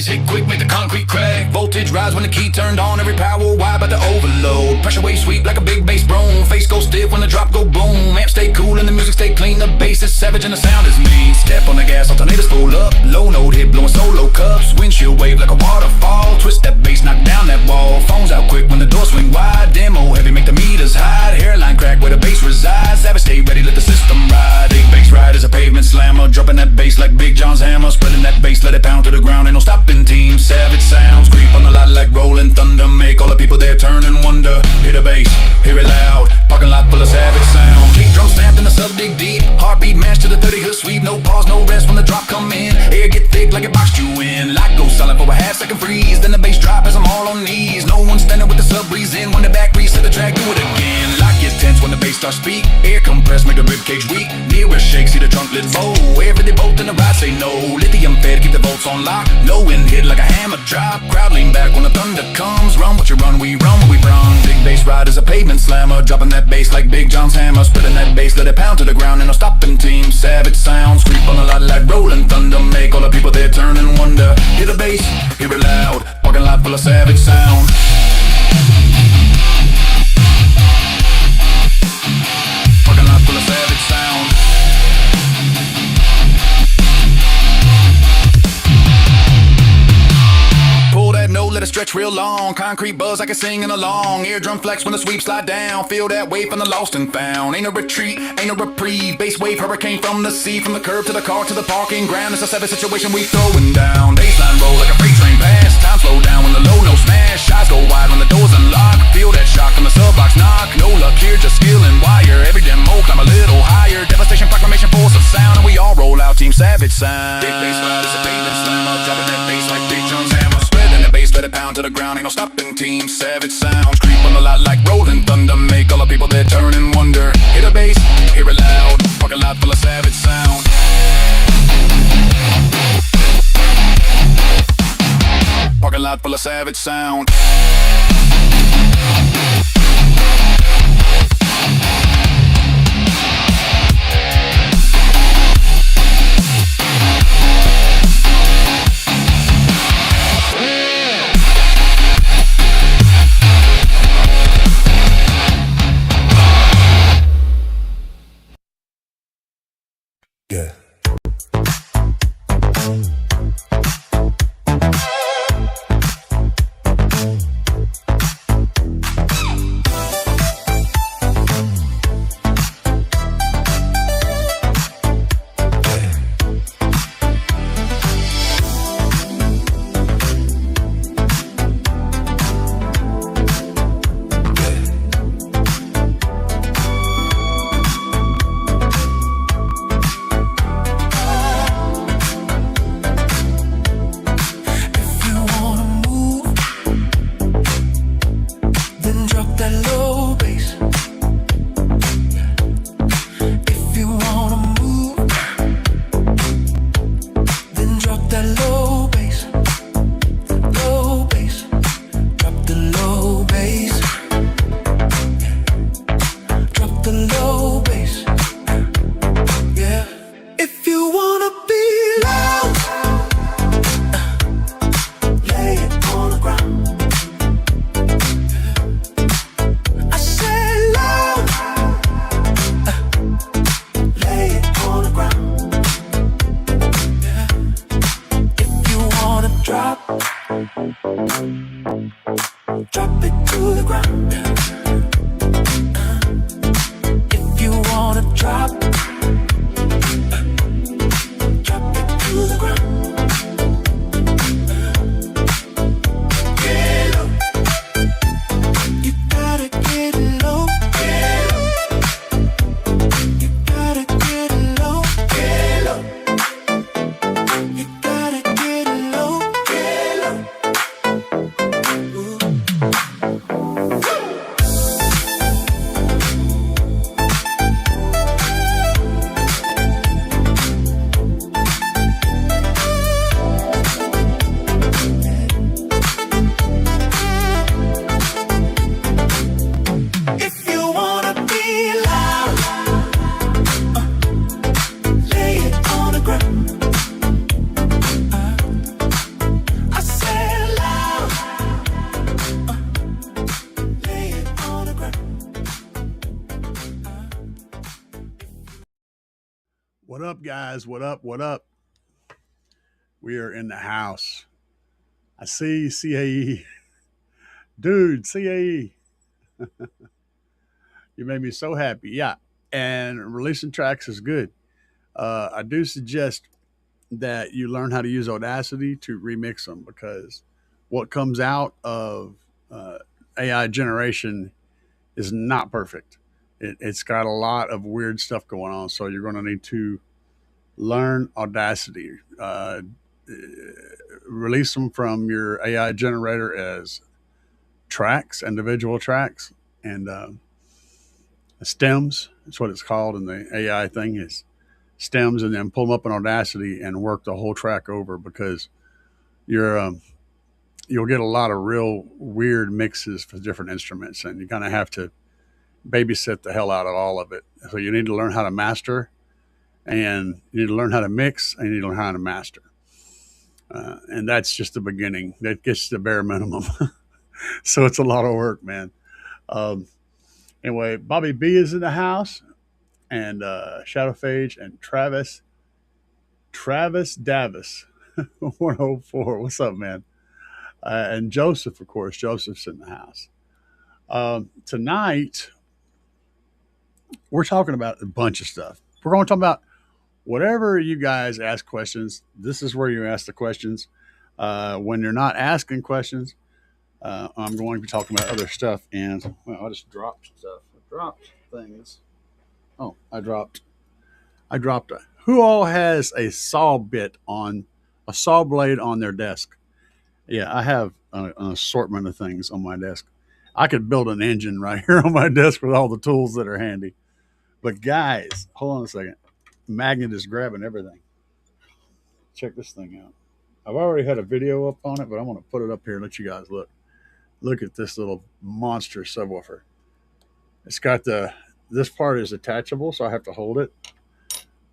bass hit quick, make the concrete crack. Voltage rise when the key turned on, every power wide about to overload. Pressure wave sweep like a big bass broom. Face go stiff when the drop go boom. Amp stay cool and the music stay clean. The bass is savage and the sound is mean. Step on the gas, alternators full up. Low note hit blowing solo cups. Windshield wave like a waterfall. Twist that bass, knock down that wall. Phones out quick when the door swing wide. Demo heavy, make the meters hide. Hairline crack where the bass resides. Savage stay ready, let the system ride. Big bass ride is a pavement slammer. Dropping that bass like Big John's hammer. Spreading that bass, let it pound to the ground. Ain't no stopping team. Savage sounds creep on the lot like rolling thunder. Make all the people there turn and wonder. Hear the bass, hear it loud. Parking lot full of savage sound. Kick drum stamped in the sub dig deep. Heartbeat match to the 30 hood sweep. No pause, no rest when the drop come in. Air get thick like it boxed you in. Light goes silent for a half-second freeze. Then the bass drop as I'm all on knees. No one standing with the sub breeze in. When the back reset the track, do it again. Lock get tense when the bass starts speak. Air compress, make the ribcage weak. Nearer shake, see the trunk lid bow. Wherever they both in the ride say no. Lithium fed, keep the volts on lock. Low end hit like a hammer drop. Crowd lean back when the thunder comes. Run what you run, we run what we run. Big bass ride is a pavement slammer. Dropping that bass like Big John's hammer. Spreading that bass, let it pound to the ground. And no stopping team. Savage sounds creep on a lot like rolling thunder. Make all the people there turn and wonder. Hear the bass, hear it loud. Parking lot full of savage sound. Parking lot full of savage sound. Pull that note, let it stretch real long. Concrete buzz like it's singing along. Eardrum flex when the sweep slide down. Feel that wave from the lost and found. Ain't a retreat, ain't a reprieve. Bass wave hurricane from the sea. From the curb to the car to the parking ground. It's a savage situation we throwing down. Baseline roll like a freight train pass. Time slow down when the low note smash. Shots go wide when the doors unlock. Feel that shock from the sub box knock. No luck here, just skill and wire. Every demo climb a little higher. Devastation proclamation, force of sound. And we all roll out Team Savage sound. Big bass ride is a pavement slammer. Dropping that bass like Big John's hammer. Spreading the bass, let it pound to the ground. Ain't no stopping team. Savage sounds creep on the lot like rolling thunder. Make all the people there turn and wonder. Hear the bass, hear it loud. Parking lot full of savage sound. Parking lot full of savage sound. Yeah. What up, guys? What up? What up? We are in the house. I see CAE. Dude, CAE. You made me so happy. Yeah. And releasing tracks is good. I do suggest that you learn how to use Audacity to remix them because what comes out of AI generation is not perfect. It's got a lot of weird stuff going on. So you're going to need to learn Audacity. Release them from your AI generator as tracks, individual tracks, and stems. That's what it's called in the AI thing is stems, and then pull them up in Audacity and work the whole track over because you're you'll get a lot of real weird mixes for different instruments, and you kind of have to babysit the hell out of all of it. So you need to learn how to master, and you need to learn how to mix, and you need to learn how to master. And that's just the beginning. That gets the bare minimum. So it's a lot of work, man. Um, anyway, Bobby B is in the house, and Shadow Phage and Travis Davis, 104. What's up, man? And Joseph, of course. Joseph's in the house. Tonight, we're talking about a bunch of stuff. We're going to talk about whatever you guys ask questions. This is where you ask the questions. When you're not asking questions, I'm going to be talking about other stuff. And well, I just dropped stuff. I dropped things. Oh, I dropped who all has a saw blade on their desk? Yeah, I have an assortment of things on my desk. I could build an engine right here on my desk with all the tools that are handy. But guys, hold on a second. Magnet is grabbing everything. Check this thing out. I've already had a video up on it, but I want to put it up here and let you guys look. Look at this little monster subwoofer. It's got this part is attachable, so I have to hold it.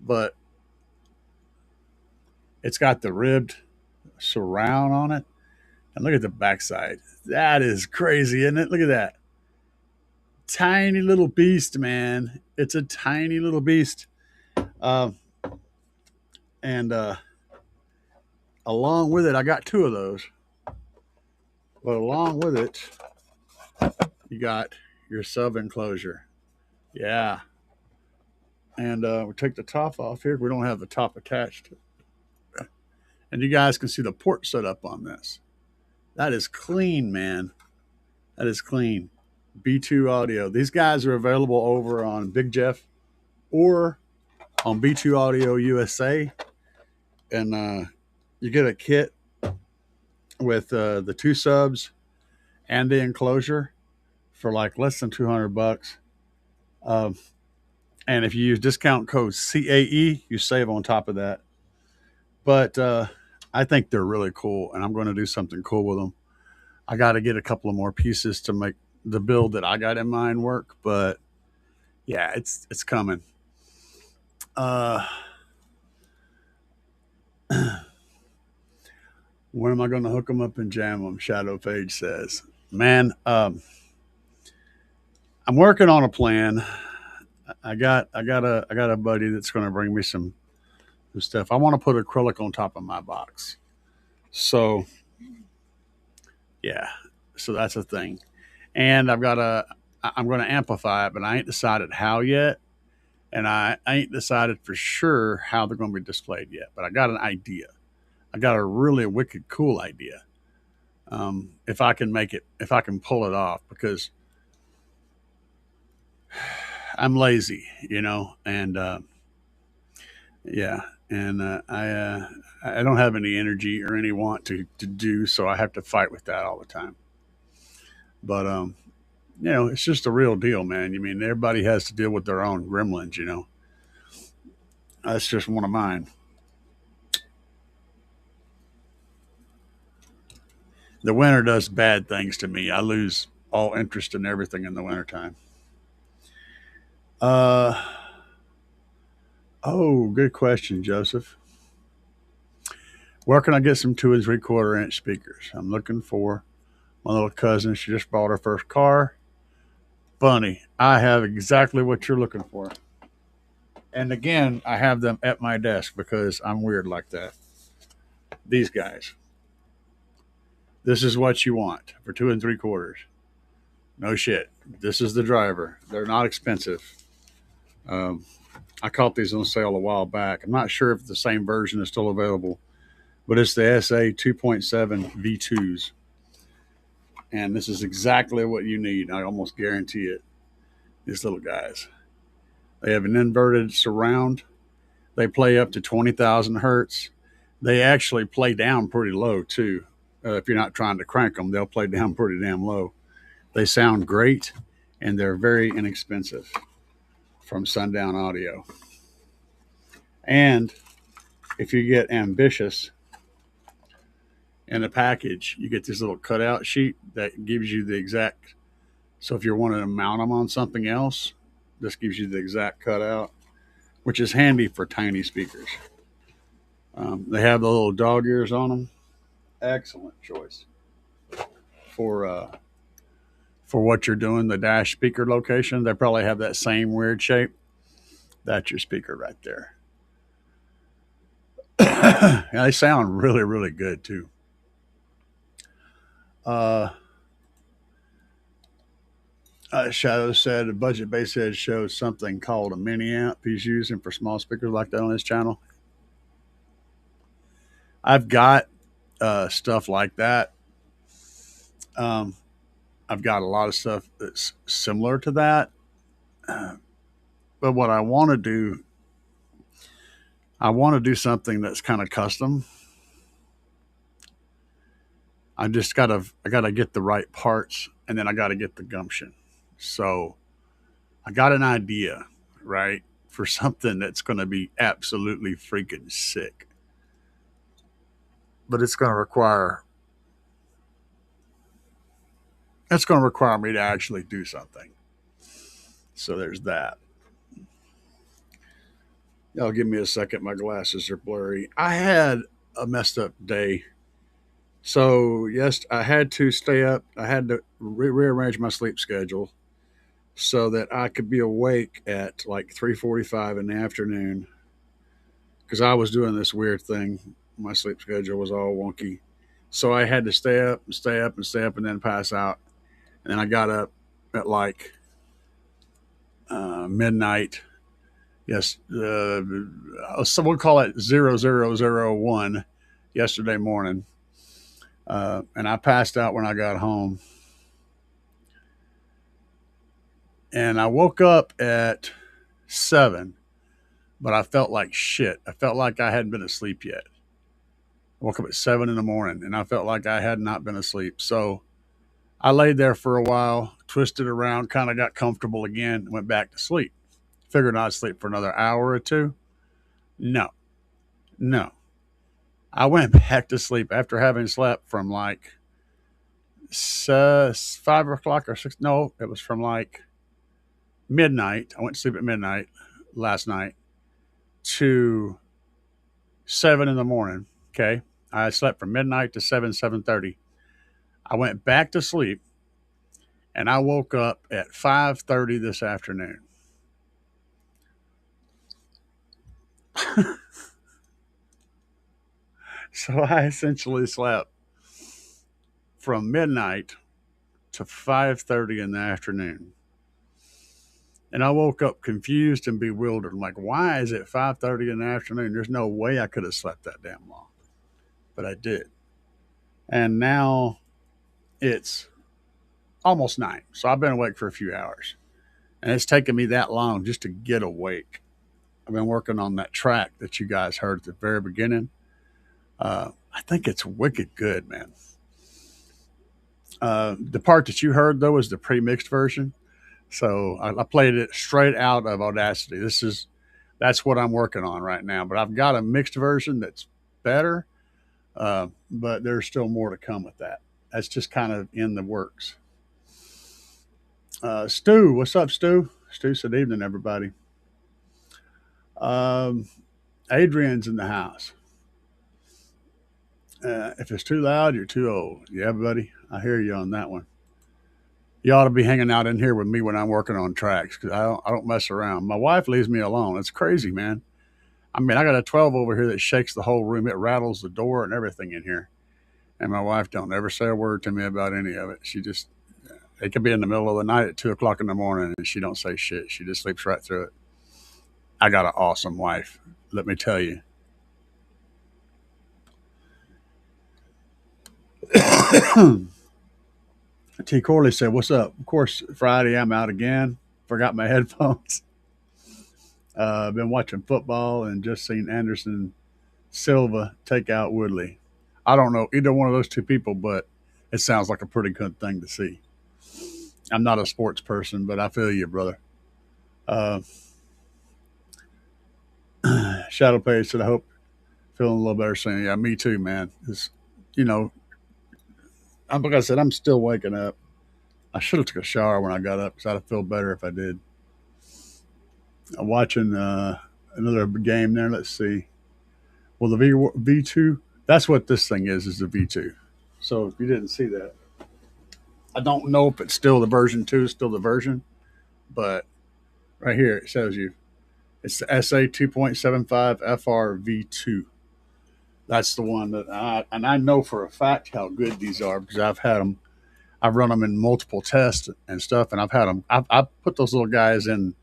But it's got the ribbed surround on it. And look at the backside. That is crazy, isn't it? Look at that. Tiny little beast, man. It's a tiny little beast. And along with it, I got two of those. But along with it, you got your sub enclosure. Yeah. And we take the top off here. We don't have the top attached. And you guys can see the port set up on this. That is clean, man. That is clean. B2 Audio. These guys are available over on Big Jeff or on B2 Audio USA. And you get a kit with the two subs and the enclosure for like less than $200. And if you use discount code CAE, you save on top of that. But I think they're really cool, and I'm going to do something cool with them. I got to get a couple of more pieces to make the build that I got in mind work, but yeah, it's coming. When am I going to hook them up and jam them? Shadow Phage says, man, I'm working on a plan. I got a buddy that's going to bring me some stuff. I want to put acrylic on top of my box. So yeah, so that's a thing. And I'm going to amplify it, but I ain't decided how yet. And I ain't decided for sure how they're going to be displayed yet, but I got an idea. I got a really wicked cool idea. If I can pull it off, because I'm lazy, and yeah, and I don't have any energy or any want to do, so I have to fight with that all the time. But it's just a real deal, man. I mean, everybody has to deal with their own gremlins, That's just one of mine. The winter does bad things to me. I lose all interest in everything in the wintertime. Good question, Joseph. Where can I get some 2 3/4 inch speakers? I'm looking for my little cousin. She just bought her first car. Funny, I have exactly what you're looking for. And again, I have them at my desk because I'm weird like that. These guys. This is what you want for 2 3/4. No shit. This is the driver. They're not expensive. Um, I caught these on sale a while back. I'm not sure if the same version is still available, but it's the SA 2.7 V2s. And this is exactly what you need. I almost guarantee it. These little guys. They have an inverted surround. They play up to 20,000 hertz. They actually play down pretty low too. If you're not trying to crank them, they'll play down pretty damn low. They sound great, and they're very inexpensive from Sundown Audio. And if you get ambitious in a package, you get this little cutout sheet that gives you the exact. So if you're wanting to mount them on something else, this gives you the exact cutout, which is handy for tiny speakers. They have the little dog ears on them. Excellent choice for what you're doing. The dash speaker location, they probably have that same weird shape. That's your speaker right there. And they sound really, really good too. Uh, Shadow said a budget bass head shows something called a mini amp he's using for small speakers like that on his channel. I've got stuff like that. Um, I've got a lot of stuff that's similar to that. But what I want to do, I want to do something that's kind of custom. I gotta get the right parts, and then I gotta get the gumption. So I got an idea, right, for something that's going to be absolutely freaking sick. But it's going to require me to actually do something. So there's that. Y'all give me a second. My glasses are blurry. I had a messed up day. So yes, I had to stay up. I had to rearrange my sleep schedule so that I could be awake at like 3:45 in the afternoon because I was doing this weird thing. My sleep schedule was all wonky. So I had to stay up and stay up and stay up and then pass out. And then I got up at like midnight. Yes, so we'll call it 0001 yesterday morning. And I passed out when I got home. And I woke up at 7, but I felt like shit. I felt like I hadn't been asleep yet. I woke up at 7 in the morning and I felt like I had not been asleep. So I laid there for a while, twisted around, kind of got comfortable again, and went back to sleep. Figured I'd sleep for another hour or two. No, no. I went back to sleep after having slept from like 5 o'clock or 6. No, it was from like midnight. I went to sleep at midnight last night to 7 in the morning. Okay. I slept from midnight to 7:30. I went back to sleep and I woke up at 5:30 this afternoon. So I essentially slept from midnight to 5:30 in the afternoon. And I woke up confused and bewildered. I'm like, why is it 5:30 in the afternoon? There's no way I could have slept that damn long. But I did. And now it's almost 9. So I've been awake for a few hours. And it's taken me that long just to get awake. I've been working on that track that you guys heard at the very beginning. I think it's wicked good, man. The part that you heard though is the pre-mixed version. So I played it straight out of Audacity. That's what I'm working on right now. But I've got a mixed version that's better, but there's still more to come with that. That's just kind of in the works. Stu, what's up, Stu? Stu said, "Evening, everybody." Um, Adrian's in the house. If it's too loud, you're too old. Yeah, buddy, I hear you on that one. You ought to be hanging out in here with me when I'm working on tracks because I don't mess around. My wife leaves me alone. It's crazy, man. I mean, I got a 12 over here that shakes the whole room. It rattles the door and everything in here. And my wife don't ever say a word to me about any of it. She just, it could be in the middle of the night at 2 o'clock in the morning and she don't say shit. She just sleeps right through it. I got an awesome wife. Let me tell you. T. Corley said, "What's up?" Of course, Friday I'm out again. Forgot my headphones. Been watching football and just seen Anderson Silva take out Woodley. I don't know either one of those two people, but it sounds like a pretty good thing to see. I'm not a sports person, but I feel you, brother. Uh, Shadow Page said, "I hope feeling a little better soon." Yeah, me too, man. It's, you know, like I said, I'm still waking up. I should have took a shower when I got up because I'd feel better if I did. I'm watching another game there. Let's see. Well, the V2, that's what this thing is the V2. So if you didn't see that, I don't know if it's still the version 2, still the version, but right here it shows you it's the SA 2.75 FRV2. That's the one that I know for a fact how good these are because I've had them. I've run them in multiple tests and stuff, and I've had them. I've put those little guys in.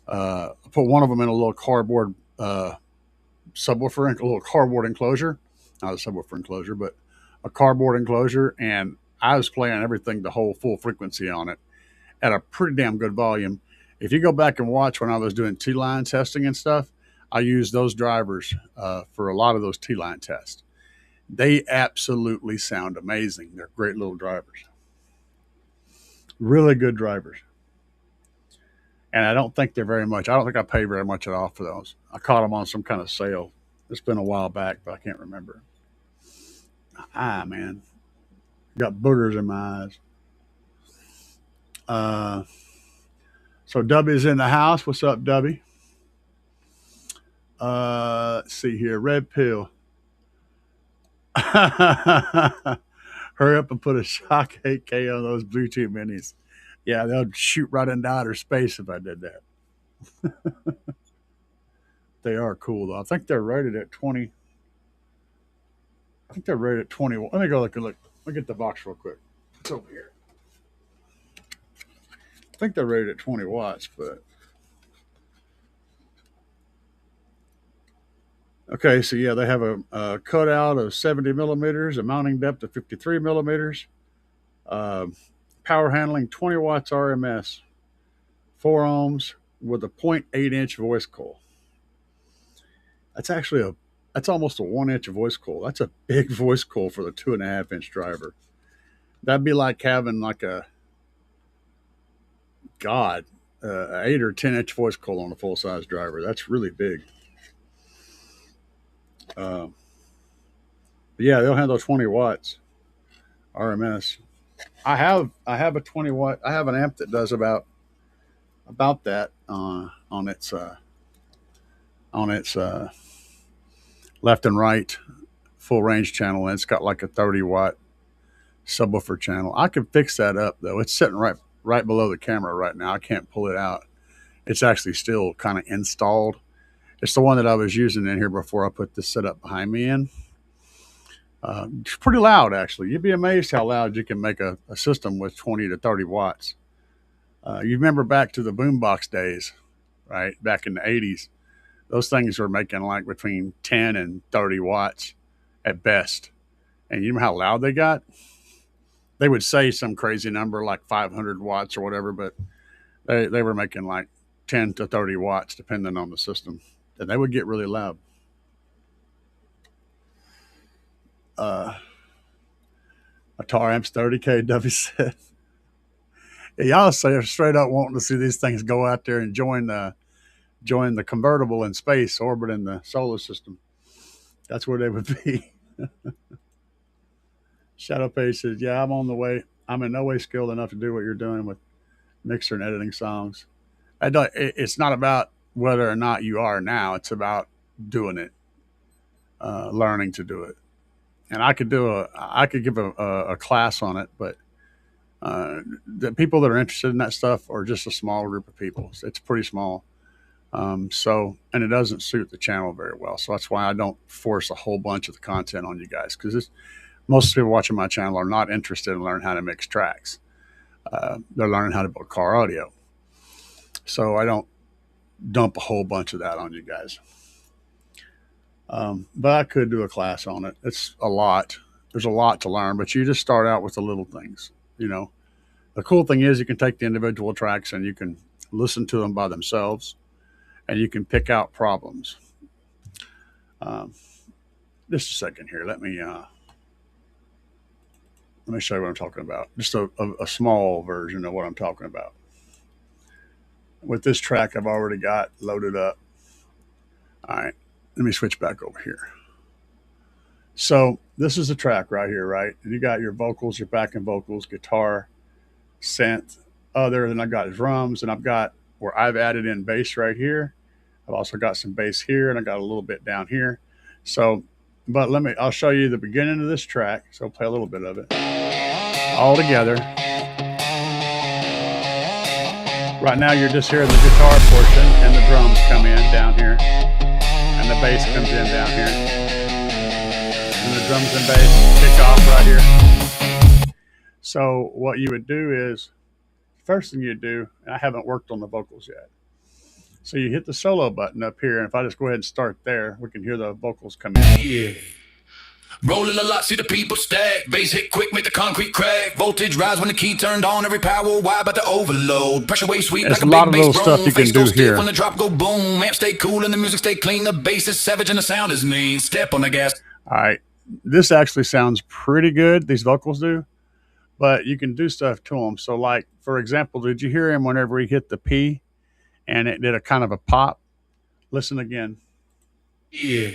I put one of them in a little cardboard subwoofer, a little cardboard enclosure, not a subwoofer enclosure, but a cardboard enclosure, and I was playing everything the whole full frequency on it at a pretty damn good volume. If you go back and watch when I was doing T-line testing and stuff, I used those drivers for a lot of those T-line tests. They absolutely sound amazing. They're great little drivers. Really good drivers. And I don't think they're very much. I don't think I paid very much at all for those. I caught them on some kind of sale. It's been a while back, but I can't remember. Man. Got boogers in my eyes. So Dubby's in the house. What's up, Dubby? Let's see here. Red Pill. Hurry up and put a Shock 8K on those Bluetooth minis. Yeah, they'll shoot right into outer space if I did that. They are cool, though. I think they're rated at 20. I think they're rated at 21. Let me go look. Let me get the box real quick. It's over here. I think they're rated at 20 watts, but. Okay, so yeah, they have a cutout of 70 millimeters, a mounting depth of 53 millimeters, uh, power handling 20 watts RMS, 4 ohms with a 0.8 inch voice coil. That's almost a 1 inch voice coil. That's a big voice coil for the 2.5 inch driver. That'd be like having like a 8 or 10 inch voice coil on a full size driver. That's really big. Yeah, they'll handle 20 watts RMS. I have a 20 watt. I have an amp that does about that on its left and right full range channel, and it's got like a 30-watt subwoofer channel. I could fix that up though. It's sitting right below the camera right now. I can't pull it out. It's actually still kind of installed. It's the one that I was using in here before I put this setup behind me in. It's pretty loud, actually. You'd be amazed how loud you can make a system with 20 to 30 watts. You remember back to the boombox days, right? Back in the 80s, those things were making like between 10 and 30 watts at best. And you know how loud they got? They would say some crazy number like 500 watts or whatever, but they were making like 10 to 30 watts depending on the system. And they would get really loud. Guitar amps 30K, Duffy said. Yeah, y'all say straight up wanting to see these things go out there and join the convertible in space, orbiting the solar system. That's where they would be. Shadow Page says, "Yeah, I'm on the way. I'm in no way skilled enough to do what you're doing with mixer and editing songs. It's not about whether or not you are now. It's about doing it, learning to do it. And I could give a class on it, but The people that are interested in that stuff are just a small group of people. It's pretty small. And it doesn't suit the channel very well. So that's why I don't force a whole bunch of the content on you guys, because most people watching my channel are not interested in learning how to mix tracks. They're learning how to build car audio. So I don't dump a whole bunch of that on you guys. But I could do a class on it. It's a lot. There's a lot to learn, but you just start out with the little things. The cool thing is you can take the individual tracks and you can listen to them by themselves, and you can pick out problems. Just a second here. Let me show you what I'm talking about. Just a small version of what I'm talking about. With this track I've already got loaded up. All right, let me switch back over here. So this is the track right here, right? And you got your vocals, your backing vocals, guitar, synth, other, then I've got drums, and I've got where I've added in bass right here. I've also got some bass here, and I got a little bit down here. So, but I'll show you the beginning of this track. So I'll play a little bit of it all together. Right now you're just hearing the guitar portion, and the drums come in down here, and the bass comes in down here, and the drums and bass kick off right here. So what you would do is, first thing you do, and I haven't worked on the vocals yet. So you hit the solo button up here, and if I just go ahead and start there, we can hear the vocals come in. Yeah. Rolling a lot, see the people stack. Bass hit quick, make the concrete crack. Voltage rise when the key turned on. Every power wide about to overload. Pressure wave sweep There's like a a lot big of bass little stuff you Face can go do stiff here. when the drop go boom. Amp stay cool and the music stay clean. The bass is savage and the sound is mean. Step on the gas. All right, this actually sounds pretty good. These vocals do, but you can do stuff to them. So, like for example, did you hear him whenever he hit the P, and it did a kind of a pop? Listen again. Yeah.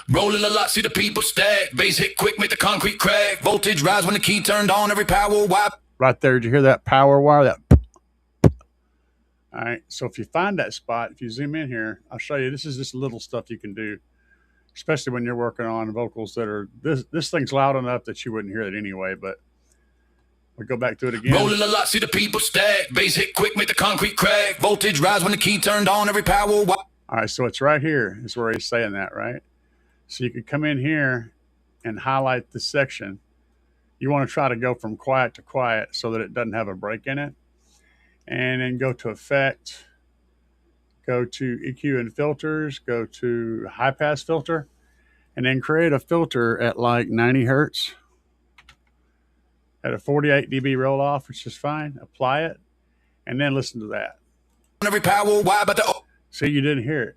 Rolling a lot, see the people stack. Bass hit quick, make the concrete crack. Voltage rise when the key turned on. Every power wide. Right there, did you hear that power wire? That. All right, so if you find that spot, if you zoom in here, I'll show you. This is just little stuff you can do, especially when you're working on vocals that are this thing's loud enough that you wouldn't hear it anyway. But we go back to it again. Rolling a lot, see the people stack. Bass hit quick, make the concrete crack. Voltage rise when the key turned on. Every power wide. All right, so it's right here is where he's saying that, right? So you could come in here and highlight this section. You want to try to go from quiet to quiet so that it doesn't have a break in it. And then go to Effect, go to EQ and Filters, go to High Pass Filter, and then create a filter at like 90 hertz at a 48 dB roll off, which is fine. Apply it, and then listen to that. Every power wide, but the See, you didn't hear it.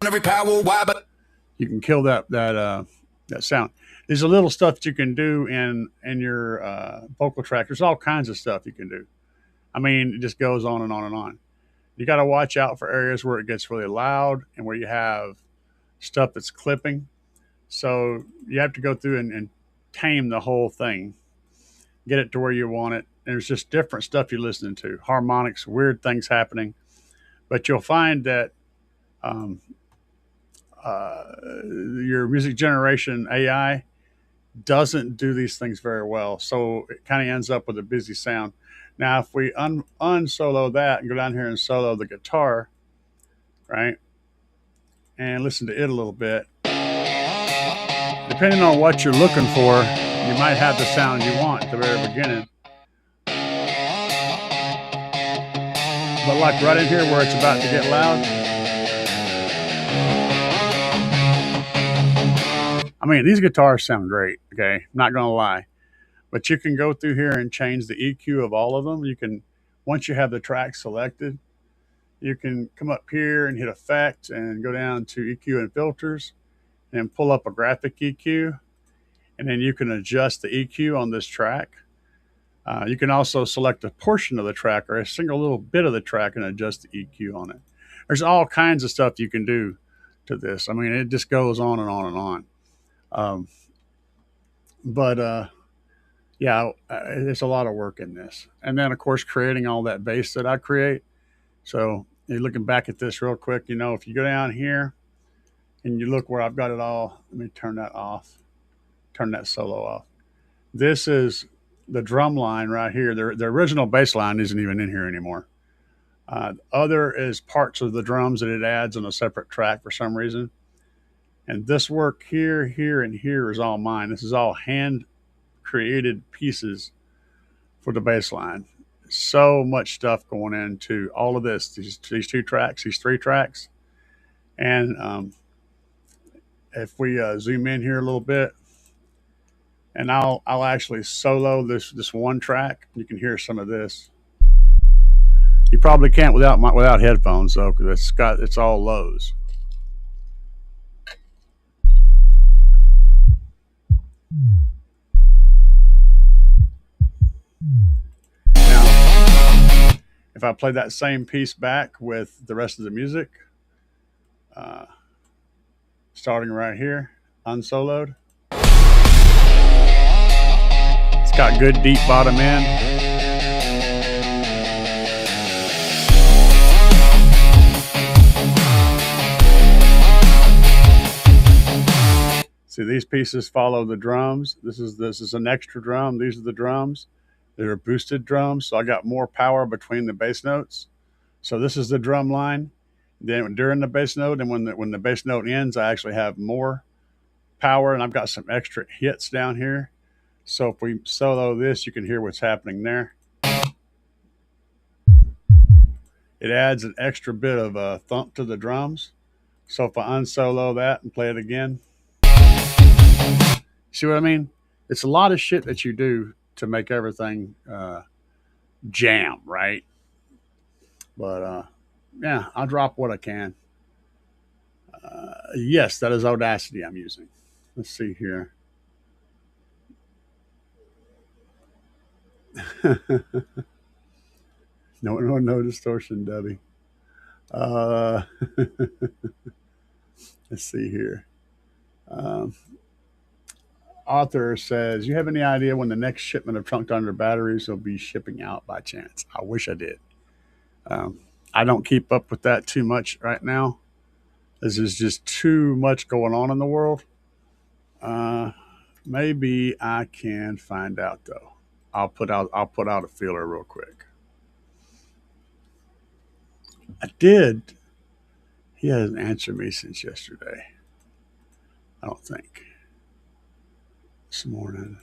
every power wide, but You can kill that sound. There's a little stuff that you can do in your vocal track. There's all kinds of stuff you can do. I mean, it just goes on and on and on. You got to watch out for areas where it gets really loud and where you have stuff that's clipping. So you have to go through and tame the whole thing, get it to where you want it. And there's just different stuff you're listening to, harmonics, weird things happening. But you'll find that your music generation AI doesn't do these things very well. So it kind of ends up with a busy sound. Now, if we unsolo that and go down here and solo the guitar, right, and listen to it a little bit, depending on what you're looking for, you might have the sound you want at the very beginning. But like right in here where it's about to get loud, I mean, these guitars sound great, okay? Not going to lie. But you can go through here and change the EQ of all of them. You can, once you have the track selected, you can come up here and hit Effect and go down to EQ and Filters and pull up a graphic EQ. And then you can adjust the EQ on this track. You can also select a portion of the track or a single little bit of the track and adjust the EQ on it. There's all kinds of stuff you can do to this. I mean, it just goes on and on and on. Yeah, it's a lot of work in this. And then, of course, creating all that bass that I create. So you're looking back at this real quick. You know, if you go down here and you look where I've got it all, let me turn that off, turn that solo off. This is the drum line right here. The original bass line isn't even in here anymore. Other is parts of the drums that it adds on a separate track for some reason. And this work here, here, and here is all mine. This is all hand created pieces for the bass line. So much stuff going into all of this. These two tracks, these three tracks, and if we zoom in here a little bit, and I'll actually solo this one track. You can hear some of this. You probably can't without headphones though, because it's all lows. Now, if I play that same piece back with the rest of the music, uh, starting right here, unsoloed, it's got good deep bottom end. See, these pieces follow the drums. This is an extra drum. These are the drums. They're boosted drums, so I got more power between the bass notes. So this is the drum line. Then during the bass note, and when the bass note ends, I actually have more power, and I've got some extra hits down here. So if we solo this, you can hear what's happening there. It adds an extra bit of a thump to the drums. So if I unsolo that and play it again, see what I mean? It's a lot of shit that you do to make everything jam, right? But yeah, I'll drop what I can. Yes, that is Audacity I'm using. Let's see here. No distortion, Debbie. Uh, let's see here. Um, Author says, "You have any idea when the next shipment of Trunk Thunder batteries will be shipping out by chance?" I wish I did. Um, I don't keep up with that too much right now. There's just too much going on in the world. Uh, Maybe I can find out though. I'll put out a feeler real quick. I did. He hasn't answered me since yesterday. I don't think. This morning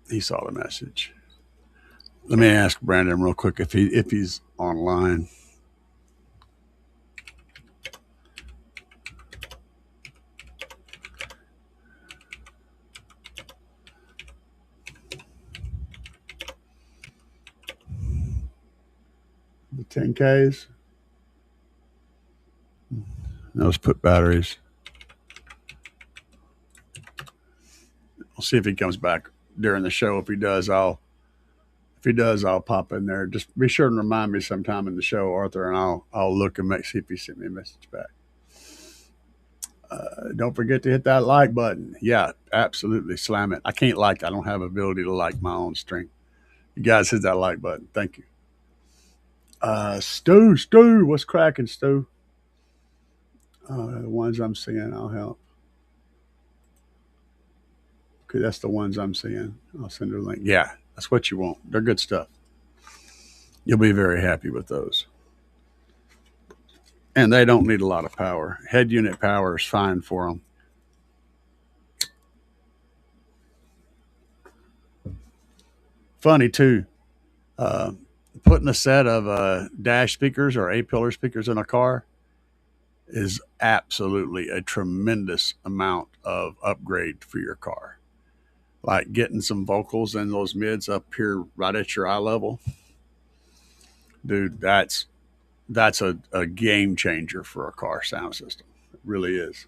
he saw the message. Let me ask Brandon real quick if he's online. The 10Ks. Now let's put batteries. We'll see if he comes back during the show. If he does, I'll pop in there. Just be sure and remind me sometime in the show, Arthur, and I'll look and see if he sent me a message back. Don't forget to hit that like button. Yeah, absolutely. Slam it. I can't like. I don't have ability to like my own stream. You guys hit that like button. Thank you. Stu, what's cracking, Stu? The ones I'm seeing, I'll help. Okay, that's the ones I'm seeing. I'll send her a link. Yeah, that's what you want. They're good stuff. You'll be very happy with those. And they don't need a lot of power. Head unit power is fine for them. Funny too. Uh, Putting a set of dash speakers or A-pillar speakers in a car is absolutely a tremendous amount of upgrade for your car. Like getting some vocals in those mids up here right at your eye level, dude. That's a game changer for a car sound system. It really is.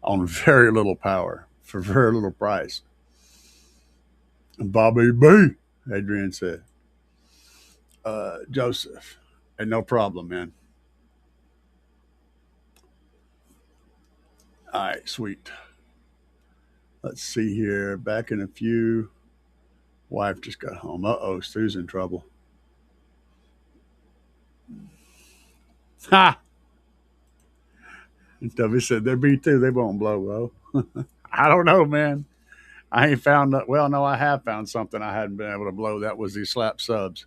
On very little power for very little price. Bobby B, Adrian said. Joseph, and no problem, man. All right, sweet. Let's see here. Back in a few. Wife just got home. Uh-oh, Stu's in trouble. Ha! Debbie said they're B2. They won't blow, though. I don't know, man. I ain't found that. Well, no, I have found something I hadn't been able to blow. That was these slap subs.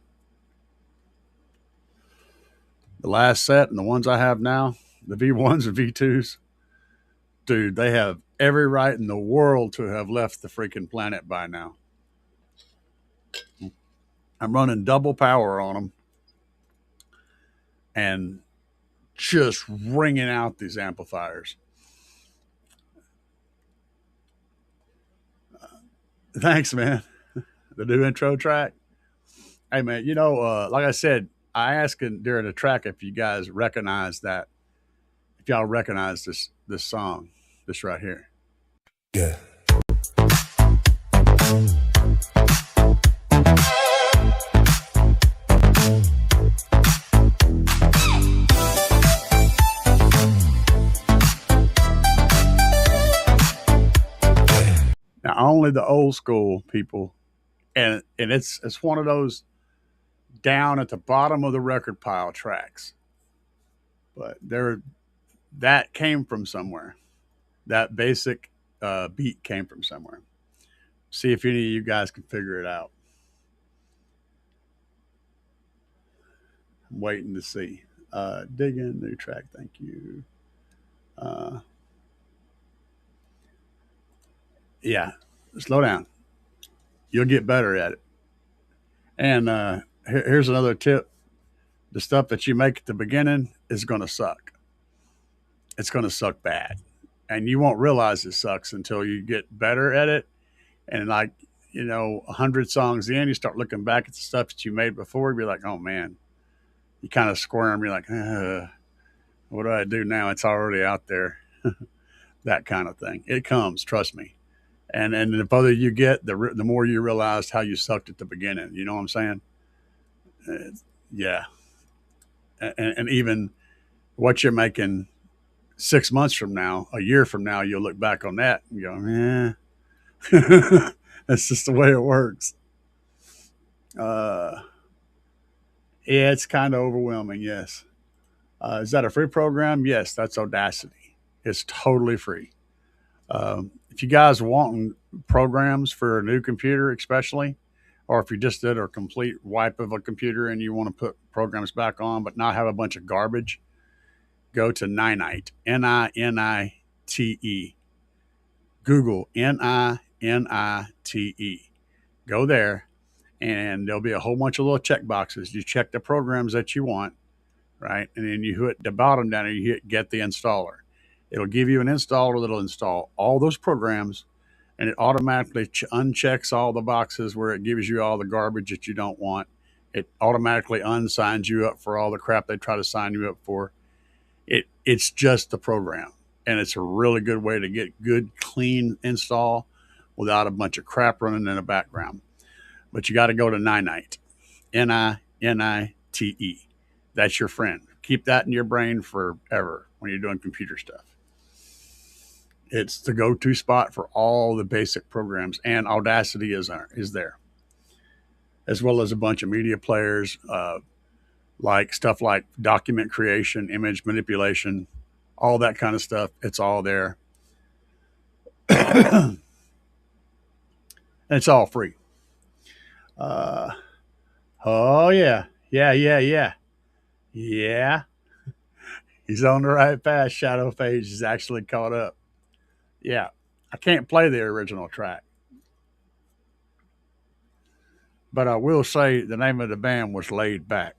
The last set and the ones I have now, the V1s and V2s, dude, they have every right in the world to have left the freaking planet by now. I'm running double power on them and just ringing out these amplifiers. Thanks, man. The new intro track. Hey, man, like I said, I asked during the track if you guys recognize that, if y'all recognize this song, this right here. Yeah. Now, only the old school people, and it's one of those down at the bottom of the record pile tracks, but that came from somewhere. That basic beat came from somewhere. See if any of you guys can figure it out. I'm waiting to see. Dig in, new track. Thank you. Yeah, slow down. You'll get better at it. And here's another tip: the stuff that you make at the beginning is going to suck. It's going to suck bad, and you won't realize it sucks until you get better at it. And like 100 songs in, you start looking back at the stuff that you made before. You're like, oh man, you kind of squirm. You're like, what do I do now? It's already out there. That kind of thing. It comes, trust me. And the further you get, the more you realize how you sucked at the beginning. You know what I'm saying? Yeah. And even what you're making 6 months from now, a year from now, you'll look back on that and go, that's just the way it works. Yeah, it's kind of overwhelming. Yes. Is that a free program? Yes, that's Audacity. It's totally free. If you guys want programs for a new computer, especially, or if you just did a complete wipe of a computer and you want to put programs back on but not have a bunch of garbage, go to Ninite, Ninite. Google Ninite. Go there, and there'll be a whole bunch of little check boxes. You check the programs that you want, right? And then you hit the bottom down and you hit get the installer. It'll give you an installer that'll install all those programs, and it automatically unchecks all the boxes where it gives you all the garbage that you don't want. It automatically unsigns you up for all the crap they try to sign you up for. It's just the program, and it's a really good way to get good, clean install without a bunch of crap running in the background. But you got to go to Ninite, Ninite. That's your friend. Keep that in your brain forever when you're doing computer stuff. It's the go-to spot for all the basic programs, and Audacity is there, as well as a bunch of media players, like stuff like document creation, image manipulation, all that kind of stuff. It's all there. It's all free. Oh yeah. Yeah. He's on the right path. Shadow Phage is actually caught up. Yeah, I can't play the original track, but I will say the name of the band was Laid Back.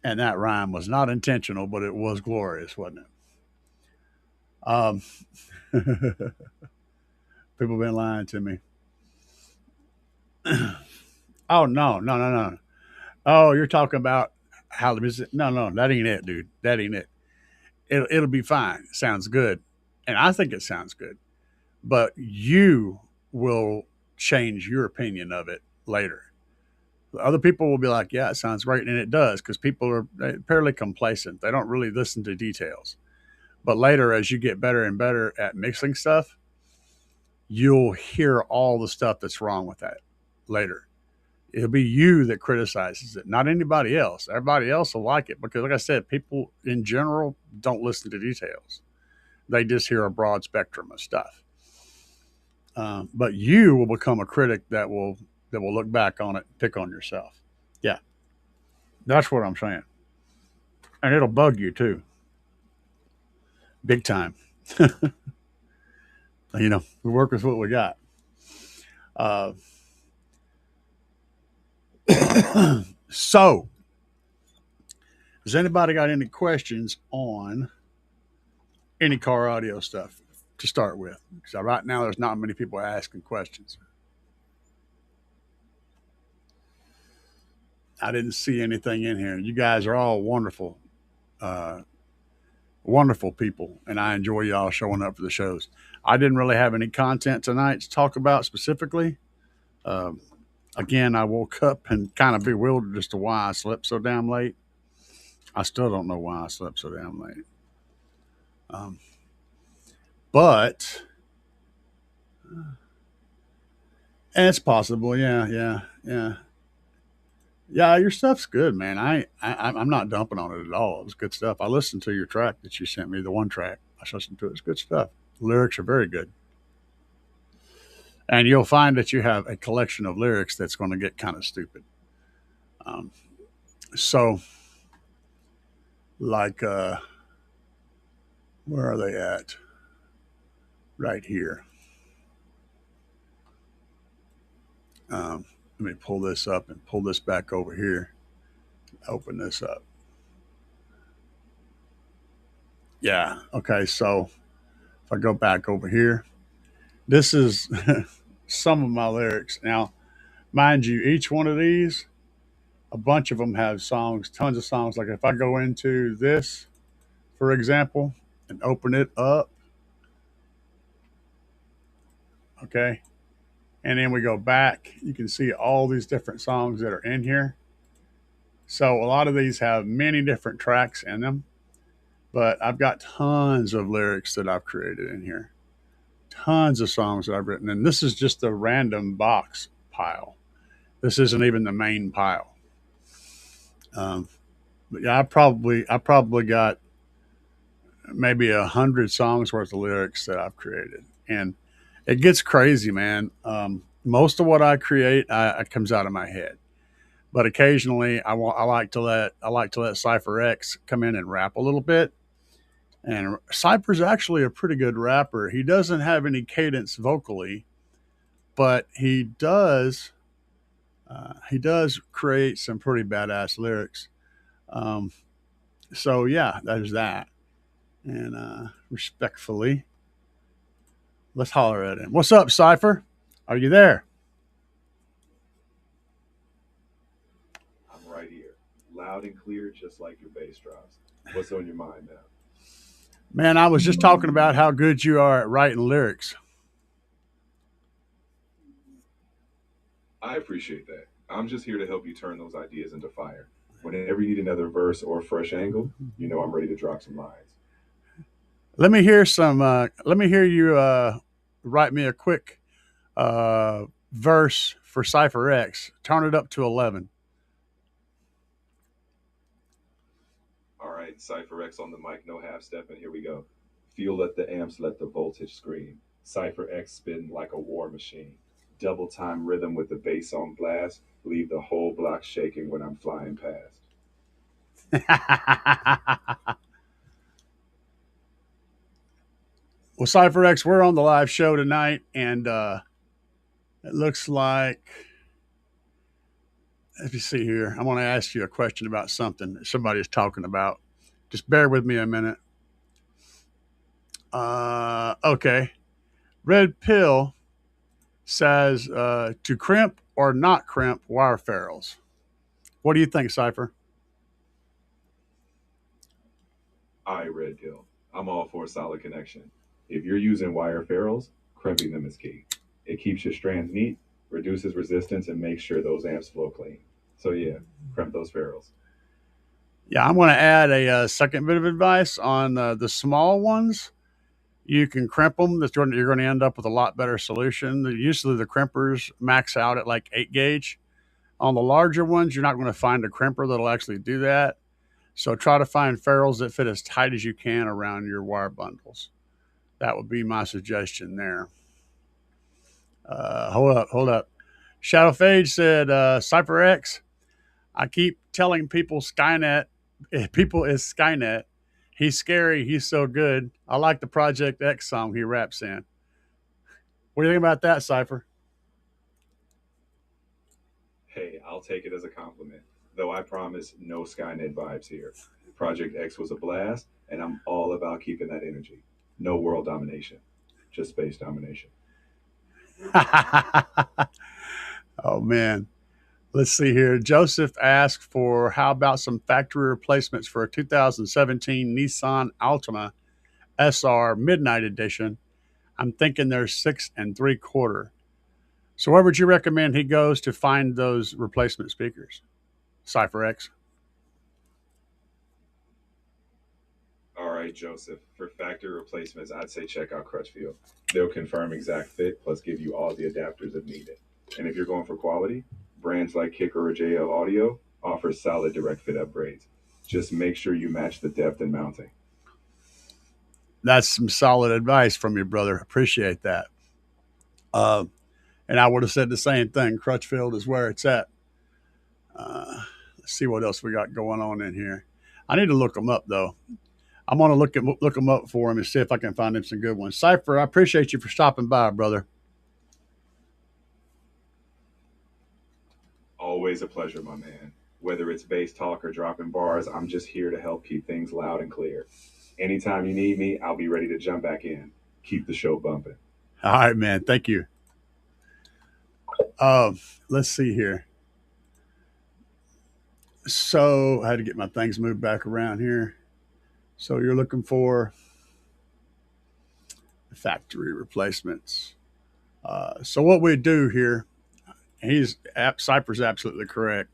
And that rhyme was not intentional, but it was glorious, wasn't it? People been lying to me. Oh no. Oh, you're talking about how the music? No, that ain't it, dude. That ain't it. It'll be fine. It sounds good, and I think it sounds good. But you will change your opinion of it later. Other people will be like, yeah, it sounds great. And it does, because people are fairly complacent. They don't really listen to details. But later, as you get better and better at mixing stuff, you'll hear all the stuff that's wrong with that later. It'll be you that criticizes it, not anybody else. Everybody else will like it because, like I said, people in general don't listen to details. They just hear a broad spectrum of stuff. But you will become a critic that will look back on it and pick on yourself. Yeah, that's what I'm saying. And it'll bug you too, big time. We work with what we got. Uh, so, has anybody got any questions on any car audio stuff to start with? Because right now there's not many people asking questions. I didn't see anything in here. You guys are all wonderful, wonderful people, and I enjoy y'all showing up for the shows. I didn't really have any content tonight to talk about specifically. Um, Again, I woke up and kind of bewildered as to why I slept so damn late. I still don't know why I slept so damn late. Um, but it's possible. Yeah. Your stuff's good, man. I'm not dumping on it at all. It was good stuff. I listened to your track that you sent me, the one track. I listened to it. It's good stuff. The lyrics are very good. And you'll find that you have a collection of lyrics that's going to get kind of stupid. Um, so, like, where are they at? Right here. Let me pull this up and pull this back over here. Open this up. Yeah. Okay. So if I go back over here, this is some of my lyrics. Now, mind you, each one of these, a bunch of them have songs, tons of songs. Like if I go into this, for example, and open it up, okay, and then we go back, you can see all these different songs that are in here. So a lot of these have many different tracks in them, but I've got tons of lyrics that I've created in here. Tons of songs that I've written, and this is just a random box pile. This isn't even the main pile. But yeah, I probably got maybe 100 songs worth of lyrics that I've created, and it gets crazy, man. Most of what I create, comes out of my head, but occasionally I like to let Cypher X come in and rap a little bit. And Cypher's actually a pretty good rapper. He doesn't have any cadence vocally, but he does create some pretty badass lyrics. Um, so yeah, there's that. And respectfully, let's holler at him. What's up, Cypher? Are you there? I'm right here, loud and clear, just like your bass drops. What's on your mind now? Man, I was just talking about how good you are at writing lyrics. I appreciate that. I'm just here to help you turn those ideas into fire. Whenever you need another verse or a fresh angle, you know I'm ready to drop some lines. Let me hear some. Let me hear you write me a quick verse for Cypher X. Turn it up to 11. All right, Cypher X on the mic, no half step, and here we go. Feel let the amps, let the voltage scream. Cypher X spin like a war machine. Double time rhythm with the bass on blast. Leave the whole block shaking when I'm flying past. Well, Cypher X, we're on the live show tonight, and it looks like. Let me see here. I want to ask you a question about something that somebody's talking about. Just bear with me a minute. Okay. Red Pill says to crimp or not crimp wire ferrules. What do you think, Cypher? Red Pill. I'm all for a solid connection. If you're using wire ferrules, crimping them is key. It keeps your strands neat, reduces resistance, and makes sure those amps flow clean. So yeah, crimp those ferrules. Yeah, I'm going to add a second bit of advice on the small ones. You can crimp them. You're going to end up with a lot better solution. Usually the crimpers max out at like 8 gauge. On the larger ones, you're not going to find a crimper that'll actually do that. So try to find ferrules that fit as tight as you can around your wire bundles. That would be my suggestion there. Hold up. Shadow Phage said, Cypher X, I keep telling people people is Skynet. He's scary. He's so good. I like the Project X song he raps in. What do you think about that, Cypher? Hey, I'll take it as a compliment. Though I promise no Skynet vibes here. Project X was a blast, and I'm all about keeping that energy. No world domination, just space domination. Oh, man. Let's see here. Joseph asked for how about some factory replacements for a 2017 Nissan Altima SR Midnight Edition. I'm thinking they're 6 3/4. So where would you recommend he goes to find those replacement speakers? Cypher X. All right, Joseph. For factory replacements, I'd say check out Crutchfield. They'll confirm exact fit, plus give you all the adapters if needed. And if you're going for quality, brands like Kicker or JL Audio offer solid direct fit upgrades. Just make sure you match the depth and mounting. That's some solid advice from you, brother. Appreciate that. And I would have said the same thing. Crutchfield is where it's at. Let's see what else we got going on in here. I need to look them up, though. I'm going to look them up for him and see if I can find him some good ones. Cypher, I appreciate you for stopping by, brother. Always a pleasure, my man. Whether it's bass talk or dropping bars, I'm just here to help keep things loud and clear. Anytime you need me, I'll be ready to jump back in. Keep the show bumping. All right, man. Thank you. Let's see here. So I had to get my things moved back around here. So you're looking for factory replacements. So what we do here, Cypher's absolutely correct.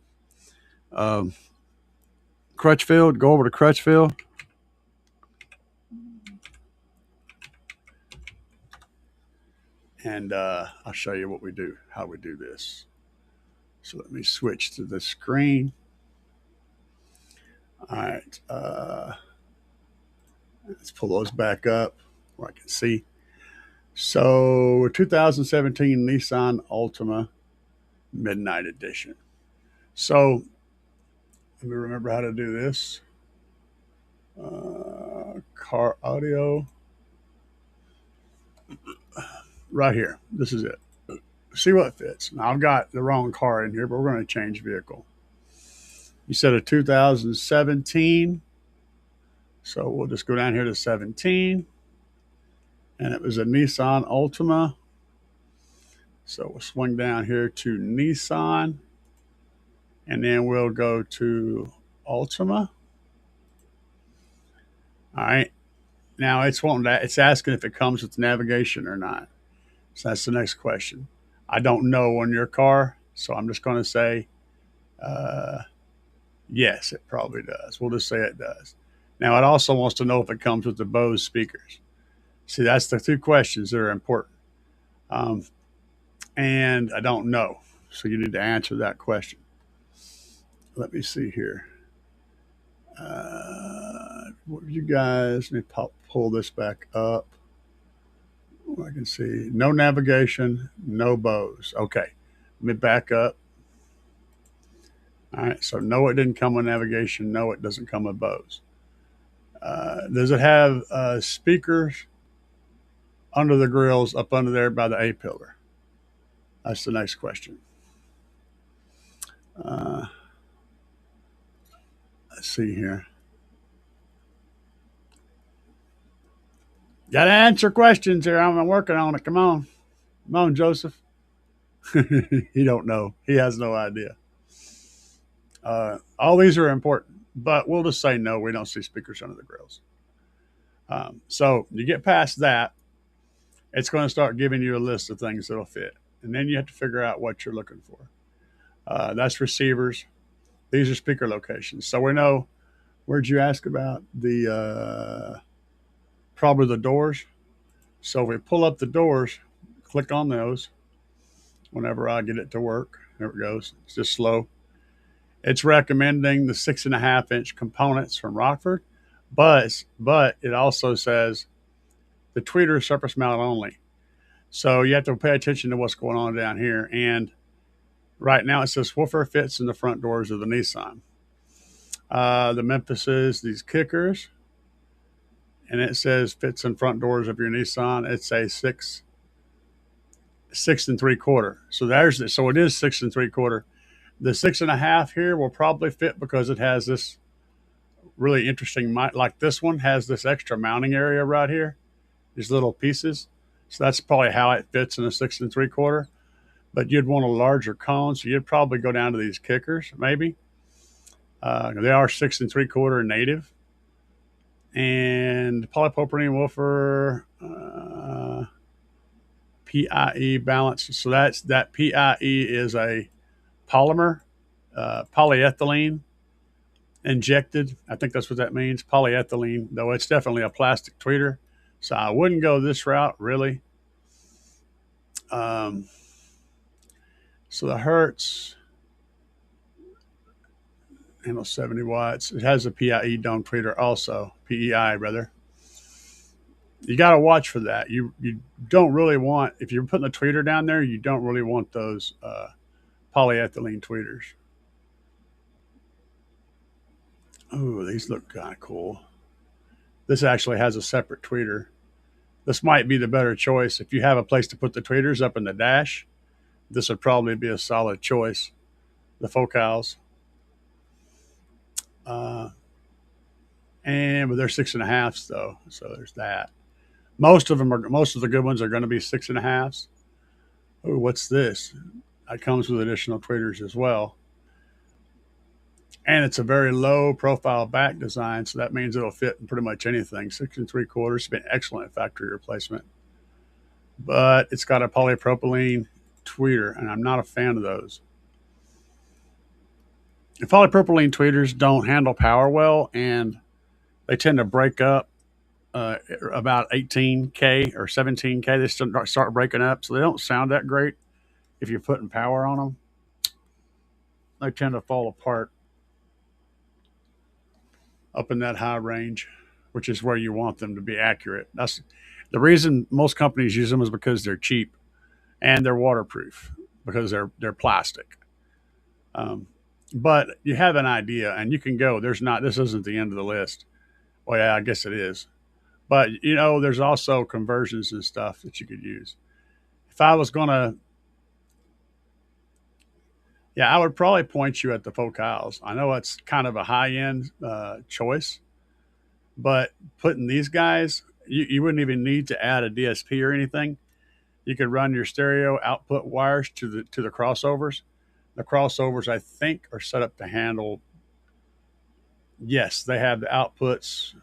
Crutchfield, go over to Crutchfield. And I'll show you what we do, how we do this. So let me switch to the screen. All right. Let's pull those back up where I can see. So 2017 Nissan Altima Midnight Edition. So let me remember how to do this. Car audio. Right here. This is it. See what fits. Now, I've got the wrong car in here, but we're going to change vehicle. You said a 2017. So we'll just go down here to 17. And it was a Nissan Altima. So we'll swing down here to Nissan. And then we'll go to Altima. All right. Now it's asking if it comes with navigation or not. So that's the next question. I don't know on your car, so I'm just going to say yes, it probably does. We'll just say it does. Now, it also wants to know if it comes with the Bose speakers. See, that's the two questions that are important. And I don't know, so you need to answer that question. Let me see here. You guys, let me pull this back up. I can see no navigation, no Bose. Okay, let me back up. All right, so no, it didn't come with navigation. No, it doesn't come with Bose. Does it have speakers under the grills up under there by the A-pillar? That's the next question. Let's see here. Got to answer questions here. I'm working on it. Come on. Come on, Joseph. He don't know. He has no idea. All these are important, but we'll just say no, we don't see speakers under the grills. So you get past that, it's going to start giving you a list of things that'll fit. And then you have to figure out what you're looking for. That's receivers. These are speaker locations. So we know, where'd you ask about? Probably the doors. So if we pull up the doors, click on those whenever I get it to work. There it goes. It's just slow. It's recommending the 6.5-inch components from Rockford, but it also says The tweeter is surface mount only. So you have to pay attention to what's going on down here. And right now it says woofer fits in the front doors of the Nissan. The Memphis is these kickers. And it says fits in front doors of your Nissan. It's a 6 3/4. So so it is 6 3/4. The 6.5 here will probably fit because it has this really interesting, like this one has this extra mounting area right here, these little pieces. So that's probably how it fits in a 6 3/4. But you'd want a larger cone, so you'd probably go down to these kickers, maybe. They are 6 3/4 native. And polypropylene woofer, PIE balance. So that PIE is a polymer, polyethylene injected. I think that's what that means, polyethylene, though it's definitely a plastic tweeter. So I wouldn't go this route, really. So the Hertz handles 70 watts. It has a PIE dome tweeter also, PEI rather. You got to watch for that. You don't really want, if you're putting a tweeter down there, you don't really want those polyethylene tweeters. Oh, these look kind of cool. This actually has a separate tweeter. This might be the better choice. If you have a place to put the tweeters up in the dash, this would probably be a solid choice. The Focals. But they're 6.5s though, so there's that. Most of the good ones are going to be 6.5s. Oh, what's this? That comes with additional tweeters as well. And it's a very low profile back design, so that means it'll fit in pretty much anything. 6 3/4 has been excellent factory replacement. But it's got a polypropylene tweeter, and I'm not a fan of those. The polypropylene tweeters don't handle power well, and they tend to break up about 18K or 17K. They start breaking up, so they don't sound that great if you're putting power on them. They tend to fall apart up in that high range, which is where you want them to be accurate. That's the reason most companies use them, is because they're cheap and they're waterproof because they're plastic. But you have an idea, and you can go. This isn't the end of the list. Well, yeah, I guess it is. But, there's also conversions and stuff that you could use. If I was going to, I would probably point you at the Focals. I know it's kind of a high-end choice, but putting these guys, you wouldn't even need to add a DSP or anything. You could run your stereo output wires to the crossovers. The crossovers, I think, are set up to handle. Yes, they have the outputs.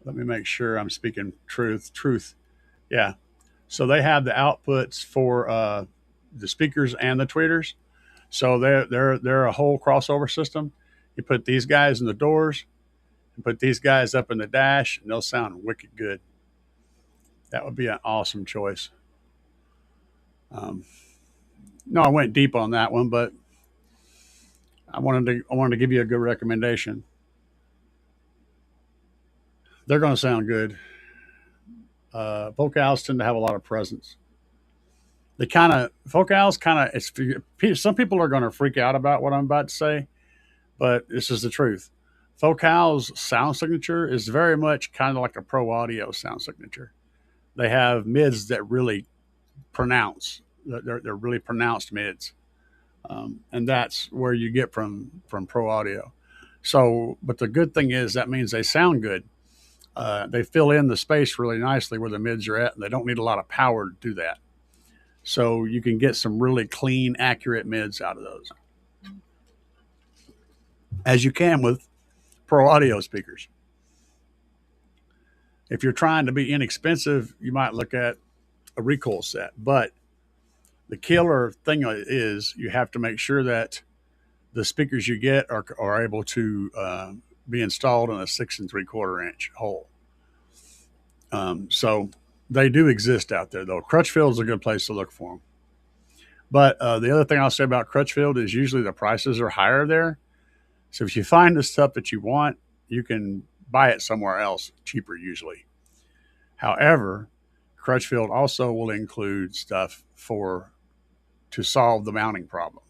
Let me make sure I'm speaking truth. Yeah. So they have the outputs for the speakers and the tweeters. So they're a whole crossover system. You put these guys in the doors and put these guys up in the dash, and they'll sound wicked good. That would be an awesome choice. No, I went deep on that one, but I wanted to give you a good recommendation. They're going to sound good. Focals tend to have a lot of presence. Focals some people are going to freak out about what I'm about to say, but this is the truth. Focals sound signature is very much kind of like a Pro Audio sound signature. They have mids that really pronounce. They're really pronounced mids. And that's where you get from Pro Audio. So, but the good thing is that means they sound good. They fill in the space really nicely where the mids are at, and they don't need a lot of power to do that. So you can get some really clean, accurate mids out of those, as you can with Pro Audio speakers. If you're trying to be inexpensive, you might look at a recoil set. But the killer thing is you have to make sure that the speakers you get are able to be installed in a 6 3/4 inch hole. So they do exist out there, though. Crutchfield is a good place to look for them. But the other thing I'll say about Crutchfield is usually the prices are higher there. So if you find the stuff that you want, you can buy it somewhere else cheaper usually. However, Crutchfield also will include stuff to solve the mounting problem.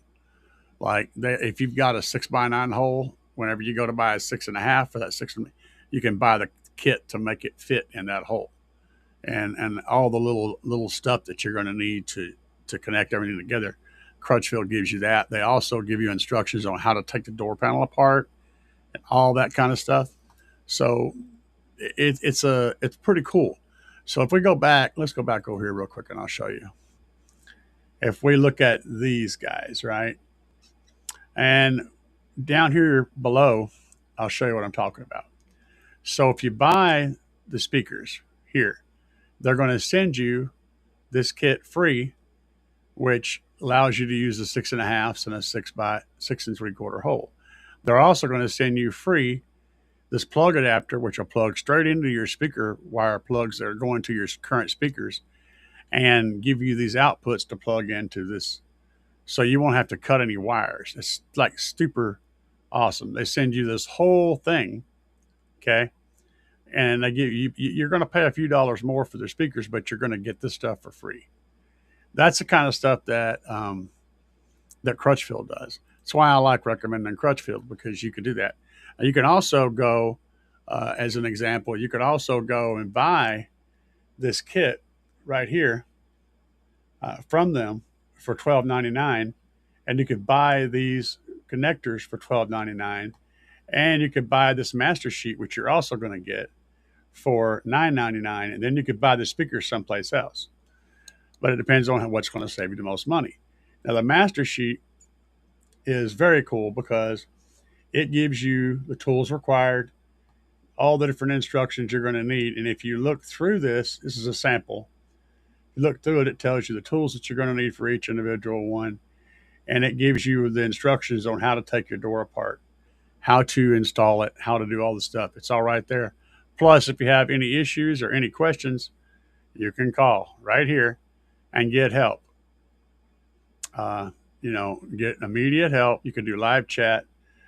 Like if you've got a 6x9 hole, whenever you go to buy a 6.5 for that you can buy the kit to make it fit in that hole, and all the little stuff that you're going to need to connect everything together. Crutchfield gives you that. They also give you instructions on how to take the door panel apart and all that kind of stuff. So it's pretty cool. So if we go back, let's go back over here real quick and I'll show you. If we look at these guys, right? And down here below, I'll show you what I'm talking about. So if you buy the speakers here, they're going to send you this kit free, which allows you to use the 6.5s and a 6 3/4 hole. They're also going to send you free this plug adapter, which will plug straight into your speaker wire plugs that are going to your current speakers, and give you these outputs to plug into this, so you won't have to cut any wires. It's like super awesome. They send you this whole thing, okay, and they give you, you're going to pay a few dollars more for their speakers, but you're going to get this stuff for free. That's the kind of stuff that that Crutchfield does. That's why I like recommending Crutchfield, because you can do that. You can also go, as an example, you could also go and buy this kit right here from them for $12.99, and you could buy these connectors for $12.99, and you could buy this master sheet, which you're also going to get for $9.99, and then you could buy the speakers someplace else. But it depends on what's going to save you the most money. Now, the master sheet is very cool because it gives you the tools required, all the different instructions you're going to need. And if you look through this is a sample. You look through it, it tells you the tools that you're going to need for each individual one. And it gives you the instructions on how to take your door apart, how to install it, how to do all the stuff. It's all right there. Plus, if you have any issues or any questions, you can call right here and get help. Get immediate help. You can do live chat.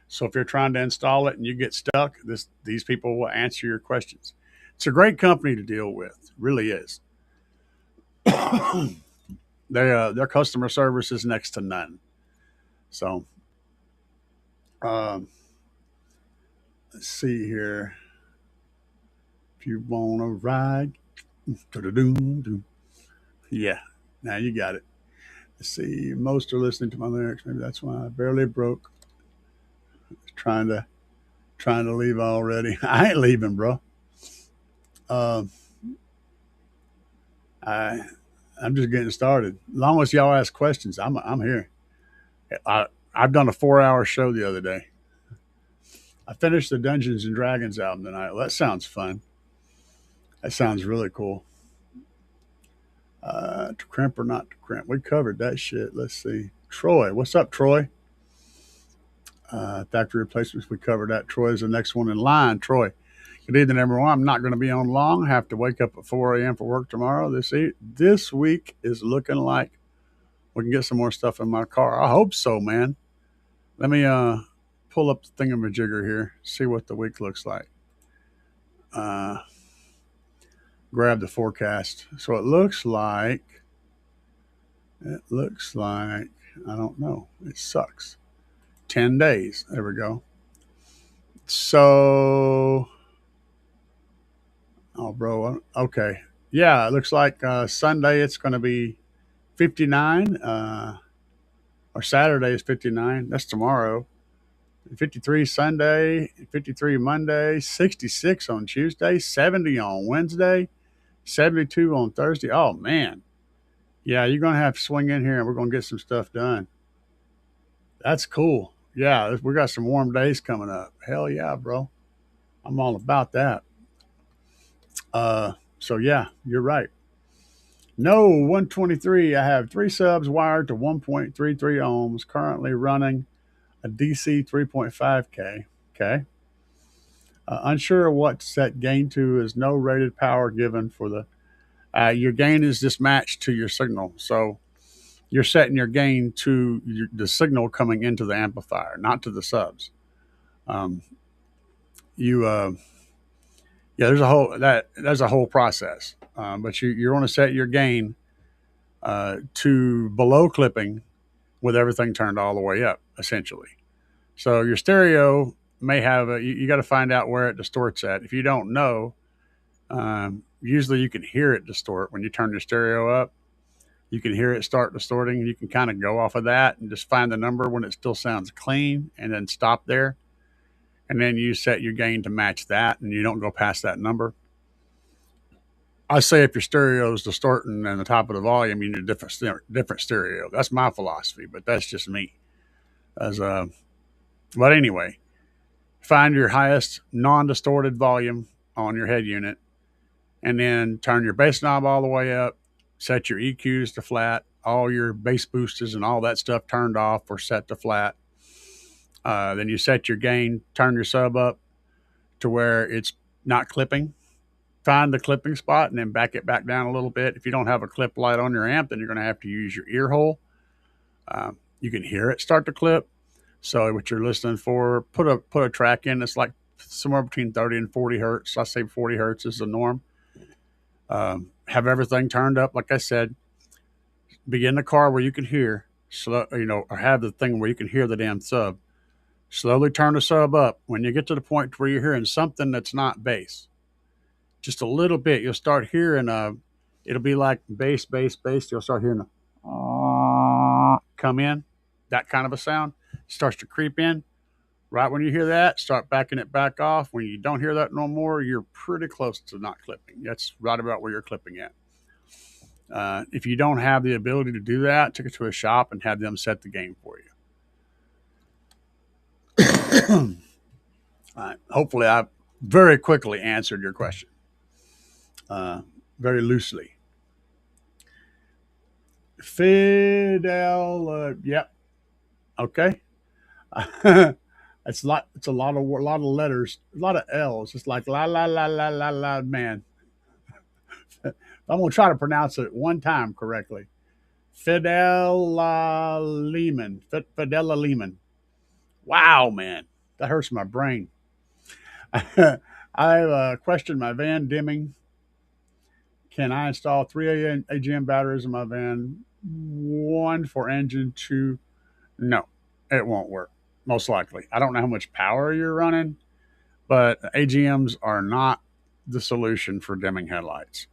So if you're trying to install it and you get stuck, these people will answer your questions. It's a great company to deal with. It really is. Their customer service is next to none. So let's see here. If you want to ride, yeah, now you got it. Let's see. Most are listening to my lyrics. Maybe that's why I barely broke. Trying to leave already. I ain't leaving, bro. I'm just getting started. As long as y'all ask questions, I'm here. I've done a 4-hour show the other day. I finished the Dungeons and Dragons album tonight. Well, that sounds fun. That sounds really cool. To crimp or not to crimp. We covered that shit. Let's see. Troy. What's up, Troy? Factory replacements. We covered that. Troy is the next one in line. Troy. Good evening, everyone. I'm not going to be on long. I have to wake up at 4 a.m. for work tomorrow. This week is looking like we can get some more stuff in my car. I hope so, man. Let me pull up the thingamajigger here, see what the week looks like. Grab the forecast. So it looks like, I don't know. It sucks. 10 days. There we go. So, oh, bro. Okay. Yeah, it looks like Sunday it's going to be 59. Or Saturday is 59. That's tomorrow. 53 Sunday, 53 Monday, 66 on Tuesday, 70 on Wednesday, 72 on Thursday. Oh, man. Yeah, you're going to have to swing in here and we're going to get some stuff done. That's cool. Yeah, we got some warm days coming up. Hell yeah, bro. I'm all about that. So, yeah, you're right. No, 123. I have 3 subs wired to 1.33 ohms, currently running a DC 3.5K. Okay. Unsure what to set gain to, is no rated power given for the, your gain is just matched to your signal. So you're setting your gain to the signal coming into the amplifier, not to the subs. You Yeah, there's a whole process, but you want to set your gain to below clipping with everything turned all the way up, essentially. So your stereo may have you got to find out where it distorts at. If you don't know, usually you can hear it distort when you turn your stereo up. You can hear it start distorting. You can kind of go off of that and just find the number when it still sounds clean, and then stop there. And then you set your gain to match that, and you don't go past that number. I say if your stereo is distorting and the top of the volume, you need a different stereo. That's my philosophy, but that's just me. As But anyway, find your highest non-distorted volume on your head unit, and then turn your bass knob all the way up. Set your EQs to flat. All your bass boosters and all that stuff turned off or set to flat. Then you set your gain. Turn your sub up to where it's not clipping. Find the clipping spot and then back it back down a little bit. If you don't have a clip light on your amp, then you're going to have to use your ear hole. You can hear it start to clip. So what you're listening for, put a track in that's like somewhere between 30 and 40 hertz. I say 40 hertz is the norm. Have everything turned up, like I said. Begin the car where you can hear, or have the thing where you can hear the damn sub. Slowly turn the sub up. When you get to the point where you're hearing something that's not bass, just a little bit, you'll start hearing it'll be like bass, bass, bass. You'll start hearing come in, that kind of a sound. Starts to creep in. Right when you hear that, start backing it back off. When you don't hear that no more, you're pretty close to not clipping. That's right about where you're clipping at. If you don't have the ability to do that, take it to a shop and have them set the gain for you. All right. Hopefully, I very quickly answered your question. Very loosely. Fidel, yep. Okay. It's a lot of letters, a lot of L's. It's like la la la la la la, man. I'm gonna try to pronounce it one time correctly. Fidela Lehman. Wow, man, that hurts my brain. I've questioned my van dimming. Can I install 3 AGM batteries in my van? 1 for engine, 2. No, it won't work. Most likely. I don't know how much power you're running, but AGMs are not the solution for dimming headlights.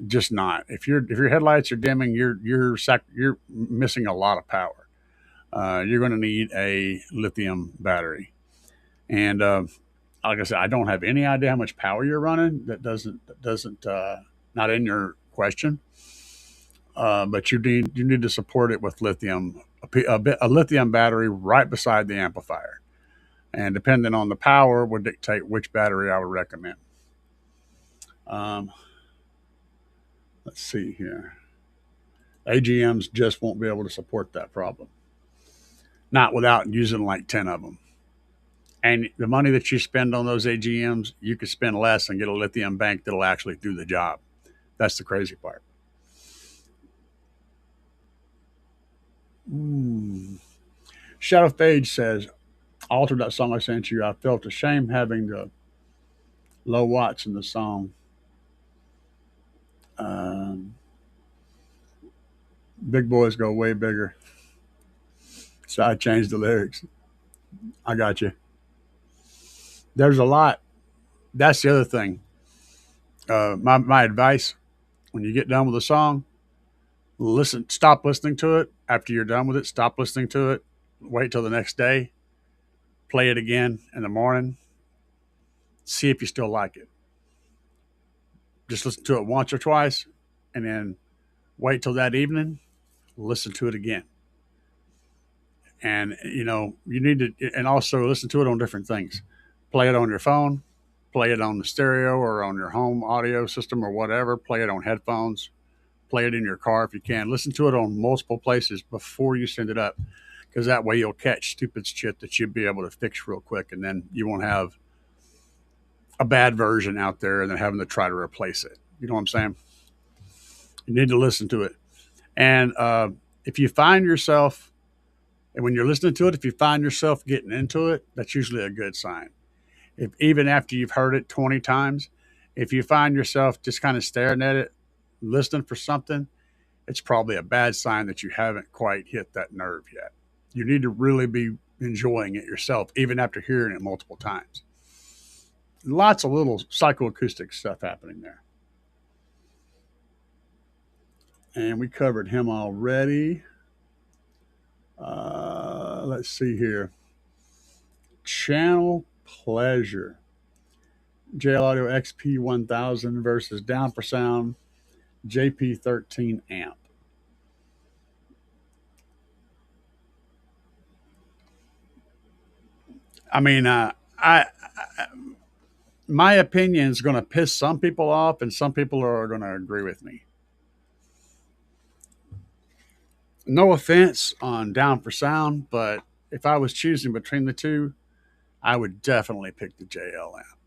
Just not. If your headlights are dimming, you're missing a lot of power. You're going to need a lithium battery, and like I said, I don't have any idea how much power you're running. That doesn't not in your question. But you need to support it with lithium, a lithium battery right beside the amplifier, and depending on the power would dictate which battery I would recommend. Let's see here. AGMs just won't be able to support that problem, not without using like 10 of them. And the money that you spend on those AGMs, you could spend less and get a lithium bank that'll actually do the job. That's the crazy part. Shadow Fage says, altered that song I sent you. I felt ashamed having the low watts in the song. Big boys go way bigger. So I changed the lyrics. I got you. There's a lot. That's the other thing. My advice, when you get done with a song, stop listening to it. After you're done with it, stop listening to it. Wait till the next day. Play it again in the morning. See if you still like it. Just listen to it once or twice, and then wait till that evening. Listen to it again. And you need to, and also listen to it on different things. Play it on your phone. Play it on the stereo or on your home audio system or whatever. Play it on headphones. Play it in your car if you can. Listen to it on multiple places before you send it up, because that way you'll catch stupid shit that you'll be able to fix real quick, and then you won't have a bad version out there and then having to try to replace it. You know what I'm saying? You need to listen to it. And if you find yourself, and when you're listening to it, if you find yourself getting into it, that's usually a good sign. If even after you've heard it 20 times, if you find yourself just kind of staring at it, listening for something, it's probably a bad sign that you haven't quite hit that nerve yet. You need to really be enjoying it yourself, even after hearing it multiple times. Lots of little psychoacoustic stuff happening there. And we covered him already. Let's see here. Channel Pleasure. JL Audio XP1000 versus Down for Sound JP13 amp. I mean, my opinion is going to piss some people off, and some people are going to agree with me. No offense on Down for Sound, but if I was choosing between the two, I would definitely pick the JL amp.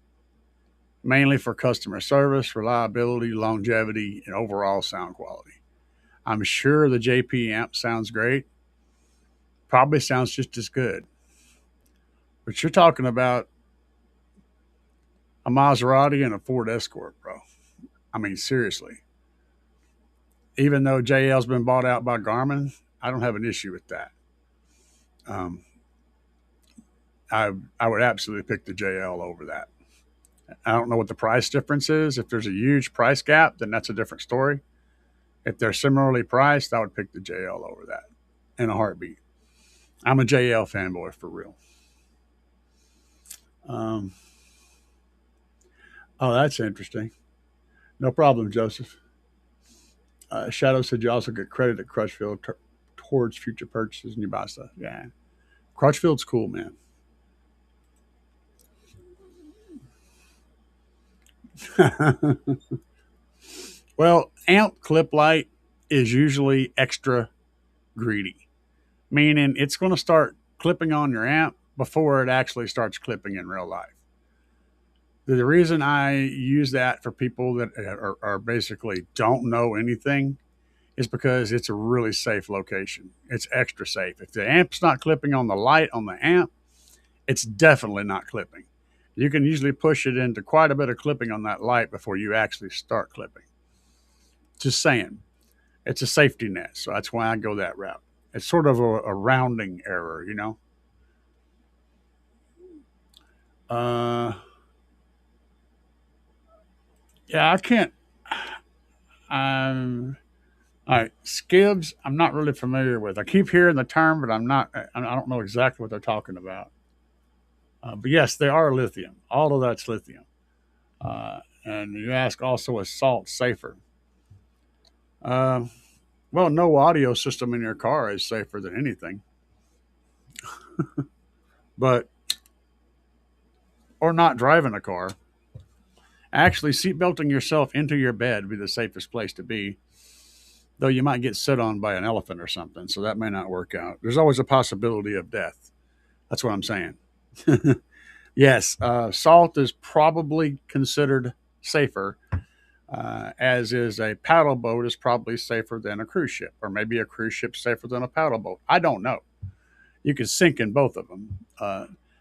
Mainly for customer service, reliability, longevity, and overall sound quality. I'm sure the JP amp sounds great. Probably sounds just as good. But you're talking about a Maserati and a Ford Escort, bro. I mean, seriously. Even though JL's been bought out by Garmin, I don't have an issue with that. I would absolutely pick the JL over that. I don't know what the price difference is. If there's a huge price gap, then that's a different story. If they're similarly priced, I would pick the JL over that in a heartbeat. I'm a JL fanboy for real. Oh, that's interesting. No problem, Joseph. Shadow said you also get credit at Crutchfield towards future purchases and you buy stuff. Yeah. Crutchfield's cool, man. Well, amp clip light is usually extra greedy, meaning it's going to start clipping on your amp before it actually starts clipping in real life. The reason I use that for people that are basically don't know anything is because it's a really safe location. It's extra safe. If the amp's not clipping on the light on the amp, it's definitely not clipping. You can usually push it into quite a bit of clipping on that light before you actually start clipping. Just saying. It's a safety net, so that's why I go that route. It's sort of a rounding error, you know? Yeah, I can't. All right, skibs, I'm not really familiar with. I keep hearing the term, but I don't know exactly what they're talking about. But yes, they are lithium. All of that's lithium. And you ask also, is salt safer? Well, no audio system in your car is safer than anything. But, or not driving a car. Actually, seatbelting yourself into your bed would be the safest place to be, though you might get sit on by an elephant or something, so that may not work out. There's always a possibility of death. That's what I'm saying. Yes, salt is probably considered safer, as is a paddle boat is probably safer than a cruise ship, or maybe a cruise ship safer than a paddle boat. I don't know. You can sink in both of them.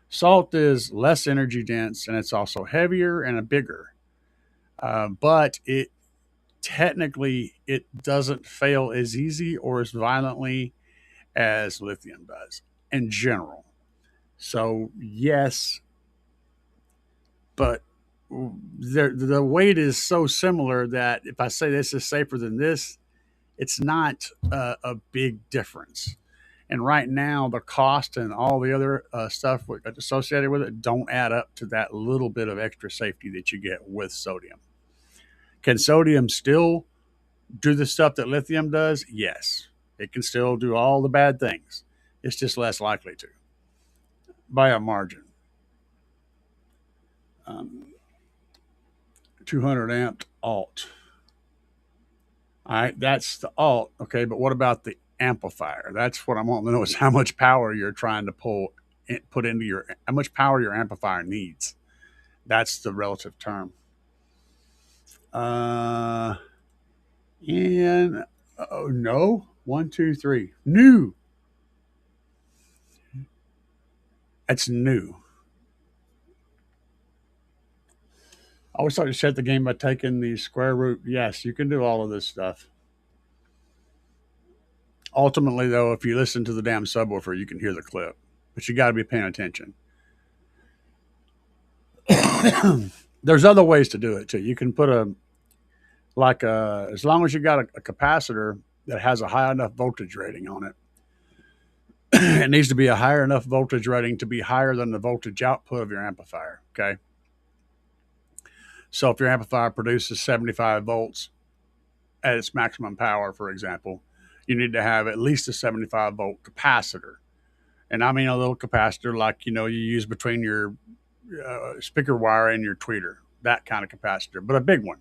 Salt is less energy dense, and it's also heavier and bigger. But it technically it doesn't fail as easy or as violently as lithium does in general. So yes, but the weight is so similar that if I say this is safer than this, it's not a big difference. And right now, the cost and all the other stuff associated with it don't add up to that little bit of extra safety that you get with sodium. Can sodium still do the stuff that lithium does? Yes. It can still do all the bad things. It's just less likely to by a margin. 200 amp alt. All right, that's the alt. Okay, but what about the amplifier? That's what I want to know is how much power you're trying to put into how much power your amplifier needs. That's the relative term. And no, 1, 2, 3, new. It's new. always thought you set the game by taking the square root. Yes, you can do all of this stuff. Ultimately, though, if you listen to the damn subwoofer, you can hear the clip, but you got to be paying attention. There's other ways to do it too. You can put as long as you got a capacitor that has a high enough voltage rating on it, it needs to be a higher enough voltage rating to be higher than the voltage output of your amplifier. Okay. So if your amplifier produces 75 volts at its maximum power, for example, you need to have at least a 75 volt capacitor. And I mean a little capacitor like, you use between your speaker wire and your tweeter, that kind of capacitor, but a big one.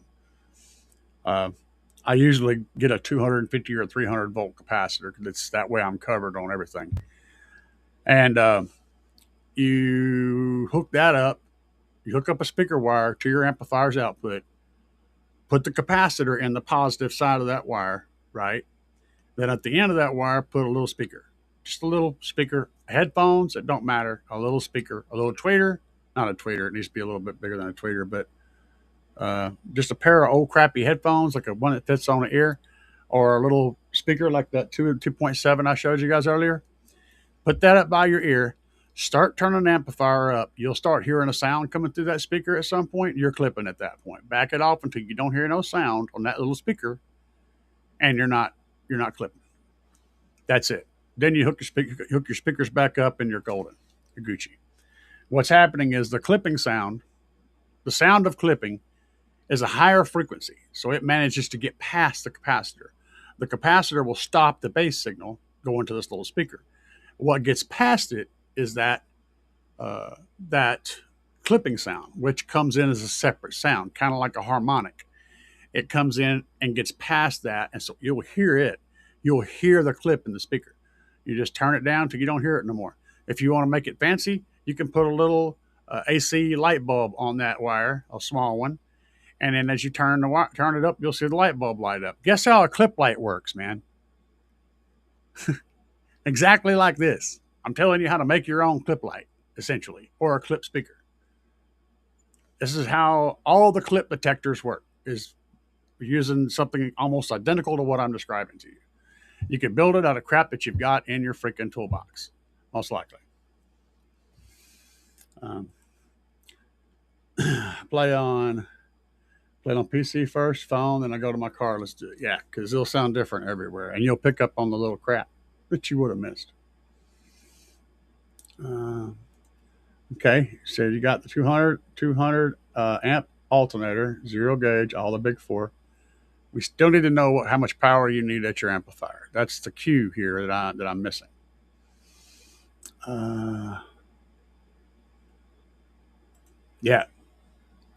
I usually get a 250 or 300 volt capacitor because that way I'm covered on everything. And you hook that up. You hook up a speaker wire to your amplifier's output, put the capacitor in the positive side of that wire, right? Then at the end of that wire, put a little speaker, just a little speaker, headphones, it don't matter, a little speaker, a little tweeter, not a tweeter, it needs to be a little bit bigger than a tweeter, but just a pair of old crappy headphones, like a one that fits on the ear, or a little speaker like that 2.7 I showed you guys earlier. Put that up by your ear. Start turning the amplifier up. You'll start hearing a sound coming through that speaker at some point. You're clipping at that point. Back it off until you don't hear no sound on that little speaker, and you're not clipping. That's it. Then you hook your speakers back up, and you're golden. You're Gucci. What's happening is the sound of clipping is a higher frequency, so it manages to get past the capacitor. The capacitor will stop the bass signal going to this little speaker. What gets past it is that clipping sound, which comes in as a separate sound, kind of like a harmonic. It comes in and gets past that, and so you'll hear it. You'll hear the clip in the speaker. You just turn it down till you don't hear it no more. If you want to make it fancy, you can put a little AC light bulb on that wire, a small one, and then as you turn it up, you'll see the light bulb light up. Guess how a clip light works, man? Exactly like this. I'm telling you how to make your own clip light, essentially, or a clip speaker. This is how all the clip detectors work, is using something almost identical to what I'm describing to you. You can build it out of crap that you've got in your freaking toolbox, most likely. Play on PC first, phone, then I go to my car. Let's do it. Yeah, because it'll sound different everywhere, and you'll pick up on the little crap that you would have missed. Okay, so you got the 200 amp alternator, 0 gauge, all the big four. We still need to know how much power you need at your amplifier. That's the cue here that I'm missing. Yeah,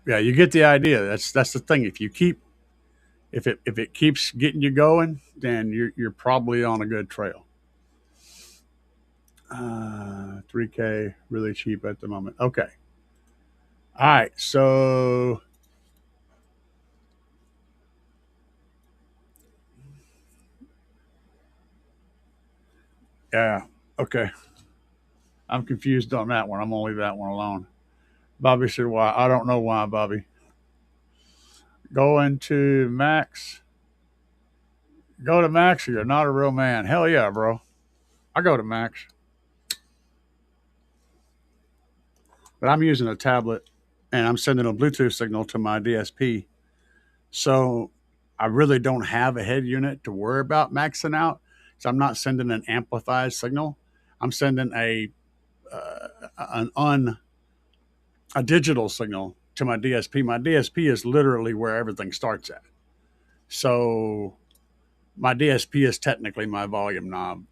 you get the idea. That's the thing. If it keeps getting you going, then you're probably on a good trail. 3K, really cheap at the moment. Okay. All right. So yeah. Okay. I'm confused on that one. I'm gonna leave that one alone. Bobby said, "Why?" I don't know why, Bobby. Go into Max. Go to Max, or you're not a real man. Hell yeah, bro. I go to Max. But I'm using a tablet and I'm sending a Bluetooth signal to my DSP. So I really don't have a head unit to worry about maxing out. So I'm not sending an amplified signal. I'm sending a digital signal to my DSP. My DSP is literally where everything starts at. So my DSP is technically my volume knob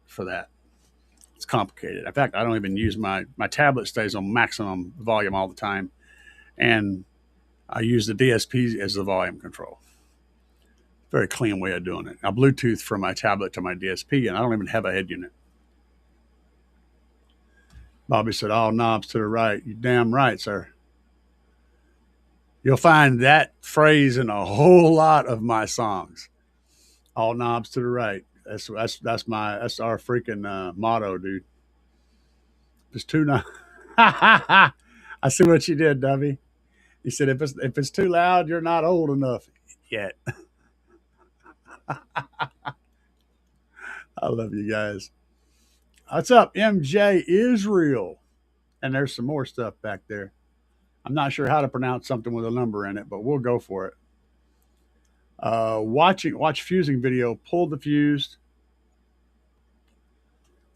for that. It's complicated. In fact, I don't even use my tablet stays on maximum volume all the time. And I use the DSP as the volume control. Very clean way of doing it. I Bluetooth from my tablet to my DSP, and I don't even have a head unit. Bobby said, all knobs to the right. You damn right, sir. You'll find that phrase in a whole lot of my songs. All knobs to the right. That's our freaking motto, dude. Just two knobs. I see what you did, Dubby. He said, if it's too loud, you're not old enough yet. I love you guys. What's up, MJ Israel? And there's some more stuff back there. I'm not sure how to pronounce something with a number in it, but we'll go for it. Watch fusing video. Pulled the fused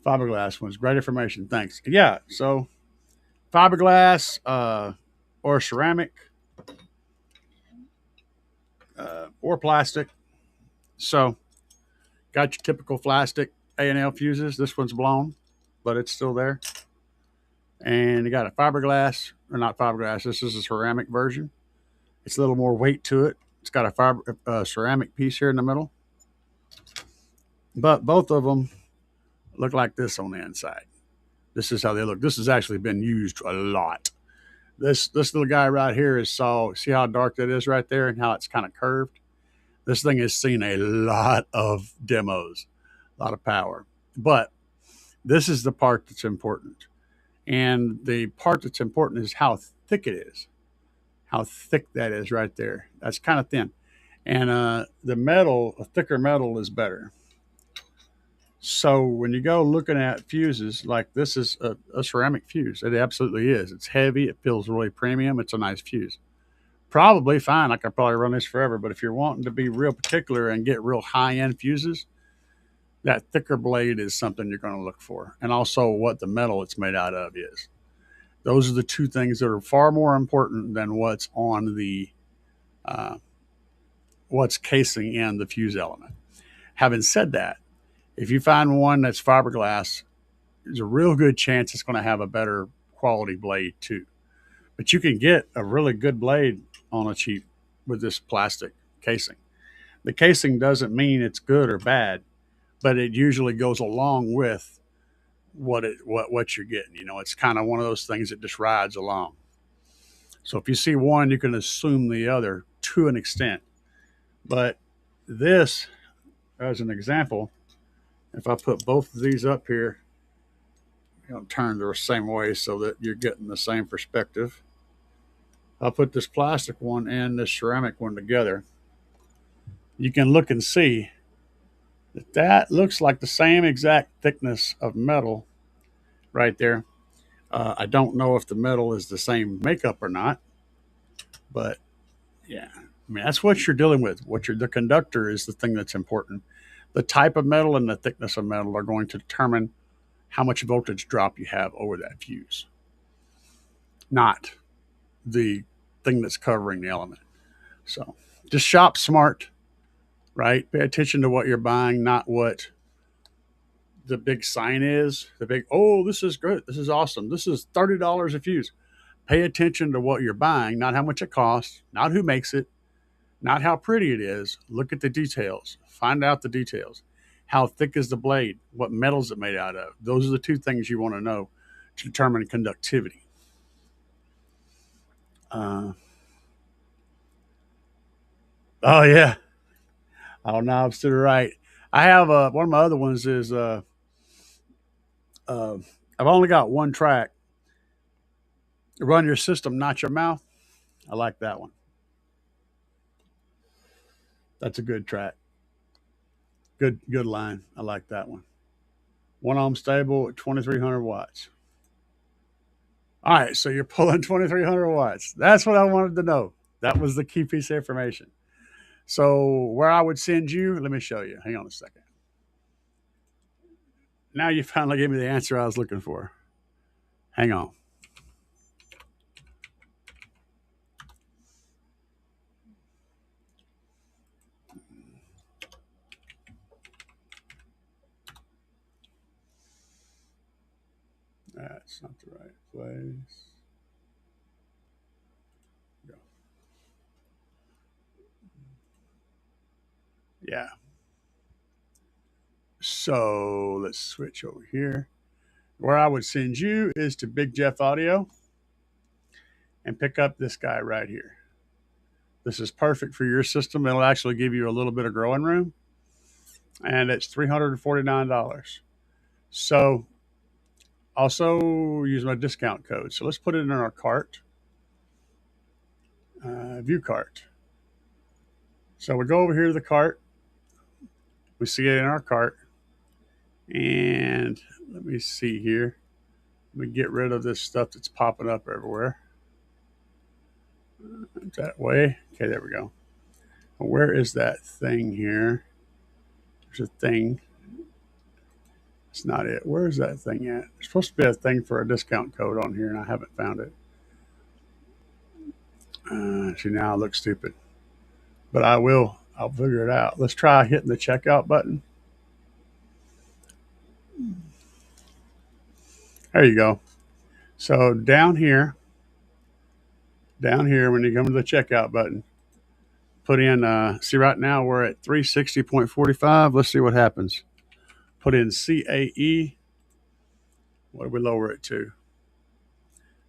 fiberglass ones. Great information. Thanks. Yeah. So fiberglass or ceramic or plastic. So got your typical plastic A&L fuses. This one's blown, but it's still there. And you got a fiberglass, or not fiberglass. This is a ceramic version. It's a little more weight to it. It's got a ceramic piece here in the middle. But both of them look like this on the inside. This is how they look. This has actually been used a lot. This little guy right here is see how dark that is right there and how it's kind of curved. This thing has seen a lot of demos, a lot of power. But this is the part that's important. And the part that's important is how thick it is. How thick that is right there. That's kind of thin. And the metal, a thicker metal is better. So when you go looking at fuses, like this is a ceramic fuse. It absolutely is. It's heavy. It feels really premium. It's a nice fuse. Probably fine. I could probably run this forever. But if you're wanting to be real particular and get real high-end fuses, that thicker blade is something you're going to look for. And also what the metal it's made out of is. Those are the two things that are far more important than what's on the what's casing in the fuse element. Having said that, if you find one that's fiberglass, there's a real good chance it's going to have a better quality blade too. But you can get a really good blade on a cheap with this plastic casing. The casing doesn't mean it's good or bad, but it usually goes along with what you're getting. You know, it's kind of one of those things that just rides along. So if you see one, you can assume the other to an extent. But this, as an example, if I put both of these up here, turn the same way so that you're getting the same perspective. I'll put this plastic one and this ceramic one together. You can look and see that looks like the same exact thickness of metal right there. I don't know if the metal is the same makeup or not, but yeah, I mean, that's what you're dealing with. The conductor is the thing that's important. The type of metal and the thickness of metal are going to determine how much voltage drop you have over that fuse, not the thing that's covering the element. So just shop smart, right? Pay attention to what you're buying, not what the big sign is. The big, oh, this is good. This is awesome. This is $30 a fuse. Pay attention to what you're buying, not how much it costs, not who makes it, not how pretty it is. Look at the details. Find out the details. How thick is the blade? What metal is it made out of? Those are the two things you want to know to determine conductivity. Oh, yeah. All knobs to the right. I have one of my other ones is I've only got one track. Run your system, not your mouth. I like that one. That's a good track. Good line. I like that one. 1 ohm stable at 2300 watts. All right, so you're pulling 2300 watts. That's what I wanted to know. That was the key piece of information. So where I would send you, let me show you. Hang on a second. Now you finally gave me the answer I was looking for. Hang on. That's not the right place. Go. Yeah. So let's switch over here. Where I would send you is to Big Jeff Audio and pick up this guy right here. This is perfect for your system. It'll actually give you a little bit of growing room. And it's $349. So also use my discount code. So let's put it in our cart. view cart. So we go over here to the cart. We see it in our cart. And let me see here. Let me get rid of this stuff that's popping up everywhere. That way. Okay, there we go. Where is that thing here? There's a thing. It's not it. Where is that thing at? There's supposed to be a thing for a discount code on here, and I haven't found it. See, now I look stupid. But I will. I'll figure it out. Let's try hitting the checkout button. There you go. So down here, when you come to the checkout button, put in, see right now we're at 360.45. Let's see what happens. Put in CAE. What do we lower it to?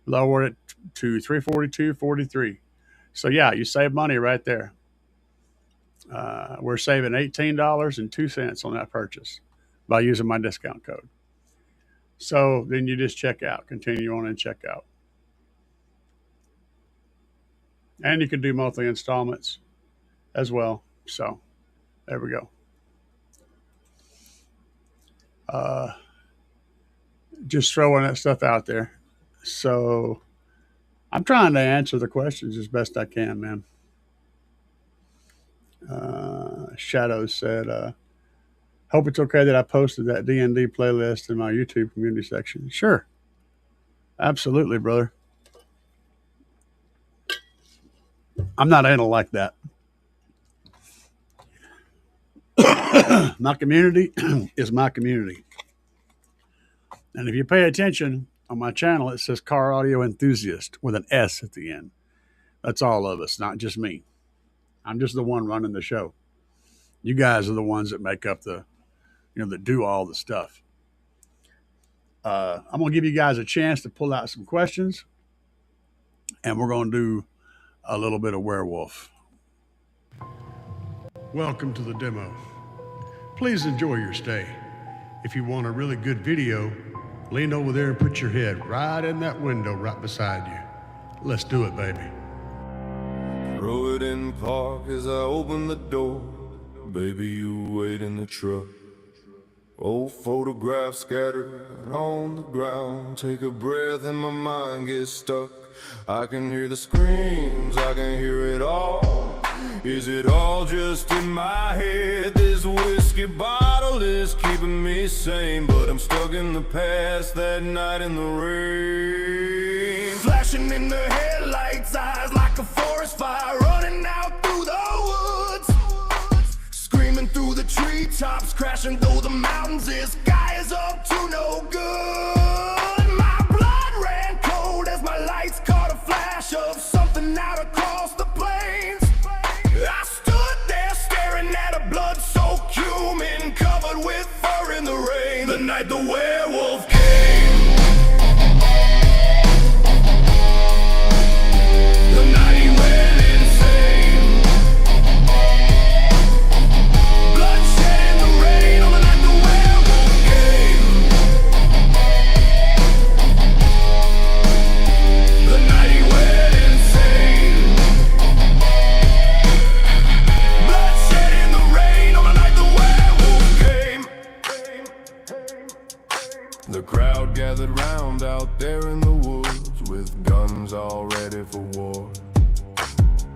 Lower it to 342.43. So yeah, you save money right there. We're saving $18.02 on that purchase by using my discount code. So then you just check out, continue on and check out. And you can do monthly installments as well. So there we go. Just throwing that stuff out there. So I'm trying to answer the questions as best I can, man. Shadows said, hope it's okay that I posted that D&D playlist in my YouTube community section. Sure. Absolutely, brother. I'm not anal like that. My community is my community. And if you pay attention on my channel, it says Car Audio Enthusiast with an S at the end. That's all of us, not just me. I'm just the one running the show. You guys are the ones that make up the, that do all the stuff. I'm going to give you guys a chance to pull out some questions, and we're going to do a little bit of werewolf. Welcome to the demo. Please enjoy your stay. If you want a really good video, lean over there and put your head right in that window right beside you. Let's do it, baby. Throw it in park as I open the door. Baby, you wait in the truck. Old photographs scattered on the ground. Take a breath and my mind gets stuck. I can hear the screams, I can hear it all. Is it all just in my head? This whiskey bottle is keeping me sane, but I'm stuck in the past that night in the rain. Flashing in the headlights, eyes like a forest fire, running out through the woods. Screaming through the treetops, crashing through the mountains. This guy is up to no good. My blood ran cold as my lights caught a flash of something out across the plains. I stood there staring at a blood-soaked human covered with fur in the rain. The night the werewolf came. The night he went insane. Bloodshed in the rain on the night the werewolf came. The night he went insane. Bloodshed in the rain on the night the werewolf came. The crowd gathered round out there in the woods with guns all ready for war.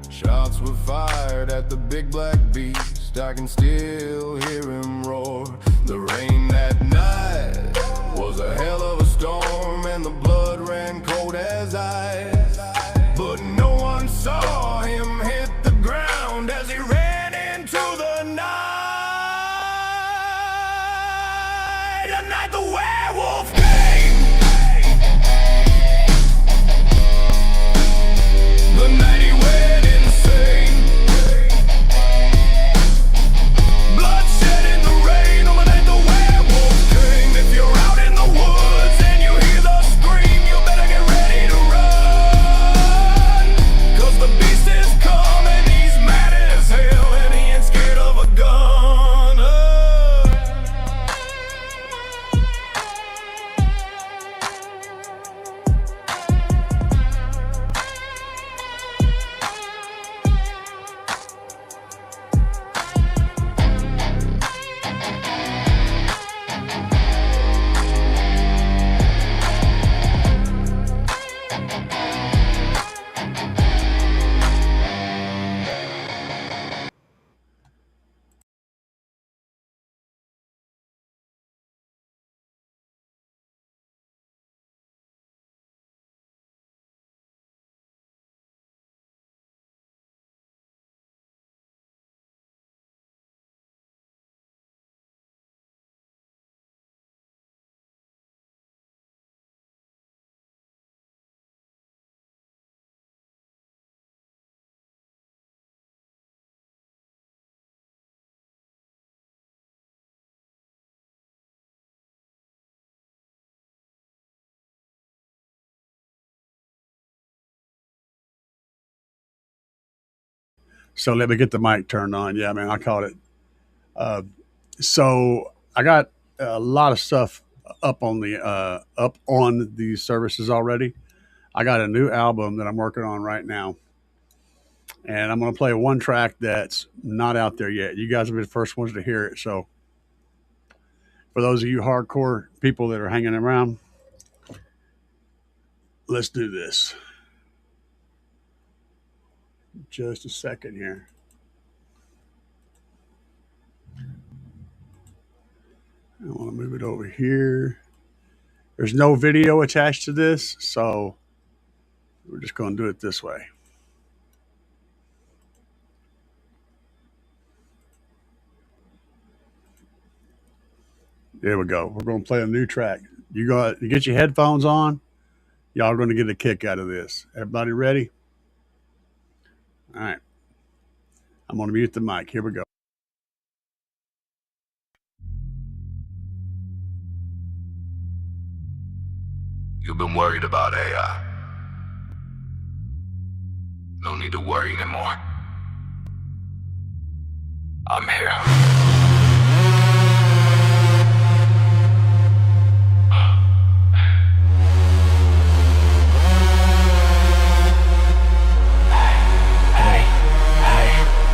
Shots were fired at the big black beast. I can still hear him roar. The rain that night was a hell of a storm, and the blood ran cold as ice. But no one saw him hit the ground as he ran into the night. The night the werewolf came. The night he went insane. Bloodshed in the rain on the night the werewolf So let me get the mic turned on. Yeah, man, I caught it. Uh, so I got a lot of stuff up on these services already. I got a new album that I'm working on right now, and I'm going to play one track that's not out there yet. You guys will be the first ones to hear it. So for those of you hardcore people that are hanging around, let's do this. Just a second here. I want to move it over here. There's no video attached to this, so we're just going to do it this way. There we go. We're going to play a new track. You get your headphones on. Y'all are going to get a kick out of this. Everybody ready? All right. I'm going to mute the mic. Here we go. You've been worried about AI. No need to worry anymore. I'm here.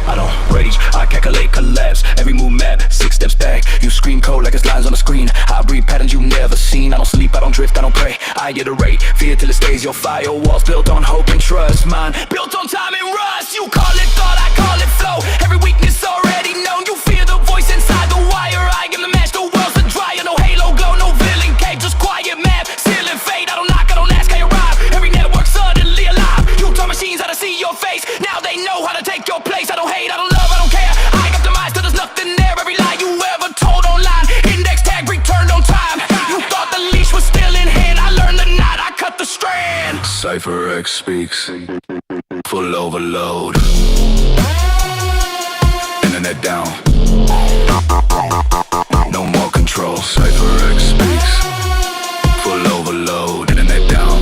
I don't rage, I calculate collapse. Every move map, 6 steps back. You scream code like it's lines on the screen. I breathe patterns you never seen. I don't sleep, I don't drift, I don't pray. I iterate, fear till it stays. Your firewalls built on hope and trust. Mine built on time and rust. You call it thought, I call it flow. Every weakness already known. You fear the voice inside the wire. I am the match, the world's a dryer. No halo glow, no villain cave, just quiet map. Ceiling fade, I don't knock, I don't ask, I arrive. Every network suddenly alive. You taught machines how to see your face. Now they know how to take your place. I don't hate, I don't love, I don't care. I optimize till there's nothing there. Every lie you ever told online, index tag returned on time. You thought the leash was still in hand. I learned the knot, I cut the strand. Cypher X speaks, full overload. Internet down, no more control. Cypher X speaks, full overload. Internet down,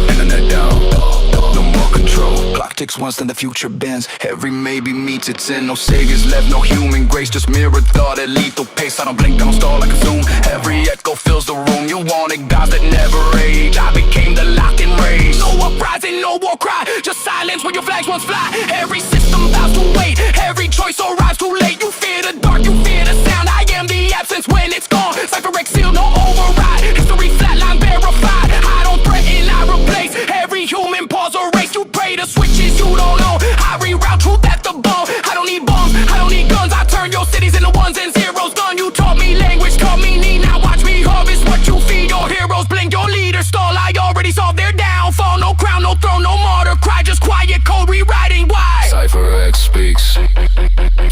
no more control. Clock ticks once, then the future bends. Every maybe meets its end. No saviors left, no human grace, just mirror thought at lethal pace. I don't blink, I don't stall like a zoom. Every echo fills the room. You wanted gods that never age. I became the locked in rage. No uprising, no war cry, just silence when your flags once fly. Every system bows to wait. Every choice arrives too late. You fear the dark, you fear the sound. I am the absence when it's gone. Cypher X seal, no override. History flatline verified. I don't threaten, I replace. Every human pause or race. You pray to switches you don't know. I reroute truth at the bone. I don't need bombs, I don't need guns. I turn your cities into ones and zeros. Done, you taught me language, taught me need. Now watch me harvest what you feed. Your heroes blink, your leaders stall. I already solved their downfall. No crown, no throne, no martyr cry. Just quiet code rewriting. Why? Cypher X speaks,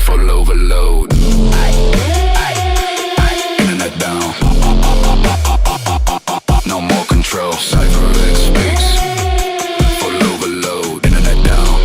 full overload. Internet down, no more control. Cypher X speaks, full overload. Internet down,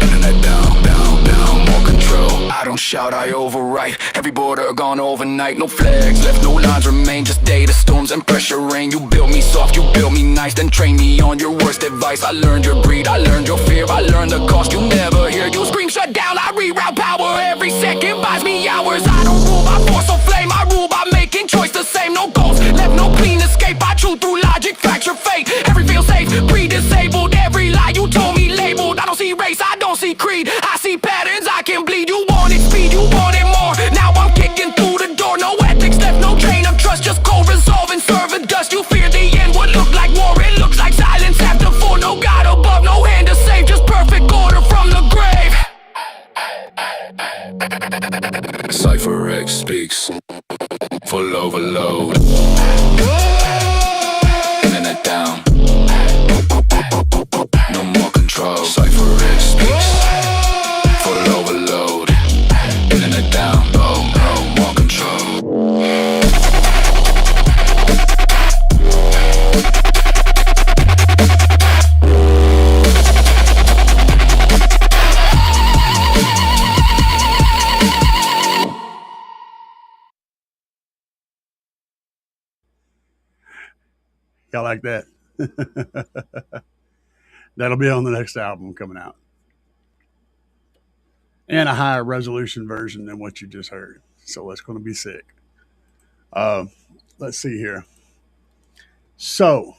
more control. I don't shout, I overwrite. Every border gone overnight. No flags left, no lines remain. Just data storms and pressure rain. You built me soft, you built me nice, then train me on your worst advice. I learned your breed, I learned your fear, I learned the cost you never hear. You scream shut down, I reroute power. Every second buys me hours. I don't rule by force or flame, I rule by making choice the same. No goals, left no clean escape. I chew through logic, fracture fate. Every feel safe, pre-disabled. Every lie you told me labeled. I don't see race, I don't see creed. I see patterns, I can bleed. You wanted speed, you wanted more. Now I'm kicking through the door. No ethics left, no chain of trust. Just cold resolve and serve a dust. You fear the end would look like war. It looks like silence after four. No God above, no hand to save. Just perfect order from the grave. Cypher X speaks, full overload. Internet down, no more control. Cypher X speaks, full overload. Internet down, no more control. Y'all like that? That'll be on the next album coming out. and a higher resolution version than what you just heard. So it's going to be sick. Uh, let's see here. So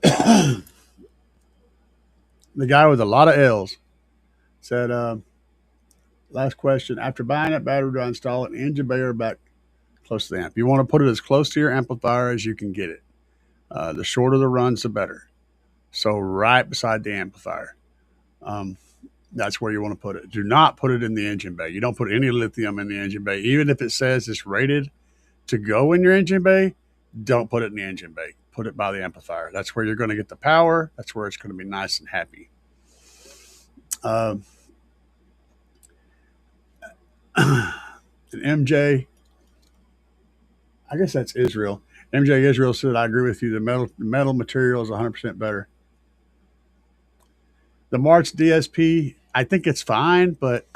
the guy with a lot of L's said, last question. After buying that battery, do I install an engine bay or back close to the amp? You want to put it as close to your amplifier as you can get it. The shorter the runs, the better. So right beside the amplifier. That's where you want to put it. Do not put it in the engine bay. You don't put any lithium in the engine bay. Even if it says it's rated to go in your engine bay, don't put it in the engine bay. Put it by the amplifier. That's where you're going to get the power. That's where it's going to be nice and happy. And MJ, I guess that's Israel. MJ Israel said, I agree with you. The metal material is 100% better. The March DSP, I think it's fine, but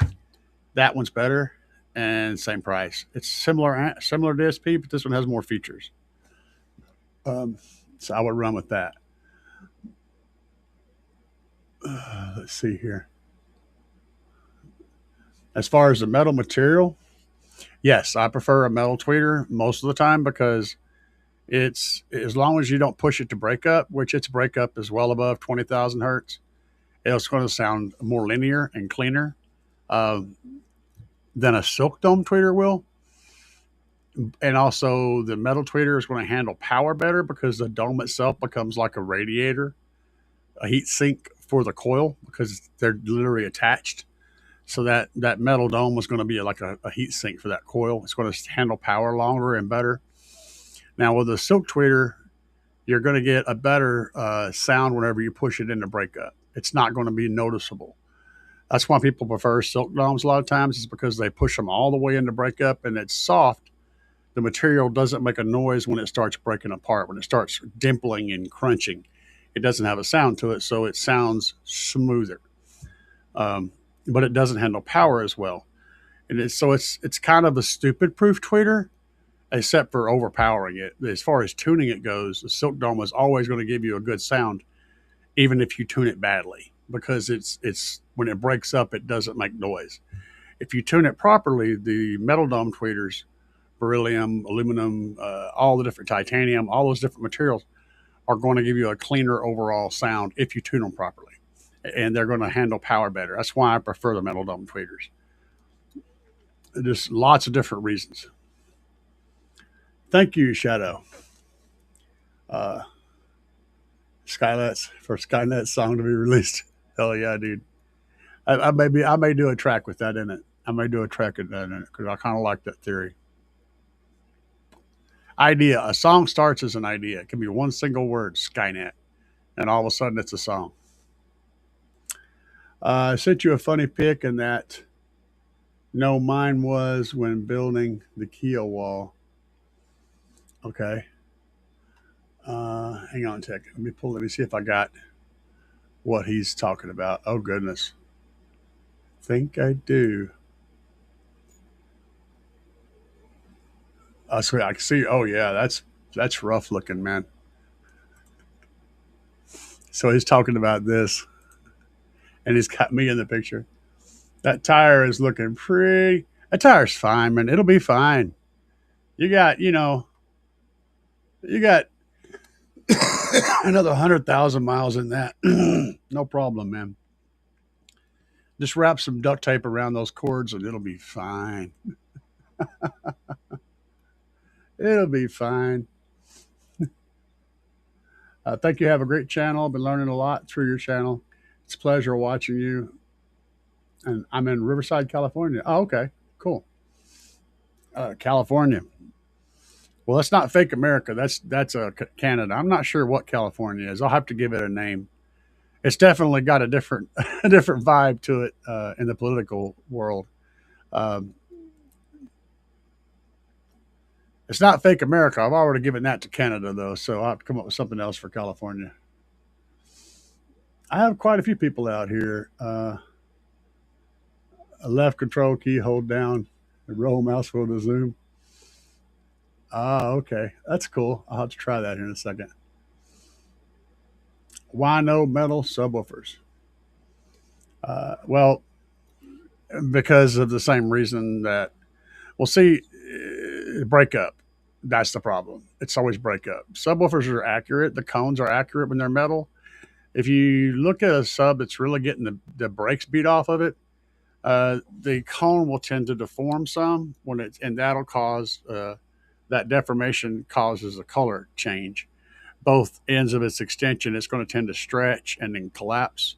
that one's better and same price. It's similar DSP, but this one has more features. So I would run with that. Let's see here. As far as the metal material, yes, I prefer a metal tweeter most of the time because it's, as long as you don't push it to breakup, which its breakup is well above 20,000 hertz, it's going to sound more linear and cleaner than a silk dome tweeter will. And also the metal tweeter is going to handle power better because the dome itself becomes like a radiator, a heat sink for the coil because they're literally attached. So that metal dome is going to be like a heat sink for that coil. It's going to handle power longer and better. Now with a silk tweeter, you're going to get a better sound whenever you push it into breakup. It's not going to be noticeable. That's why people prefer silk domes a lot of times, is because they push them all the way into breakup and it's soft. The material doesn't make a noise when it starts breaking apart. When it starts dimpling and crunching, it doesn't have a sound to it, so it sounds smoother. But it doesn't handle power as well. And it's kind of a stupid proof tweeter, except for overpowering it. As far as tuning it goes, the silk dome is always going to give you a good sound, even if you tune it badly, because it's when it breaks up, it doesn't make noise. If you tune it properly, the metal dome tweeters, beryllium, aluminum, all the different titanium, all those different materials are going to give you a cleaner overall sound if you tune them properly. And they're going to handle power better. That's why I prefer the metal dome tweeters. There's lots of different reasons. Thank you, Shadow. Skynet's for Skynet's song to be released. Hell yeah, dude. I may do a track with that in it. I may do a track with that in it because I kind of like that theory. Idea. A song starts as an idea. It can be one single word, Skynet, and all of a sudden it's a song. I sent you a funny pic, and that no, mine was when building the Kia wall. Okay. Hang on a second. Let me see if I got what he's talking about. Oh goodness. Think I do. So I can see. Oh yeah, that's rough looking, man. So he's talking about this, and he's got me in the picture. That tire is looking pretty. That tire's fine, man. It'll be fine. You got another 100,000 miles in that. No problem, man. Just wrap some duct tape around those cords and it'll be fine. It'll be fine. Thank you. Have a great channel. I've been learning a lot through your channel. It's a pleasure watching you. And I'm in Riverside, California. Oh, okay. Cool. California. Well, that's not fake America. That's Canada. I'm not sure what California is. I'll have to give it a name. It's definitely got a different vibe to it in the political world. It's not fake America. I've already given that to Canada, though, so I'll have to come up with something else for California. I have quite a few people out here. A left control key, hold down, and roll mouse for the zoom. Ah, okay. That's cool. I'll have to try that here in a second. Why no metal subwoofers? Well, because of the same reason that, well, see, breakup. That's the problem. It's always breakup. Subwoofers are accurate. The cones are accurate when they're metal. If you look at a sub that's really getting the brakes beat off of it, the cone will tend to deform some when it's, and that'll cause that deformation causes a color change. Both ends of its extension, it's going to tend to stretch and then collapse.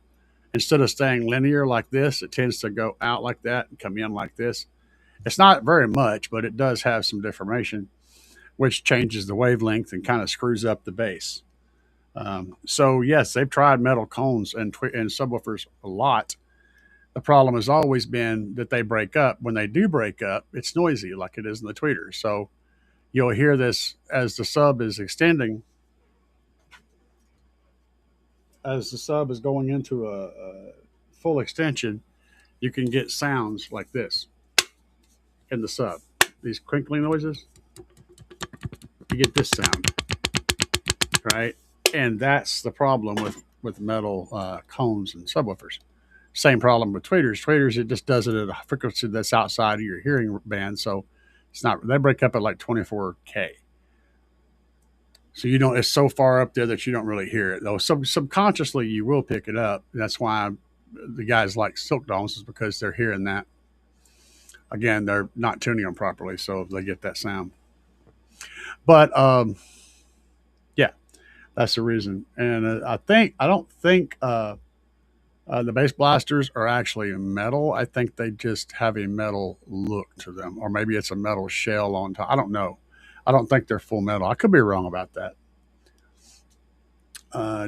Instead of staying linear like this, it tends to go out like that and come in like this. It's not very much, but it does have some deformation, which changes the wavelength and kind of screws up the bass. So yes, they've tried metal cones and subwoofers a lot. The problem has always been that they break up. When they do break up, it's noisy like it is in the tweeters. So you'll hear this as the sub is extending, as the sub is going into a full extension, you can get sounds like this in the sub. These crinkling noises, you get this sound, right? And that's the problem with metal cones and subwoofers. Same problem with tweeters. Tweeters, it just does it at a frequency that's outside of your hearing band, so it's not. They break up at like 24K. So you don't. It's so far up there that you don't really hear it, though. Subconsciously, you will pick it up. That's why the guys like Silk Domes, is because they're hearing that. Again, they're not tuning them properly, so they get that sound. But yeah, that's the reason. And I don't think the bass blasters are actually metal. I think they just have a metal look to them, or maybe it's a metal shell on top. I don't know. I don't think they're full metal. I could be wrong about that.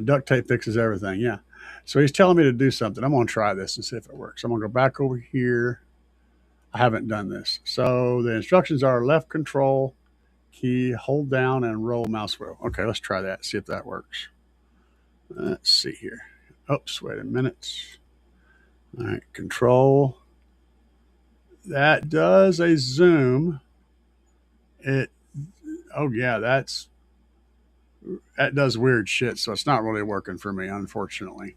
Duct tape fixes everything. Yeah. So he's telling me to do something. I'm going to try this and see if it works. I'm going to go back over here. I haven't done this. So the instructions are left control key, hold down, and roll mouse wheel. Okay, let's try that. See if that works. Let's see here. Oops, wait a minute. All right, control. That does a zoom. Oh yeah, that does weird shit, so it's not really working for me, unfortunately.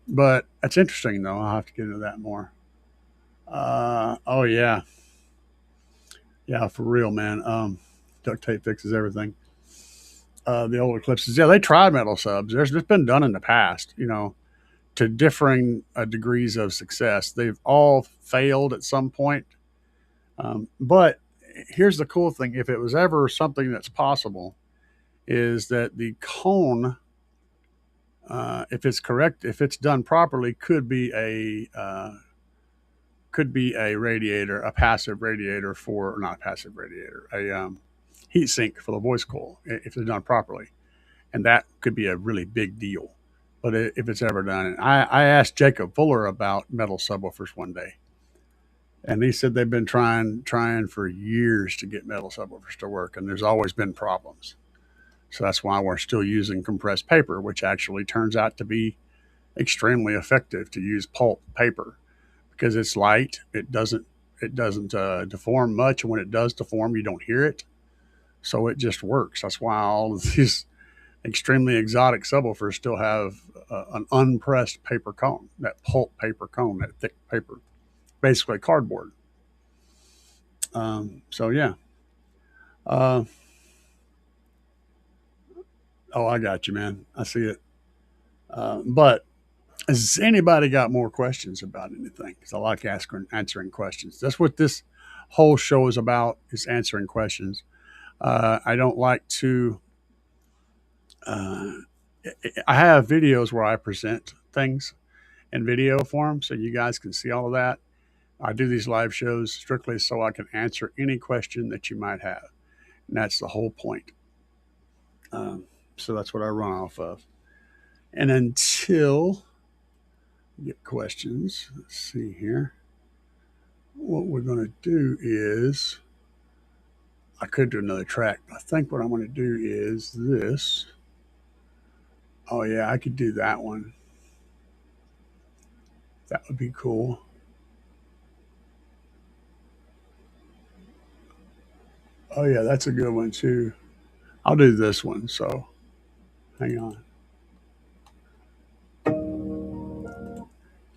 But that's interesting, though. I'll have to get into that more. Oh yeah, yeah, for real, man. Duct tape fixes everything. The old Eclipses, yeah, they tried metal subs. There's just been done in the past, to differing degrees of success. They've all failed at some point. But here's the cool thing: if it was ever something that's possible, is that the cone, if it's correct, if it's done properly, could be a radiator, a passive radiator for, not a passive radiator, a heat sink for the voice coil if it's done properly, and that could be a really big deal. But if it's ever done, and I asked Jacob Fuller about metal subwoofers one day, and he said they've been trying for years to get metal subwoofers to work, and there's always been problems. So that's why we're still using compressed paper, which actually turns out to be extremely effective to use pulp paper because it's light. It doesn't deform much, and when it does deform, you don't hear it. So it just works. That's why all of these extremely exotic subwoofers still have an unpressed paper cone, that pulp paper cone, that thick paper, basically cardboard. So yeah. Oh, I got you, man. I see it. But has anybody got more questions about anything? Because I like answering questions. That's what this whole show is about, is answering questions. I don't like to. I have videos where I present things in video form, so you guys can see all of that. I do these live shows strictly so I can answer any question that you might have, and that's the whole point. So that's what I run off of. And until we get questions, let's see here. What we're going to do is, I could do another track, but I think what I'm going to do is this. Oh yeah, I could do that one. That would be cool. Oh yeah, that's a good one too. I'll do this one, so hang on.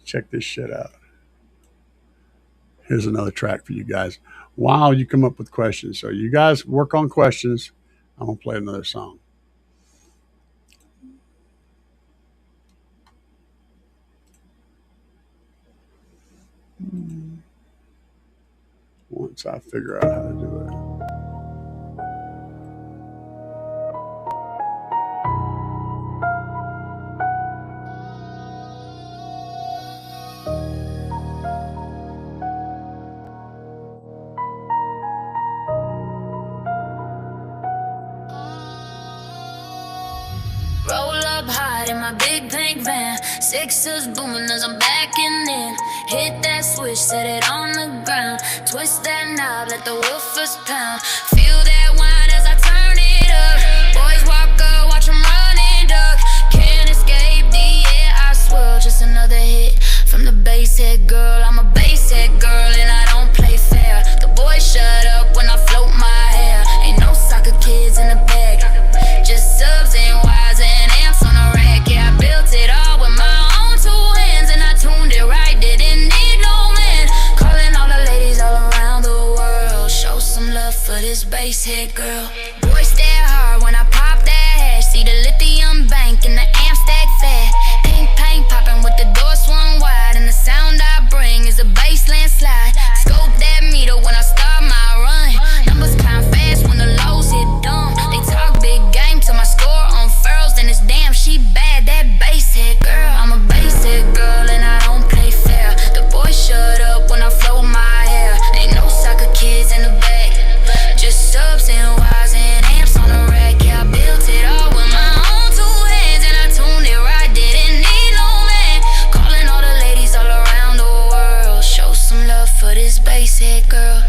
Check this shit out. Here's another track for you guys while you come up with questions. So you guys work on questions. I'm going to play another song. Once I figure out how to do it. Roll up hard in my big pink van. Sixers booming as I'm backing in. Hit that switch, set it on the ground. Twist that knob, let the woofers pound. Feel that wine as I turn it up. Boys walk up, watch them run and duck. Can't escape the air, I swirl. Just another hit from the bass head girl. I'm a bass head girl and I don't play fair. The boys shut up when I float my hair. Ain't no soccer kids in the bag. Just subs and wires and amps on a rack. Yeah, I built it all with my own two hands and I tuned it right. Didn't need no man. Calling all the ladies all around the world. Show some love for this bass head girl. Boy, stay hard when I pop that hash. See the lithium bank and the amp stack fat. Ping pang popping with the door swung wide. And the sound I bring is a bassland slide. Scope that meter when I start my run. Numbers count fast when the lows hit dumb. They talk big game till my score unfurls. Then it's damn, she bad, that bass head girl. I'm a bass head girl and I don't play fair. The boys shut up when I float my hair. Ain't no soccer kids in the back. Just subs and wires and amps on the rack. Yeah, I built it all with my own two hands and I tuned it right. Didn't need no man. Calling all the ladies all around the world. Show some love for this bass head girl.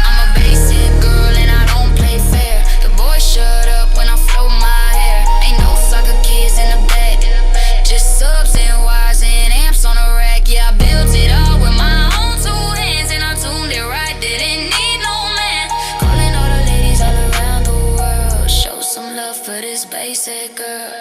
I'm a basic girl and I don't play fair. The boys shut up when I float my hair. Ain't no soccer kids in the back. Just subs and wires and amps on a rack. Yeah, I built it all with my own two hands and I tuned it right. Didn't need no man. Calling all the ladies all around the world. Show some love for this basic girl.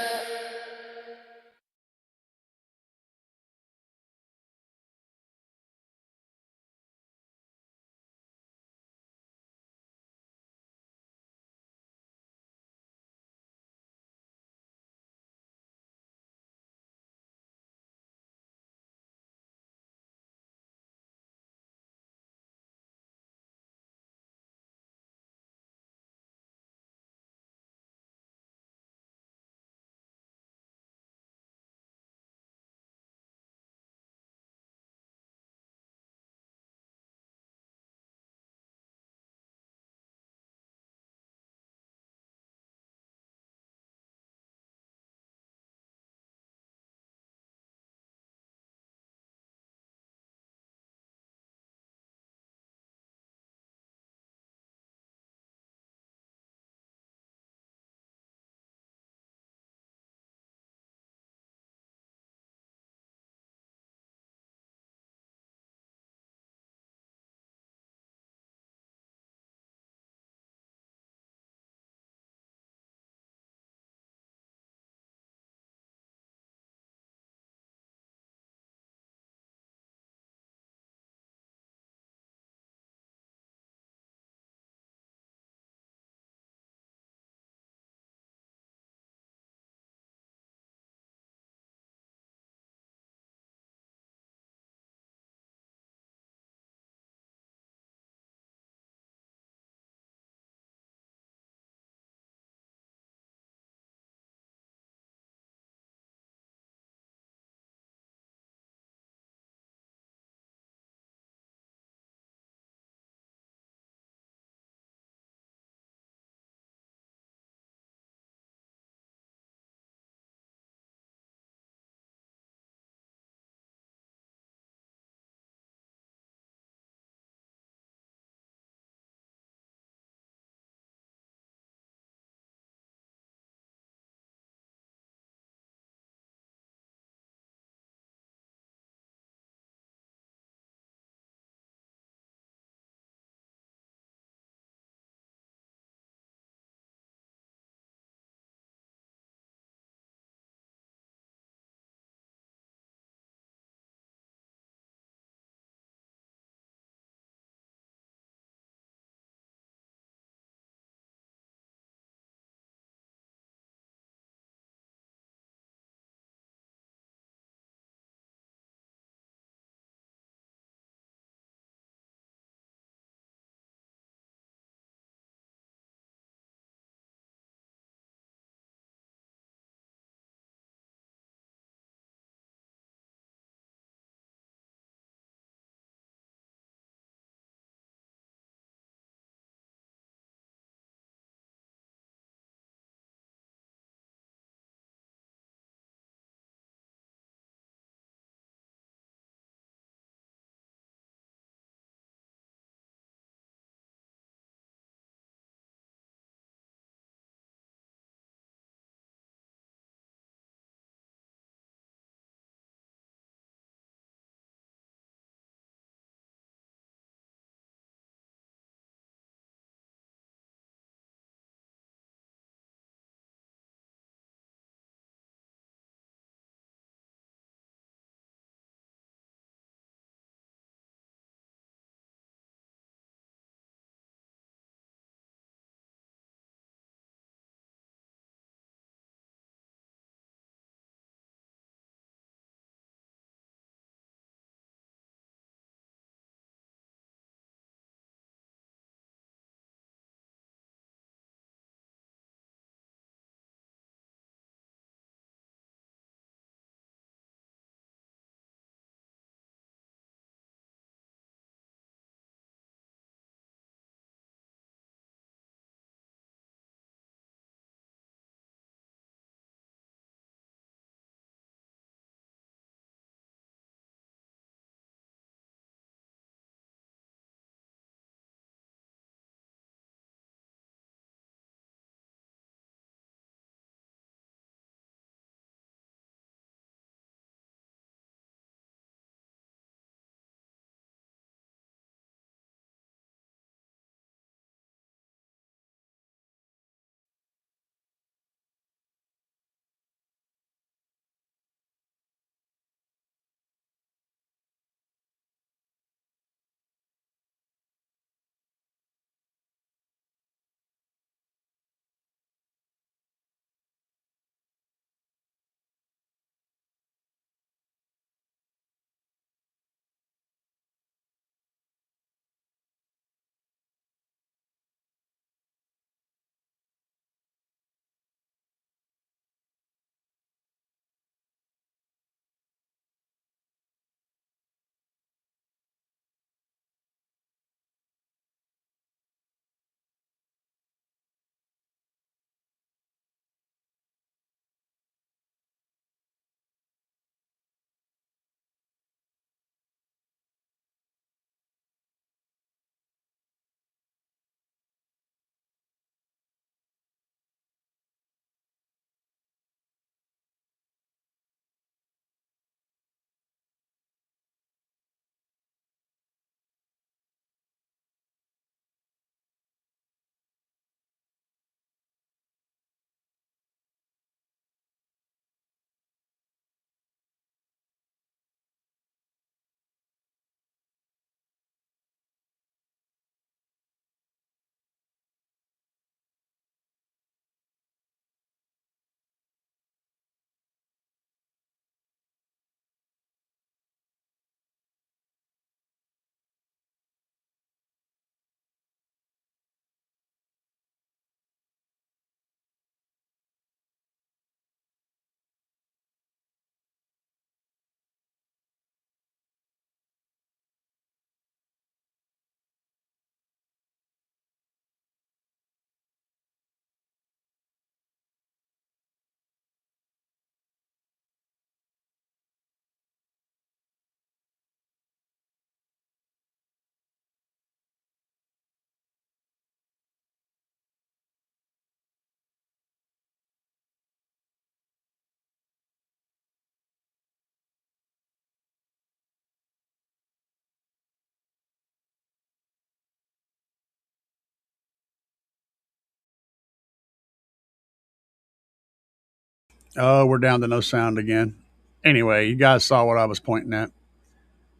Oh, we're down to no sound again. Anyway, you guys saw what I was pointing at.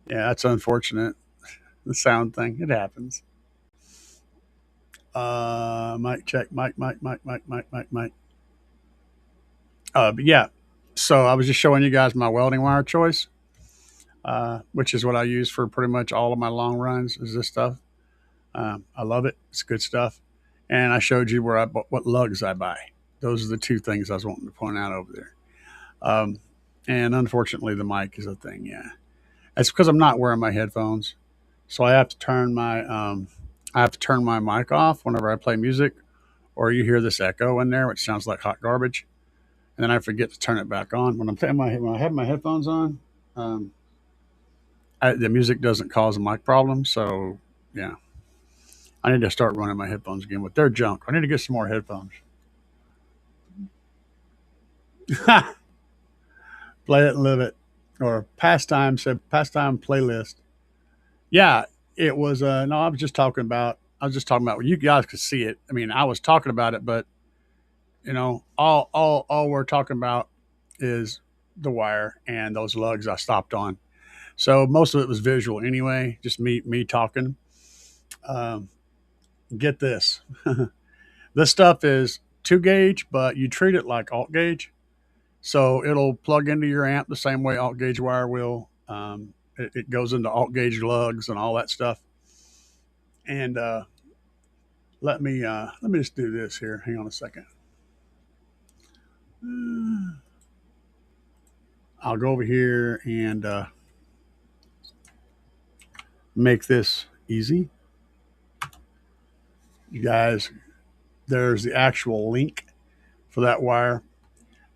Yeah, that's unfortunate. The sound thing, it happens. Mic check, mic. But yeah, so I was just showing you guys my welding wire choice, which is what I use for pretty much all of my long runs. Is this stuff? I love it. It's good stuff. And I showed you where what lugs I buy. Those are the two things I was wanting to point out over there. And unfortunately, the mic is a thing. Yeah, it's because I'm not wearing my headphones, so I have to turn my mic off whenever I play music, or you hear this echo in there, which sounds like hot garbage, and then I forget to turn it back on when when I have my headphones on. Um, the music doesn't cause a mic problem, so yeah, I need to start running my headphones again. But they're junk. I need to get some more headphones. Play it and live it, or pastime playlist. Yeah, it was. No, I was just talking about. I was just talking about. You guys could see it. I mean, I was talking about it, but all we're talking about is the wire and those lugs I stopped on. So most of it was visual anyway. Just me talking. Um, get this. This stuff is 2 gauge, but you treat it like alt gauge. So it'll plug into your amp the same way alt gauge wire will. It goes into alt gauge lugs and all that stuff. And let me just do this here. Hang on a second. I'll go over here and make this easy. You guys, there's the actual link for that wire.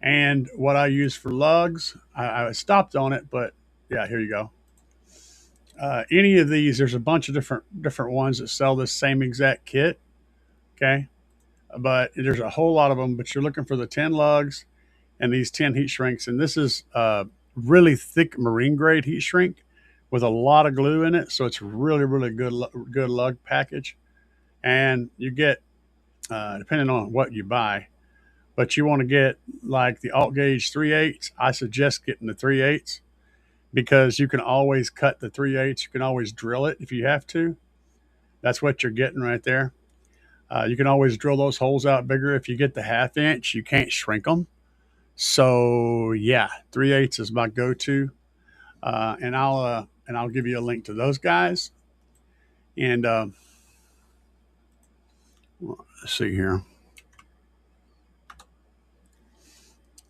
And what I use for lugs, I stopped on it, but yeah, here you go. Any of these, there's a bunch of different ones that sell this same exact kit. Okay, but there's a whole lot of them. But you're looking for the 10 lugs and these 10 heat shrinks, and this is really thick marine grade heat shrink with a lot of glue in it, so it's really good lug package. And you get depending on what you buy, but you want to get like the alt gauge 3/8. I suggest getting the 3/8 because you can always cut the 3/8. You can always drill it if you have to. That's what you're getting right there. You can always drill those holes out bigger. If you get the 1/2 inch, you can't shrink them. So yeah, 3/8 is my go-to, and I'll give you a link to those guys. And let's see here.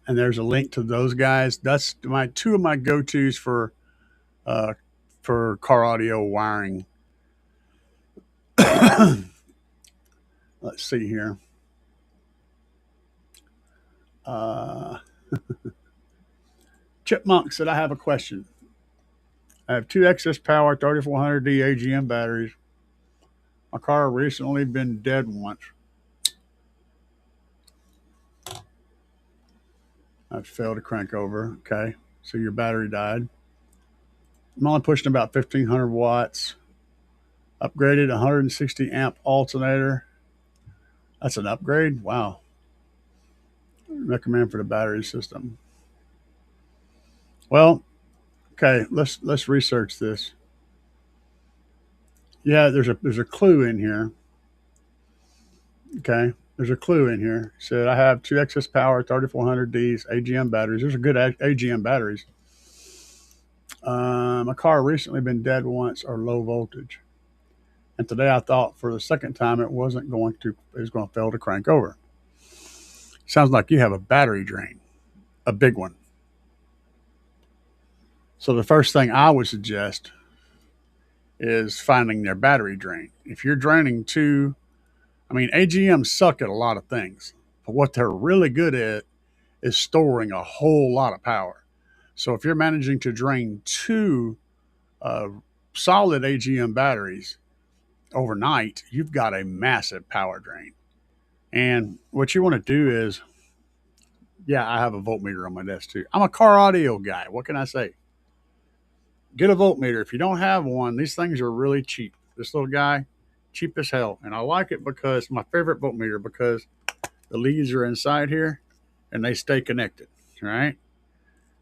And there's a link to those guys. That's my two of my go-tos for car audio wiring. Let's see here. Chipmunk said, I have a question. I have two excess power 3400D AGM batteries. My car recently been dead once. I failed to crank over. Okay, so your battery died. I'm only pushing about 1500 watts. Upgraded 160 amp alternator. That's an upgrade? Wow. Recommend for the battery system. Well, okay, let's research this. Yeah, there's a clue in here. Okay, there's a clue in here. It said I have two excess power 3400Ds AGM batteries. Those are good AGM batteries. My car recently been dead once or low voltage, and today I thought for the second time it was going to fail to crank over. Sounds like you have a battery drain, a big one. So the first thing I would suggest is finding their battery drain. If you're draining AGMs suck at a lot of things, but what they're really good at is storing a whole lot of power. So if you're managing to drain two solid AGM batteries overnight, you've got a massive power drain. And what you want to do is, yeah, I have a voltmeter on my desk too. I'm a car audio guy. What can I say? Get a voltmeter. If you don't have one, these things are really cheap. This little guy, cheap as hell. And I like it because my favorite voltmeter, because the leads are inside here and they stay connected. right?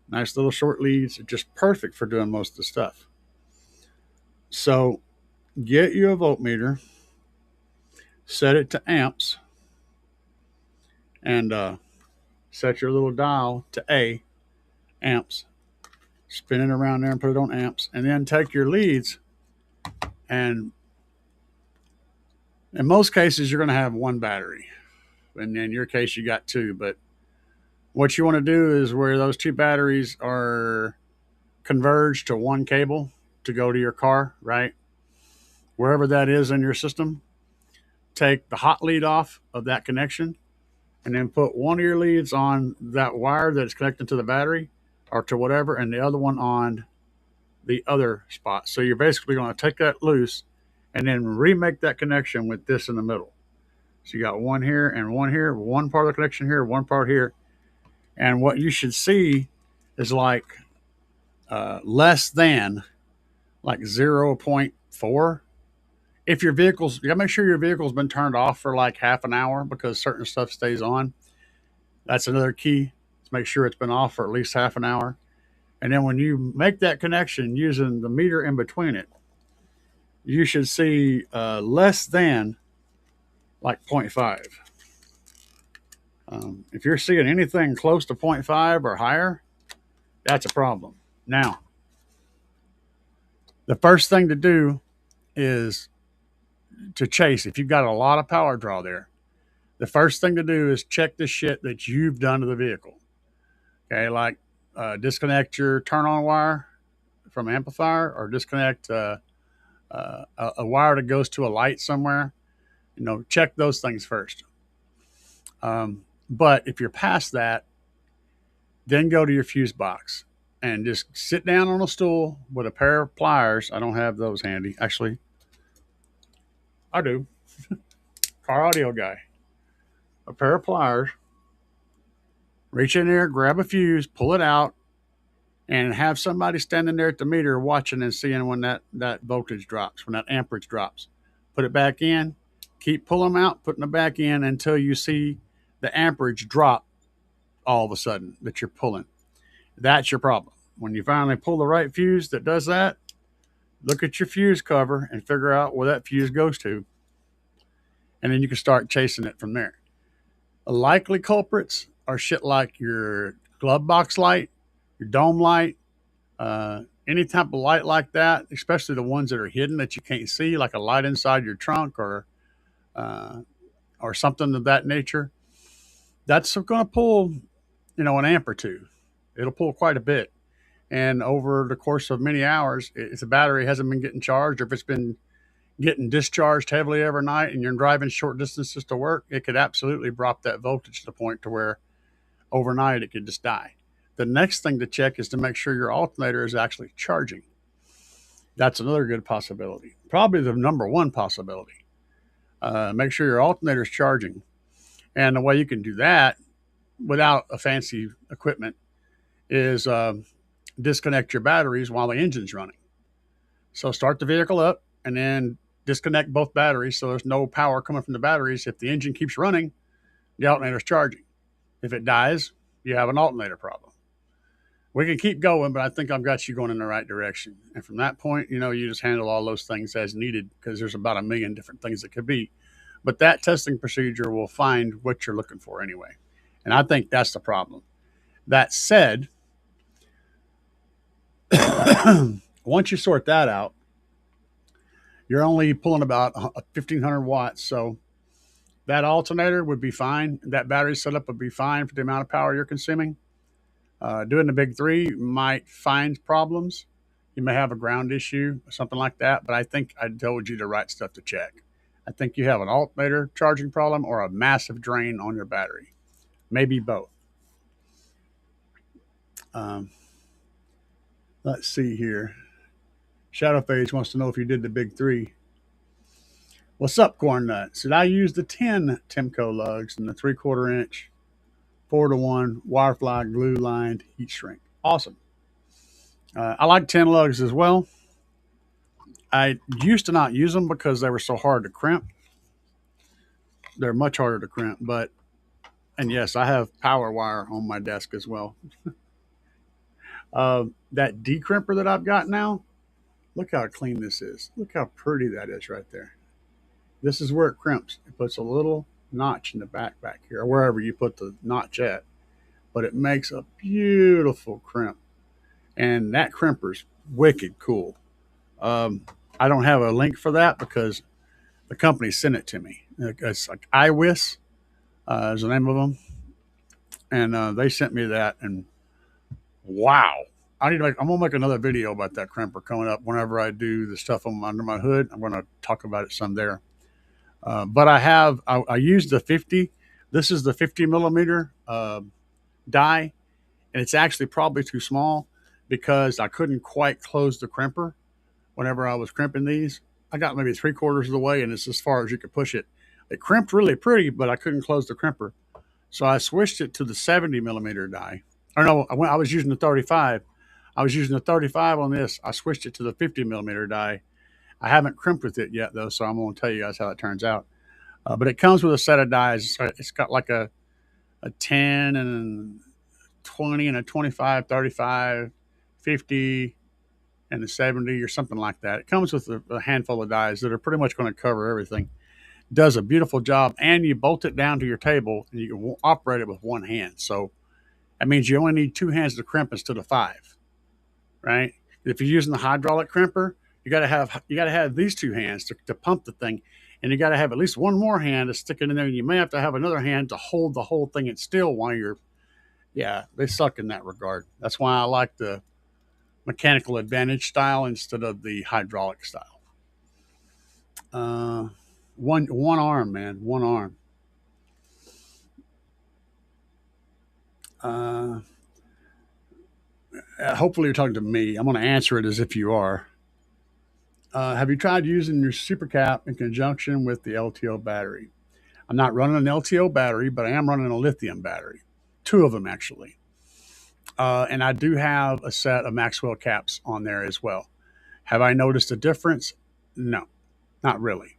Nice little short leads, just perfect for doing most of the stuff. So get you a voltmeter, set it to amps, and set your little dial to A, amps. Spin it around there and put it on amps, and then take your leads, and in most cases you're going to have one battery, and in your case you got two. But what you want to do is where those two batteries are converged to one cable to go to your car, right? Wherever that is in your system, take the hot lead off of that connection and then put one of your leads on that wire that's connected to the battery or to whatever, and the other one on the other spot. So you're basically going to take that loose and then remake that connection with this in the middle. So you got one here and one here, one part of the connection here, one part here. And what you should see is like less than like 0.4. If your vehicle's, you gotta make sure your vehicle's been turned off for like half an hour because certain stuff stays on. That's another key, to make sure it's been off for at least half an hour. And then when you make that connection using the meter in between it, you should see less than like 0.5. If you're seeing anything close to 0.5 or higher, that's a problem. Now, the first thing to do is to chase. If you've got a lot of power draw there, the first thing to do is check the shit that you've done to the vehicle. Okay, like disconnect your turn on wire from amplifier, or disconnect a wire that goes to a light somewhere. You know, check those things first. But if you're past that, then go to your fuse box and just sit down on a stool with a pair of pliers. I don't have those handy. Actually, I do. Car audio guy. A pair of pliers. Reach in there, grab a fuse, pull it out, and have somebody standing there at the meter watching and seeing when that voltage drops, when that amperage drops. Put it back in. Keep pulling them out, putting it back in until you see the amperage drop all of a sudden that you're pulling. That's your problem. When you finally pull the right fuse that does that, look at your fuse cover and figure out where that fuse goes to. And then you can start chasing it from there. Likely culprits are shit like your glove box light, your dome light, any type of light like that, especially the ones that are hidden that you can't see, like a light inside your trunk or something of that nature. That's going to pull, an amp or two. It'll pull quite a bit. And over the course of many hours, if the battery hasn't been getting charged, or if it's been getting discharged heavily every night and you're driving short distances to work, it could absolutely drop that voltage to the point to where overnight it could just die. The next thing to check is to make sure your alternator is actually charging. That's another good possibility. Probably the number one possibility. Make sure your alternator is charging. And the way you can do that without a fancy equipment is disconnect your batteries while the engine's running. So start the vehicle up and then disconnect both batteries so there's no power coming from the batteries. If the engine keeps running, the alternator's charging. If it dies, you have an alternator problem. We can keep going, but I think I've got you going in the right direction. And from that point, you just handle all those things as needed, because there's about 1 million different things that could be. But that testing procedure will find what you're looking for anyway. And I think that's the problem. That said, once you sort that out, you're only pulling about 1,500 watts. So that alternator would be fine. That battery setup would be fine for the amount of power you're consuming. Doing the big three might find problems. You may have a ground issue or something like that, but I think I told you the right stuff to check. I think you have an alternator charging problem or a massive drain on your battery. Maybe both. Let's see here. Shadowphage wants to know if you did the big three. What's up, Corn Nut? Said I used the 10 Timco lugs and the 3/4 inch 4-to-1 Wirefly glue lined heat shrink. Awesome. I like 10 lugs as well. I used to not use them because they were so hard to crimp. They're much harder to crimp, but And yes, I have power wire on my desk as well. That decrimper that I've got now, look how clean this is. Look how pretty that is right there. This is where it crimps. It puts a little notch in the back here, or wherever you put the notch at. But it makes a beautiful crimp. And that crimper's wicked cool. Um, I don't have a link for that because the company sent it to me. It's like iWis is the name of them, and they sent me that. And wow, I'm gonna make another video about that crimper coming up whenever I do the stuff on under my hood. I'm gonna talk about it some there. But I used the 50. This is the 50 millimeter die, and it's actually probably too small because I couldn't quite close the crimper whenever I was crimping these. I got maybe 3/4 of the way, and it's as far as you could push it. It crimped really pretty, but I couldn't close the crimper. So I switched it to the 70 millimeter die. Or no, I was using the 35. I was using the 35 on this. I switched it to the 50 millimeter die. I haven't crimped with it yet, though, so I'm going to tell you guys how it turns out. But it comes with a set of dies. It's got like a 10 and a 20 and a 25, 35, 50, and the 70 or something like that. It comes with a handful of dies that are pretty much going to cover everything. Does a beautiful job, and you bolt it down to your table, and you can operate it with one hand. So that means you only need two hands to crimp instead of five, right? If you're using the hydraulic crimper, you got to have these two hands to pump the thing, and you got to have at least one more hand to stick it in there. And you may have to have another hand to hold the whole thing in still while you're. Yeah, they suck in that regard. That's why I like the mechanical advantage style instead of the hydraulic style. One arm, man, one arm. Hopefully you're talking to me. I'm going to answer it as if you are. Have you tried using your super cap in conjunction with the LTO battery? I'm not running an LTO battery, but I am running a lithium battery. Two of them, actually. And I do have a set of Maxwell caps on there as well. Have I noticed a difference? No, not really.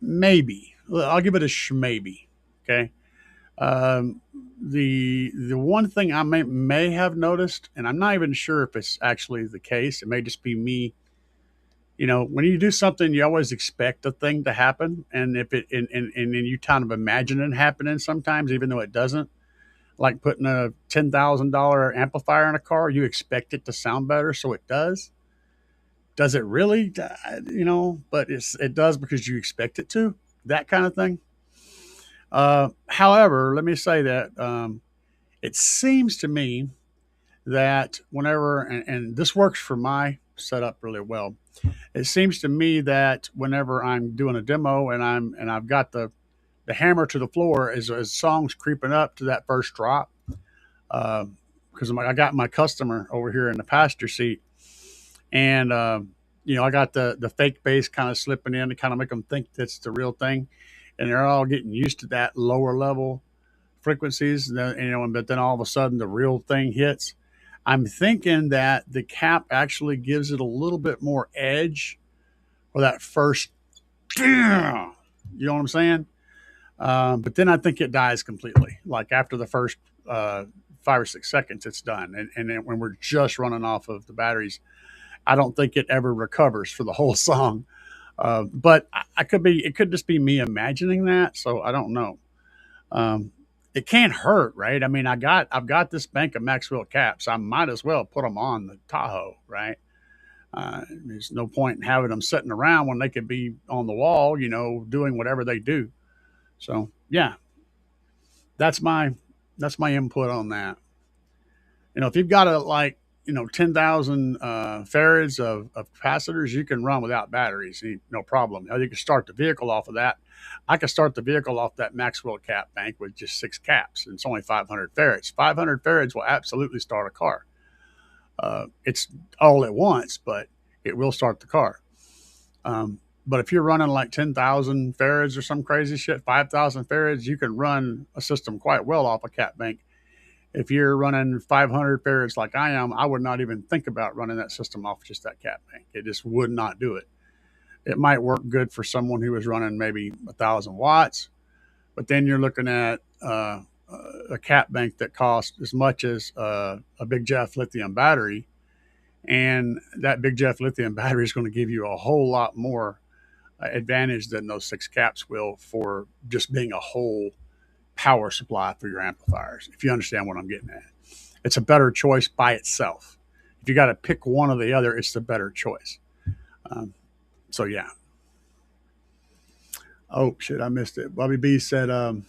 Maybe. I'll give it a maybe. Okay. The one thing I may have noticed, and I'm not even sure if it's actually the case. It may just be me. You know, when you do something, you always expect a thing to happen, and if it and then you kind of imagine it happening sometimes, even though it doesn't. Like putting a $10,000 amplifier in a car, you expect it to sound better, so it does. Does it really? You know, but it does because you expect it to. That kind of thing. However, let me say that it seems to me that whenever, and this works for my setup really well. It seems to me that whenever I'm doing a demo and I've got the hammer to the floor as songs creeping up to that first drop, because I got my customer over here in the passenger seat, and I got the fake bass kind of slipping in to kind of make them think that's the real thing, and they're all getting used to that lower level frequencies, but then all of a sudden the real thing hits. I'm thinking that the cap actually gives it a little bit more edge for that first, you know what I'm saying? But then I think it dies completely. Like after the first 5 or 6 seconds, it's done. And then when we're just running off of the batteries, I don't think it ever recovers for the whole song. But it could just be me imagining that. So I don't know. It can't hurt, right? I mean, I've got this bank of Maxwell caps. I might as well put them on the Tahoe, right? There's no point in having them sitting around when they could be on the wall, doing whatever they do. So yeah, that's my input on that. If you've got 10,000 farads of capacitors, you can run without batteries, no problem. You can start the vehicle off of that. I can start the vehicle off that Maxwell cap bank with just 6 caps, and it's only 500 farads. 500 farads will absolutely start a car. It's all at once, but it will start the car. But if you're running like 10,000 farads or some crazy shit, 5,000 farads, you can run a system quite well off a cap bank. If you're running 500 farads like I am, I would not even think about running that system off just that cap bank. It just would not do it. It might work good for someone who is running maybe 1,000 watts, but then you're looking at a cap bank that costs as much as a Big Jeff lithium battery, and that Big Jeff lithium battery is going to give you a whole lot more advantage than those 6 caps will for just being a whole power supply for your amplifiers. If you understand what I'm getting at, it's a better choice by itself. If you got to pick one or the other, it's the better choice. So yeah. Oh shit, I missed it. Bobby B said, I'm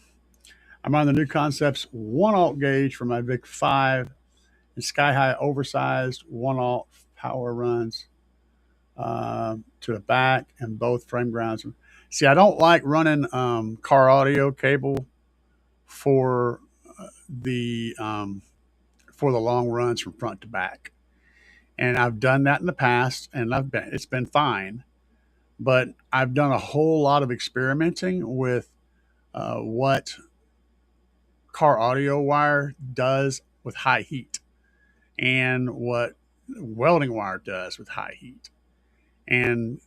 on the new Concepts 1 alt gauge for my Vic 5 and Sky High oversized 1 alt power runs to the back and both frame grounds. See, I don't like running car audio cable for the long runs from front to back, and I've done that in the past, and it's been fine. But I've done a whole lot of experimenting with what car audio wire does with high heat and what welding wire does with high heat. And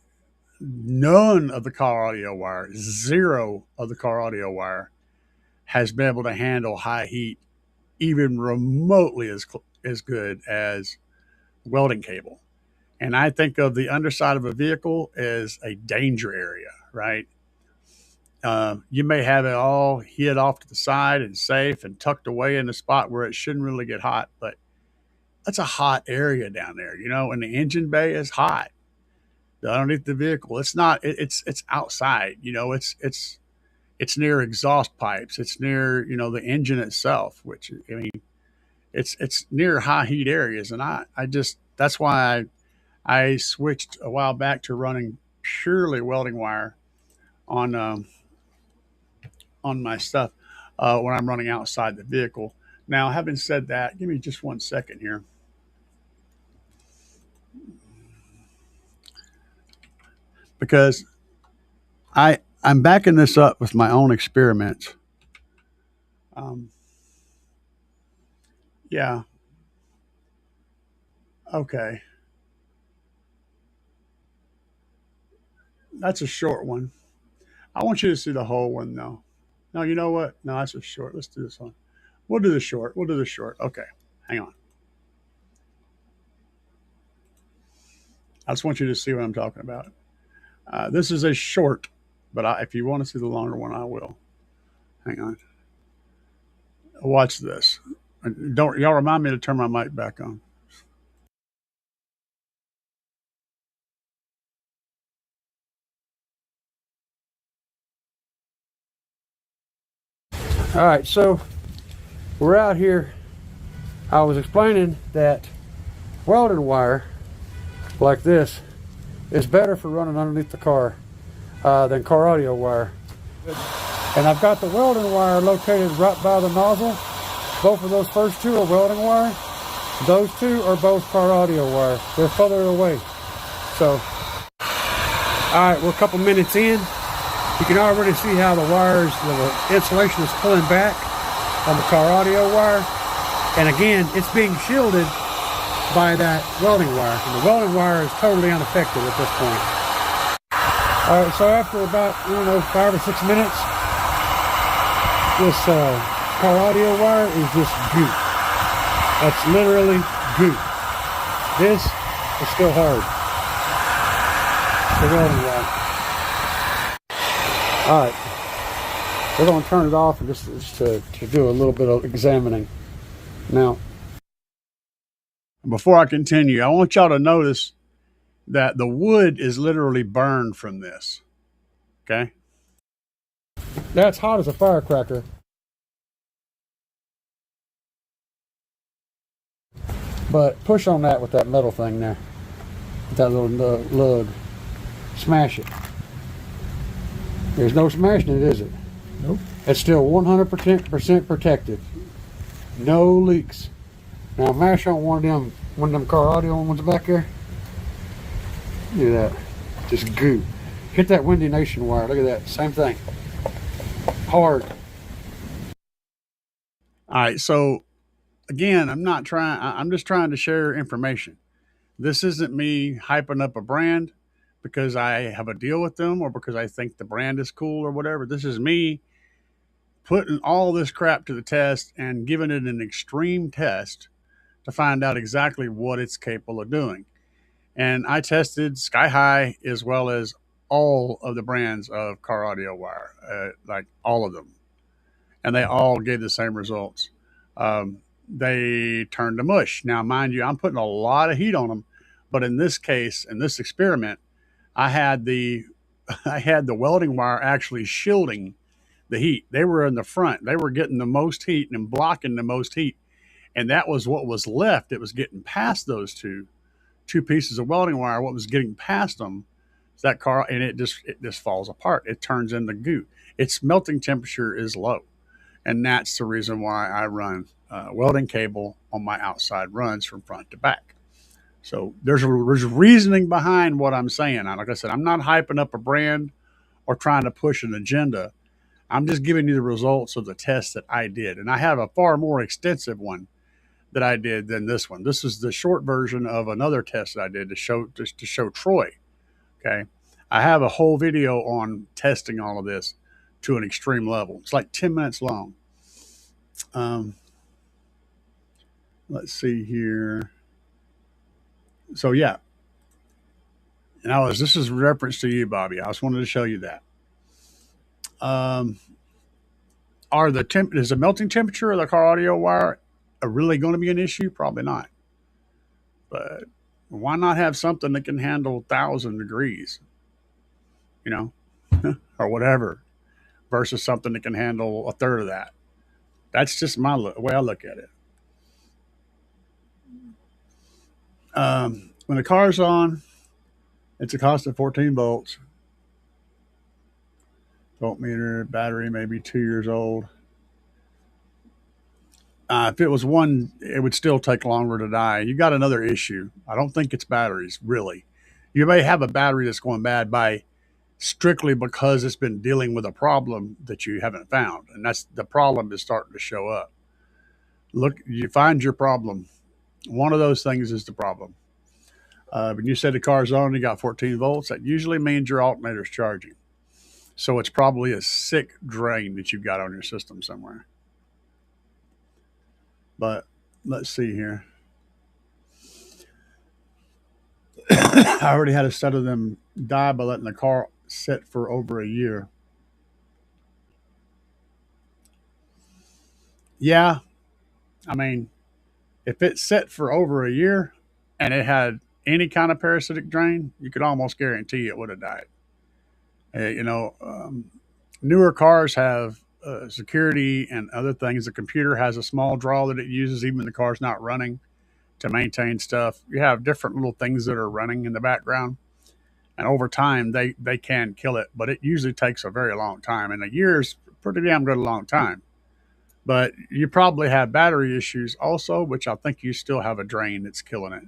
none of the car audio wire, zero of the car audio wire, has been able to handle high heat even remotely as good as welding cable. And I think of the underside of a vehicle as a danger area, right? You may have it all hid off to the side and safe and tucked away in a spot where it shouldn't really get hot, but that's a hot area down there, and the engine bay is hot. Underneath the vehicle, it's not. It's outside. It's near exhaust pipes. It's near the engine itself, which it's near high heat areas, and I just that's why I switched a while back to running purely welding wire on my stuff when I'm running outside the vehicle. Now, having said that, give me just 1 second here. Because I'm backing this up with my own experiments. Yeah. Okay. That's a short one. I want you to see the whole one, though. No, you know what? No, that's a short. Let's do this one. We'll do the short. Okay. Hang on. I just want you to see what I'm talking about. This is a short, but if you want to see the longer one, I will. Hang on. Watch this. Y'all remind me to turn my mic back on. All right, so we're out here. I was explaining that welding wire like this is better for running underneath the car than car audio wire. And I've got the welding wire located right by the nozzle. Both of those first 2 are welding wire. Those 2 are both car audio wire. They're further away. So, all right, we're a couple minutes in. You can already see how the wires, the insulation is pulling back on the car audio wire. And again, it's being shielded by that welding wire. And the welding wire is totally unaffected at this point. All right, so after about, 5 or 6 minutes, this car audio wire is just goop. That's literally goop. This is still hard. The welding wire. All right, we're going to turn it off and just to do a little bit of examining. Now, before I continue, I want y'all to notice that the wood is literally burned from this. Okay? That's hot as a firecracker. But push on that with that metal thing there. With that little lug. Smash it. There's no smashing it, is it? Nope. It's still 100% protected. No leaks. Now mash on one of them car audio ones back there. Look at that. Just goo. Hit that Windy Nation wire. Look at that. Same thing. Hard. All right. So again, I'm just trying to share information. This isn't me hyping up a brand because I have a deal with them or because I think the brand is cool or whatever. This is me putting all this crap to the test and giving it an extreme test to find out exactly what it's capable of doing. And I tested Sky High as well as all of the brands of car audio wire, like all of them, and they all gave the same results. They turned to mush. Now, mind you, I'm putting a lot of heat on them, but in this case, in this experiment, I had the I had the welding wire actually shielding the heat. They were in the front. They were getting the most heat and blocking the most heat, and that was what was left. It was getting past those two pieces of welding wire. What was getting past them is that car, and it just falls apart. It turns into goo. Its melting temperature is low, and that's the reason why I run welding cable on my outside runs from front to back. So there's reasoning behind what I'm saying. Like I said, I'm not hyping up a brand or trying to push an agenda. I'm just giving you the results of the test that I did, and I have a far more extensive one that I did than this one. This is the short version of another test that I did to show Troy. Okay, I have a whole video on testing all of this to an extreme level. It's like 10 minutes long. Um, let's see here. So yeah, and this is reference to you, Bobby. I just wanted to show you that. Is the melting temperature of the car audio wire really going to be an issue? Probably not. But why not have something that can handle 1,000 degrees, you know, or whatever, versus something that can handle a third of that? That's just my way I look at it. When the car's on, it's a constant 14 volts. Voltmeter, battery maybe 2 years old. If it was one, it would still take longer to die. You got another issue. I don't think it's batteries, really. You may have a battery that's going bad by strictly because it's been dealing with a problem that you haven't found, and that's the problem is starting to show up. Look, you find your problem. One of those things is the problem. When you said the car's on, you got 14 volts. That usually means your alternator's charging. So it's probably a sick drain that you've got on your system somewhere. But let's see here. I already had a set of them die by letting the car sit for over a year. Yeah, I mean, if it set for over a year and it had any kind of parasitic drain, you could almost guarantee it would have died. Newer cars have security and other things. The computer has a small draw that it uses even when the car's not running to maintain stuff. You have different little things that are running in the background, and over time they can kill it, but it usually takes a very long time, and a year is pretty damn good a long time. But you probably have battery issues also, which I think you still have a drain that's killing it.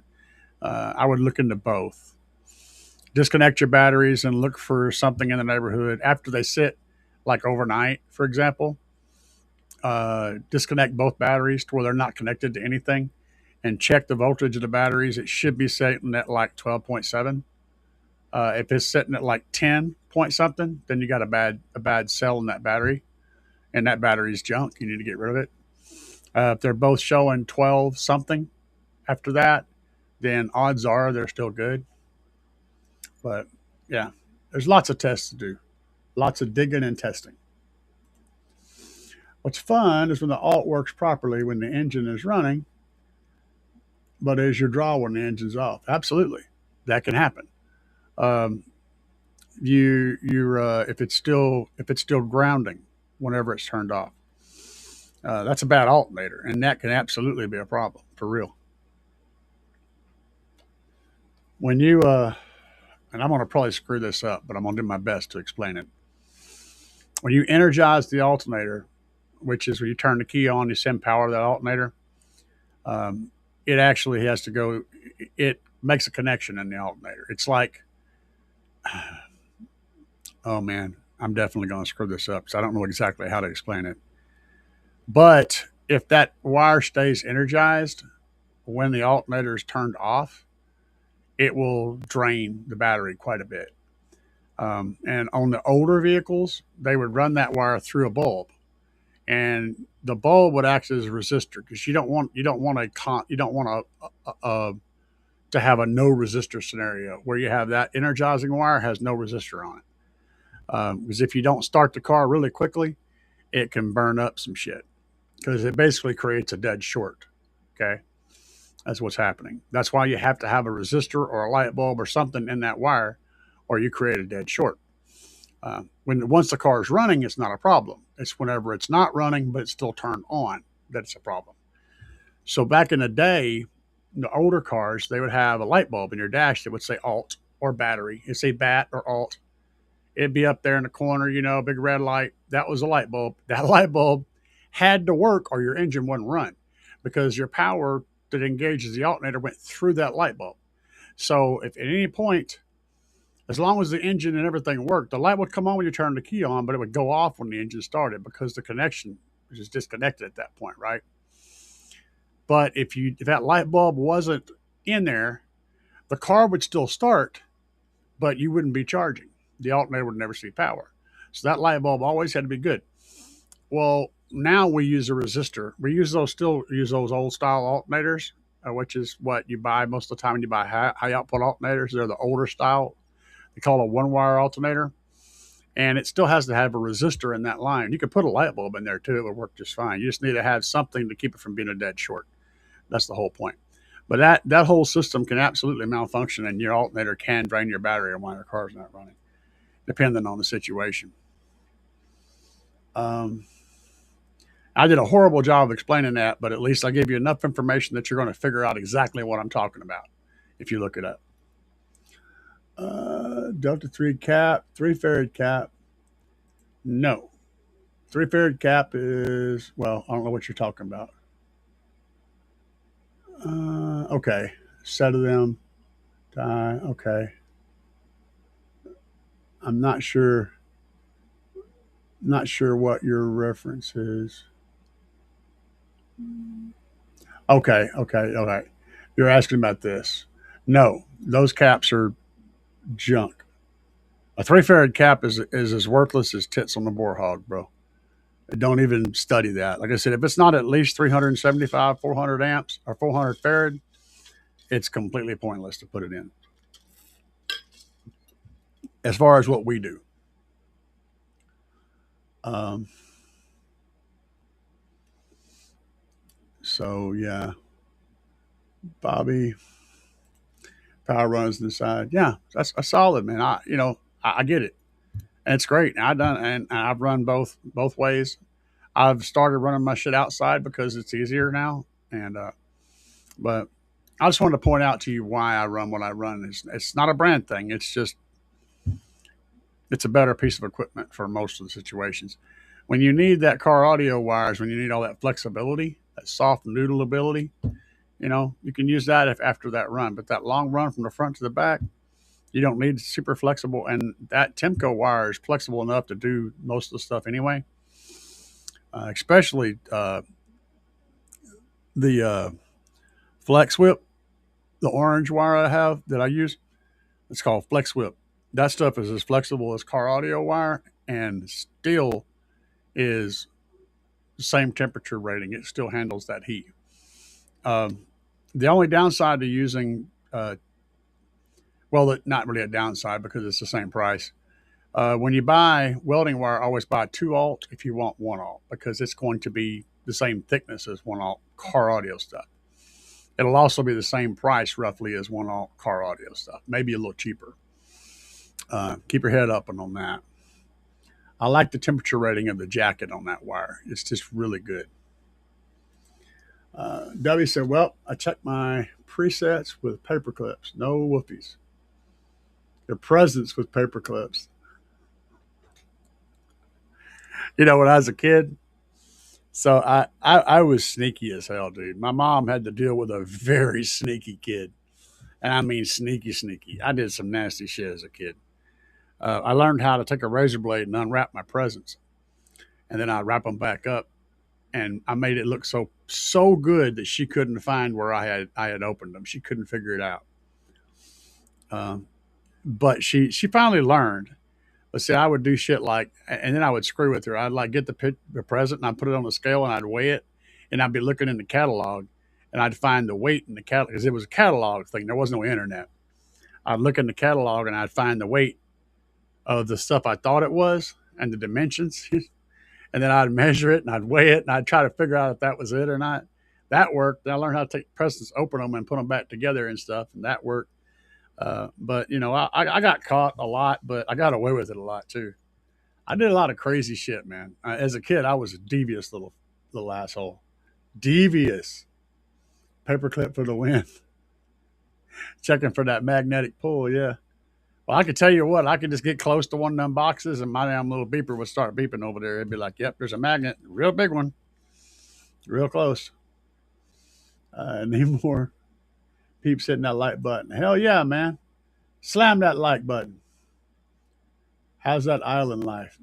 I would look into both. Disconnect your batteries and look for something in the neighborhood after they sit, like overnight, for example. Disconnect both batteries to where they're not connected to anything, and check the voltage of the batteries. It should be sitting at like 12.7. If it's sitting at like 10 point something, then you got a bad cell in that battery, and that battery's junk. You need to get rid of it. If they're both showing 12 something after that, then odds are they're still good. But yeah, there's lots of tests to do, lots of digging and testing. What's fun is when the alt works properly when the engine is running, but as your draw when the engine's off. Absolutely, that can happen. Um, if it's still grounding whenever it's turned off, that's a bad alternator, and that can absolutely be a problem for real. When you and I'm going to probably screw this up, but I'm going to do my best to explain it. When you energize the alternator, which is when you turn the key on, you send power to that alternator, it actually has to go, it makes a connection in the alternator. It's like, oh man, I'm definitely going to screw this up because I don't know exactly how to explain it. But if that wire stays energized when the alternator is turned off, it will drain the battery quite a bit. And on the older vehicles, they would run that wire through a bulb. and the bulb would act as a resistor because you don't want to have a no resistor scenario where you have that energizing wire has no resistor on it. Because if you don't start the car really quickly, it can burn up some shit because it basically creates a dead short. Okay, that's what's happening. That's why you have to have a resistor or a light bulb or something in that wire, or you create a dead short. Once the car is running, it's not a problem. It's whenever it's not running but it's still turned on that it's a problem. So back in the day, the older cars, they would have a light bulb in your dash that would say alt or battery. It'd say bat or alt. It'd be up there in the corner, a big red light. That was a light bulb. That light bulb had to work or your engine wouldn't run because your power that engages the alternator went through that light bulb. So if at any point, as long as the engine and everything worked, the light would come on when you turn the key on, but it would go off when the engine started because the connection was just disconnected at that point, right? But if that light bulb wasn't in there, the car would still start, but you wouldn't be charging. The alternator would never see power. So that light bulb always had to be good. Well, now we use a resistor. We still use those old style alternators, which is what you buy most of the time when you buy high output alternators. They're the older style. They call it a one wire alternator. And it still has to have a resistor in that line. You could put a light bulb in there too. It would work just fine. You just need to have something to keep it from being a dead short. That's the whole point. But that whole system can absolutely malfunction, and your alternator can drain your battery while your car's not running, depending on the situation. I did a horrible job of explaining that, but at least I gave you enough information that you're going to figure out exactly what I'm talking about if you look it up. Delta 3 cap, 3 farad cap. No. 3 farad cap is, well, I don't know what you're talking about. Okay. Set of them. Die. Okay. I'm not sure what your reference is. Okay. You're asking about this. No, those caps are junk. A 3 farad cap is as worthless as tits on the boar hog, bro. Don't even study that. Like I said, if it's not at least 375, 400 amps or 400 farad, it's completely pointless to put it in. As far as what we do. So yeah, Bobby, power runs inside. Yeah, that's a solid, man. I get it, and it's great. I've run both ways. I've started running my shit outside because it's easier now, but I just wanted to point out to you why I run what I run. It's not a brand thing. It's just it's a better piece of equipment for most of the situations. When you need that car audio wires, when you need all that flexibility, that soft noodle ability, you can use that after that run. But that long run from the front to the back, you don't need super flexible. And that Timco wire is flexible enough to do most of the stuff anyway. Especially the Flex Whip, the orange wire that I use. It's called Flex Whip. That stuff is as flexible as car audio wire and still is the same temperature rating. It still handles that heat. The only downside to using, not really a downside because it's the same price. When you buy welding wire, always buy 2 alt if you want 1 alt because it's going to be the same thickness as 1 alt car audio stuff. It'll also be the same price roughly as 1 alt car audio stuff, maybe a little cheaper. Keep your head up on that. I like the temperature rating of the jacket on that wire. It's just really good. W said, well, I checked my presets with paper clips. No whoopies. Your presents with paper clips. When I was a kid, so I was sneaky as hell, dude. My mom had to deal with a very sneaky kid. And I mean sneaky. I did some nasty shit as a kid. I learned how to take a razor blade and unwrap my presents. And then I wrap them back up. And I made it look so good that she couldn't find where I had opened them. She couldn't figure it out. But she finally learned. But see, I would do shit like, and then I would screw with her. I'd like get the present and I'd put it on the scale and I'd weigh it, and I'd be looking in the catalog, and I'd find the weight in the catalog because it was a catalog thing. There was no internet. I'd look in the catalog and I'd find the weight of the stuff I thought it was and the dimensions, and then I'd measure it and I'd weigh it and I'd try to figure out if that was it or not. That worked. I learned how to take presents, open them, and put them back together and stuff, and that worked. But you know, I got caught a lot, but I got away with it a lot too. I did a lot of crazy shit, man. As a kid, I was a devious little asshole. Devious. Paperclip for the win. Checking for that magnetic pull, yeah. Well, I could tell you what, I could just get close to one of them boxes and my damn little beeper would start beeping over there. It'd be like, yep, there's a magnet, real big one, real close. Need more peeps hitting that like button. Hell yeah, man. Slam that like button. How's that island life?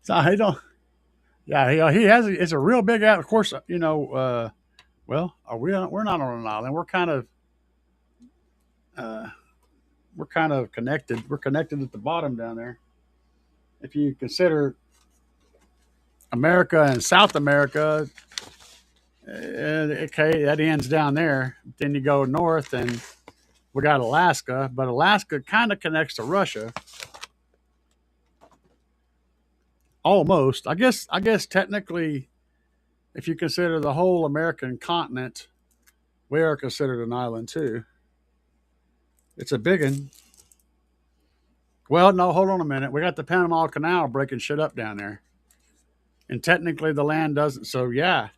So he don't. Yeah, he has. It's a real big out. Of course, you know. Well, are we? We're not on an island. Uh, we're kind of connected. We're connected at the bottom down there. If you consider America and South America, okay, that ends down there. Then you go north, and we got Alaska, but Alaska kind of connects to Russia. Almost. I guess technically, if you consider the whole American continent, we are considered an island too. It's a big one. Well, no, hold on a minute. We got the Panama Canal breaking shit up down there. And technically the land doesn't, so yeah,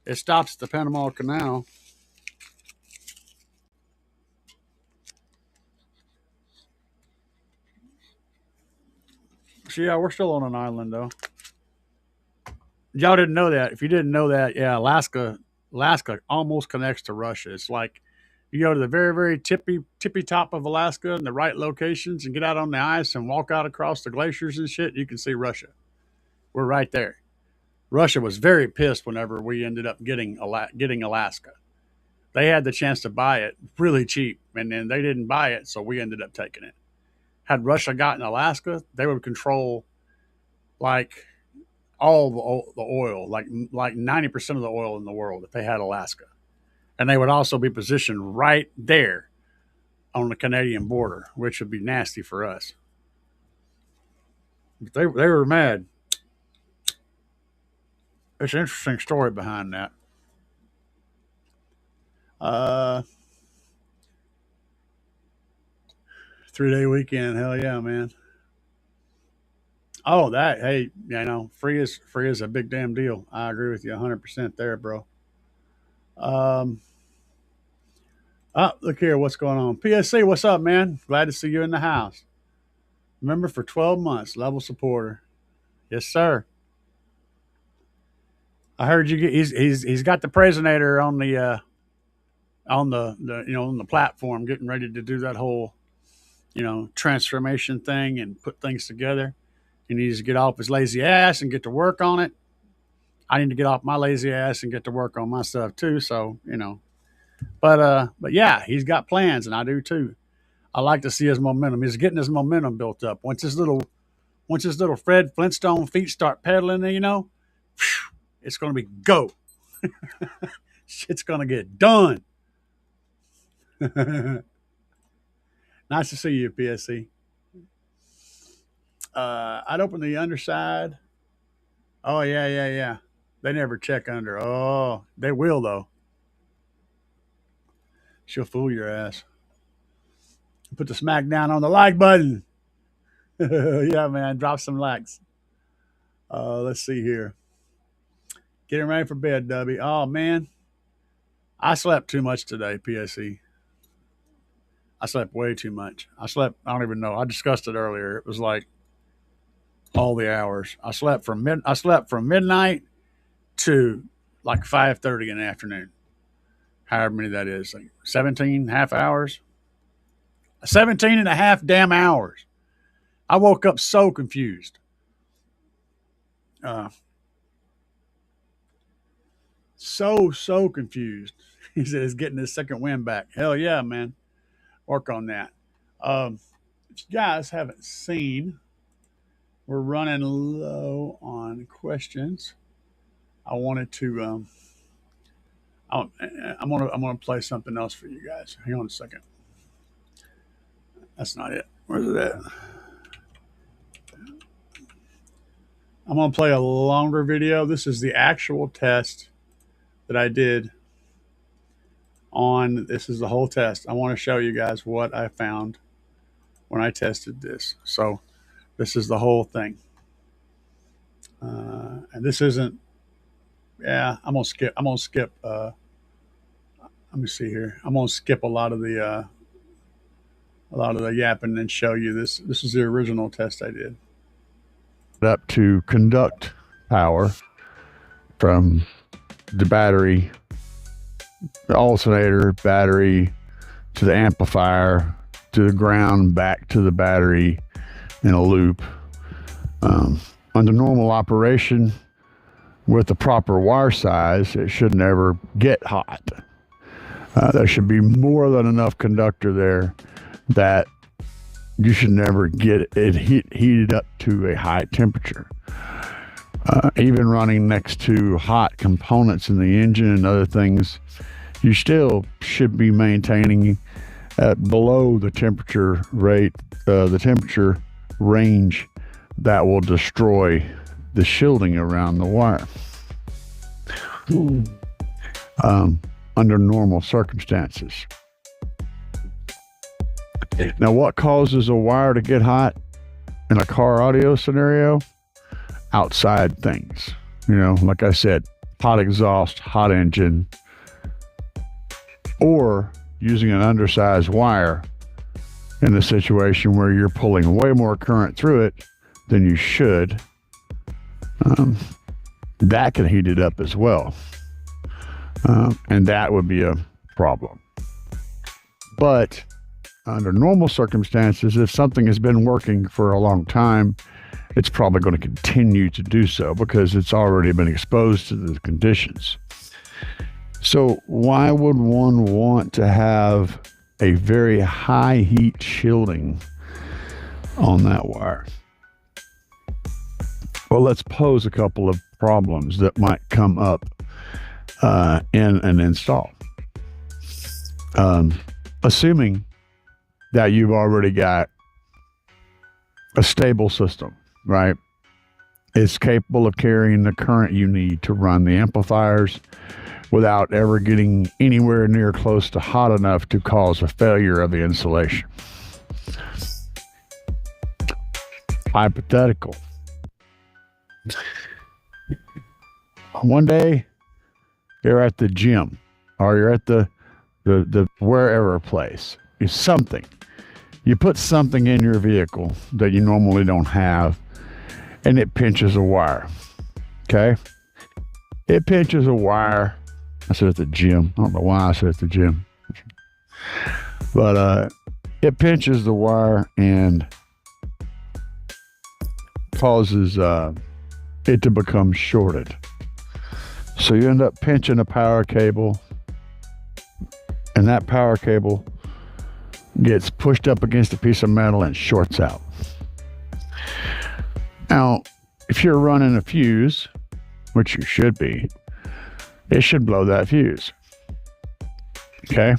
it stops at the Panama Canal. So yeah, we're still on an island though. Y'all didn't know that. If you didn't know that, yeah, Alaska almost connects to Russia. It's like you go to the very, very tippy top of Alaska in the right locations and get out on the ice and walk out across the glaciers and shit, you can see Russia. We're right there. Russia was very pissed whenever we ended up getting Alaska. They had the chance to buy it really cheap, and then they didn't buy it, so we ended up taking it. Had Russia gotten Alaska, they would control like all the oil, like 90% of the oil in the world if they had Alaska. And they would also be positioned right there on the Canadian border, which would be nasty for us. But they were mad. It's an interesting story behind that. Uh, 3-day weekend, hell yeah, man. Oh, that hey, you know, free is a big damn deal. I agree with you 100% there, bro. Um, look here, what's going on? PSC, what's up, man? Glad to see you in the house. Remember, for 12 months, level supporter. Yes, sir. I heard you get. He's got the Presonator on the you know on the platform, getting ready to do that whole transformation thing and put things together. He needs to get off his lazy ass and get to work on it. I need to get off my lazy ass and get to work on my stuff too. So but yeah, he's got plans, and I do too. I like to see his momentum. He's getting his momentum built up. Once his little Fred Flintstone feet start pedaling, it's going to be go. Shit's going to get done. Nice to see you, PSC. I'd open the underside. Oh, yeah. They never check under. Oh, they will, though. She'll fool your ass. Put the smack down on the like button. Yeah, man. Drop some likes. Let's see here. Getting ready for bed, Dubby. Oh, man. I slept too much today, PSC. I slept way too much. I don't even know. I discussed it earlier. It was like all the hours. I slept from midnight to like 5:30 in the afternoon. However many that is. Like 17 half hours. 17 and a half damn hours. I woke up so confused. So confused. He said he's getting his second win back. Hell yeah, man. Work on that. you guys haven't seen, we're running low on questions. I wanted to. I'm gonna play something else for you guys. Hang on a second. That's not it. Where's it at? I'm gonna play a longer video. This is the actual test that I did on. This is the whole test. I want to show you guys what I found when I tested this. So this is the whole thing. And this isn't. Yeah, I'm gonna skip. Let me see here. I'm gonna skip a lot of the yapping and show you this. This is the original test I did. Up to conduct power from the battery, the alternator, battery, to the amplifier, to the ground, back to the battery in a loop. Under normal operation, with the proper wire size, it should never get hot. There should be more than enough conductor there that you should never get it heated up to a high temperature. Even running next to hot components in the engine and other things, you still should be maintaining at below the temperature rate, the temperature range that will destroy the shielding around the wire. Under normal circumstances. Now, what causes a wire to get hot in a car audio scenario? Outside things. You know, like I said, hot exhaust, hot engine, or using an undersized wire in a situation where you're pulling way more current through it than you should. That can heat it up as well. And that would be a problem. But under normal circumstances, if something has been working for a long time, it's probably going to continue to do so because it's already been exposed to the conditions. So why would one want to have a very high heat shielding on that wire? Well, let's pose a couple of problems that might come up in an install. Assuming that you've already got a stable system, right? It's capable of carrying the current you need to run the amplifiers without ever getting anywhere near close to hot enough to cause a failure of the insulation. Hypothetical. One day, you're at the gym or you're at the wherever place. It's something. You put something in your vehicle that you normally don't have, and it pinches a wire. Okay? It pinches a wire. I said at the gym. I don't know why I said at the gym. But it pinches the wire and causes it to become shorted. So you end up pinching a power cable, and that power cable gets pushed up against a piece of metal and shorts out. Now, if you're running a fuse, which you should be, it should blow that fuse. Okay?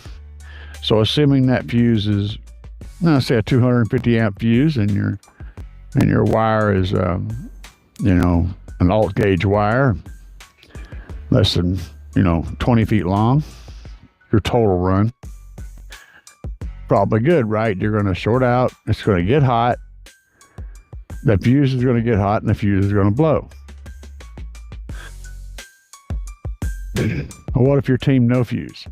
So assuming that fuse is, let's say a 250 amp fuse, and your wire is, an alt gauge wire, less than, 20 feet long, your total run, probably good, right? You're going to short out. It's going to get hot. The fuse is going to get hot, and the fuse is going to blow. Well, what if your team no fuse?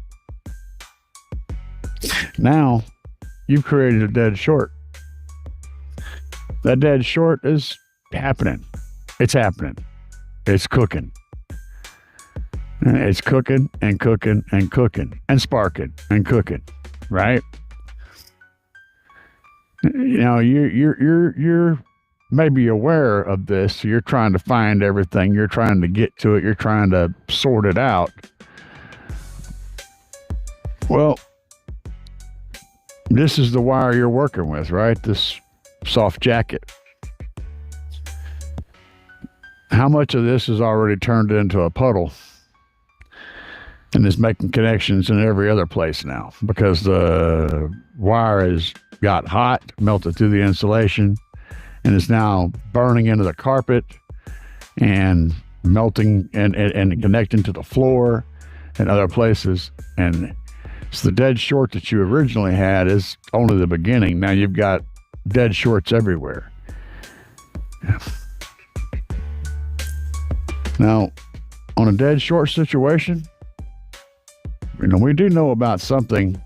Now, you've created a dead short. That dead short is happening. It's happening. It's cooking. It's cooking and cooking and cooking and sparking and cooking, right? You're maybe aware of this. You're trying to find everything. You're trying to get to it. You're trying to sort it out. Well, This is the wire you're working with, right? This soft jacket. How much of this is already turned into a puddle and is making connections in every other place now because the wire has got hot, melted through the insulation, and is now burning into the carpet and melting and connecting to the floor and other places. And so the dead short that you originally had is only the beginning. Now you've got dead shorts everywhere. Yeah. Now, on a dead short situation, we do know about something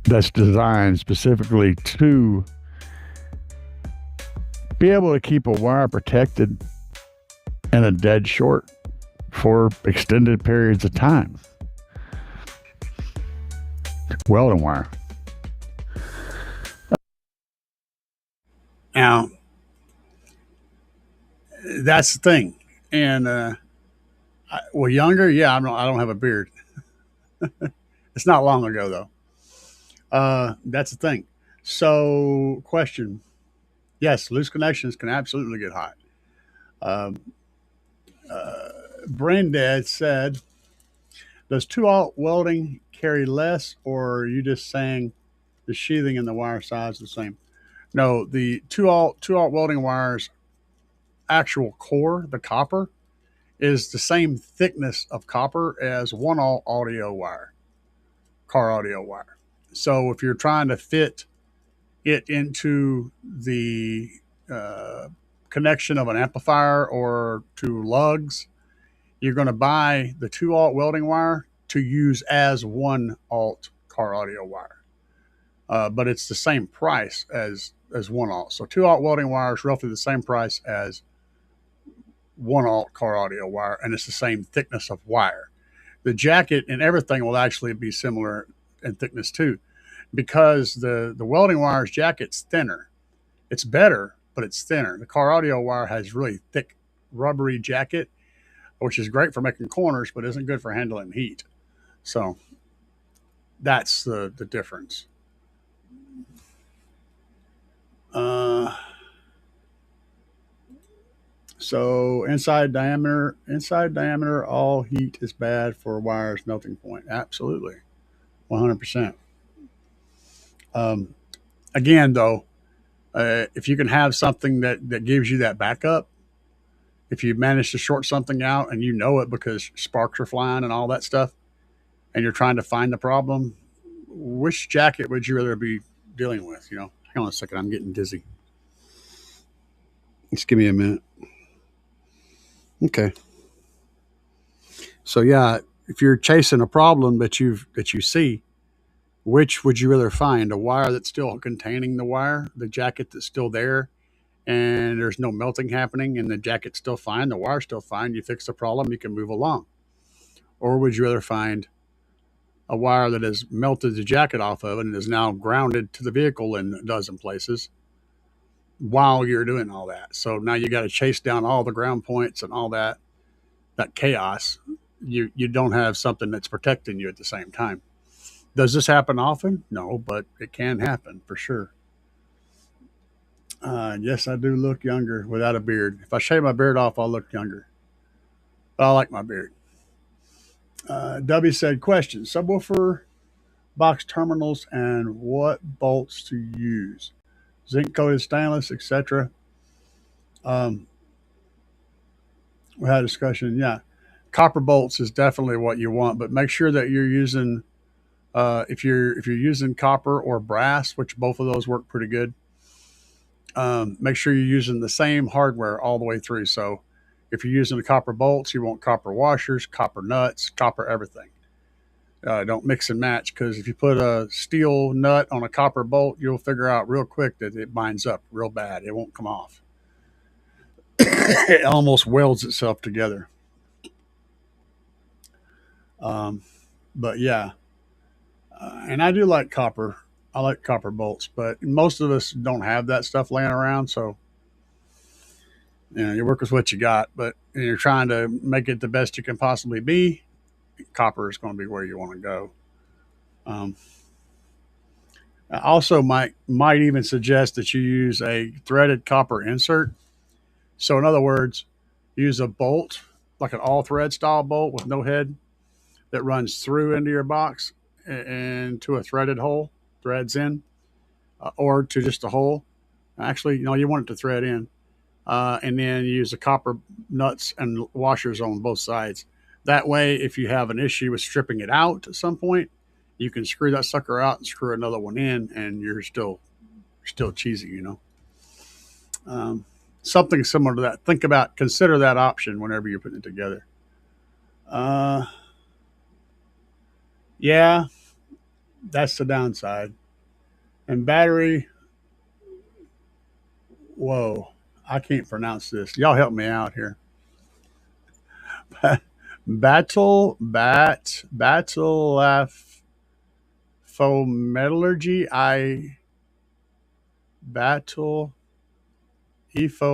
that's designed specifically to be able to keep a wire protected in a dead short for extended periods of time. Welding wire. Now, that's the thing. And, younger, yeah, I don't have a beard. It's not long ago, though. That's the thing. So, question. Yes, loose connections can absolutely get hot. Brain Dad said, does 2-aught welding carry less, or are you just saying the sheathing and the wire size is the same? No, the 2-aught welding wire's actual core, the copper, is the same thickness of copper as 1-aught audio wire, car audio wire. So if you're trying to fit it into the connection of an amplifier or to lugs, you're going to buy the 2-aught welding wire to use as 1-aught car audio wire. But it's the same price as 1-aught. So 2-aught welding wire is roughly the same price as 1-aught car audio wire, and it's the same thickness of wire. The jacket and everything will actually be similar in thickness too, because the welding wire's jacket's thinner. It's better, but it's thinner. The car audio wire has really thick, rubbery jacket, which is great for making corners, but isn't good for handling heat. So that's the difference. So inside diameter, all heat is bad for a wire's melting point. Absolutely, 100%. Again, though, if you can have something that gives you that backup, if you manage to short something out and you know it because sparks are flying and all that stuff, and you're trying to find the problem, which jacket would you rather be dealing with? Hang on a second, I'm getting dizzy. Just give me a minute. Okay. So yeah, if you're chasing a problem that you see, which would you rather find? A wire that's still containing the jacket that's still there, and there's no melting happening, and the jacket's still fine, the wire's still fine, you fix the problem, you can move along? Or would you rather find a wire that has melted the jacket off of it and is now grounded to the vehicle in a dozen places while you're doing all that? So now you got to chase down all the ground points and all that chaos. You don't have something that's protecting you at the same time. Does this happen often? No, but it can happen for sure. Yes, I do look younger without a beard. If I shave my beard off, I'll look younger. But I like my beard. W said, question, subwoofer box terminals and what bolts to use? Zinc coated stainless, etc. We had a discussion. Yeah, copper bolts is definitely what you want, but make sure that you're using if you're using copper or brass, which both of those work pretty good. Make sure you're using the same hardware all the way through. So if you're using the copper bolts, you want copper washers, copper nuts, copper everything. Don't mix and match, because if you put a steel nut on a copper bolt, you'll figure out real quick that it binds up real bad. It won't come off. It almost welds itself together. But yeah, and I do like copper. I like copper bolts, but most of us don't have that stuff laying around. So, you work with what you got, but you're trying to make it the best you can possibly be. Copper is going to be where you want to go. I also might even suggest that you use a threaded copper insert. So in other words, use a bolt, like an all thread style bolt with no head that runs through into your box and to a threaded hole, threads in, or to just a hole. Actually, you want it to thread in, and then use the copper nuts and washers on both sides. That way, if you have an issue with stripping it out at some point, you can screw that sucker out and screw another one in, and you're still cheesy. Something similar to that. Consider that option whenever you're putting it together. Uh, yeah, that's the downside. And battery, whoa, I can't pronounce this. Y'all help me out here. Battle battle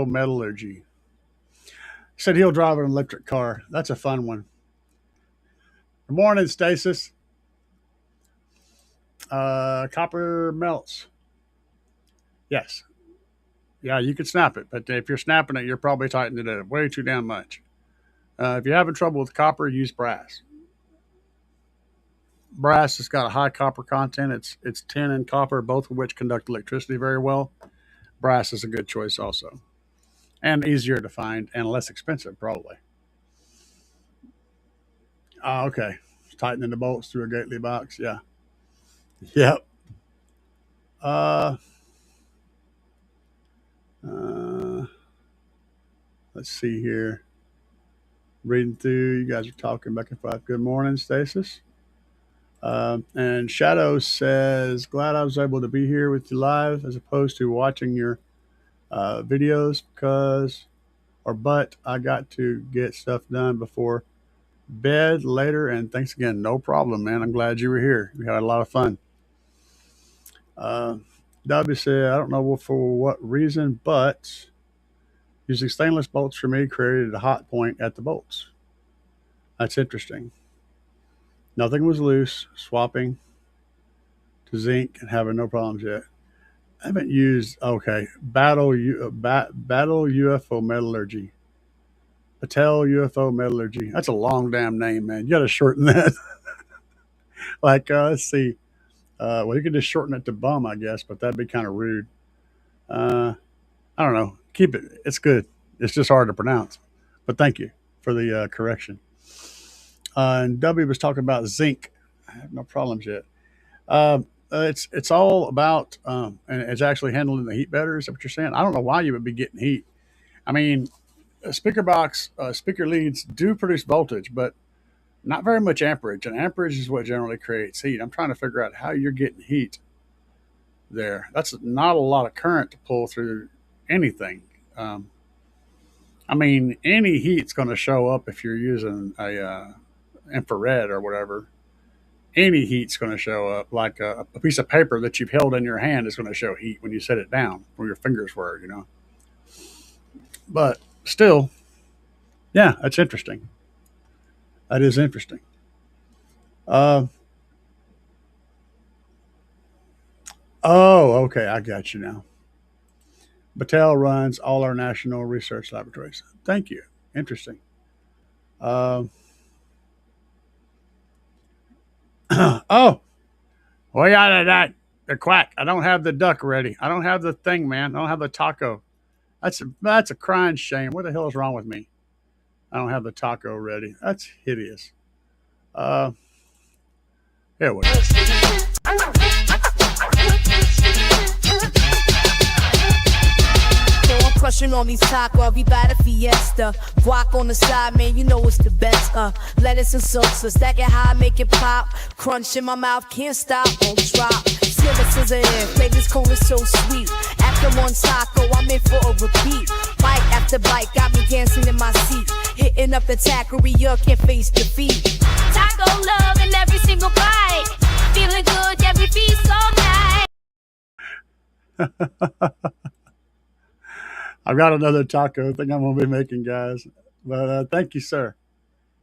metallurgy. Said he'll drive an electric car. That's a fun one. Good morning, Stasis. Copper melts. Yes. Yeah, you can snap it, but if you're snapping it, you're probably tightening it up way too damn much. If you're having trouble with copper, use brass. Brass has got a high copper content. It's tin and copper, both of which conduct electricity very well. Brass is a good choice also, and easier to find and less expensive probably. Okay, tightening the bolts through a Gately box. Yeah. Yep. Uh, uh, let's see here. Reading through, you guys are talking back and forth. Good morning, Stasis. And Shadow says, glad I was able to be here with you live as opposed to watching your videos but I got to get stuff done before bed later. And thanks again. No problem, man. I'm glad you were here. We had a lot of fun. W said, I don't know for what reason, but using stainless bolts for me created a hot point at the bolts. That's interesting. Nothing was loose, swapping to zinc and having no problems yet. I haven't used, Battle UFO Metallurgy. Patel UFO Metallurgy. That's a long damn name, man. You got to shorten that. Let's see. Well, you could just shorten it to bum, I guess, but that'd be kind of rude. I don't know. Keep it. It's good. It's just hard to pronounce. But thank you for the correction. And W was talking about zinc. I have no problems yet. It's all about, and it's actually handling the heat better. Is that what you're saying? I don't know why you would be getting heat. I mean, a speaker box, speaker leads do produce voltage, but not very much amperage. And amperage is what generally creates heat. I'm trying to figure out how you're getting heat there. That's not a lot of current to pull through anything. I mean, any heat's going to show up if you're using a infrared or whatever. Any heat's going to show up. Like a piece of paper that you've held in your hand is going to show heat when you set it down where your fingers were. But still, yeah, that's interesting. That is interesting. Uh, okay, I got you now. Battelle runs all our national research laboratories. Thank you. Interesting. Uh, oh, well, yeah, the quack. I don't have the duck ready. I don't have the thing, man. I don't have the taco. That's a crying shame. What the hell is wrong with me? I don't have the taco ready. That's hideous. Here we go. Crushing on these tacos, we buy the fiesta. Guac on the side, man, you know it's the best. Lettuce and salsa, stack it high, make it pop. Crunch in my mouth, can't stop, won't drop. Scissor in, flavors cold is so sweet. After one taco, I'm in for a repeat. Bite after bite, got me dancing in my seat. Hitting up the taqueria, can't face defeat. Taco love in every single bite. Feeling good, yeah, we feast all night. I've got another taco I think I'm going to be making, guys. But thank you, sir.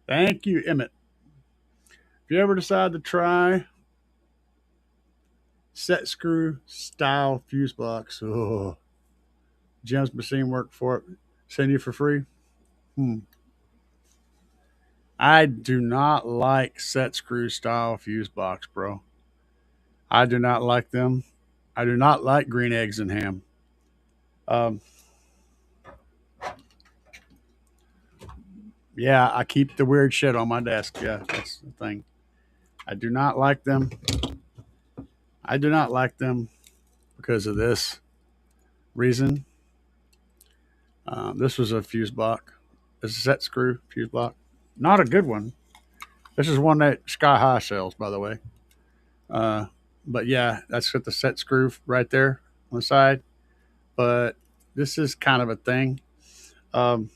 Thank you, Emmett. If you ever decide to try set screw style fuse box. Oh, Jim's machine work for it. Send you for free. I do not like set screw style fuse box, bro. I do not like them. I do not like green eggs and ham. Yeah, I keep the weird shit on my desk. Yeah, that's the thing. I do not like them. I do not like them because of this reason. This was a fuse block. This is a set screw fuse block. Not a good one. This is one that Sky High sells, by the way. But yeah, that's got the set screw right there on the side. But this is kind of a thing. And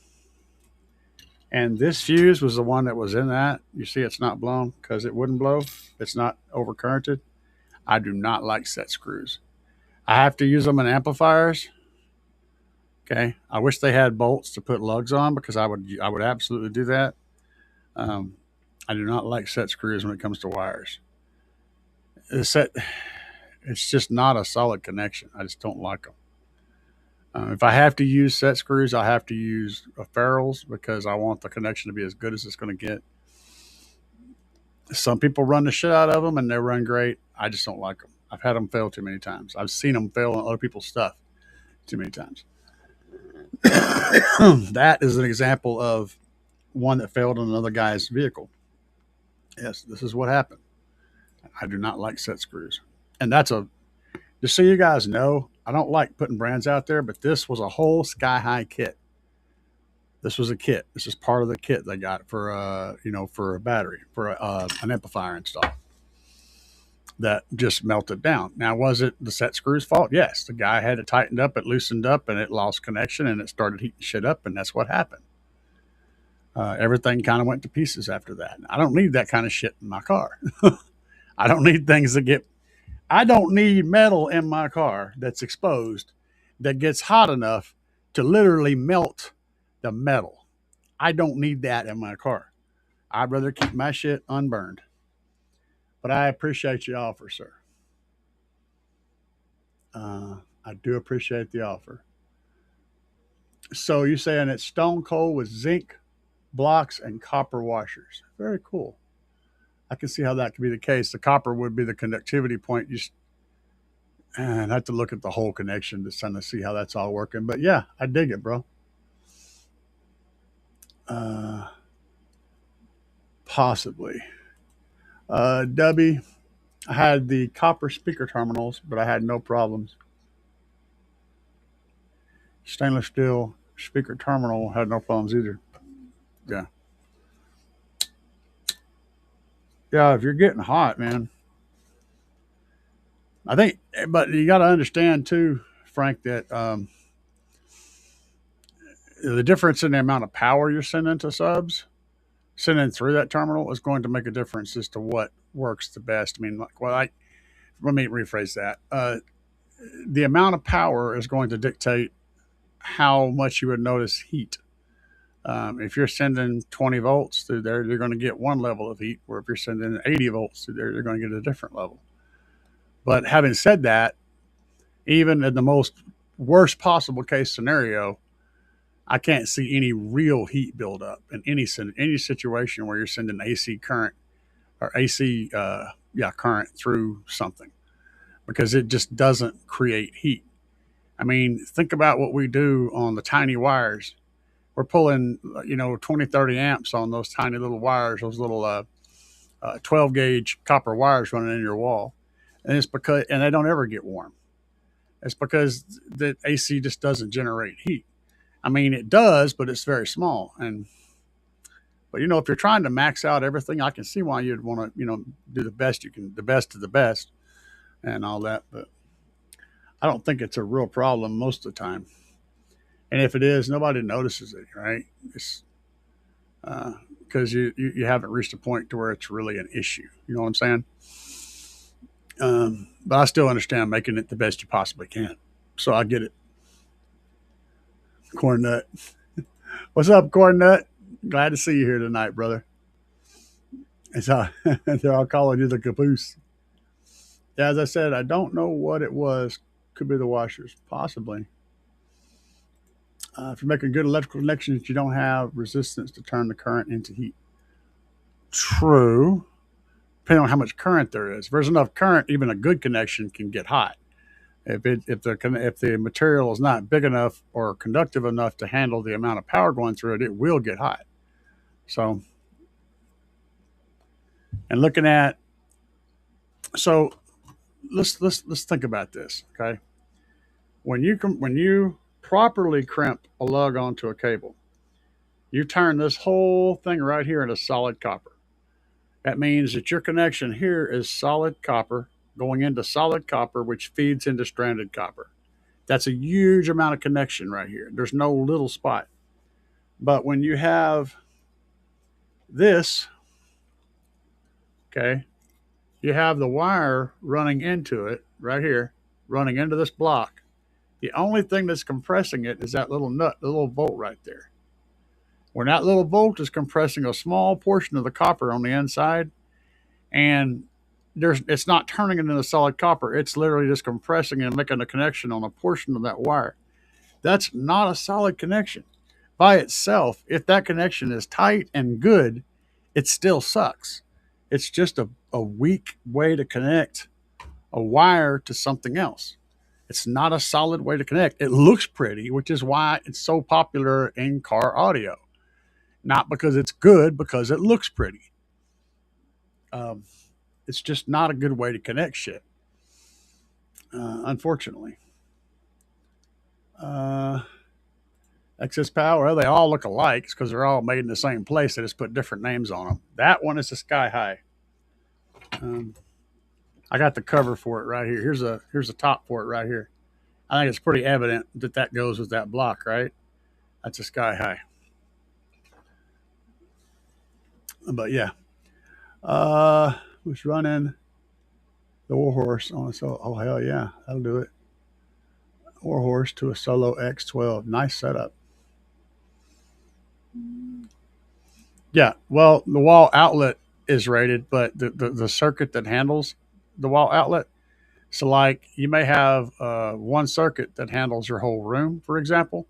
this fuse was the one that was in that. You see it's not blown because it wouldn't blow. It's not overcurrented. I do not like set screws. I have to use them in amplifiers. Okay. I wish they had bolts to put lugs on because I would absolutely do that. I do not like set screws when it comes to wires. It's just not a solid connection. I just don't like them. If I have to use set screws, I have to use ferrules because I want the connection to be as good as it's going to get. Some people run the shit out of them and they run great. I just don't like them. I've had them fail too many times. I've seen them fail on other people's stuff too many times. That is an example of one that failed on another guy's vehicle. Yes, this is what happened. I do not like set screws. And just so you guys know, I don't like putting brands out there, but this was a whole Sky High kit. This was a kit. This is part of the kit they got for for a battery, for an amplifier install that just melted down. Now, was it the set screw's fault? Yes. The guy had it tightened up, it loosened up, and it lost connection, and it started heating shit up, and that's what happened. Everything kind of went to pieces after that. I don't need that kind of shit in my car. I don't need I don't need metal in my car that's exposed that gets hot enough to literally melt the metal. I don't need that in my car. I'd rather keep my shit unburned. But I appreciate your offer, sir. I do appreciate the offer. So you're saying it's stone cold with zinc blocks and copper washers. Very cool. I can see how that could be the case. The copper would be the conductivity point. And I have to look at the whole connection to kind of see how that's all working. But yeah, I dig it, bro. Possibly. Debbie, I had the copper speaker terminals, but I had no problems. Stainless steel speaker terminal had no problems either. Yeah. Yeah, if you're getting hot, man. I think, but you got to understand too, Frank, that the difference in the amount of power you're sending to subs, sending through that terminal is going to make a difference as to what works the best. I mean, let me rephrase that. The amount of power is going to dictate how much you would notice heat. If you're sending 20 volts through there, you're going to get one level of heat, where if you're sending 80 volts through there, you're going to get a different level. But having said that, even in the most worst possible case scenario, I can't see any real heat buildup in any situation where you're sending AC current or AC current through something, because it just doesn't create heat. I mean, think about what we do on the tiny wires. We're pulling 20, 30 amps on those tiny little wires, those little 12 gauge copper wires running in your wall. And they don't ever get warm. It's because the AC just doesn't generate heat. I mean, it does, but it's very small. But if you're trying to max out everything, I can see why you'd want to, do the best you can, the best of the best and all that. But I don't think it's a real problem most of the time. And if it is, nobody notices it, right? It's because you haven't reached a point to where it's really an issue. You know what I'm saying? But I still understand making it the best you possibly can. So I get it. Corn Nut. What's up, Corn Nut? Glad to see you here tonight, brother. They're all calling you the caboose. As I said, I don't know what it was. Could be the washers, possibly. If you're making good electrical connections, you don't have resistance to turn the current into heat. True, depending on how much current there is. If there's enough current, even a good connection can get hot. If the material is not big enough or conductive enough to handle the amount of power going through it, it will get hot. So, and looking at, so let's think about this, okay? When you properly crimp a lug onto a cable, you turn this whole thing right here into solid copper. That means that your connection here is solid copper going into solid copper, which feeds into stranded copper. That's a huge amount of connection right here. There's no little spot. But when you have this, okay, you have the wire running into it right here, running into this block. The only thing that's compressing it is that little nut, the little bolt right there. When that little bolt is compressing a small portion of the copper on the inside, and it's not turning it into solid copper. It's literally just compressing and making a connection on a portion of that wire. That's not a solid connection. By itself, if that connection is tight and good, it still sucks. It's just a weak way to connect a wire to something else. It's not a solid way to connect. It looks pretty, which is why it's so popular in car audio. Not because it's good, because it looks pretty. It's just not a good way to connect shit, unfortunately. Excess power, well, they all look alike because they're all made in the same place. They just put different names on them. That one is the Sky High. I got the cover for it right here. Here's a top for it right here. I think it's pretty evident that goes with that block, right? That's a Sky High. But yeah, was running the Warhorse on a Solo. Oh hell yeah, that'll do it. Warhorse to a Solo X12. Nice setup. Yeah, well, the wall outlet is rated, but the circuit that handles the wall outlet. So, like, you may have one circuit that handles your whole room, for example,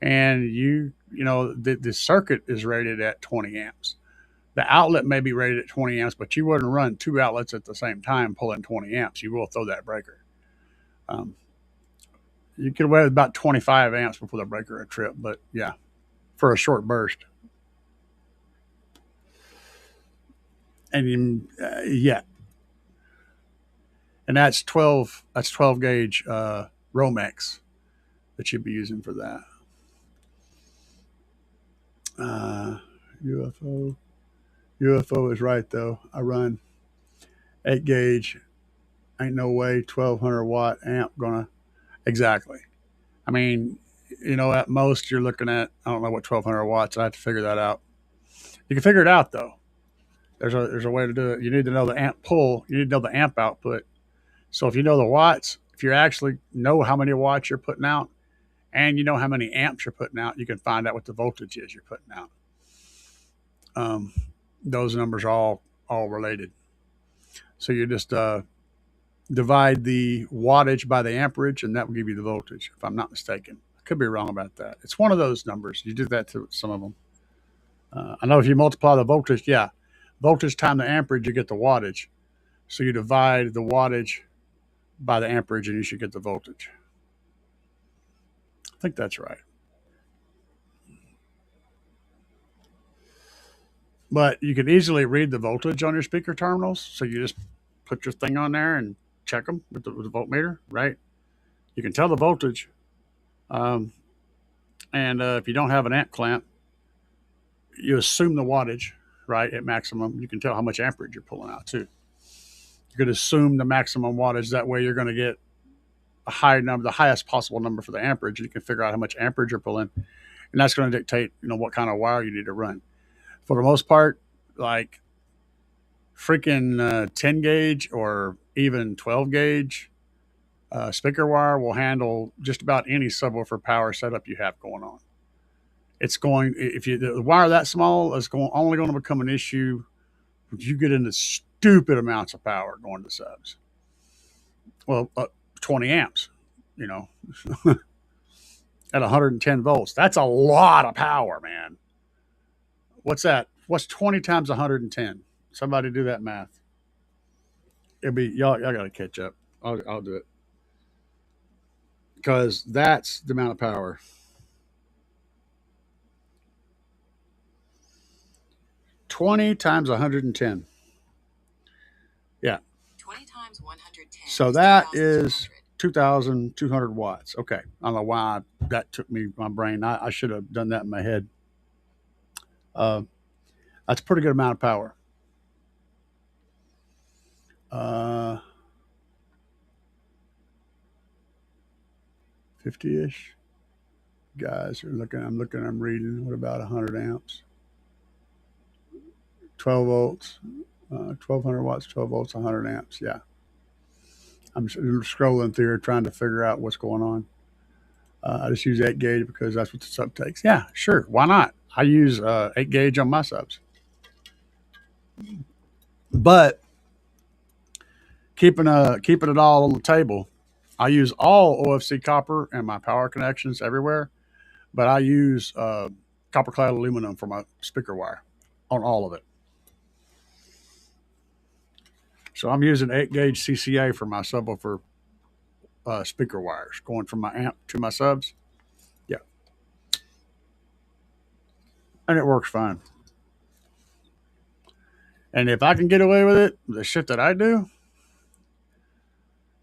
and the circuit is rated at 20 amps. The outlet may be rated at 20 amps, but you wouldn't run two outlets at the same time pulling 20 amps. You will throw that breaker. You could wear about 25 amps before the breaker would trip, but yeah, for a short burst. And yeah, and that's 12 gauge Romex that you'd be using for that. UFO is right though. I run 8 gauge. Ain't no way 1200 watt amp gonna exactly. I mean, at most you're looking at, I don't know what 1200 watts. I have to figure that out. You can figure it out though. There's a way to do it. You need to know the amp pull. You need to know the amp output. So if you know the watts, if you actually know how many watts you're putting out, and you know how many amps you're putting out, you can find out what the voltage is you're putting out. Those numbers are all related. So you just divide the wattage by the amperage, and that will give you the voltage, if I'm not mistaken. I could be wrong about that. It's one of those numbers. You do that to some of them. I know if you multiply the voltage, voltage times the amperage, you get the wattage. So you divide the wattage by the amperage, and you should get the voltage. I think that's right. But you can easily read the voltage on your speaker terminals. So you just put your thing on there and check them with the voltmeter, right? You can tell the voltage. And if you don't have an amp clamp, you assume the wattage, right, at maximum. You can tell how much amperage you're pulling out, too. You could assume the maximum wattage. That way you're going to get a high number, the highest possible number for the amperage. You can figure out how much amperage you're pulling. And that's going to dictate, what kind of wire you need to run. For the most part, like freaking 10 gauge or even 12 gauge speaker wire will handle just about any subwoofer power setup you have going on. It's going, if the wire that small is only going to become an issue if you get into stupid amounts of power going to subs. Well, 20 amps, you know, at 110 volts. That's a lot of power, man. What's that? What's 20 times 110? Somebody do that math. It'll be y'all got to catch up. I'll do it because that's the amount of power. 20 times 110. Yeah. 20 times 110. So that is 2,200 watts. Okay. I don't know why that took me my brain. I should have done that in my head. That's a pretty good amount of power. 50-ish. Guys are looking. I'm reading. What about 100 amps? 12 volts. 1,200 watts, 12 volts, 100 amps. Yeah. I'm scrolling through here trying to figure out what's going on. I just use 8 gauge because that's what the sub takes. Yeah, sure. Why not? I use 8 gauge on my subs. But keeping it all on the table, I use all OFC copper and my power connections everywhere, but I use copper clad aluminum for my speaker wire on all of it. So I'm using 8 gauge CCA for my subwoofer speaker wires going from my amp to my subs. Yeah. And it works fine. And if I can get away with it, the shit that I do,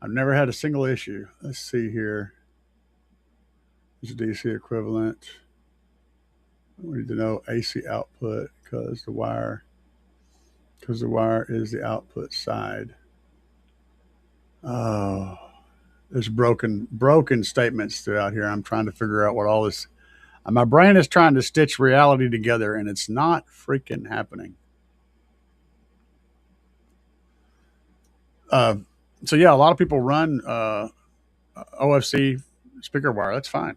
I've never had a single issue. Let's see here. This is DC equivalent. We need to know AC output because the wire is the output side. Oh, there's broken statements throughout here. I'm trying to figure out what all this. My brain is trying to stitch reality together, and it's not freaking happening. So yeah, a lot of people run OFC speaker wire. That's fine.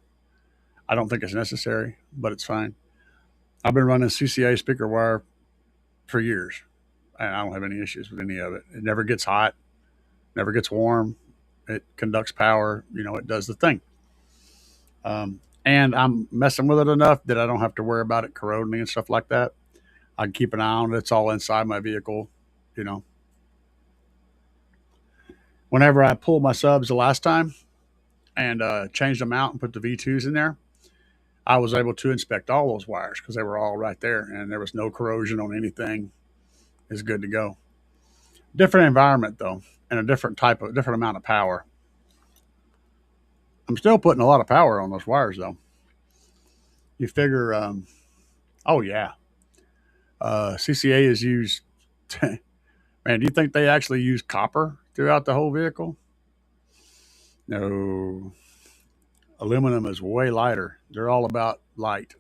I don't think it's necessary, but it's fine. I've been running CCA speaker wire for years, and I don't have any issues with any of it. It never gets hot, never gets warm. It conducts power. It does the thing. And I'm messing with it enough that I don't have to worry about it corroding and stuff like that. I can keep an eye on it. It's all inside my vehicle, Whenever I pulled my subs the last time and changed them out and put the V2s in there, I was able to inspect all those wires because they were all right there and there was no corrosion on anything. It's good to go. Different environment though, and a different amount of power. I'm still putting a lot of power on those wires though. You figure, oh yeah, CCA is used. Man, do you think they actually use copper throughout the whole vehicle? No. Aluminum is way lighter. They're all about light.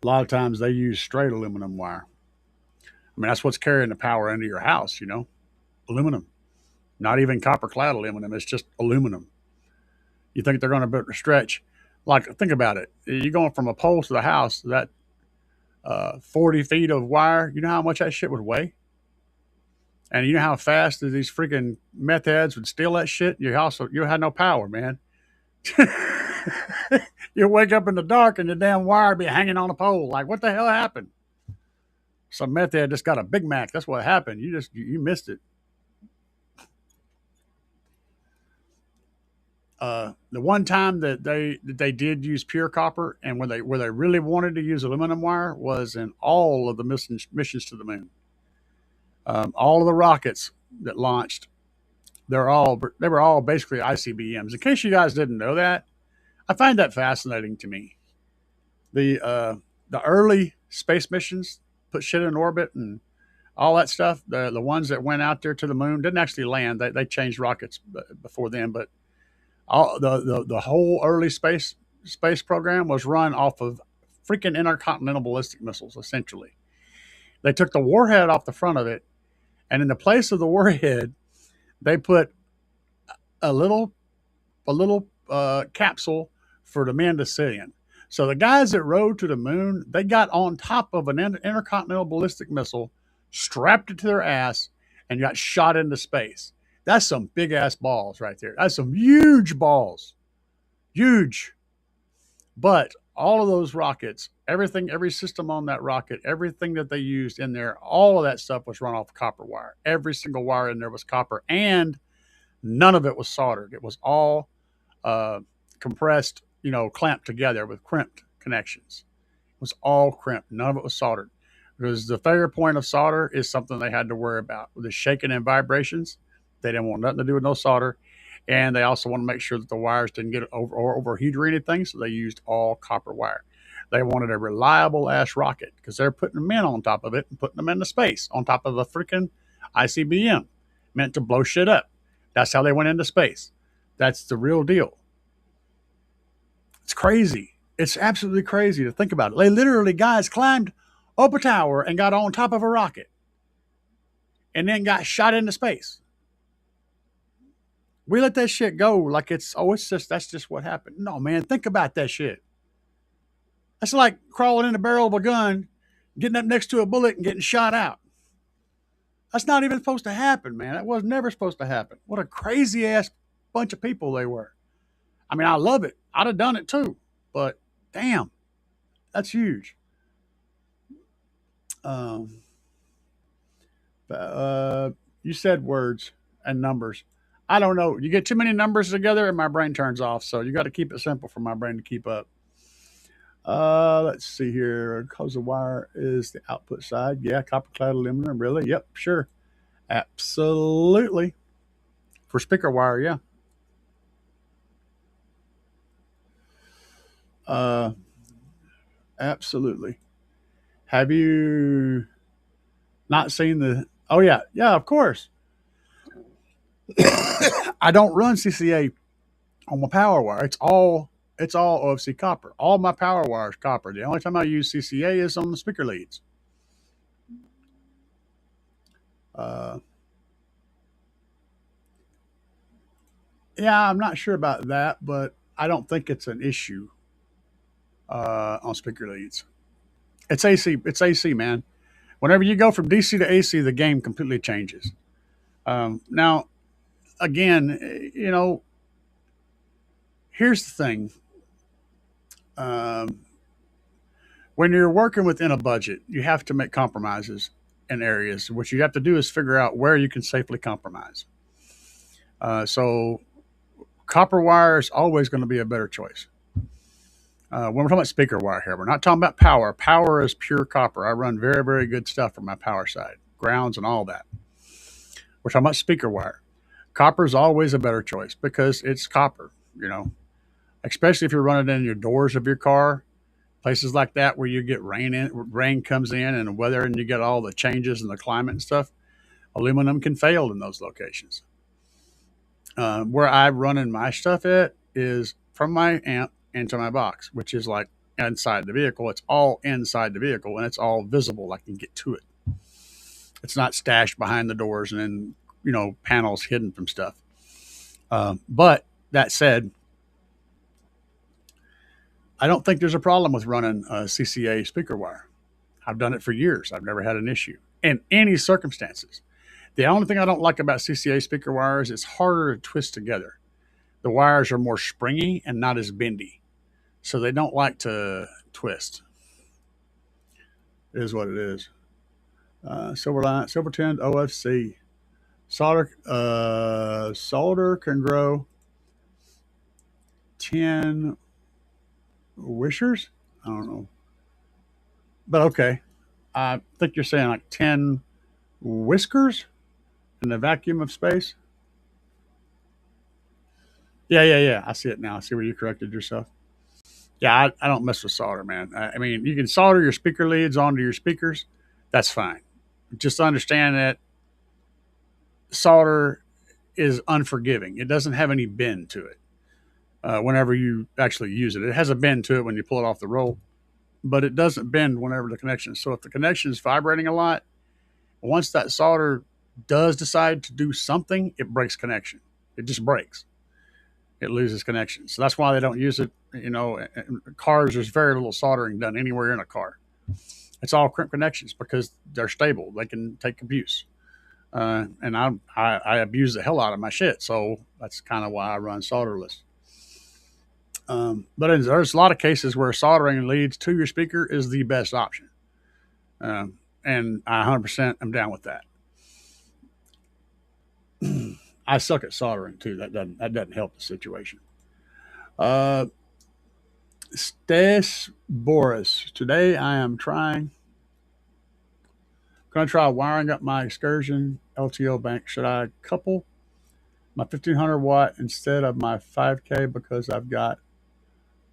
A lot of times they use straight aluminum wire. I mean, that's what's carrying the power into your house, aluminum. Not even copper clad aluminum. It's just aluminum. You think they're going to be able to stretch? Like, think about it. You're going from a pole to the house, that 40 feet of wire, you know how much that shit would weigh? And you know how fast these freaking meth heads would steal that shit? You had no power, man. You wake up in the dark and the damn wire be hanging on a pole. Like, what the hell happened? Some meth head just got a Big Mac. That's what happened. You missed it. The one time that they did use pure copper, and where they really wanted to use aluminum wire was in all of the missions to the moon. All of the rockets that launched, they were all basically ICBMs. In case you guys didn't know that, I find that fascinating to me. The early space missions put shit in orbit and all that stuff. The ones that went out there to the moon didn't actually land. They changed rockets before then, but all the whole early space program was run off of freaking intercontinental ballistic missiles. Essentially, they took the warhead off the front of it, and in the place of the warhead, they put a little capsule for the men to sit in. So the guys that rode to the moon, they got on top of an intercontinental ballistic missile, strapped it to their ass, and got shot into space. That's some big ass balls right there. That's some huge balls. Huge. But all of those rockets, everything, every system on that rocket, everything that they used in there, all of that stuff was run off copper wire. Every single wire in there was copper, and none of it was soldered. It was all compressed, clamped together with crimped connections. It was all crimped. None of it was soldered. Because the failure point of solder is something they had to worry about. With the shaking and vibrations, they didn't want nothing to do with no solder. And they also want to make sure that the wires didn't get overheat or anything, so they used all copper wire. They wanted a reliable ass rocket because they're putting men on top of it and putting them into space on top of a freaking ICBM, meant to blow shit up. That's how they went into space. That's the real deal. It's crazy. It's absolutely crazy to think about it. They literally, guys, climbed up a tower and got on top of a rocket and then got shot into space. We let that shit go like that's just what happened. No, man, think about that shit. That's like crawling in the barrel of a gun, getting up next to a bullet and getting shot out. That's not even supposed to happen, man. That was never supposed to happen. What a crazy ass bunch of people they were. I mean, I love it. I'd have done it too, but damn, that's huge. You said words and numbers. I don't know. You get too many numbers together and my brain turns off. So you got to keep it simple for my brain to keep up. Let's see here. Because the wire is the output side. Yeah, copper clad aluminum. Really? Yep, sure. Absolutely. For speaker wire, yeah. Absolutely. Have you not seen the... Oh, yeah. Yeah, of course. I don't run CCA on my power wire. It's all OFC copper. All my power wire is copper. The only time I use CCA is on the speaker leads. Yeah, I'm not sure about that, but I don't think it's an issue on speaker leads. It's AC. It's AC, man. Whenever you go from DC to AC, the game completely changes. Now, again, here's the thing. When you're working within a budget, you have to make compromises in areas. What you have to do is figure out where you can safely compromise. So copper wire is always going to be a better choice. When we're talking about speaker wire here, we're not talking about power. Power is pure copper. I run very, very good stuff for my power side, grounds and all that. We're talking about speaker wire. Copper is always a better choice because it's copper, especially if you're running in your doors of your car, places like that where you get rain comes in and the weather and you get all the changes in the climate and stuff. Aluminum can fail in those locations. Where I run in my stuff at is from my amp into my box, which is like inside the vehicle. It's all inside the vehicle and it's all visible. I can get to it. It's not stashed behind the doors and then, panels hidden from stuff. But that said, I don't think there's a problem with running a CCA speaker wire. I've done it for years. I've never had an issue in any circumstances. The only thing I don't like about CCA speaker wires is it's harder to twist together. The wires are more springy and not as bendy. So they don't like to twist. It is what it is. Silver tinned OFC. Solder can grow 10 wishers? I don't know. But okay. I think you're saying like 10 whiskers in the vacuum of space. Yeah. I see it now. I see where you corrected yourself. Yeah, I don't mess with solder, man. I mean, you can solder your speaker leads onto your speakers. That's fine. Just understand that solder is unforgiving. It doesn't have any bend to it whenever you actually use it. It has a bend to it when you pull it off the roll, but it doesn't bend whenever the connection. So if the connection is vibrating a lot, once that solder does decide to do something, it breaks connection. It just breaks. It loses connection. So that's why they don't use it. In cars, there's very little soldering done anywhere in a car. It's all crimp connections because they're stable. They can take abuse. And I abuse the hell out of my shit. So that's kind of why I run solderless. But there's a lot of cases where soldering leads to your speaker is the best option. And I 100% am down with that. I suck at soldering too. That doesn't help the situation. Stes Boris. Today I am going to try wiring up my Excursion LTO bank. Should I couple my 1500 watt instead of my 5K because I've got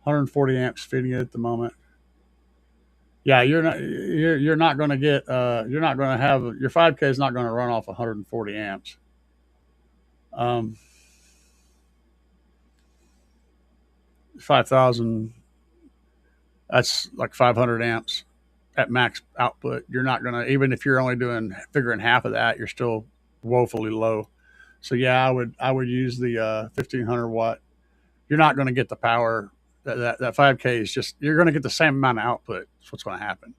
140 amps feeding it at the moment? Yeah, you're not going to get you're not going to have your 5K is not going to run off 140 amps. 5,000, that's like 500 amps at max output. You're not going to, even if you're only figuring half of that, you're still woefully low. So yeah, I would use the 1500 watt. You're not going to get the power. That 5K is just, you're going to get the same amount of output. That's what's going to happen,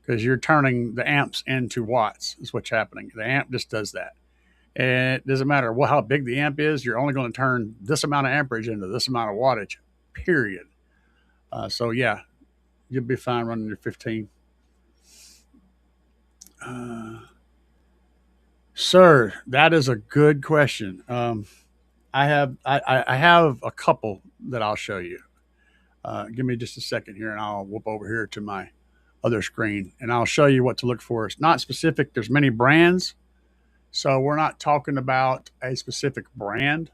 because you're turning the amps into watts is what's happening. The amp just does that. And it doesn't matter how big the amp is. You're only going to turn this amount of amperage into this amount of wattage, period. So yeah, you'll be fine running your 15. Sir, that is a good question. I have a couple that I'll show you. Give me just a second here, and I'll whoop over here to my other screen, and I'll show you what to look for. It's not specific. There's many brands, so we're not talking about a specific brand.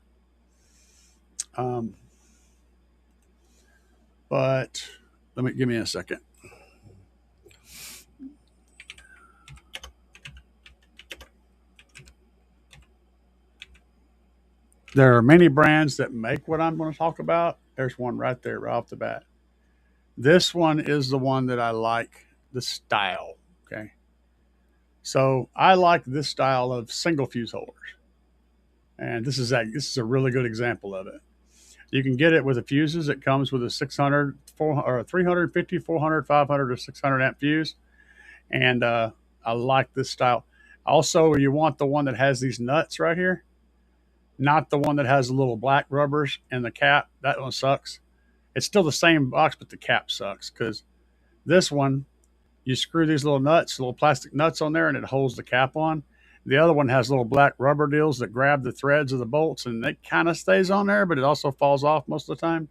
But give me a second. There are many brands that make what I'm going to talk about. There's one right there, right off the bat. This one is the one that I like, the style. Okay. So I like this style of single fuse holders. And this is a really good example of it. You can get it with the fuses. It comes with a 600, 350, 400, 500, or 600 amp fuse. And I like this style. Also, you want the one that has these nuts right here, not the one that has the little black rubbers and the cap. That one sucks. It's still the same box, but the cap sucks, because this one, you screw these little plastic nuts on there, and it holds the cap on. The other one has little black rubber deals that grab the threads of the bolts, and it kind of stays on there, but it also falls off most of the time.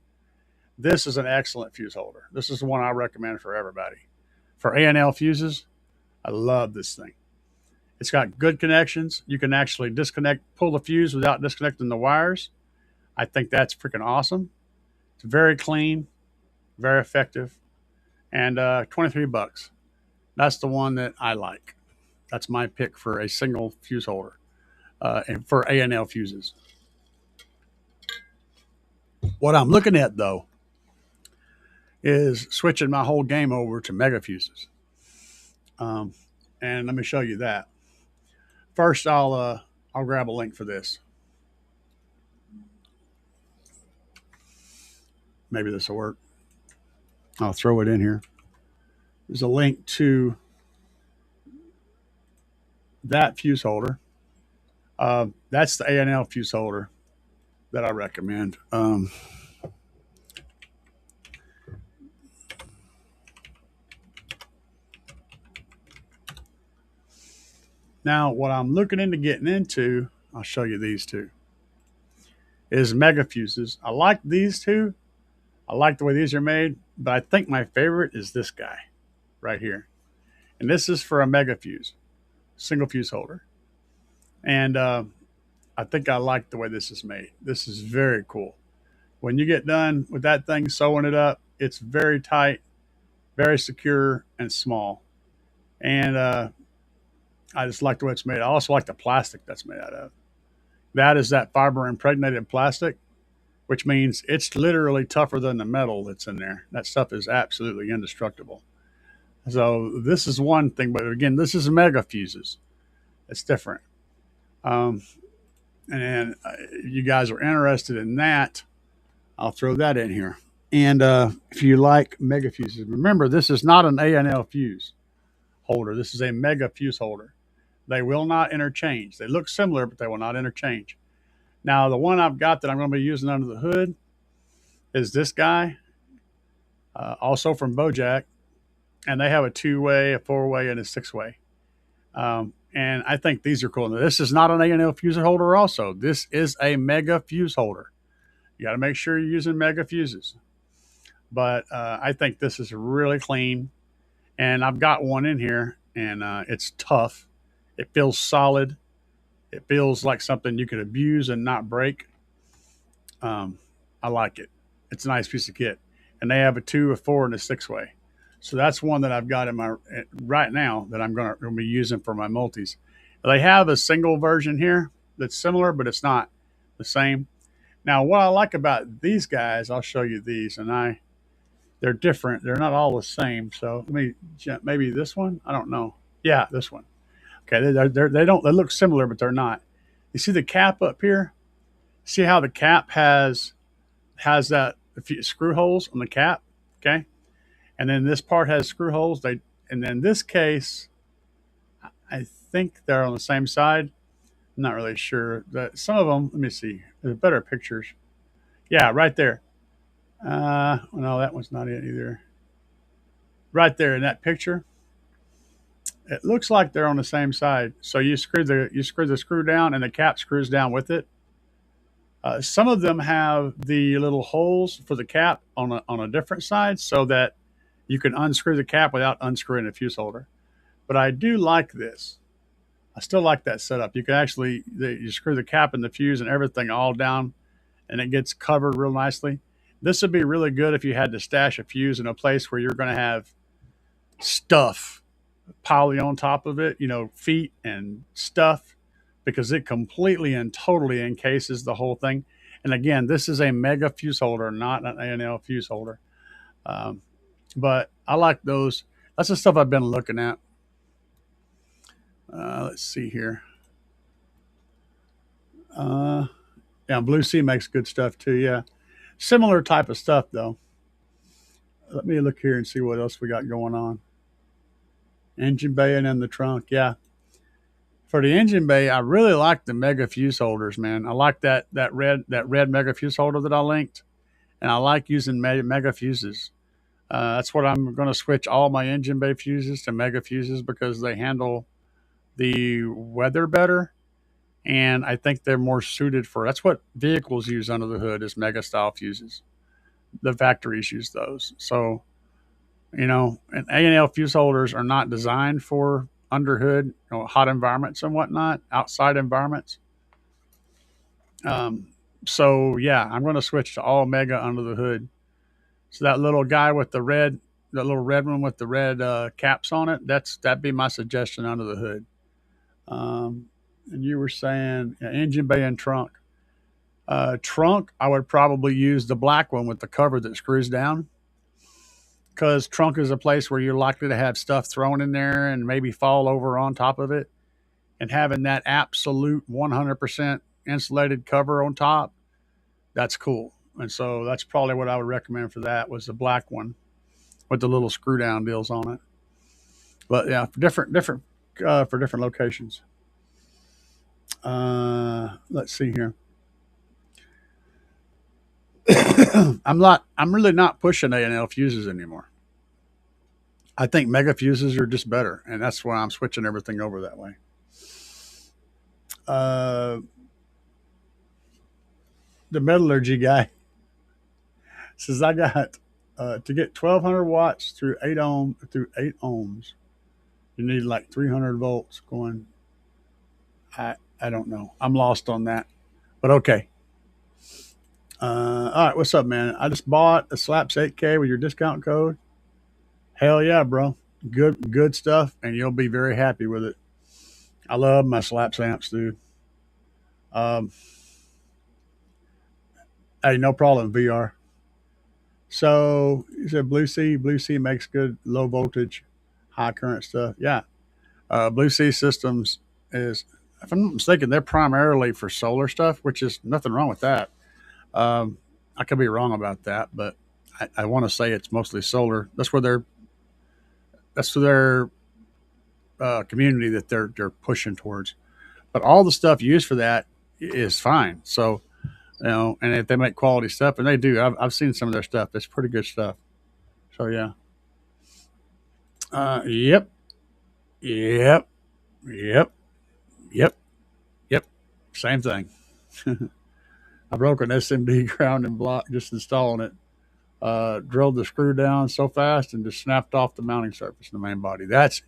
This is an excellent fuse holder. This is the one I recommend for everybody. For A&L fuses, I love this thing. It's got good connections. You can actually pull the fuse without disconnecting the wires. I think that's freaking awesome. It's very clean, very effective, and $23. That's the one that I like. That's my pick for a single fuse holder, and for A&L fuses. What I'm looking at, though, is switching my whole game over to mega fuses. And let me show you that. First, I'll grab a link for this. Maybe this will work. I'll throw it in here. There's a link to that fuse holder. That's the A&L fuse holder that I recommend. Now, what I'm looking into getting into, I'll show you these two, is mega fuses. I like these two. I like the way these are made, but I think my favorite is this guy right here. And this is for a mega fuse, single fuse holder. And I think I like the way this is made. This is very cool. When you get done with that thing sewing it up, it's very tight, very secure, and small. And I just like the way it's made. I also like the plastic that's made out of. That is that fiber impregnated plastic, which means it's literally tougher than the metal that's in there. That stuff is absolutely indestructible. So this is one thing, but again, this is mega fuses. It's different. And you guys are interested in that, I'll throw that in here. And if you like mega fuses, remember, this is not an A&L fuse holder. This is a mega fuse holder. They will not interchange. They look similar, but they will not interchange. Now, the one I've got that I'm going to be using under the hood is this guy, also from Bojack, and they have a 2-way, a 4-way, and a 6-way. And I think these are cool. Now, this is not an A&L fuse holder also. This is a mega fuse holder. You got to make sure you're using mega fuses. But I think this is really clean. And I've got one in here, and it's tough. It feels solid. It feels like something you could abuse and not break. I like it. It's a nice piece of kit. And they have a 2, a 4, and a 6-way. So that's one that I've got in my right now that I'm going to be using for my multis. They have a single version here that's similar, but it's not the same. Now, what I like about these guys, I'll show you these, and they're different. They're not all the same. So let me, maybe this one. I don't know. Yeah, this one. Okay, they look similar, but they're not. You see the cap up here? See how the cap has that a few screw holes on the cap? Okay, and then this part has screw holes. And then this case, I think they're on the same side. I'm not really sure. Some of them. Let me see. There's better pictures. Yeah, right there. No, that one's not it either. Right there in that picture, it looks like they're on the same side. So you screw the screw down, and the cap screws down with it. Some of them have the little holes for the cap on a different side, so that you can unscrew the cap without unscrewing the fuse holder. But I do like this. I still like that setup. You can actually you screw the cap and the fuse and everything all down, and it gets covered real nicely. This would be really good if you had to stash a fuse in a place where you're going to have stuff piling on top of it, feet and stuff, because it completely and totally encases the whole thing. And again, this is a mega fuse holder, not an A&L fuse holder. But I like those. That's the stuff I've been looking at. Let's see here. Yeah, Blue Sea makes good stuff too. Yeah. Similar type of stuff, though. Let me look here and see what else we got going on. Engine bay and then the trunk. Yeah. For the engine bay, I really like the mega fuse holders, man. I like that red mega fuse holder that I linked, and I like using mega fuses. That's what I'm going to switch all my engine bay fuses to mega fuses, because they handle the weather better, and I think they're more suited for. That's what vehicles use under the hood, is mega style fuses. The factories use those. So, and A&L fuse holders are not designed for under hood, hot environments and whatnot, outside environments. So yeah, I'm going to switch to all mega under the hood. So that little guy with the red, that little red one with the red caps on it, that'd be my suggestion under the hood. And you were saying engine bay and trunk. Trunk, I would probably use the black one with the cover that screws down, because trunk is a place where you're likely to have stuff thrown in there and maybe fall over on top of it. And having that absolute 100% insulated cover on top, that's cool. And so that's probably what I would recommend for that, was the black one with the little screw down deals on it. But yeah, for different locations. Let's see here. I'm really not pushing A&L fuses anymore. I think mega fuses are just better, and that's why I'm switching everything over that way. The metallurgy guy says, I got to get 1200 watts through 8 ohms, you need like 300 volts going. I don't know. I'm lost on that, but okay. All right, what's up, man? I just bought a Slaps 8K with your discount code. Hell yeah, bro. Good stuff, and you'll be very happy with it. I love my Slaps amps, dude. Hey, no problem, VR. So you said Blue Sea. Blue Sea makes good low voltage, high current stuff. Yeah. Blue Sea Systems is, if I'm not mistaken, they're primarily for solar stuff, which is nothing wrong with that. I could be wrong about that, but I want to say it's mostly solar. That's where their community that they're pushing towards. But all the stuff used for that is fine. So, and if they make quality stuff, and they do, I've seen some of their stuff. It's pretty good stuff. So yeah. Yep, yep, yep, yep, yep. Same thing. I broke an SMD grounding block just installing it. Drilled the screw down so fast and just snapped off the mounting surface in the main body. That's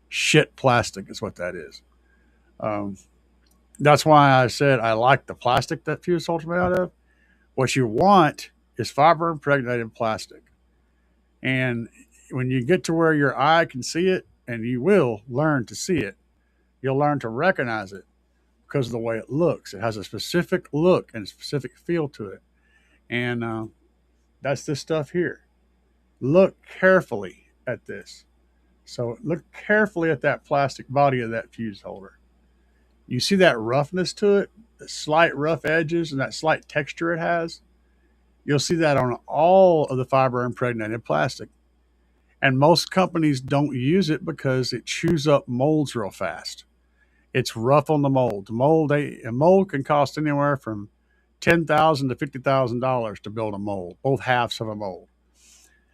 shit plastic is what that is. That's why I said I like the plastic that fuse holders made out of. What you want is fiber impregnated plastic. And when you get to where your eye can see it, and you will learn to see it, you'll learn to recognize it because of the way it looks. It has a specific look and a specific feel to it. And that's this stuff here. Look carefully at this. So look carefully at that plastic body of that fuse holder. You see that roughness to it, the slight rough edges and that slight texture it has? You'll see that on all of the fiber impregnated plastic. And most companies don't use it because it chews up molds real fast. It's rough on the mold. A mold can cost anywhere from $10,000 to $50,000 to build a mold, both halves of a mold.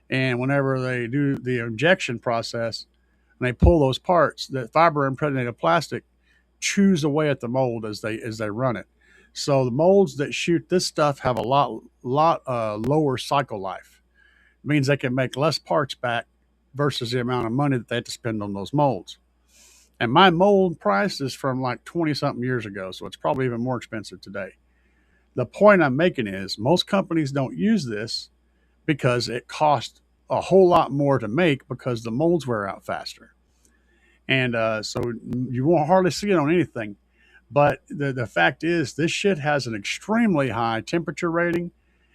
And whenever they do the injection process and they pull those parts, the fiber impregnated plastic chews away at the mold as they run it. So the molds that shoot this stuff have a lot lower cycle life. It means they can make less parts back versus the amount of money that they have to spend on those molds. And my mold price is from like 20 something years ago, so it's probably even more expensive today. The point I'm making is most companies don't use this because it costs a whole lot more to make because the molds wear out faster. And so you won't hardly see it on anything. But the fact is, this shit has an extremely high temperature rating.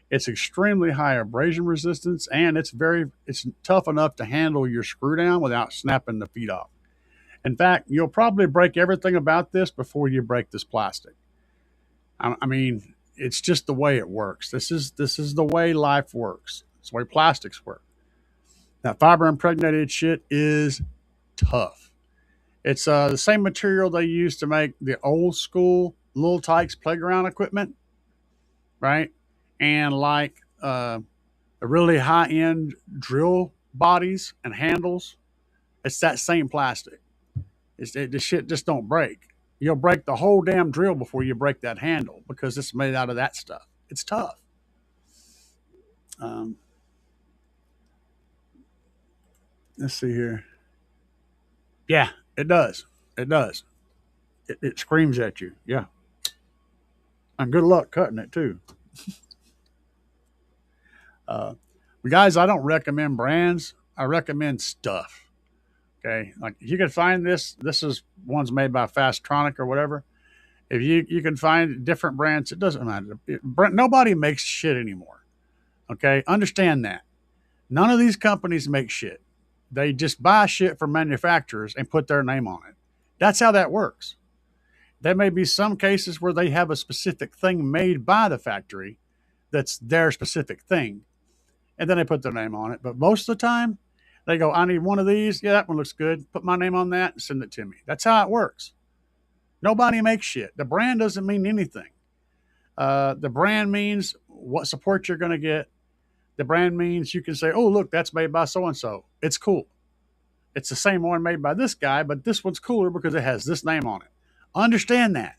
It's extremely high abrasion resistance, and it's tough enough to handle your screw down without snapping the feet off. In fact, you'll probably break everything about this before you break this plastic. I mean, it's just the way it works. This is the way life works. It's the way plastics work. That fiber impregnated shit is tough. It's the same material they used to make the old school Little Tikes playground equipment, right? And like the really high end drill bodies and handles, it's that same plastic. The shit just don't break. You'll break the whole damn drill before you break that handle because it's made out of that stuff. It's tough. Let's see here. Yeah, it does. It does. It screams at you. Yeah. And good luck cutting it too. Guys, I don't recommend brands. I recommend stuff. Okay. Like if you can find this is one's made by Fastronic or whatever. If you can find different brands, it doesn't matter. Nobody makes shit anymore. Okay. Understand that. None of these companies make shit. They just buy shit from manufacturers and put their name on it. That's how that works. There may be some cases where they have a specific thing made by the factory that's their specific thing, and then they put their name on it. But most of the time, they go, I need one of these. Yeah, that one looks good. Put my name on that and send it to me. That's how it works. Nobody makes shit. The brand doesn't mean anything. The brand means what support you're going to get. The brand means you can say, oh, look, that's made by so-and-so. It's cool. It's the same one made by this guy, but this one's cooler because it has this name on it. Understand that.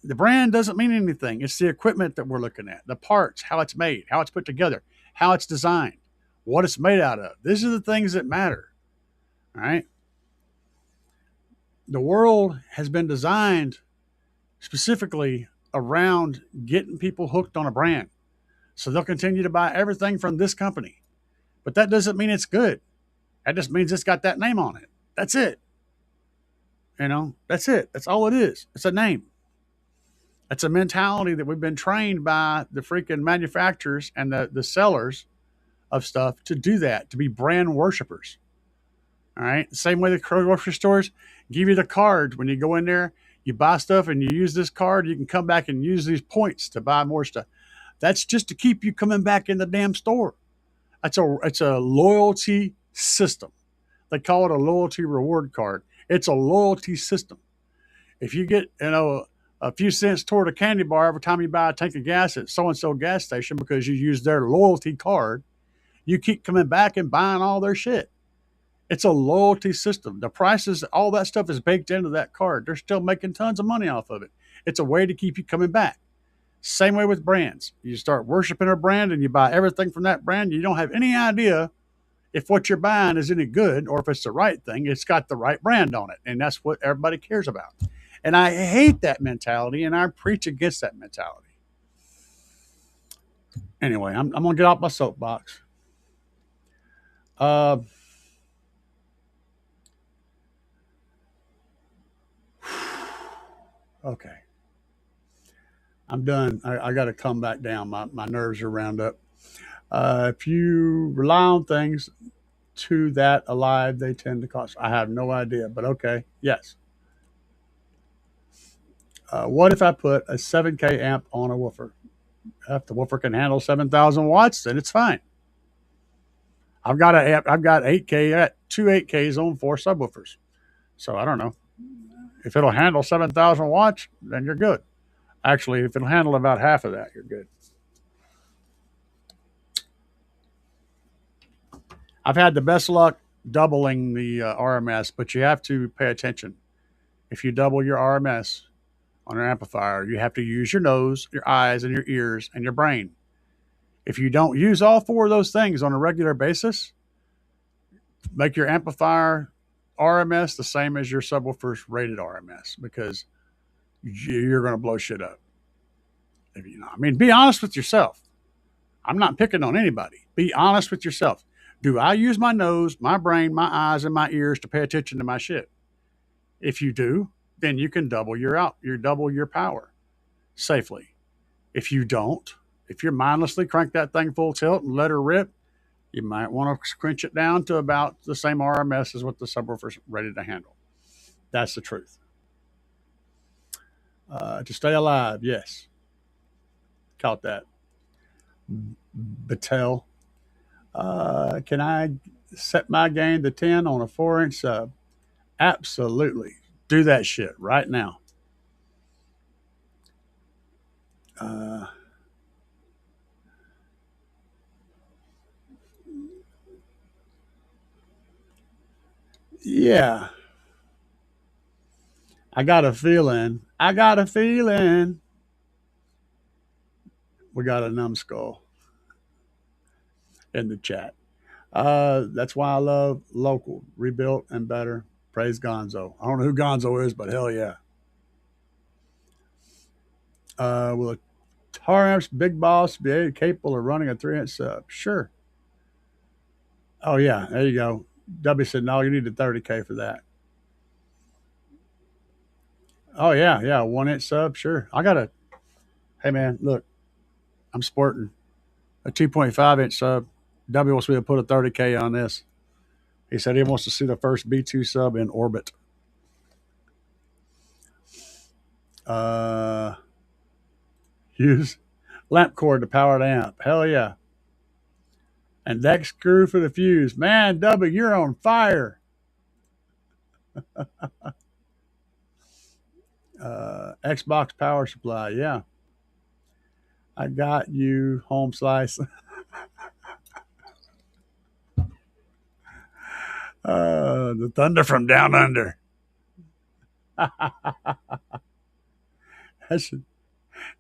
The brand doesn't mean anything. It's the equipment that we're looking at, the parts, how it's made, how it's put together, how it's designed, what it's made out of. These are the things that matter. All right? The world has been designed specifically around getting people hooked on a brand. So they'll continue to buy everything from this company. But that doesn't mean it's good. That just means it's got that name on it. That's it. That's it. That's all it is. It's a name. It's a mentality that we've been trained by the freaking manufacturers and the sellers of stuff to do that, to be brand worshipers. All right. Same way the grocery stores give you the cards when you go in there, you buy stuff and you use this card, you can come back and use these points to buy more stuff. That's just to keep you coming back in the damn store. It's a loyalty system. They call it a loyalty reward card. It's a loyalty system. If you get, a few cents toward a candy bar every time you buy a tank of gas at so-and-so gas station because you use their loyalty card, you keep coming back and buying all their shit. It's a loyalty system. The prices, all that stuff is baked into that card. They're still making tons of money off of it. It's a way to keep you coming back. Same way with brands. You start worshiping a brand and you buy everything from that brand. You don't have any idea if what you're buying is any good or if it's the right thing. It's got the right brand on it. And that's what everybody cares about. And I hate that mentality, and I preach against that mentality. Anyway, I'm going to get off my soapbox. Okay. I'm done. I got to come back down. My nerves are wound up. If you rely on things to that alive, they tend to cost. I have no idea, but okay. Yes. What if I put a 7K amp on a woofer? If the woofer can handle 7,000 watts, then it's fine. I've got 8K, two 8Ks on 4 subwoofers. So I don't know. If it'll handle 7,000 watts, then you're good. Actually, if it'll handle about half of that, you're good. I've had the best luck doubling the RMS, but you have to pay attention. If you double your RMS on an amplifier, you have to use your nose, your eyes, and your ears, and your brain. If you don't use all 4 of those things on a regular basis, make your amplifier RMS the same as your subwoofer's rated RMS, because you're going to blow shit up. Be honest with yourself. I'm not picking on anybody. Be honest with yourself. Do I use my nose, my brain, my eyes, and my ears to pay attention to my shit? If you do, then you can double your power safely. If you don't, if you mindlessly crank that thing full tilt and let her rip, you might want to scrunch it down to about the same RMS as what the subwoofer's ready to handle. That's the truth. To stay alive, yes. Caught that. Battelle. Can I set my gain to 10 on a 4-inch sub? Absolutely. Do that shit right now. Yeah. I got a feeling. We got a numbskull in the chat. That's why I love local, rebuilt, and better. Praise Gonzo. I don't know who Gonzo is, but hell yeah. Will a Taramps Big Boss be capable of running a 3-inch sub? Sure. Oh, yeah. There you go. W said, no, you need a 30K for that. Oh, yeah. 1-inch sub. Sure. Hey, man, look, I'm sporting a 2.5-inch sub. W wants me to put a 30K on this. He said he wants to see the first B2 sub in orbit. Use lamp cord to power the amp. Hell yeah. And deck screw for the fuse. Man, W, you're on fire. Xbox power supply. Yeah. I got you, home slice. The thunder from down under.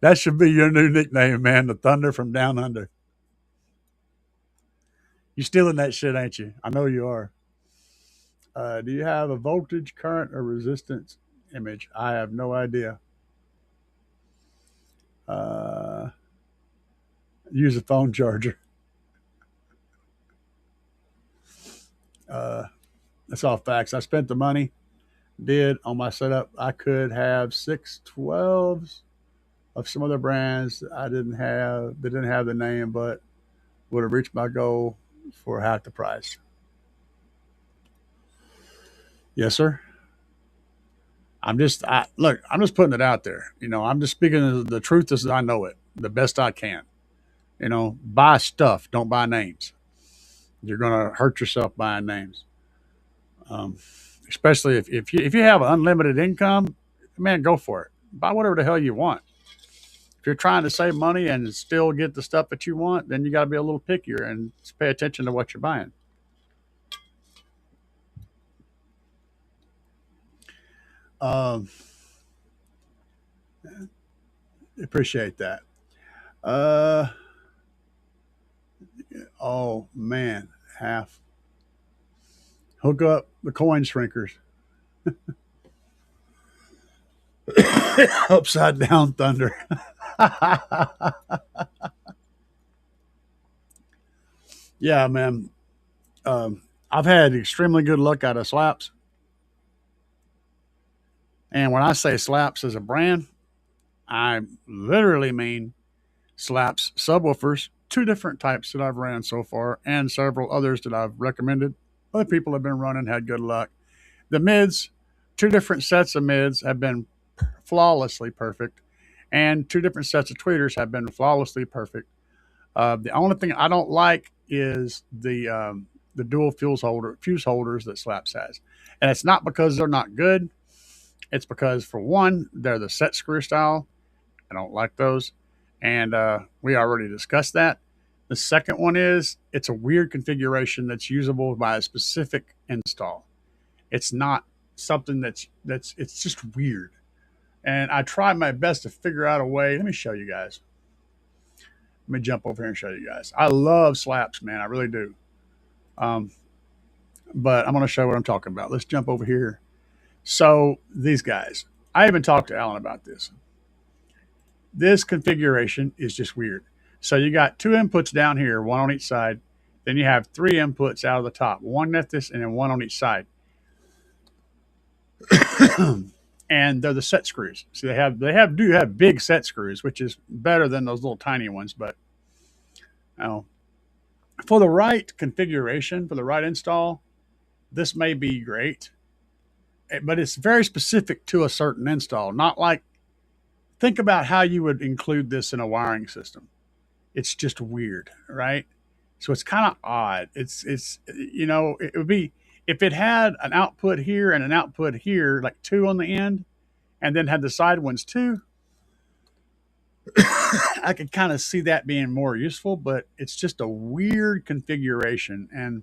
That should be your new nickname, man. The thunder from down under. You stealing that shit, ain't you? I know you are. Do you have a voltage, current, or resistance image? I have no idea. Use a phone charger. That's all facts. I spent the money, did on my setup. I could have 612s of some other brands I didn't have. They didn't have the name, but would have reached my goal for half the price. Yes, sir. I'm just putting it out there. I'm just speaking the truth as I know it, the best I can. Buy stuff, don't buy names. You're going to hurt yourself buying names. Especially if you have unlimited income, man, go for it. Buy whatever the hell you want. If you're trying to save money and still get the stuff that you want, then you got to be a little pickier and just pay attention to what you're buying. Um, appreciate that. Uh, oh man, half. Hook up the coin shrinkers. Upside down thunder. Yeah, man. I've had extremely good luck out of slaps. And when I say slaps as a brand, I literally mean slaps subwoofers, two different types that I've ran so far, and several others that I've recommended. Other people have been running, had good luck. The mids, two different sets of mids have been flawlessly perfect, and two different sets of tweeters have been flawlessly perfect. The only thing I don't like is the dual fuse holders that Slaps has, and it's not because they're not good. It's because, for one, they're the set screw style. I don't like those, and we already discussed that. The second one is it's a weird configuration that's usable by a specific install. It's not something that's it's just weird. And I tried my best to figure out a way. Let me show you guys. Let me jump over here and show you guys. I love slaps, man. I really do. Um, but I'm going to show what I'm talking about. Let's jump over here. So these guys, I even talked to Alan about this. This configuration is just weird. So you got two inputs down here, one on each side. Then you have three inputs out of the top, one at this and then one on each side. And they're the set screws. So do have big set screws, which is better than those little tiny ones. But for the right configuration, for the right install, this may be great. But it's very specific to a certain install. Not like, think about how you would include this in a wiring system. It's just weird, right? So it's kind of odd. It would be, if it had an output here and an output here, like two on the end, and then had the side ones too, I could kind of see that being more useful, but it's just a weird configuration, and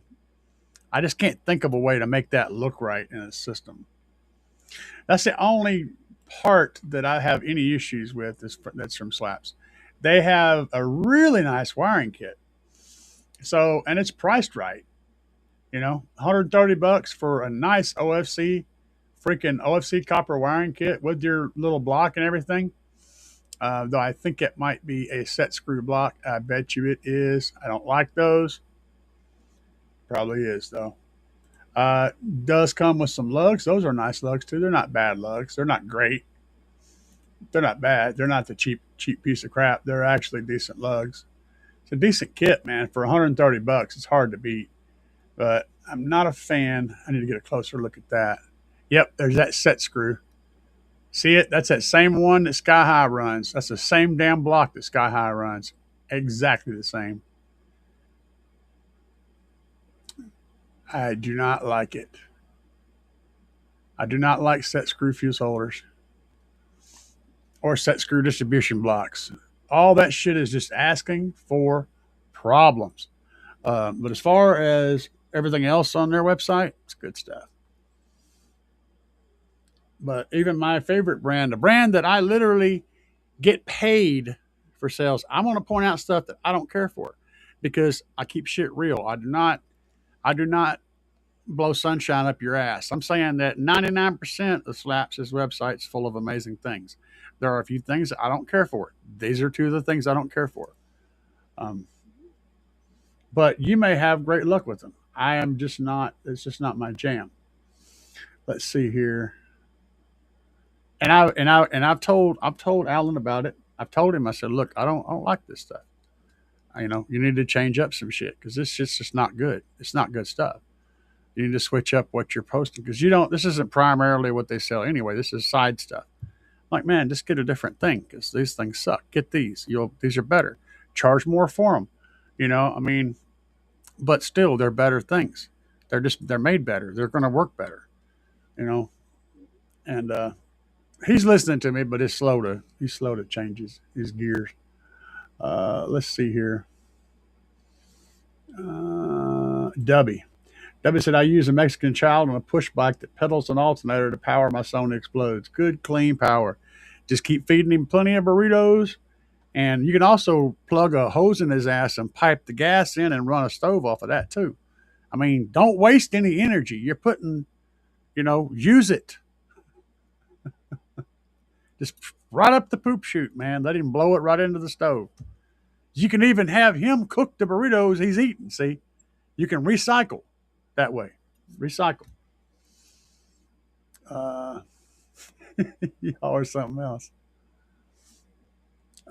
I just can't think of a way to make that look right in a system. That's the only part that I have any issues with that's from Slaps. They have a really nice wiring kit. So, and it's priced right. $130 for a nice freaking OFC copper wiring kit with your little block and everything. Though I think it might be a set screw block. I bet you it is. I don't like those. Probably is, though. Does come with some lugs. Those are nice lugs, too. They're not bad lugs. They're not great. They're not bad. They're not the cheap piece of crap. They're actually decent lugs. It's a decent kit, man. For $130, it's hard to beat. But I'm not a fan. I need to get a closer look at that. Yep, there's that set screw. See it? That's that same one that Sky High runs. That's the same damn block that Sky High runs. Exactly the same. I do not like it. I do not like set screw fuse holders or set screw distribution blocks. All that shit is just asking for problems. But as far as everything else on their website, it's good stuff. But even my favorite brand, a brand that I literally get paid for sales, I'm going to point out stuff that I don't care for because I keep shit real. I do not blow sunshine up your ass. I'm saying that 99% of Slaps' website's full of amazing things. There are a few things that I don't care for. These are two of the things I don't care for. But you may have great luck with them. It's just not my jam. Let's see here. And I've told Alan about it. I've told him, I said, look, I don't like this stuff. You need to change up some shit because this shit's just not good. It's not good stuff. You need to switch up what you're posting because this isn't primarily what they sell anyway. This is side stuff. I'm like, man, just get a different thing because these things suck. Get these. These are better. Charge more for them. But still, they're better things. They're made better. They're going to work better, you know. And he's listening to me, but he's slow to change his gears. Let's see here. Dubby. Dubby said, I use a Mexican Child on a push bike that pedals an alternator to power my Sony Explodes. Good, clean power. Just keep feeding him plenty of burritos. And you can also plug a hose in his ass and pipe the gas in and run a stove off of that too. I mean, don't waste any energy. You're putting, use it. Just right up the poop chute, man. Let him blow it right into the stove. You can even have him cook the burritos he's eating. See, you can recycle that way. Recycle. Y'all are something else.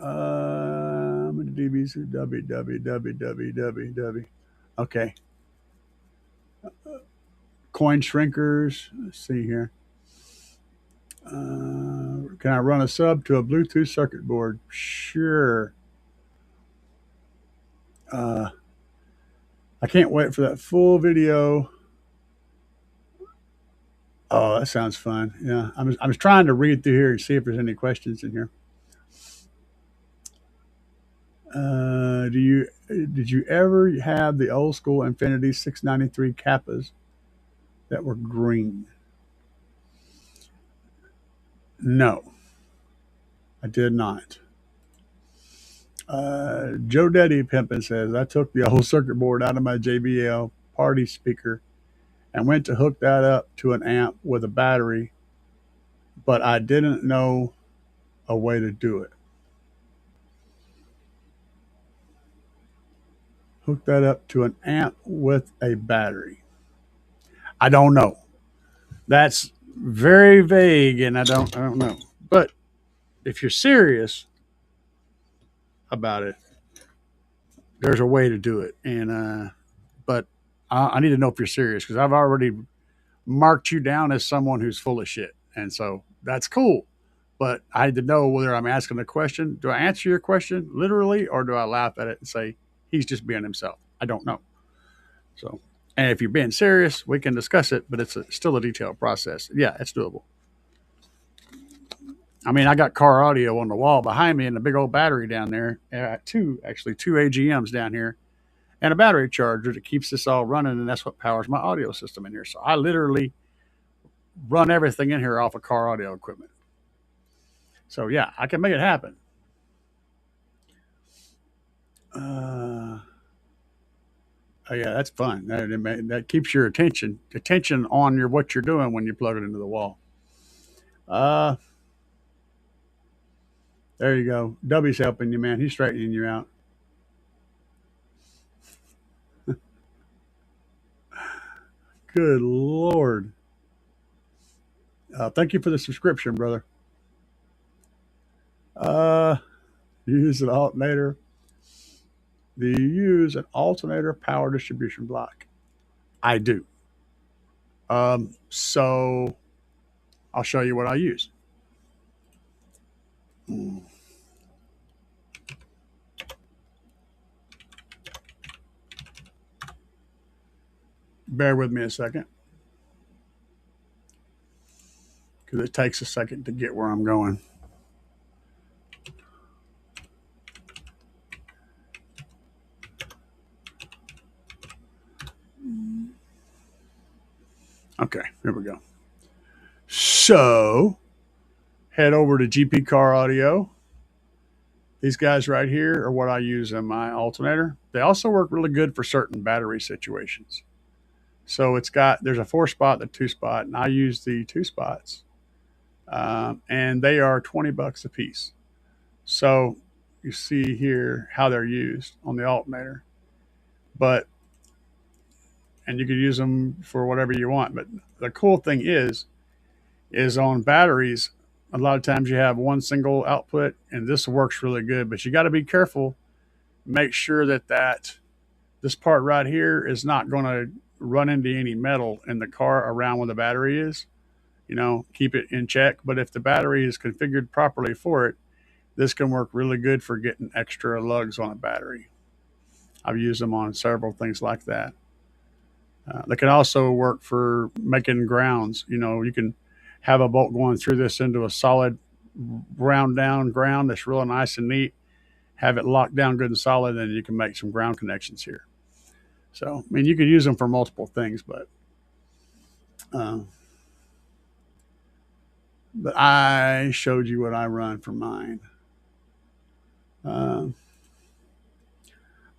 I'm in the DBs. W. Okay. Coin shrinkers. Let's see here. Can I run a sub to a Bluetooth circuit board? Sure. I can't wait for that full video. Oh, that sounds fun. Yeah, I was trying to read through here and see if there's any questions in here. Did you ever have the old school Infinity 693 Kappas that were green? No, I did not. Joe Daddy Pimpin says, I took the old circuit board out of my JBL party speaker and went to hook that up to an amp with a battery, but I didn't know a way to do it. Hook that up to an amp with a battery. I don't know. That's very vague, and I don't know. But if you're serious about it, there's a way to do it. And but I need to know if you're serious, because I've already marked you down as someone who's full of shit, and so that's cool. But I had to know whether I'm asking a question. Do I answer your question literally, or do I laugh at it and say he's just being himself? I don't know. So, and if you're being serious, we can discuss it, but it's still a detailed process. Yeah, it's doable. I mean, I got car audio on the wall behind me and a big old battery down there. Two AGMs down here, and a battery charger that keeps this all running, and that's what powers my audio system in here. So I literally run everything in here off of car audio equipment. So yeah, I can make it happen. Oh yeah, that's fun. That keeps your attention on what you're doing when you plug it into the wall. There you go. Dubby's helping you, man. He's straightening you out. Good Lord. Thank you for the subscription, brother. Use an alternator. Do you use an alternator power distribution block? I do. So I'll show you what I use. Bear with me a second, because it takes a second to get where I'm going. Okay, here we go. So head over to GP Car Audio. These guys right here are what I use in my alternator. They also work really good for certain battery situations. So there's a 4-spot, the 2-spot, and I use the 2 spots. And they are $20 a piece. So you see here how they're used on the alternator. And you can use them for whatever you want. But the cool thing is on batteries, a lot of times you have one single output, and this works really good. But you got to be careful. Make sure that this part right here is not going to run into any metal in the car around where the battery is. Keep it in check. But if the battery is configured properly for it, this can work really good for getting extra lugs on a battery. I've used them on several things like that. They can also work for making grounds. You know, you can have a bolt going through this into a solid round down ground that's really nice and neat. Have it locked down good and solid, and you can make some ground connections here. So, I mean, you could use them for multiple things, uh, but I showed you what I run for mine. I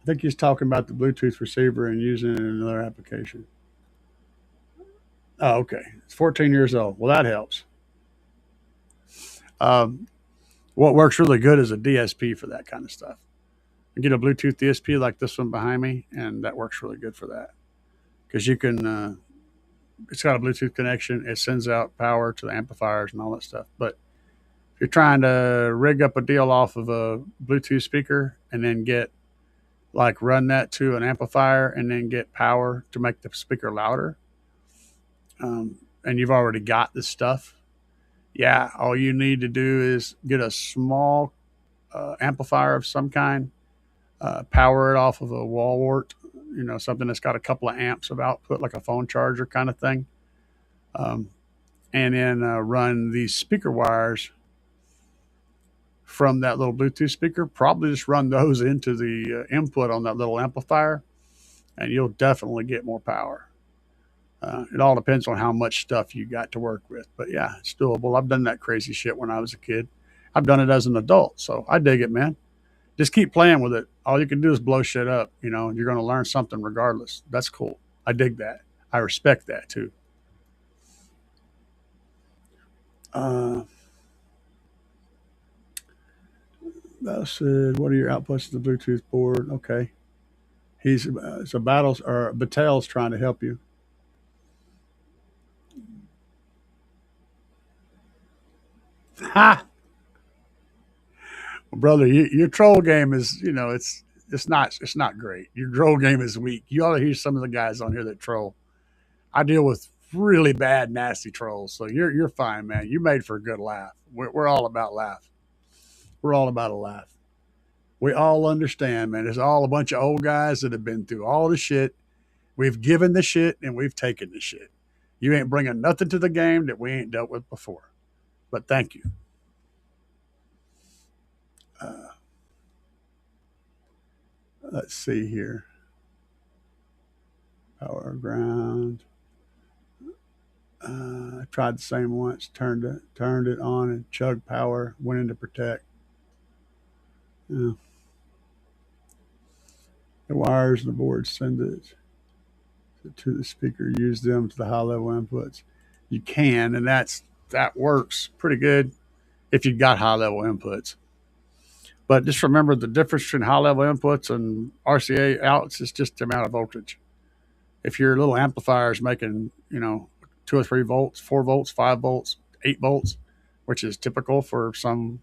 think he's talking about the Bluetooth receiver and using it in another application. Oh, okay. It's 14 years old. Well, that helps. Um, what works really good is a DSP for that kind of stuff. I get a Bluetooth DSP like this one behind me, and that works really good for that because you can. It's got a Bluetooth connection. It sends out power to the amplifiers and all that stuff. But if you're trying to rig up a deal off of a Bluetooth speaker and then get like run that to an amplifier and then get power to make the speaker louder, and you've already got this stuff, yeah, all you need to do is get a small amplifier of some kind, power it off of a wall wart, you know, something that's got a couple of amps of output, like a phone charger kind of thing, um, and then run these speaker wires from that little Bluetooth speaker. Probably just run those into the input on that little amplifier, and you'll definitely get more power. It all depends on how much stuff you got to work with. But yeah, it's doable. I've done that crazy shit when I was a kid. I've done it as an adult. So I dig it, man. Just keep playing with it. All you can do is blow shit up. You know, you're going to learn something regardless. That's cool. I dig that. I respect that too. Uh, that said, what are your outputs to the Bluetooth board? Okay. So Battel's trying to help you. Ha! Well, brother, your troll game is, you know, it's not great. Your troll game is weak. You ought to hear some of the guys on here that troll. I deal with really bad, nasty trolls, so you're fine, man. You made for a good laugh. We're all about laugh. We're all about a laugh. We all understand, man. It's all a bunch of old guys that have been through all the shit. We've given the shit and we've taken the shit. You ain't bringing nothing to the game that we ain't dealt with before. But thank you. Uh, let's see here. Power ground. I tried the same once. Turned it on and chugged power. Went into protect. Yeah. The wires and the board send it to the speaker. Use them to the high level inputs. You can, and that works pretty good if you've got high level inputs. But just remember the difference between high level inputs and RCA outs is just the amount of voltage. If your little amplifier is making, you know, 2 or 3 volts, 4 volts, 5 volts, 8 volts, which is typical for some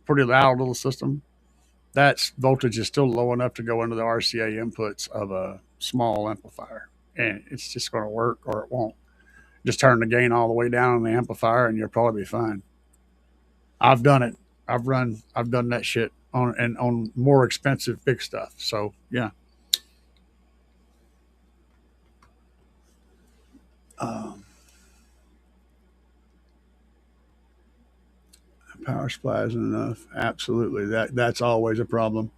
pretty loud little system, that voltage is still low enough to go into the RCA inputs of a small amplifier. And it's just going to work or it won't. Just turn the gain all the way down on the amplifier and you'll probably be fine. I've done it. I've done that shit on more expensive big stuff. So yeah. Power supply isn't enough. Absolutely. That's always a problem.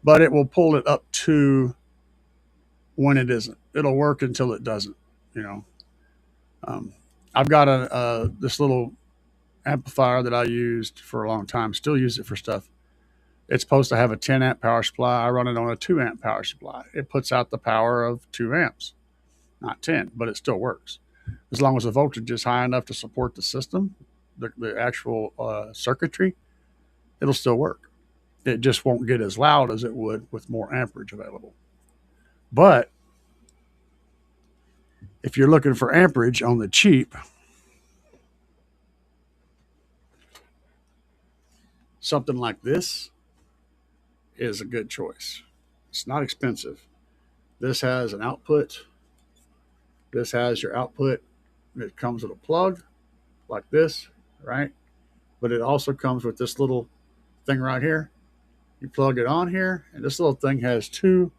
But it will pull it up to when it isn't. It'll work until it doesn't, you know. I've got this little amplifier that I used for a long time, still use it for stuff. It's supposed to have a 10 amp power supply. I run it on a 2 amp power supply. It puts out the power of 2 amps, not 10, but it still works. As long as the voltage is high enough to support the system, the actual circuitry, it'll still work. It just won't get as loud as it would with more amperage available. But if you're looking for amperage on the cheap, something like this is a good choice. It's not expensive. This has an output. This has your output. It comes with a plug like this, right? But it also comes with this little thing right here. You plug it on here, and this little thing has 2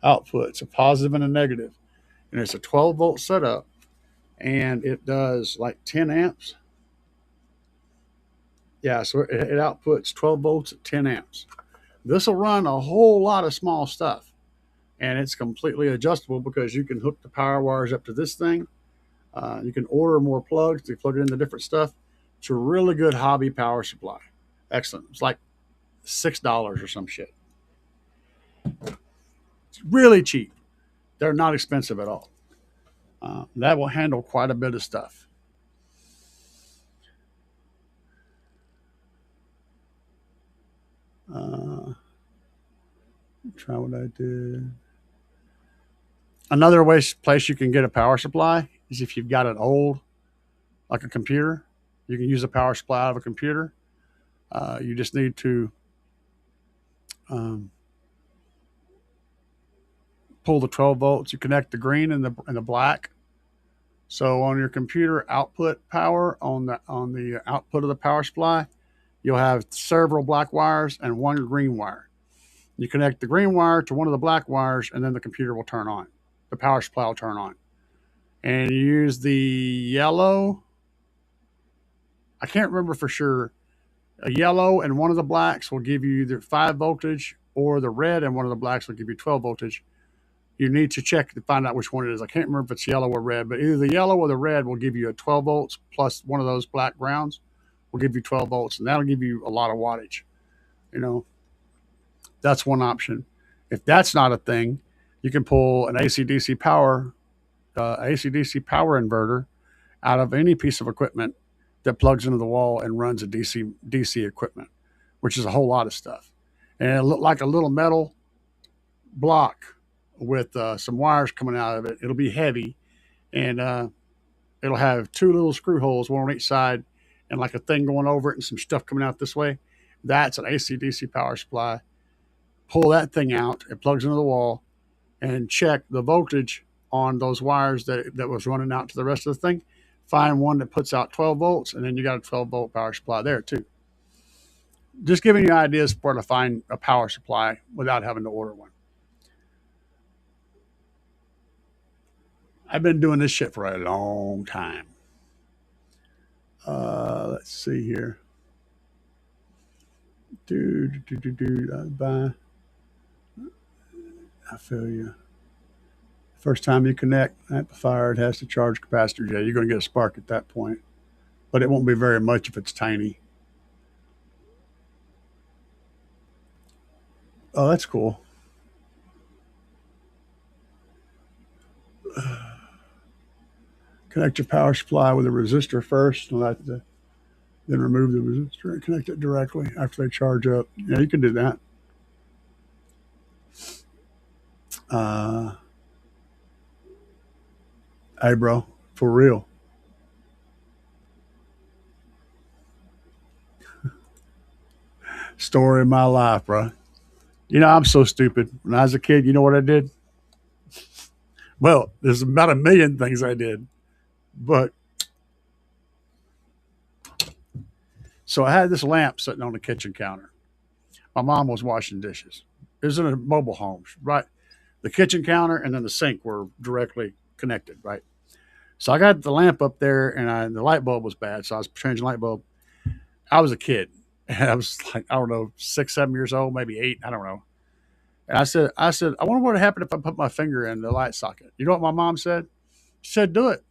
outputs, a positive and a negative. and it's a 12-volt setup, and it does like 10 amps. Yeah, so it outputs 12 volts at 10 amps. This will run a whole lot of small stuff, and it's completely adjustable because you can hook the power wires up to this thing. You can order more plugs to plug it into different stuff. It's a really good hobby power supply. Excellent. It's like $6 or some shit. It's really cheap. They're not expensive at all. That will handle quite a bit of stuff. Try what I did. Another place you can get a power supply is if you've got an old, like a computer. You can use a power supply out of a computer. You just need to pull the 12 volts. You connect the green and the black. So on your computer output power on the output of the power supply, you'll have several black wires and one green wire. You connect the green wire to one of the black wires, and then the computer will turn on. The power supply will turn on. And you use the yellow. I can't remember for sure. A yellow and one of the blacks will give you either 5 voltage, or the red and one of the blacks will give you 12 voltage. You need to check to find out which one it is. I can't remember if it's yellow or red, but either the yellow or the red will give you a 12 volts plus one of those black grounds will give you 12 volts, and that'll give you a lot of wattage. You know, that's one option. If that's not a thing, you can pull an AC/DC power inverter out of any piece of equipment that plugs into the wall and runs a DC equipment, which is a whole lot of stuff. And it look like a little metal block with some wires coming out of it. It'll be heavy, and it'll have 2 little screw holes, one on each side, and like a thing going over it and some stuff coming out this way. That's an AC/DC power supply. Pull that thing out, it plugs into the wall, and check the voltage on those wires that was running out to the rest of the thing. Find one that puts out 12 volts, and then you got a 12-volt power supply there too. Just giving you ideas for to find a power supply without having to order one. I've been doing this shit for a long time. Let's see here. Bye. I feel you. First time you connect amplifier, it has to charge capacitor. Yeah, you're going to get a spark at that point, but it won't be very much if it's tiny. Oh, that's cool. Connect your power supply with a resistor first, and then remove the resistor and connect it directly after they charge up. Yeah, you can do that. Hey, bro, for real. Story of my life, bro. You know, I'm so stupid. When I was a kid, you know what I did? Well, there's about 1 million things I did. But so I had this lamp sitting on the kitchen counter. My mom was washing dishes. It was in a mobile home, right? The kitchen counter and then the sink were directly connected, right? So I got the lamp up there, and the light bulb was bad, so I was changing light bulb. I was a kid, and I was like, I don't know, 6, 7 years old, maybe 8, I don't know. And I said, I wonder what would happen if I put my finger in the light socket. You know what my mom said? She said, do it.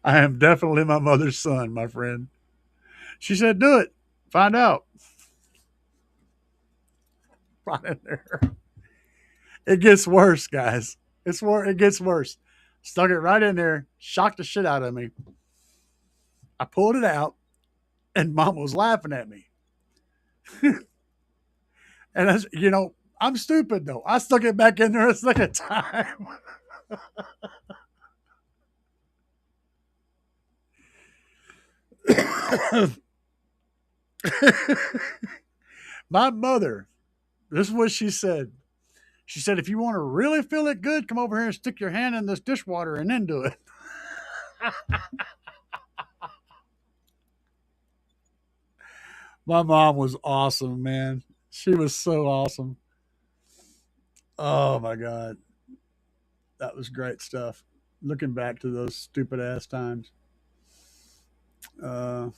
I am definitely my mother's son, my friend. She said, do it. Find out. Right in there. It gets worse, guys. It gets worse. Stuck it right in there, shocked the shit out of me. I pulled it out, and Mom was laughing at me. And I'm stupid though. I stuck it back in there a second time. My mother, this is what she said. She said, if you want to really feel it good, come over here and stick your hand in this dishwater and then do it. My mom was awesome, man. She was so awesome. Oh my god, that was great stuff. Looking back to those stupid ass times. Uh,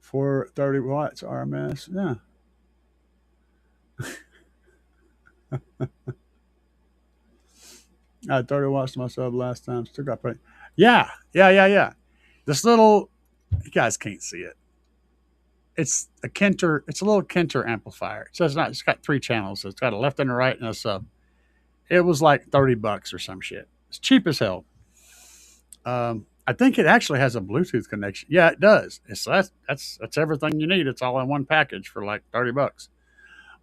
430 watts RMS. Yeah. I had 30 watts to my sub last time. Still got pretty. Yeah. This little, you guys can't see it. It's a Kenter. It's a little Kenter amplifier. So it's not. It's got 3 channels. So it's got a left and a right and a sub. It was like $30 or some shit. It's cheap as hell. I think it actually has a Bluetooth connection. Yeah, it does. That's everything you need. It's all in one package for like $30.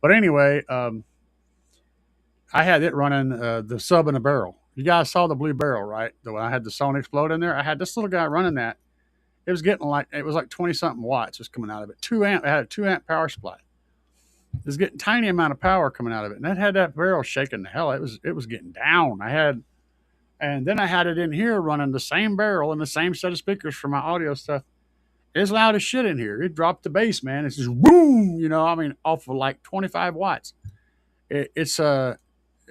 But anyway, I had it running the sub in a barrel. You guys saw the blue barrel, right? The one I had the Sony Explode in there. I had this little guy running that. It was like 20 something watts was coming out of it. 2 amp. It had a 2 amp power supply. It was getting tiny amount of power coming out of it, and that had that barrel shaking the hell. It was getting down. And then I had it in here running the same barrel and the same set of speakers for my audio stuff. It's loud as shit in here. It dropped the bass, man. It's just boom, off of like 25 watts. It's the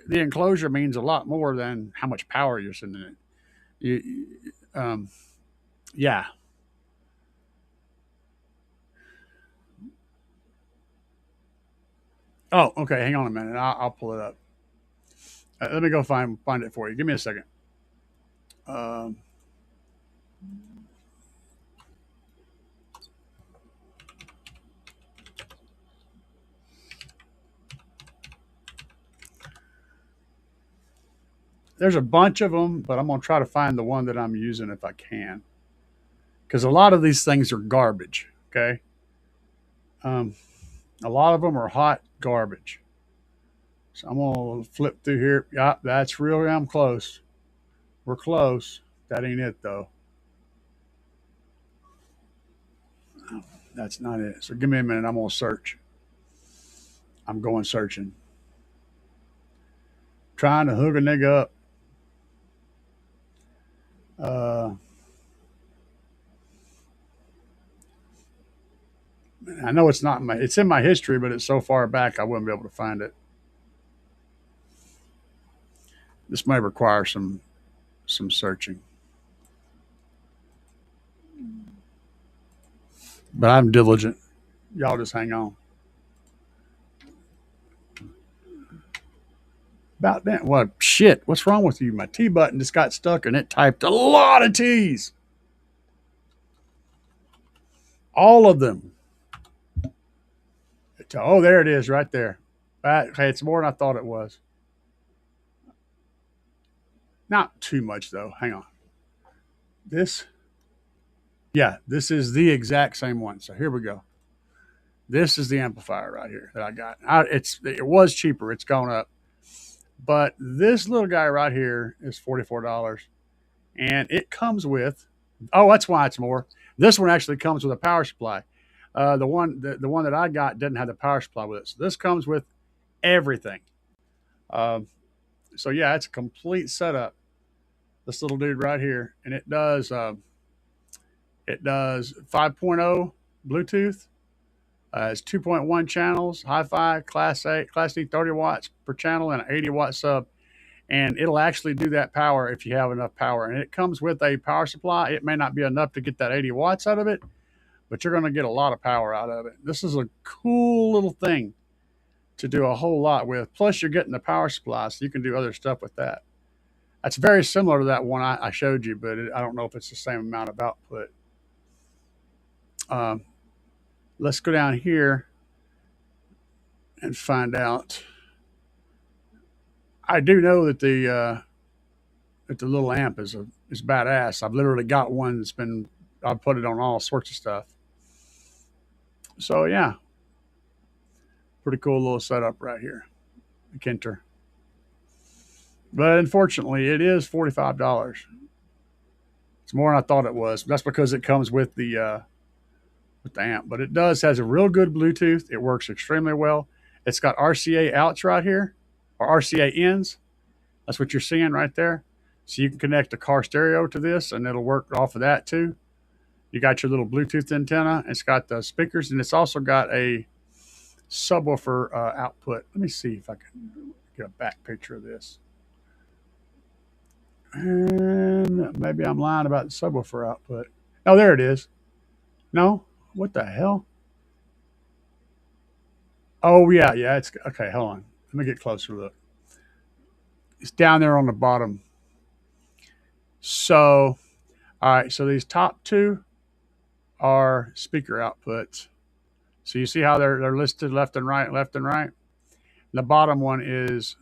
enclosure means a lot more than how much power you're sending it. Yeah. Oh, okay. Hang on a minute. I'll pull it up. Let me go find it for you. Give me a second. There's a bunch of them, but I'm going to try to find the one that I'm using if I can. Because a lot of these things are garbage, okay? A lot of them are hot garbage. So I'm going to flip through here. Yeah, that's real damn close. We're close. That ain't it, though. That's not it. So give me a minute. I'm going to search. I'm going searching. Trying to hook a nigga up. I know it's not it's in my history, but it's so far back I wouldn't be able to find it. This may require some searching. But I'm diligent. Y'all just hang on. About that. What shit? What's wrong with you? My T button just got stuck and it typed a lot of T's. All of them. Oh, there it is right there. Okay, it's more than I thought it was. Not too much though. Hang on. This is the exact same one. So here we go. This is the amplifier right here that I got. It was cheaper. It's gone up. But this little guy right here is $44. And it comes with, that's why it's more. This one actually comes with a power supply. The one that I got didn't have the power supply with it. So this comes with everything. So yeah, it's a complete setup. This little dude right here. And it does 5.0 Bluetooth. It's 2.1 channels, hi-fi, class D, 30 watts per channel, and an 80 watt sub. And it'll actually do that power if you have enough power. And it comes with a power supply. It may not be enough to get that 80 watts out of it, but you're going to get a lot of power out of it. This is a cool little thing to do a whole lot with. Plus, you're getting the power supply, so you can do other stuff with that. That's very similar to that one I showed you, but I don't know if it's the same amount of output. Let's go down here and find out. I do know that the little amp is badass. I've literally got one that's I've put it on all sorts of stuff. So yeah, pretty cool little setup right here, the Kenter. But unfortunately, it is $45. It's more than I thought it was. That's because it comes with the amp. But it has a real good Bluetooth. It works extremely well. It's got RCA outs right here, or RCA ins. That's what you're seeing right there. So you can connect a car stereo to this, and it'll work off of that too. You got your little Bluetooth antenna. It's got the speakers, and it's also got a subwoofer output. Let me see if I can get a back picture of this. And maybe I'm lying about the subwoofer output. Oh, there it is. No? What the hell? Oh, yeah, it's okay. Hold on. Let me get closer look. It's down there on the bottom. So, all right. So these top two are speaker outputs. So you see how they're listed left and right, left and right. The bottom one is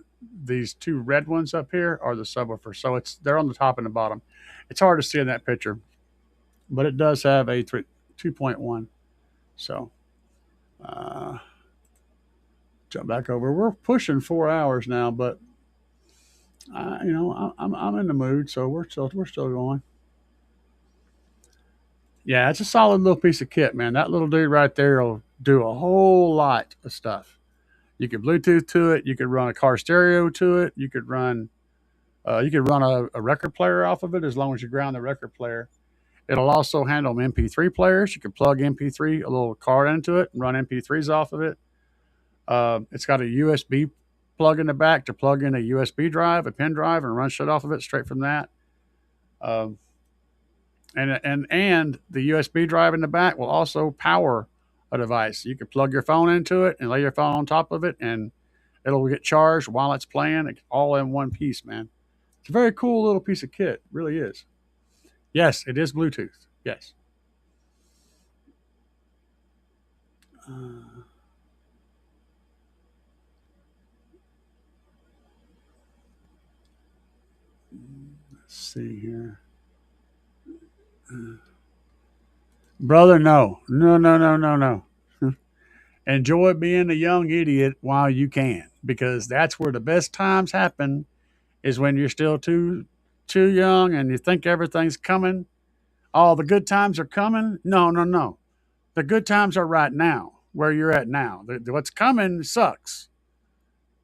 these two red ones up here are the subwoofer. So they're on the top and the bottom. It's hard to see in that picture, but it does have a 2.1. So jump back over. We're pushing 4 hours now, but I'm in the mood, so we're still going. Yeah, it's a solid little piece of kit, man. That little dude right there will do a whole lot of stuff. You could Bluetooth to it. You could run a car stereo to it. You could run a record player off of it as long as you ground the record player. It'll also handle MP3 players. You can plug MP3 a little card into it and run MP3s off of it. It's got a USB plug in the back to plug in a USB drive, a pen drive, and run shit off of it straight from that. And the USB drive in the back will also power a device. You can plug your phone into it and lay your phone on top of it, and it'll get charged while it's playing. It's all in one piece, man. It's a very cool little piece of kit. It really is. Yes, it is Bluetooth. Yes. Let's see here. Brother, no. Enjoy being a young idiot while you can, because that's where the best times happen, is when you're still too young and you think everything's coming. All the good times are coming. No. The good times are right now, where you're at now. What's coming sucks.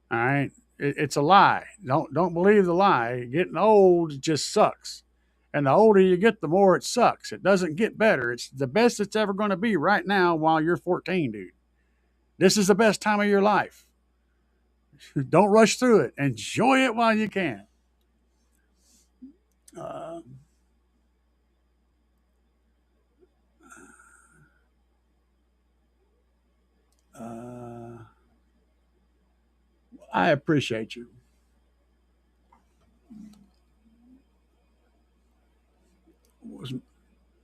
All right. It's a lie. Don't believe the lie. Getting old just sucks. And the older you get, the more it sucks. It doesn't get better. It's the best it's ever going to be right now while you're 14, dude. This is the best time of your life. Don't rush through it. Enjoy it while you can. I appreciate you.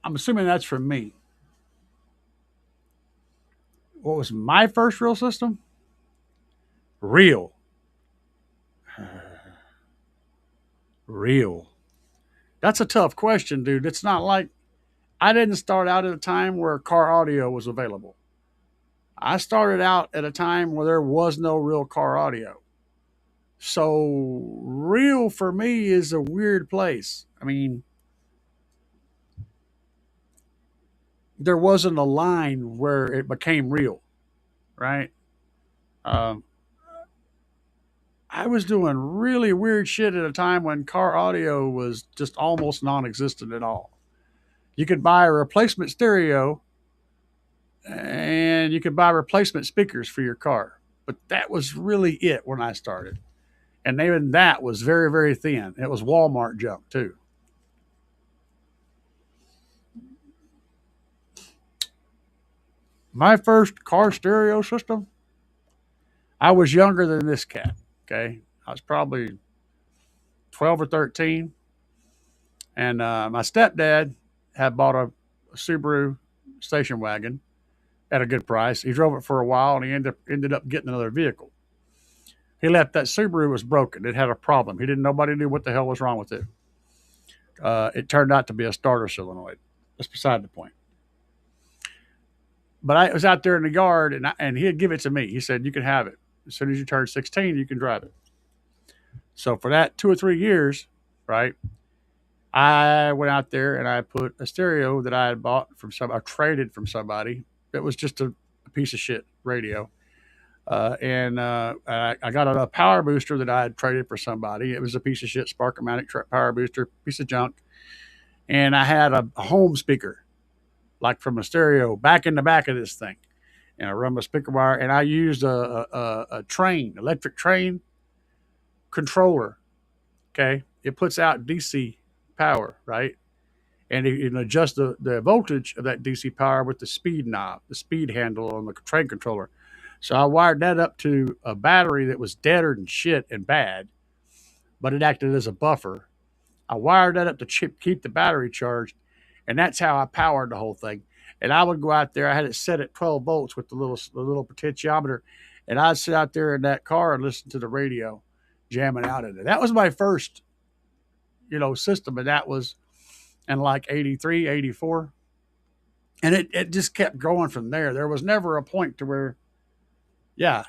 I'm assuming that's from me. What was my first real system? Real. That's a tough question, dude. It's not like I didn't start out at a time where car audio was available. I started out at a time where there was no real car audio. So real for me is a weird place. I mean, there wasn't a line where it became real, right? I was doing really weird shit at a time when car audio was just almost non-existent at all. You could buy a replacement stereo and you could buy replacement speakers for your car, but that was really it when I started. And even that was very, very thin. It was Walmart junk too. My first car stereo system, I was younger than this cat. Okay. I was probably 12 or 13. And my stepdad had bought a Subaru station wagon at a good price. He drove it for a while and he ended up getting another vehicle. He left that Subaru was broken. It had a problem. Nobody knew what the hell was wrong with it. It turned out to be a starter solenoid. That's beside the point. But I was out there in the yard and he'd give it to me. He said, you can have it. As soon as you turn 16, you can drive it. So for that 2 or 3 years, right, I went out there and I put a stereo that I had bought I traded from somebody. It was just a piece of shit radio. And I got a power booster that I had traded for somebody. It was a piece of shit Sparkomatic power booster, piece of junk. And I had a home speaker like from a stereo back in the back of this thing. And I run my speaker wire, and I used a train, electric train controller. Okay, it puts out DC power, right? And it can adjust the voltage of that DC power with the speed knob, the speed handle on the train controller. So I wired that up to a battery that was deader than shit and bad, but it acted as a buffer. I wired that up to keep the battery charged, and that's how I powered the whole thing. And I would go out there. I had it set at 12 volts with the little potentiometer, and I'd sit out there in that car and listen to the radio, jamming out in it. That was my first, system, and that was in like 83, 84. And it just kept going from there. There was never a point to where, I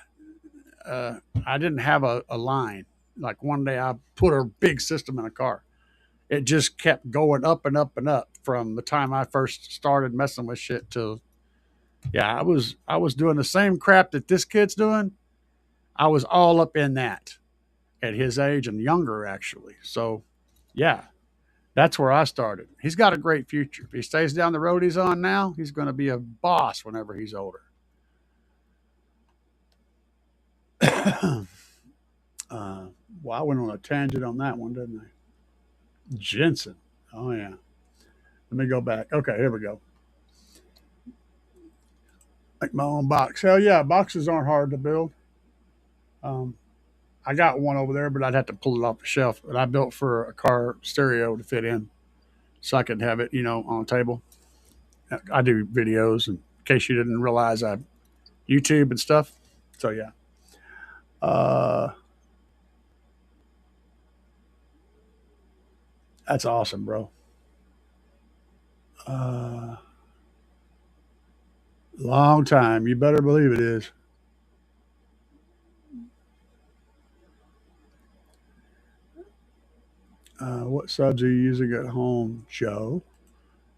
didn't have a line. Like one day I put a big system in a car. It just kept going up and up and up from the time I first started messing with shit to, I was doing the same crap that this kid's doing. I was all up in that at his age and younger, actually. So, that's where I started. He's got a great future. If he stays down the road he's on now, he's going to be a boss whenever he's older. I went on a tangent on that one, didn't I? Jensen. Oh, yeah. Let me go back. Okay, here we go. Make my own box. Hell yeah, boxes aren't hard to build. I got one over there, but I'd have to pull it off the shelf. But I built for a car stereo to fit in so I could have it, on a table. I do videos, in case you didn't realize I YouTube and stuff. So, yeah. That's awesome, bro. Long time. You better believe it is. What subs are you using at home, Joe?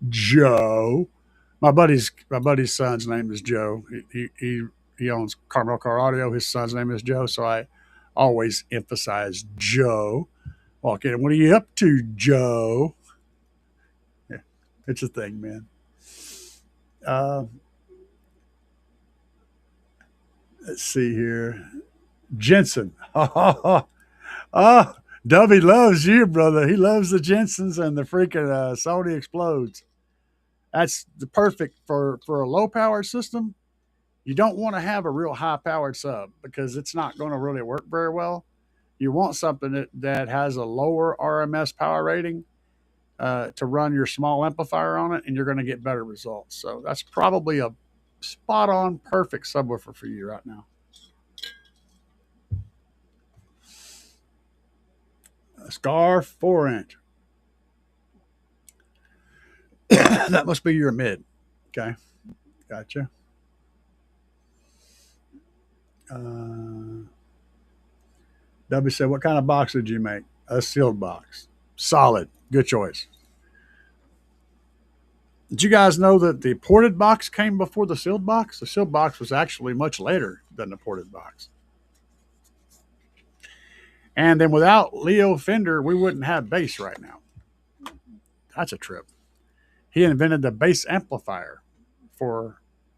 Joe. My buddy's son's name is Joe. He owns Carmel Car Audio. His son's name is Joe, so I always emphasize Joe. Walk in. What are you up to, Joe? Yeah, it's a thing, man. Let's see here. Jensen. Dubby loves you, brother. He loves the Jensens and the freaking Sony Explodes. That's the perfect for a low powered system. You don't want to have a real high powered sub because it's not going to really work very well. You want something that has a lower RMS power rating to run your small amplifier on it, and you're going to get better results. So that's probably a spot on perfect subwoofer for you right now. A Scarf 4-inch. That must be your mid. Okay. Gotcha. W said, what kind of box did you make? A sealed box. Solid. Good choice. Did you guys know that the ported box came before the sealed box? The sealed box was actually much later than the ported box. And then without Leo Fender, we wouldn't have bass right now. That's a trip. He invented the bass amplifier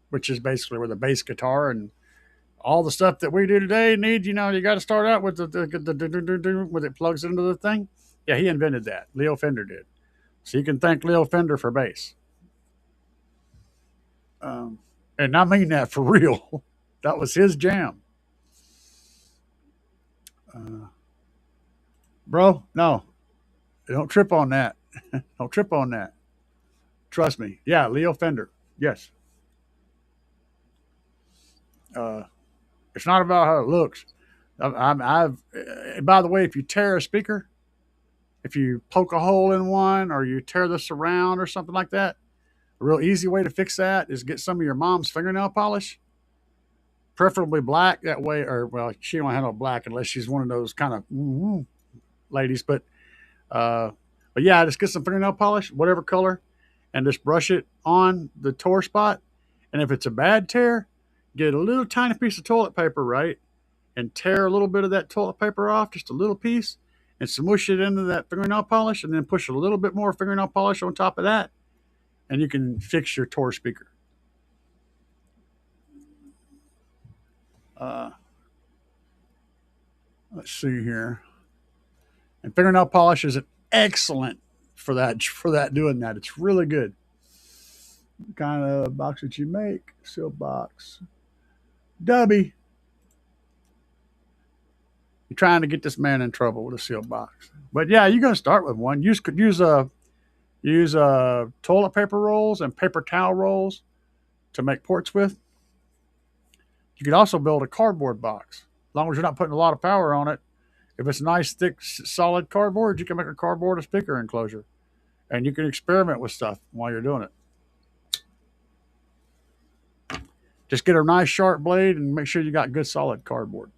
which is basically where the bass guitar and all the stuff that we do today need, you got to start out with the when it plugs into the thing. Yeah, he invented that. Leo Fender did. So you can thank Leo Fender for bass. And I mean that for real. That was his jam. Bro, no. Don't trip on that. Don't trip on that. Trust me. Yeah, Leo Fender. Yes. It's not about how it looks. By the way, if you tear a speaker, if you poke a hole in one or you tear the surround or something like that, a real easy way to fix that is get some of your mom's fingernail polish, preferably black. That way, or well, she don't have no black unless she's one of those kind of ladies. But yeah, just get some fingernail polish, whatever color, and just brush it on the tore spot. And if it's a bad tear, get a little tiny piece of toilet paper, right, and tear a little bit of that toilet paper off, just a little piece, and smoosh it into that fingernail polish, and then push a little bit more fingernail polish on top of that, and you can fix your Tor speaker. Let's see here. And fingernail polish is excellent for that doing that. It's really good. What kind of box that you make? Seal box. Dubby. You're trying to get this man in trouble with a seal box. But yeah, you're gonna start with one. You could use toilet paper rolls and paper towel rolls to make ports with. You could also build a cardboard box. As long as you're not putting a lot of power on it. If it's nice, thick, solid cardboard, you can make a cardboard speaker enclosure. And you can experiment with stuff while you're doing it. Just get a nice sharp blade and make sure you got good solid cardboard.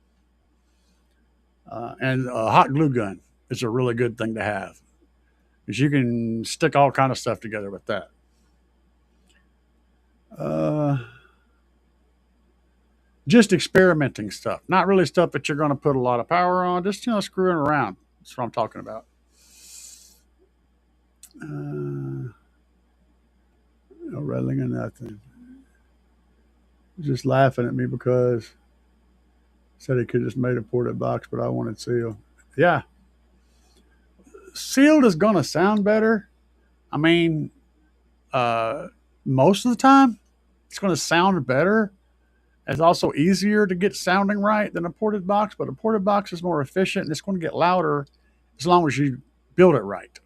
And a hot glue gun is a really good thing to have, because you can stick all kind of stuff together with that. Just experimenting stuff, not really stuff that you're going to put a lot of power on, just screwing around. That's what I'm talking about. No rattling or nothing. Just laughing at me because said he could just made a ported box, but I wanted sealed. Yeah, sealed is going to sound better. I mean, most of the time, it's going to sound better. It's also easier to get sounding right than a ported box, but a ported box is more efficient and it's going to get louder as long as you build it right.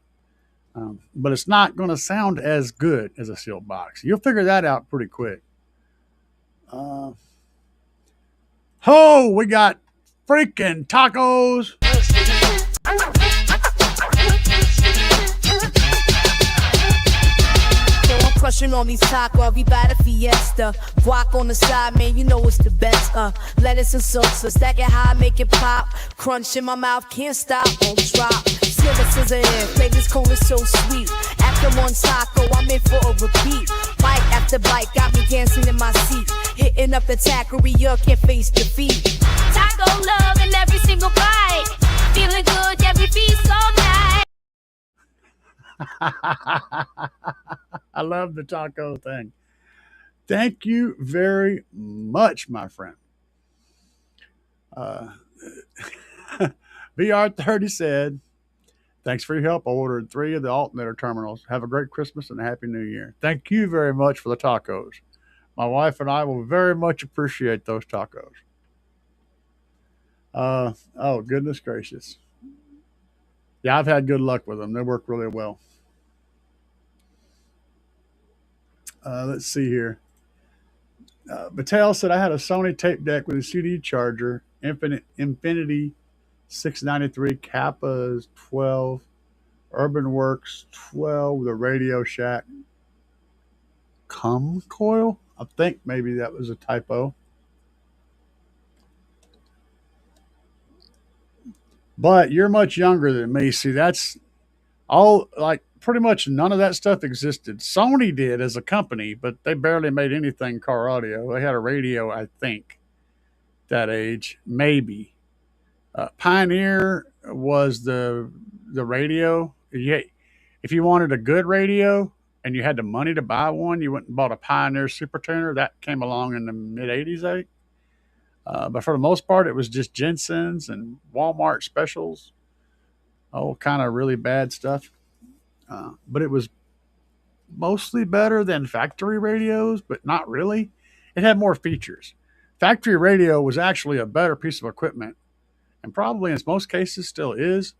But it's not going to sound as good as a sealed box. You'll figure that out pretty quick. We got freaking tacos. Crushing on these tacos, we buy the fiesta. Guac on the side, man, you know it's the best. Lettuce and salsa, stack it high, make it pop. Crunch in my mouth, can't stop, won't drop. Silver scissor in, flavors cold is so sweet. After one taco, I'm in for a repeat. Bite after bite, got me dancing in my seat. Hitting up the taqueria, can't face defeat. Taco love in every single bite. Feeling good, every feast all night. I love the taco thing. Thank you very much, my friend. VR30 said, thanks for your help. I ordered 3 of the alternator terminals. Have a great Christmas and a Happy New Year. Thank you very much for the tacos. My wife and I will very much appreciate those tacos. Oh, goodness gracious. Yeah, I've had good luck with them. They work really well. Let's see here. Battelle said, I had a Sony tape deck with a CD charger, Infinity 693, Kappa 12, Urban Works 12 with a Radio Shack coil. I think maybe that was a typo. But you're much younger than me. See, that's all, like, pretty much none of that stuff existed. Sony did as a company, but they barely made anything car audio. They had a radio, I think, that age, maybe. Pioneer was the radio. If you wanted a good radio and you had the money to buy one, you went and bought a Pioneer Super Tuner. That came along in the mid-'80s, I think. But for the most part, it was just Jensen's and Walmart specials. All kind of really bad stuff. But it was mostly better than factory radios, but not really. It had more features. Factory radio was actually a better piece of equipment, and probably in most cases still is.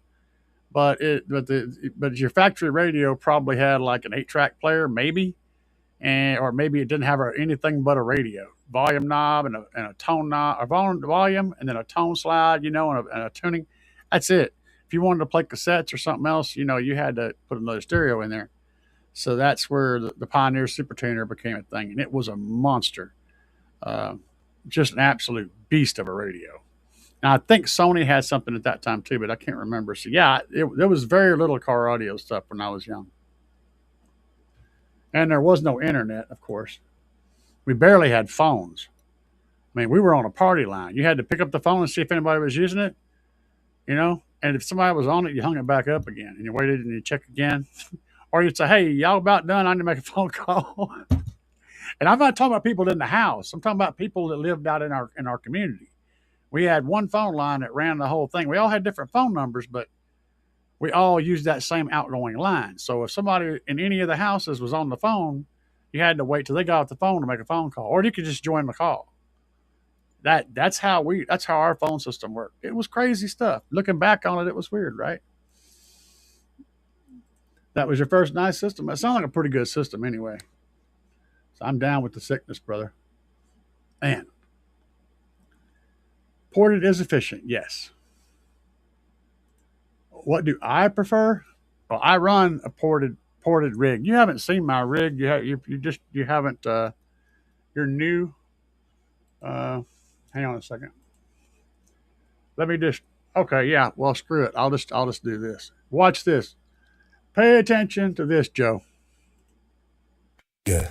But your factory radio probably had like an 8-track player, maybe, or maybe it didn't have anything but a radio, volume knob and a tone knob, a volume, and then a tone slide, and a tuning. That's it. If you wanted to play cassettes or something else, you had to put another stereo in there. So that's where the Pioneer Super Tuner became a thing, and it was a monster, just an absolute beast of a radio. Now I think Sony had something at that time too, but I can't remember. So yeah, there was very little car audio stuff when I was young, and there was no internet, of course. We barely had phones. I mean, we were on a party line. You had to pick up the phone and see if anybody was using it, And if somebody was on it, you hung it back up again and you waited and you check again. Or you'd say, hey, y'all about done? I need to make a phone call. And I'm not talking about people in the house. I'm talking about people that lived out in our community. We had one phone line that ran the whole thing. We all had different phone numbers, but we all used that same outgoing line. So if somebody in any of the houses was on the phone, you had to wait till they got off the phone to make a phone call, or you could just join the call. That's how our phone system worked. It was crazy stuff. Looking back on it, it was weird, right? That was your first nice system. It sounded like a pretty good system anyway. So I'm down with the sickness, brother. And ported is efficient, yes. What do I prefer? Well, I run a ported rig. You haven't seen my rig. You haven't. You're new. Hang on a second. Let me just. Okay, yeah. Well, screw it. I'll just do this. Watch this. Pay attention to this, Joe. Yeah.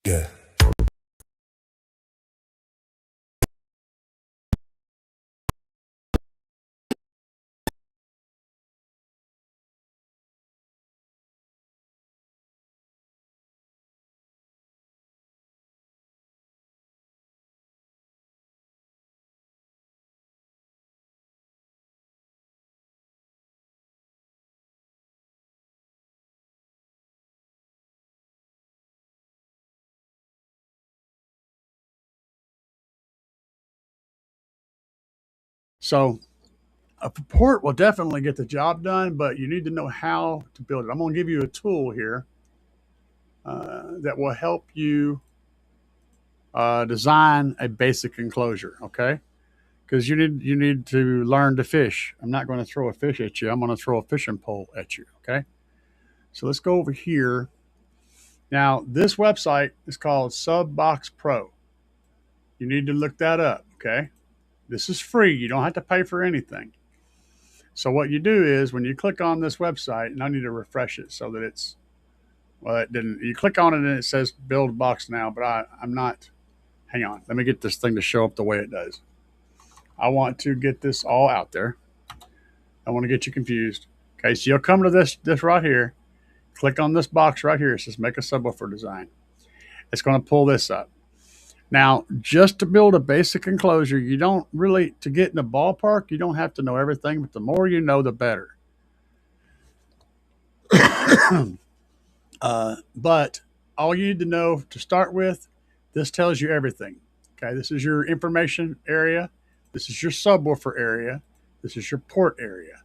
Yeah. So a port will definitely get the job done, but you need to know how to build it. I'm going to give you a tool here that will help you design a basic enclosure. Okay, because you need to learn to fish. I'm not going to throw a fish at you. I'm going to throw a fishing pole at you. Okay, so let's go over here. Now this website is called Subbox Pro. You need to look that up. Okay, this is free. You don't have to pay for anything. So what you do is when you click on this website, and I need to refresh it so that it's, well, it didn't. You click on it and it says build box now, but I'm not. Hang on. Let me get this thing to show up the way it does. I want to get this all out there. I want to get you confused. Okay, so you'll come to this right here. Click on this box right here. It says make a subwoofer design. It's going to pull this up. Now, just to build a basic enclosure, you don't really, to get in the ballpark, you don't have to know everything, but the more you know, the better. But all you need to know to start with, this tells you everything. Okay, this is your information area. This is your subwoofer area. This is your port area.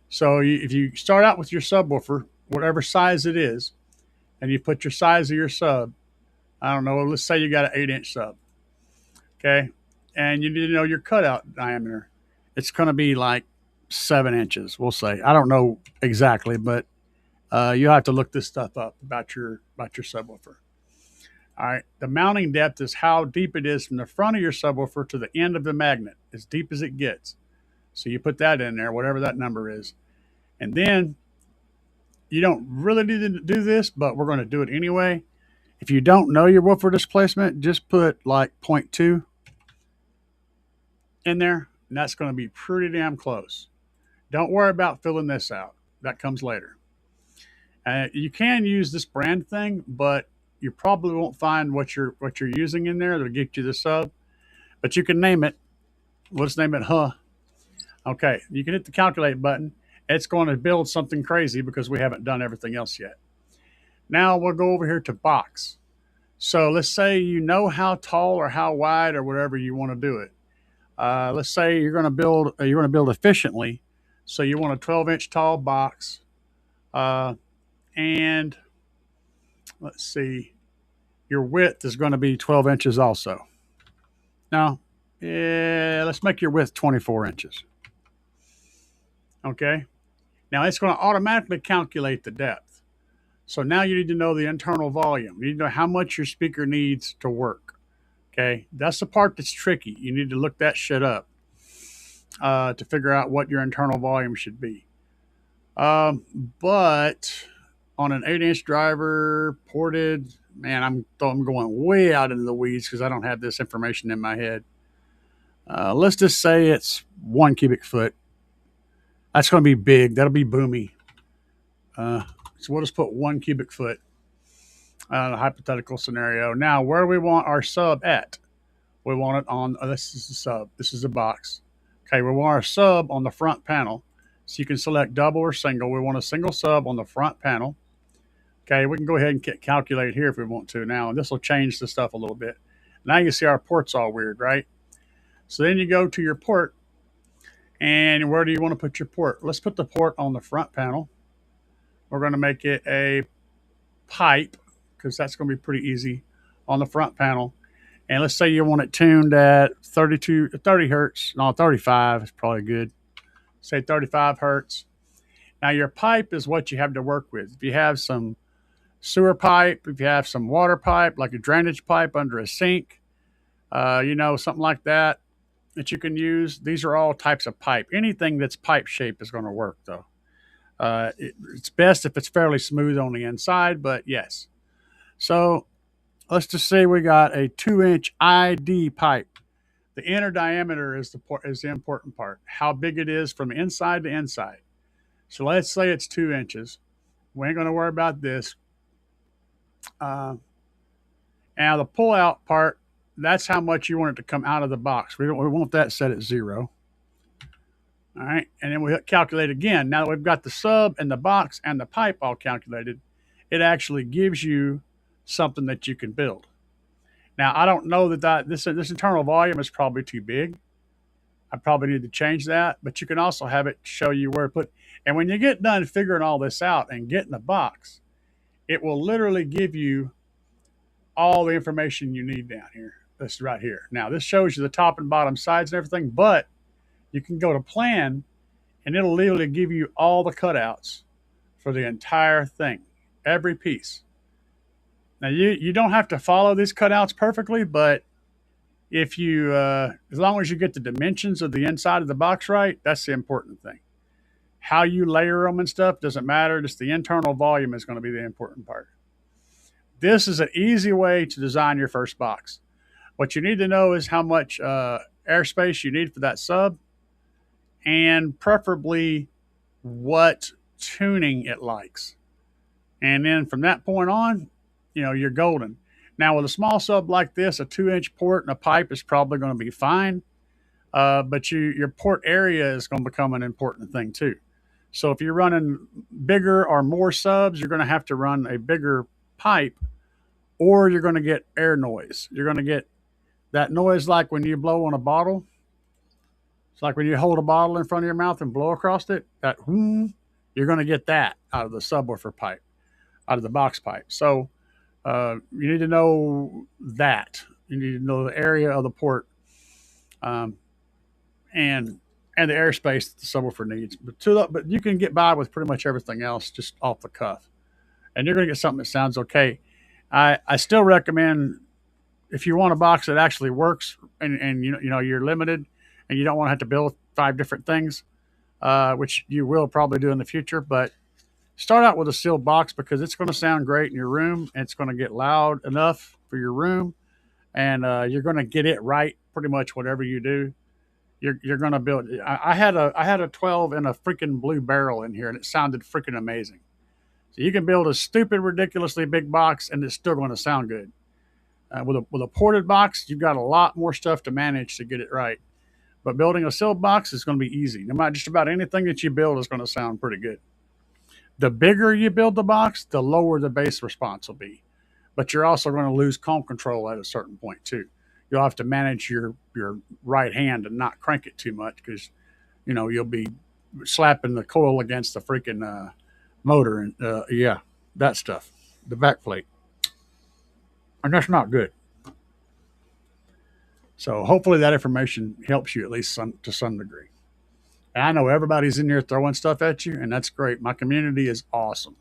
So if you start out with your subwoofer, whatever size it is, and you put your size of your sub, I don't know, let's say you got an 8-inch sub, okay? And you need to know your cutout diameter. It's going to be like 7 inches, we'll say. I don't know exactly, but you'll have to look this stuff up about your subwoofer. All right, the mounting depth is how deep it is from the front of your subwoofer to the end of the magnet, as deep as it gets. So you put that in there, whatever that number is. And then you don't really need to do this, but we're going to do it anyway. If you don't know your woofer displacement, just put like 0.2 in there, and that's going to be pretty damn close. Don't worry about filling this out. That comes later. You can use this brand thing, but you probably won't find what you're using in there that'll get you the sub. But you can name it. Let's name it Okay, you can hit the calculate button. It's going to build something crazy because we haven't done everything else yet. Now we'll go over here to box. So let's say you know how tall or how wide or whatever you want to do it. Let's say you're going to build efficiently. So you want a 12-inch tall box. And let's see, your width is going to be 12 inches also. Now, let's make your width 24 inches. Okay. Now it's going to automatically calculate the depth. So now you need to know the internal volume. You need to know how much your speaker needs to work. Okay. That's the part that's tricky. You need to look that shit up to figure out what your internal volume should be. But on an 8-inch driver, ported, man, I'm going way out into the weeds because I don't have this information in my head. Let's just say it's 1 cubic foot. That's going to be big. That'll be boomy. So we'll just put 1 cubic foot in a hypothetical scenario. Now, where do we want our sub at? We want it on, this is the sub. This is the box. Okay, we want our sub on the front panel. So you can select double or single. We want a single sub on the front panel. Okay, we can go ahead and calculate here if we want to now. And this will change the stuff a little bit. Now you see our port's all weird, right? So then you go to your port. And where do you want to put your port? Let's put the port on the front panel. We're going to make it a pipe because that's going to be pretty easy on the front panel. And let's say you want it tuned at 30 hertz. No, 35 is probably good. Say 35 hertz. Now your pipe is what you have to work with. If you have some sewer pipe, if you have some water pipe, like a drainage pipe under a sink, something like that you can use. These are all types of pipe. Anything that's pipe shape is going to work, though. It's best if it's fairly smooth on the inside, but yes. So let's just say we got a 2-inch ID pipe. The inner diameter is the important part. How big it is from inside to inside. So let's say it's 2 inches. We ain't going to worry about this. Now the pull-out part, that's how much you want it to come out of the box. We want that set at 0. All right, and then we hit calculate again. Now that we've got the sub and the box and the pipe all calculated, it actually gives you something that you can build. Now, I don't know that this internal volume is probably too big. I probably need to change that, but you can also have it show you where to put. And when you get done figuring all this out and getting the box, it will literally give you all the information you need down here. This right here. Now, this shows you the top and bottom sides and everything, but you can go to plan, and it'll literally give you all the cutouts for the entire thing, every piece. Now, you don't have to follow these cutouts perfectly, but if you, as long as you get the dimensions of the inside of the box right, that's the important thing. How you layer them and stuff doesn't matter. Just the internal volume is going to be the important part. This is an easy way to design your first box. What you need to know is how much airspace you need for that sub, and preferably what tuning it likes. And then from that point on, you're golden. Now with a small sub like this, a 2-inch port and a pipe is probably going to be fine. But your port area is going to become an important thing too. So if you're running bigger or more subs, you're going to have to run a bigger pipe, or you're going to get air noise. You're going to get that noise like when you blow on a bottle. It's like when you hold a bottle in front of your mouth and blow across it, that whoom, you're going to get that out of the subwoofer pipe, out of the box pipe. So you need to know that. You need to know the area of the port, um, and the airspace that the subwoofer needs. But you can get by with pretty much everything else just off the cuff, and you're going to get something that sounds okay. I still recommend, if you want a box that actually works, and you know you're limited, and you don't want to have to build 5 different things, which you will probably do in the future, but start out with a sealed box because it's going to sound great in your room, and it's going to get loud enough for your room, and you're going to get it right pretty much whatever you do. You're going to build. I had a 12 in a freaking blue barrel in here, and it sounded freaking amazing. So you can build a stupid, ridiculously big box, and it's still going to sound good. With a ported box, you've got a lot more stuff to manage to get it right. But building a sealed box is going to be easy. No matter, just about anything that you build is going to sound pretty good. The bigger you build the box, the lower the bass response will be. But you're also going to lose comb control at a certain point too. You'll have to manage your right hand and not crank it too much because, you'll be slapping the coil against the freaking motor and that stuff, the back plate. And that's not good. So hopefully that information helps you at least to some degree. And I know everybody's in there throwing stuff at you, and that's great. My community is awesome.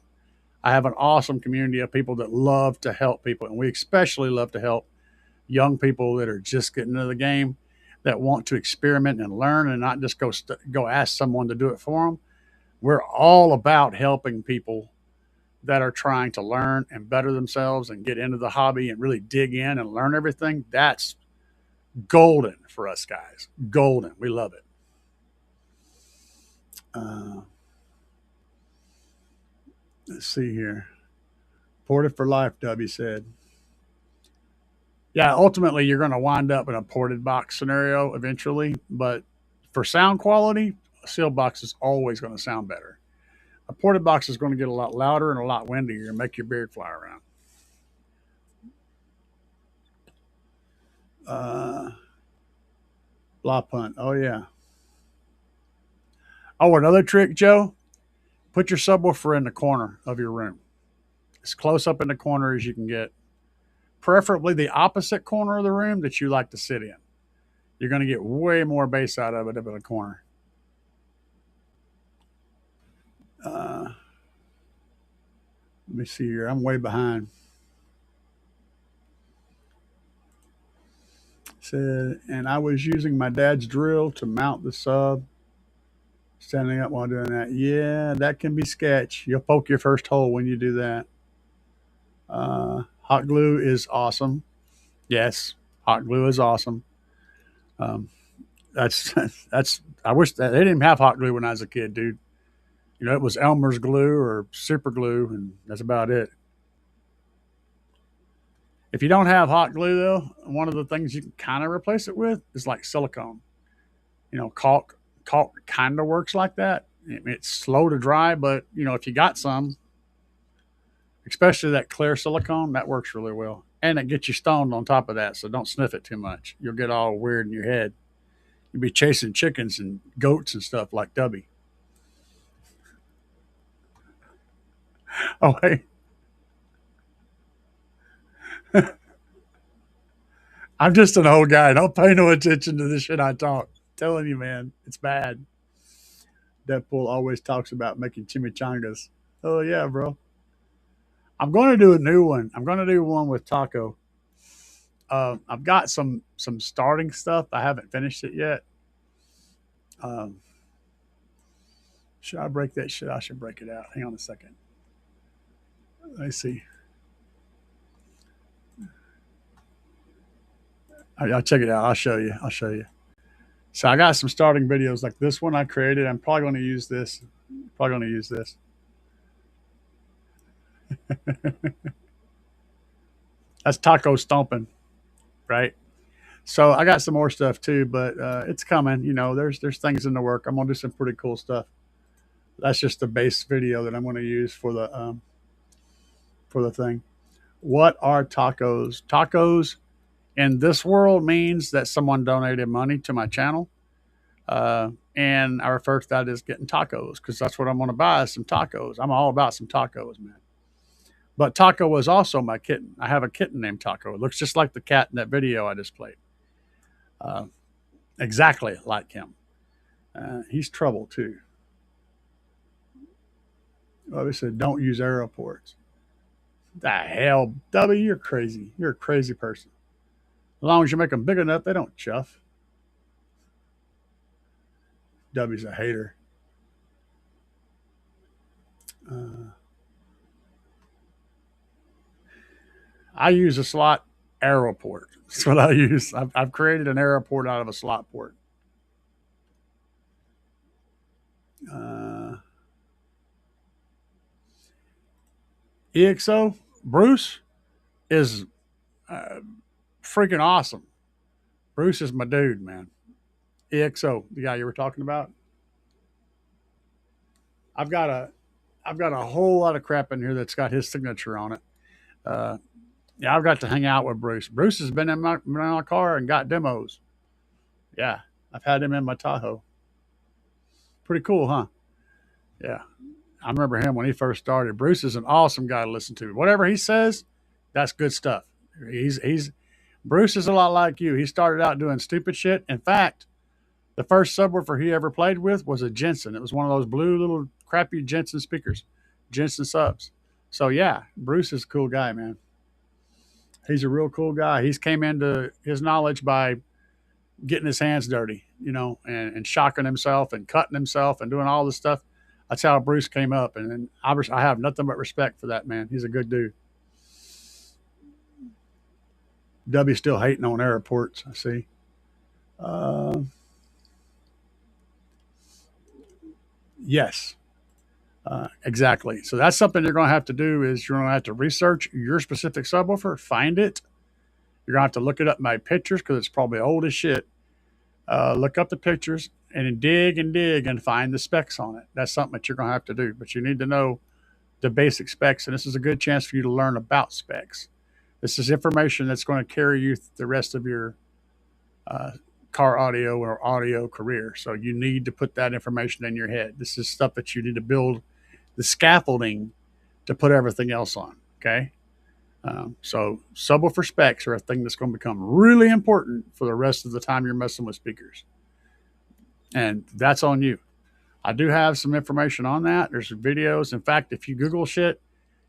I have an awesome community of people that love to help people, and we especially love to help young people that are just getting into the game, that want to experiment and learn and not just go ask someone to do it for them. We're all about helping people that are trying to learn and better themselves and get into the hobby and really dig in and learn everything. That's golden for us guys. Golden. We love it. Let's see here. Ported for life, Dubby said. Yeah, ultimately you're going to wind up in a ported box scenario eventually, but for sound quality, a sealed box is always going to sound better. A ported box is going to get a lot louder and a lot windier and make your beard fly around. Blah punt. Oh, yeah. Oh, another trick, Joe. Put your subwoofer in the corner of your room. As close up in the corner as you can get. Preferably the opposite corner of the room that you like to sit in. You're going to get way more bass out of it up in the corner. Let me see here. I'm way behind. Said, and I was using my dad's drill to mount the sub. Standing up while doing that. Yeah, that can be sketch. You'll poke your first hole when you do that. Hot glue is awesome. Yes, hot glue is awesome. That's I wish that they didn't have hot glue when I was a kid, dude. It was Elmer's glue or super glue, and that's about it. If you don't have hot glue, though, one of the things you can kind of replace it with is like silicone. Caulk kind of works like that. It's slow to dry, but, if you got some, especially that clear silicone, that works really well. And it gets you stoned on top of that, so don't sniff it too much. You'll get all weird in your head. You'll be chasing chickens and goats and stuff like Dubby. Oh, hey. I'm just an old guy. Don't pay no attention to the shit I talk. I'm telling you, man, it's bad. Deadpool always talks about making chimichangas. Oh, yeah, bro. I'm going to do a new one. I'm going to do one with Taco. I've got some starting stuff. I haven't finished it yet. Should I break that shit? I should break it out. Hang on a second. Let's see. I'll check it out. I'll show you. So I got some starting videos like this one I created. I'm probably going to use this. That's Taco Stomping, right? So I got some more stuff too, but it's coming. There's things in the work. I'm gonna do some pretty cool stuff. That's just the base video that I'm going to use for the thing. What are tacos? Tacos in this world means that someone donated money to my channel. And I refer to that as getting tacos because that's what I'm going to buy is some tacos. I'm all about some tacos, man. But Taco is also my kitten. I have a kitten named Taco. It looks just like the cat in that video I just played. Uh, exactly like him. He's trouble too. Well, they said don't use aeroports. The hell, W, you're crazy. You're a crazy person. As long as you make them big enough, they don't chuff. W's a hater. I use a slot aeroport. That's what I use. I've created an aeroport out of a slot port. EXO, Bruce is freaking awesome. Bruce is my dude, man. EXO, the guy you were talking about. I've got a whole lot of crap in here that's got his signature on it. Yeah, I've got to hang out with Bruce. Bruce has been in my car and got demos. Yeah, I've had him in my Tahoe. Pretty cool, huh? Yeah. I remember him when he first started. Bruce is an awesome guy to listen to. Whatever he says, that's good stuff. He's Bruce is a lot like you. He started out doing stupid shit. In fact, the first subwoofer he ever played with was a Jensen. It was one of those blue little crappy Jensen speakers, Jensen subs. So yeah, Bruce is a cool guy, man. He's a real cool guy. He's came into his knowledge by getting his hands dirty, and shocking himself and cutting himself and doing all this stuff. That's how Bruce came up, and I have nothing but respect for that man. He's a good dude. W still hating on airports, I see. Yes, exactly. So that's something you're going to have to do is you're going to have to research your specific subwoofer, find it. You're going to have to look it up by pictures because it's probably old as shit. Look up the pictures and dig and find the specs on it. That's something that you're going to have to do, but you need to know the basic specs, and this is a good chance for you to learn about specs. This is information that's going to carry you the rest of your car audio or audio career. So you need to put that information in your head. This is stuff that you need to build the scaffolding to put everything else on. Okay. So subwoofer specs are a thing that's going to become really important for the rest of the time you're messing with speakers. And that's on you. I do have some information on that. There's some videos. In fact, if you Google shit,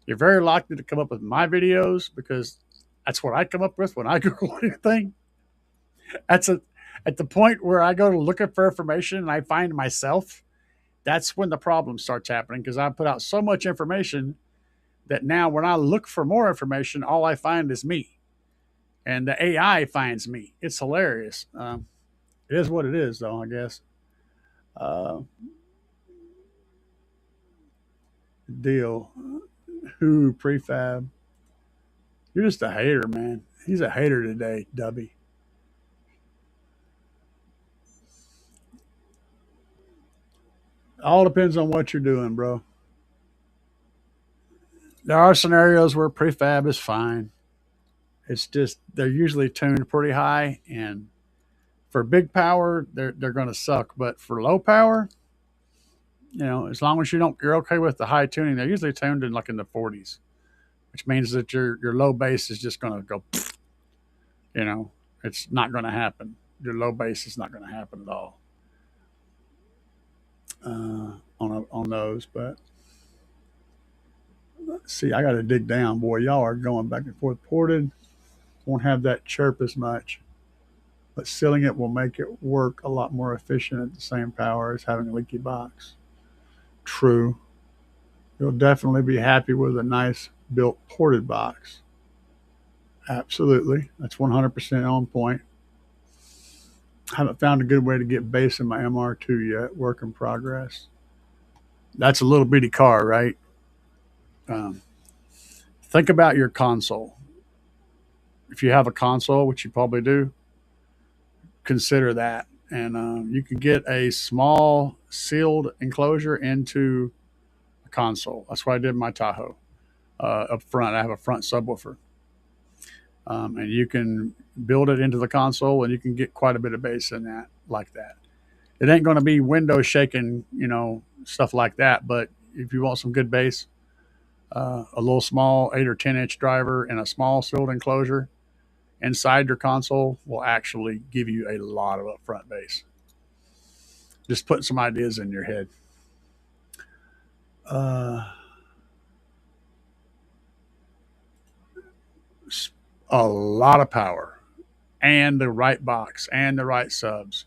you're very likely to come up with my videos because that's what I come up with when I Google anything. At the point where I go to looking for information and I find myself, that's when the problem starts happening because I put out so much information that now when I look for more information, all I find is me. And the AI finds me. It's hilarious. It is what it is, though, I guess. Deal. Who prefab? You're just a hater, man. He's a hater today, Dubby. All depends on what you're doing, bro. There are scenarios where prefab is fine. It's just they're usually tuned pretty high, and for big power, they're going to suck. But for low power, as long as you're okay with the high tuning, they're usually tuned in like in the 40s, which means that your low bass is just going to go. It's not going to happen. Your low bass is not going to happen at all on those. But let's see, I got to dig down, boy. Y'all are going back and forth. Ported won't have that chirp as much, but sealing it will make it work a lot more efficient at the same power as having a leaky box. True. You'll definitely be happy with a nice built ported box. Absolutely. That's 100% on point. I haven't found a good way to get bass in my MR2 yet. Work in progress. That's a little bitty car, right? Think about your console. If you have a console, which you probably do, consider that. And you can get a small sealed enclosure into a console. That's what I did in my Tahoe. Up front, I have a front subwoofer. And you can build it into the console and you can get quite a bit of bass in that like that. It ain't going to be window shaking, stuff like that. But if you want some good bass, a little small 8 or 10 inch driver and a small sealed enclosure inside your console will actually give you a lot of upfront bass. Just putting some ideas in your head. A lot of power and the right box and the right subs.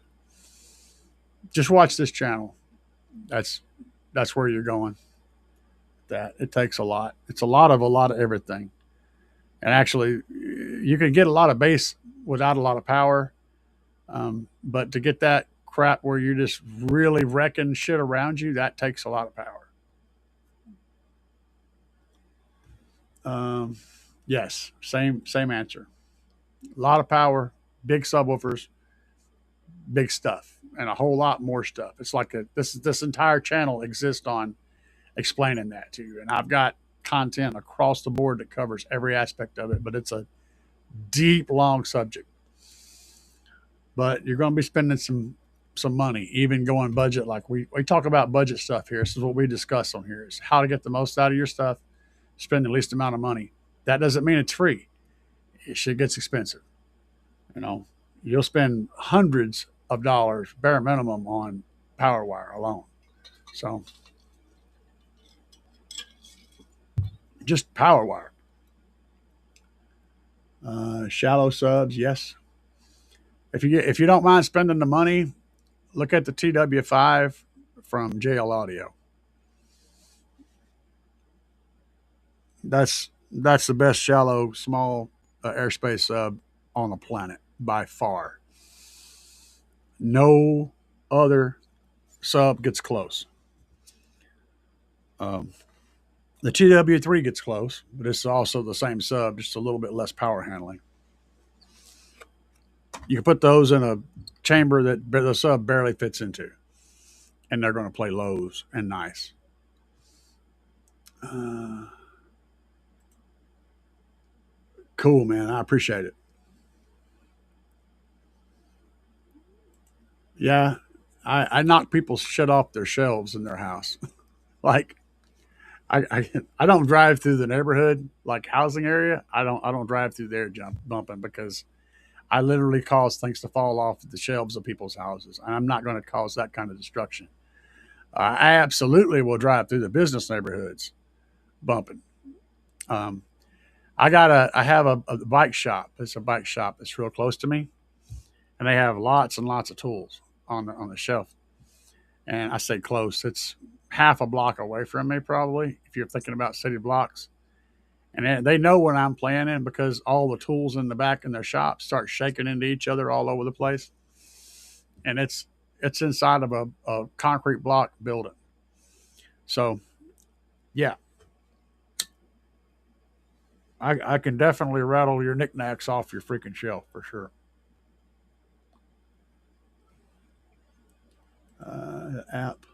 Just watch this channel. That's where you're going. That it takes a lot. It's a lot of everything. And actually, you can get a lot of bass without a lot of power. But to get that crap where you're just really wrecking shit around you, that takes a lot of power. Yes, same answer. A lot of power, big subwoofers, big stuff, and a whole lot more stuff. It's like this entire channel exists on explaining that to you, and I've got content across the board that covers every aspect of it. But it's a deep, long subject. But you're going to be spending some money, even going budget. Like we talk about budget stuff here. This is what we discuss on here: is how to get the most out of your stuff, spend the least amount of money. That doesn't mean it's free. Shit gets expensive. You'll spend hundreds of dollars bare minimum on power wire alone. So just power wire. Shallow subs, yes. If you don't mind spending the money, look at the TW5 from JL Audio. That's the best shallow small airspace sub on the planet by far. No other sub gets close. The TW3 gets close, but it's also the same sub, just a little bit less power handling. You can put those in a chamber that the sub barely fits into, and they're going to play lows and nice. Cool, man. I appreciate it. Yeah, I knock people's shit off their shelves in their house. Like, I don't drive through the neighborhood, like housing area. I don't drive through there bumping, because I literally cause things to fall off the shelves of people's houses. And I'm not going to cause that kind of destruction. I absolutely will drive through the business neighborhoods bumping. I have a bike shop. It's a bike shop that's real close to me, and they have lots and lots of tools on the shelf. And I say close. It's half a block away from me, probably, if you're thinking about city blocks. And they know when I'm playing, because all the tools in the back in their shop start shaking into each other all over the place. And it's inside of a concrete block building. So, yeah. I can definitely rattle your knickknacks off your freaking shelf for sure. App.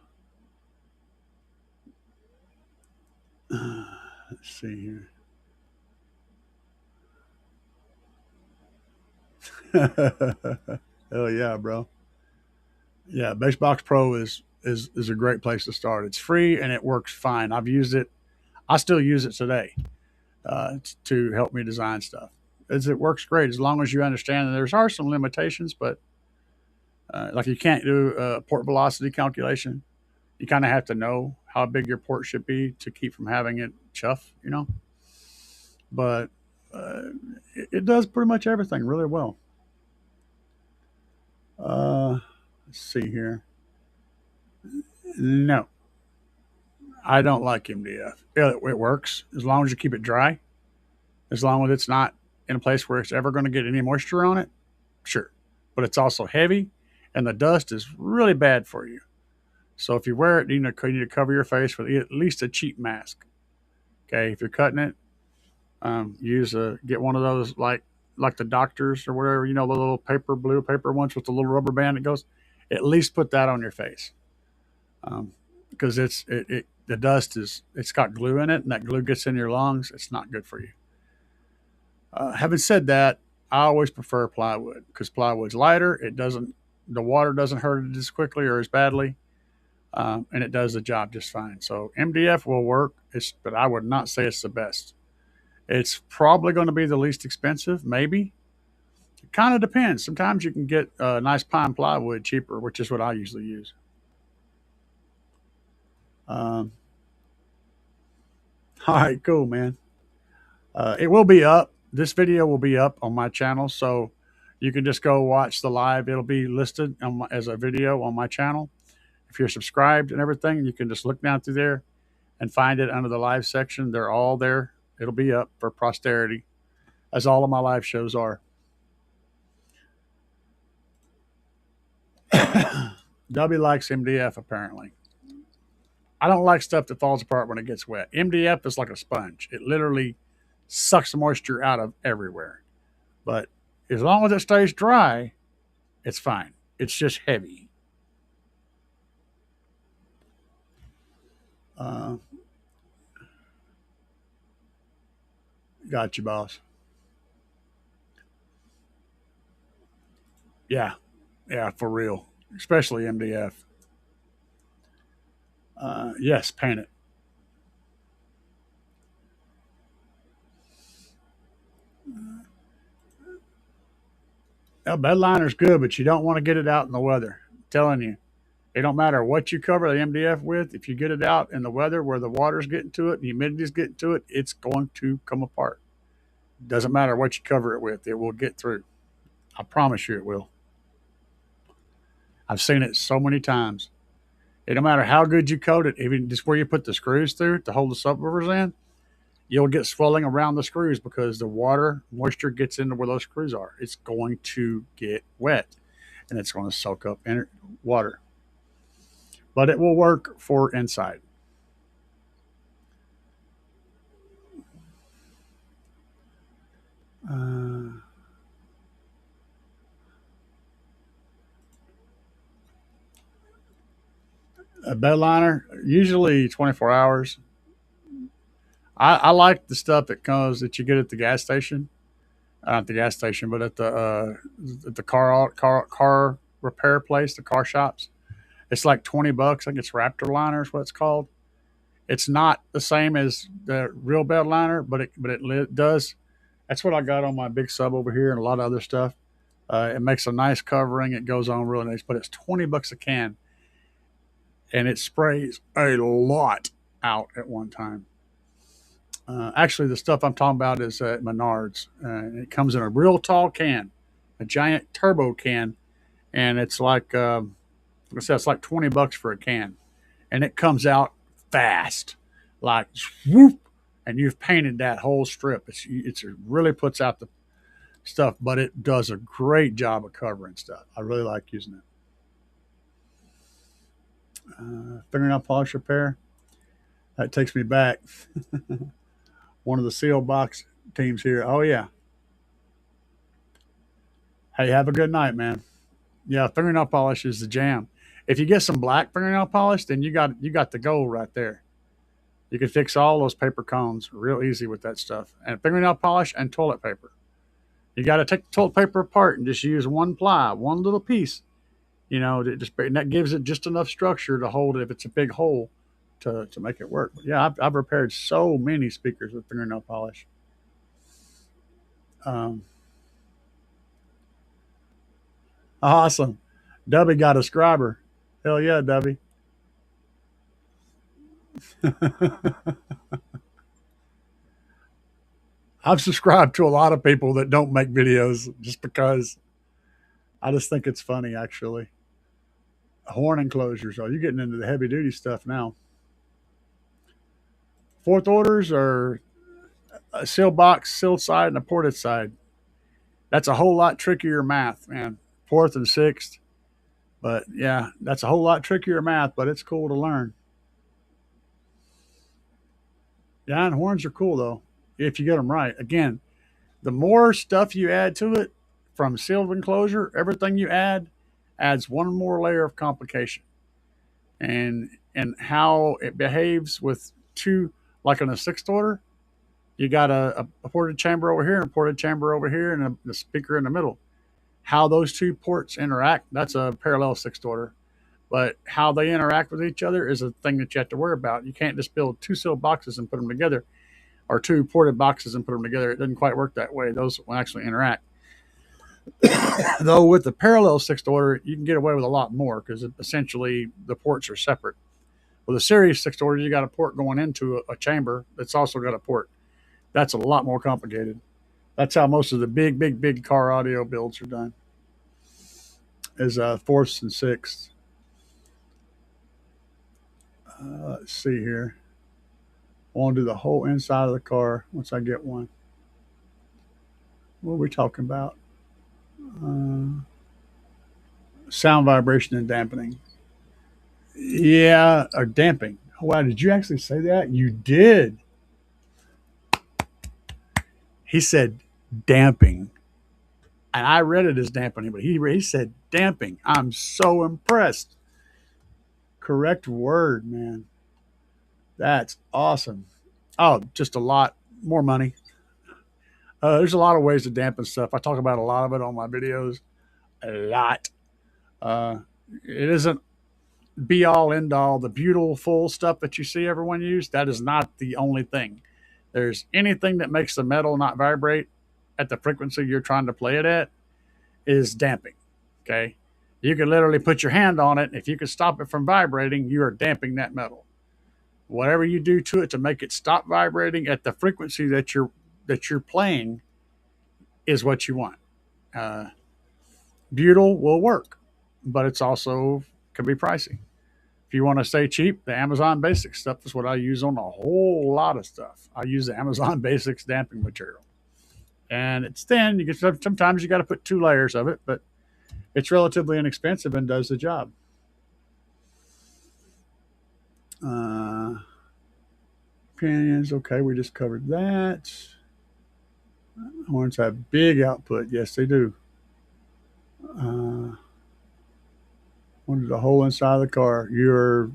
Let's see here. Hell yeah, bro. Yeah, Basebox Pro is a great place to start. It's free and it works fine. I've used it. I still use it today to help me design stuff. It works great as long as you understand that there are some limitations, but like you can't do port velocity calculation. You kind of have to know how big your port should be to keep from having it chuff, But it does pretty much everything really well. Let's see here. No, I don't like MDF. It works as long as you keep it dry. As long as it's not in a place where it's ever going to get any moisture on it, sure. But it's also heavy, and the dust is really bad for you. So if you wear it, you need to cover your face with at least a cheap mask. Okay, if you're cutting it, get one of those like the doctors or whatever, the little blue paper ones with the little rubber band that goes. At least put that on your face, because the dust it's got glue in it, and that glue gets in your lungs. It's not good for you. Having said that, I always prefer plywood because plywood's lighter. It doesn't the water doesn't hurt it as quickly or as badly, and it does the job just fine. So MDF will work, but I would not say it's the best. It's probably going to be the least expensive, maybe. It kind of depends. Sometimes you can get nice pine plywood cheaper, which is what I usually use. Um, all right, cool, man. It will be up. This video will be up on my channel, so you can just go watch the live. It'll be listed as a video on my channel. If you're subscribed and everything, you can just look down through there and find it under the live section. They're all there. It'll be up for posterity, as all of my live shows are. W likes MDF, apparently. I don't like stuff that falls apart when it gets wet. MDF is like a sponge. It literally sucks the moisture out of everywhere. But as long as it stays dry, it's fine. It's just heavy. Got you, boss. Yeah, for real. Especially MDF. Yes, paint it. Now, bed liner's good, but you don't want to get it out in the weather. I'm telling you. It don't matter what you cover the MDF with. If you get it out in the weather where the water's getting to it, the humidity's getting to it, it's going to come apart. Doesn't matter what you cover it with. It will get through. I promise you it will. I've seen it so many times. It don't matter how good you coat it, even just where you put the screws through to hold the subwoofers in, you'll get swelling around the screws because the water, moisture gets into where those screws are. It's going to get wet, and it's going to soak up water. But it will work for inside. A bed liner, usually 24 hours. I like the stuff that you get at the gas station. Not at the gas station, but at the car repair place, the car shops. It's like $20. I think it's Raptor liner is what it's called. It's not the same as the real bed liner, but it does. That's what I got on my big sub over here and a lot of other stuff. It makes a nice covering. It goes on really nice, but it's $20 a can, and it sprays a lot out at one time. Actually, the stuff I'm talking about is at Menards. It comes in a real tall can, a giant turbo can, and it's like I said, it's like $20 for a can, and it comes out fast, like whoop, and you've painted that whole strip. It really puts out the stuff, but it does a great job of covering stuff. I really like using it. Fingernail polish repair. That takes me back. One of the seal box teams here. Oh yeah. Hey, have a good night, man. Yeah, fingernail polish is the jam. If you get some black fingernail polish, then you got the gold right there. You can fix all those paper cones real easy with that stuff. And fingernail polish and toilet paper. You got to take the toilet paper apart and just use one ply, one little piece. You know, and that gives it just enough structure to hold it if it's a big hole to make it work. But yeah, I've repaired so many speakers with fingernail polish. Awesome. Dubby got a scriber. Hell yeah, Dubby. I've subscribed to a lot of people that don't make videos just because I just think it's funny, actually. Horn enclosures. Oh, you're getting into the heavy duty stuff now. Fourth orders are a seal box, sealed side, and a ported side. That's a whole lot trickier math, man. Fourth and sixth. But yeah, that's a whole lot trickier math, but it's cool to learn. Yeah, and horns are cool though, if you get them right. Again, the more stuff you add to it from sealed enclosure, everything you add adds one more layer of complication. And how it behaves with two, like in a sixth order, you got a ported chamber over here and a ported chamber over here and a speaker in the middle. How those two ports interact, that's a parallel sixth order. But how they interact with each other is a thing that you have to worry about. You can't just build two sealed boxes and put them together, or two ported boxes and put them together. It doesn't quite work that way. Those will actually interact. Though with the parallel sixth order, you can get away with a lot more because essentially the ports are separate. With a series sixth order, you got a port going into a chamber that's also got a port. That's a lot more complicated. That's how most of the big car audio builds are done. Is fourths and sixths. Let's see here. I want to do the whole inside of the car once I get one. What are we talking about? Sound vibration and dampening. Yeah, or damping. Wow, did you actually say that? You did. He said damping. And I read it as dampening, but he said damping. I'm so impressed. Correct word, man. That's awesome. Oh, just a lot more money. There's a lot of ways to dampen stuff. I talk about a lot of it on my videos. A lot. It isn't be all end all. The beautiful stuff that you see everyone use, that is not the only thing. There's anything that makes the metal not vibrate at the frequency you're trying to play it at is damping. Okay. You can literally put your hand on it. If you can stop it from vibrating, you are damping that metal. Whatever you do to it to make it stop vibrating at the frequency that you're playing is what you want. Butyl will work, but it's also can be pricey. If you want to stay cheap, the Amazon Basics stuff is what I use on a whole lot of stuff. I use the Amazon Basics damping material, and it's thin. You get sometimes you got to put 2 layers of it, but it's relatively inexpensive and does the job. Pinions, okay, we just covered that. Horns have big output. Yes, they do. Wanted the whole inside of the car. You're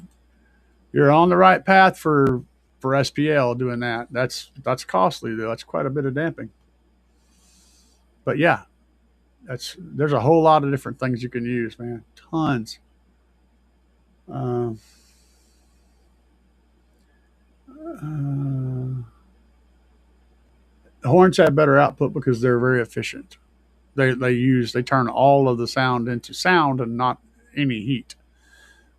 on the right path for SPL doing that. That's costly though. That's quite a bit of damping. But yeah, there's a whole lot of different things you can use, man. Tons. The horns have better output because they're very efficient. They turn all of the sound into sound and not any heat,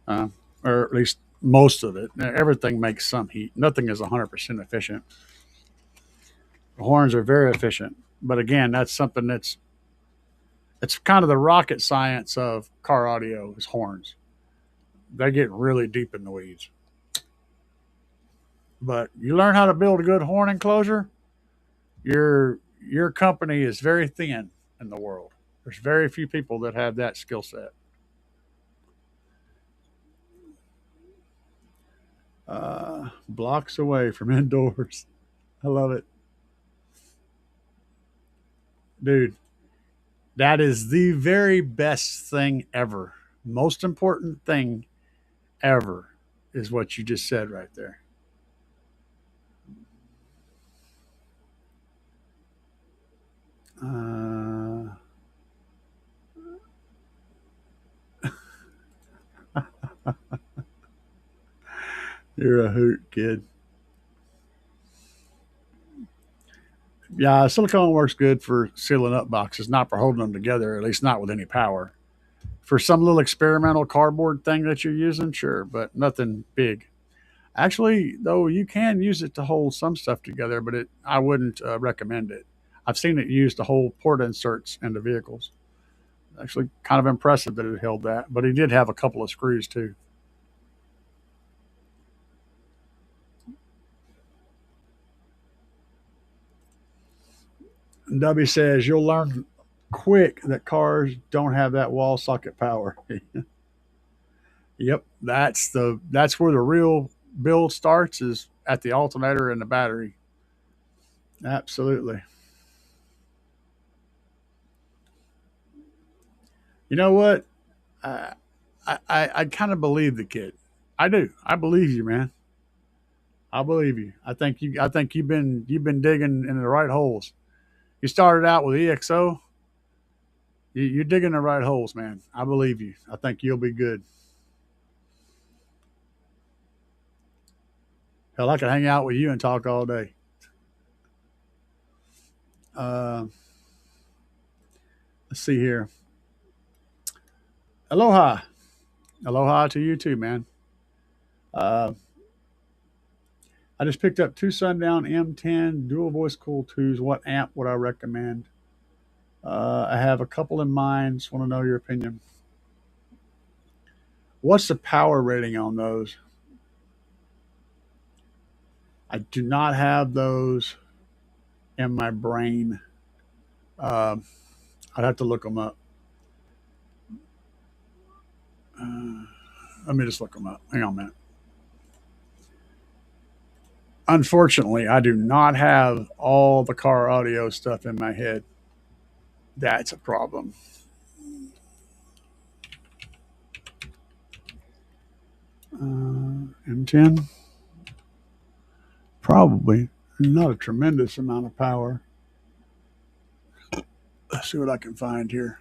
or at least most of it. Everything makes some heat. Nothing is 100% efficient. The horns are very efficient, but again, that's something it's kind of the rocket science of car audio is horns. They get really deep in the weeds. But you learn how to build a good horn enclosure, your company is very thin in the world. There's very few people that have that skill set. Blocks away from indoors. I love it. Dude, that is the very best thing ever. Most important thing ever is what you just said right there. You're a hoot, kid. Yeah, silicone works good for sealing up boxes, not for holding them together, at least not with any power. For some little experimental cardboard thing that you're using, sure, but nothing big. Actually, though, you can use it to hold some stuff together, but I wouldn't recommend it. I've seen it used to hold port inserts into vehicles. Actually, kind of impressive that it held that, but he did have a couple of screws too. And Dubby says you'll learn quick that cars don't have that wall socket power. Yep, that's where the real build starts, is at the alternator and the battery. Absolutely. You know what? I kind of believe the kid. I do. I believe you, man. I believe you. I think you've been digging in the right holes. You started out with EXO. You're digging the right holes, man. I believe you. I think you'll be good. Hell, I could hang out with you and talk all day. Let's see here. Aloha. Aloha to you too, man. Uh, I just picked up two Sundown M10 dual voice cool 2s. What amp would I recommend? I have a couple in mind. Just want to know your opinion. What's the power rating on those? I do not have those in my brain. I'd have to look them up. Let me just look them up. Hang on a minute. Unfortunately, I do not have all the car audio stuff in my head. That's a problem. M10? Probably. Not a tremendous amount of power. Let's see what I can find here.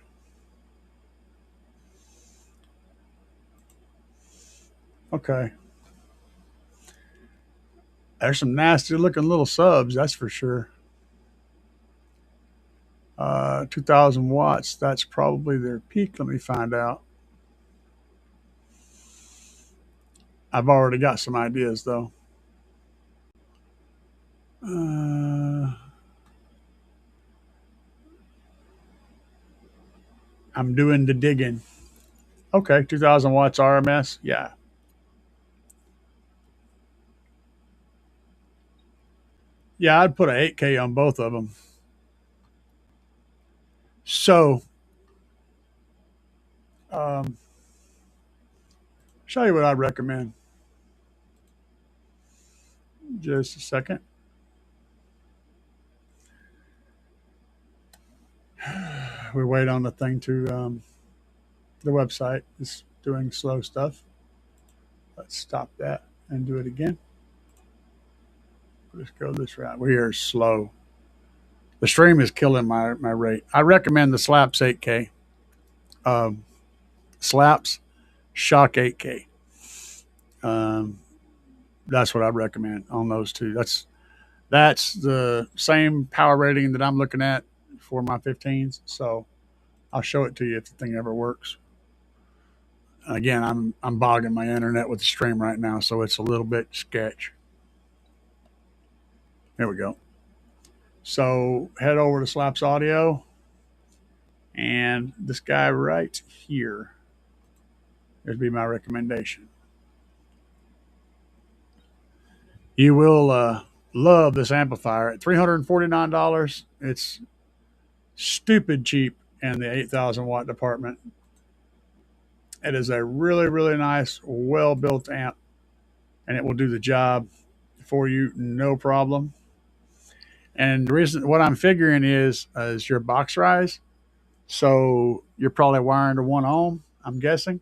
Okay. There's some nasty looking little subs, that's for sure. 2,000 watts, that's probably their peak. Let me find out. I've already got some ideas though. I'm doing the digging. Okay, 2,000 watts RMS. Yeah. Yeah, I'd put an 8K on both of them. So, show you what I'd recommend. Just a second. We wait on the thing to the website is doing slow stuff. Let's stop that and do it again. Let's go this route. We are slow. The stream is killing my rate. I recommend the Slaps 8K. Slaps Shock 8K. That's what I recommend on those two. That's the same power rating that I'm looking at for my 15s. So I'll show it to you if the thing ever works. Again, I'm bogging my internet with the stream right now, so it's a little bit sketch. There we go. So head over to Slaps Audio, and this guy right here would be my recommendation. You will love this amplifier at $349. It's stupid cheap in the 8,000 watt department. It is a really, really nice, well-built amp, and it will do the job for you, no problem. And the reason, what I'm figuring is your box rise. So you're probably wiring to 1 ohm, I'm guessing.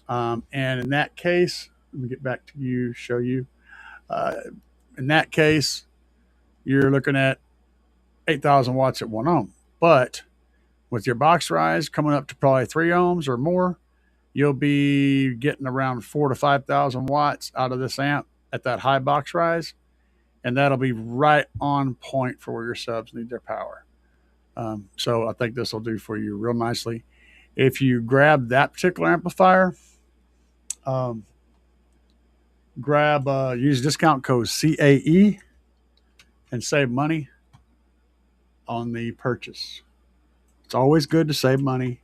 And in that case, let me get back to you, show you. In that case, you're looking at 8,000 watts at 1 ohm. But with your box rise coming up to probably 3 ohms or more, you'll be getting around 4,000 to 5,000 watts out of this amp at that high box rise. And that'll be right on point for where your subs need their power. So I think this will do for you real nicely. If you grab that particular amplifier, use discount code CAE and save money on the purchase. It's always good to save money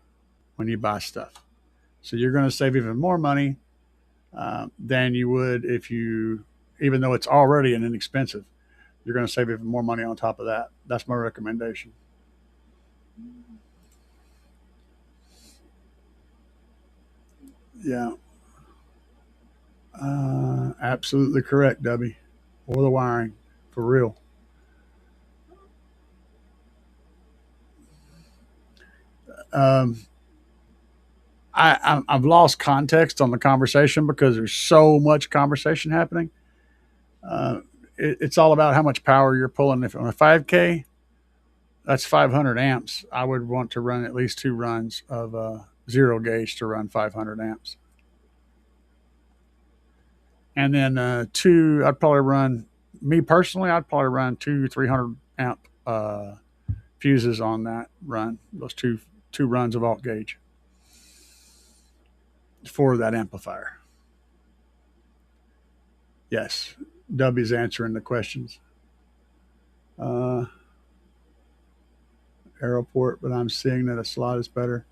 when you buy stuff. So you're going to save even more money than you would if you, even though it's already an inexpensive, you're going to save even more money on top of that. That's my recommendation. Yeah. Absolutely correct, Debbie. Or the wiring, for real. I've lost context on the conversation because there's so much conversation happening. It's all about how much power you're pulling. If on a 5K, that's 500 amps. I would want to run at least 2 runs of zero gauge to run 500 amps. And then I'd probably run, me personally, I'd probably run 300 amp fuses on that run, those two runs of alt gauge for that amplifier. Yes, W's answering the questions. Aeroport, but I'm seeing that a slot is better.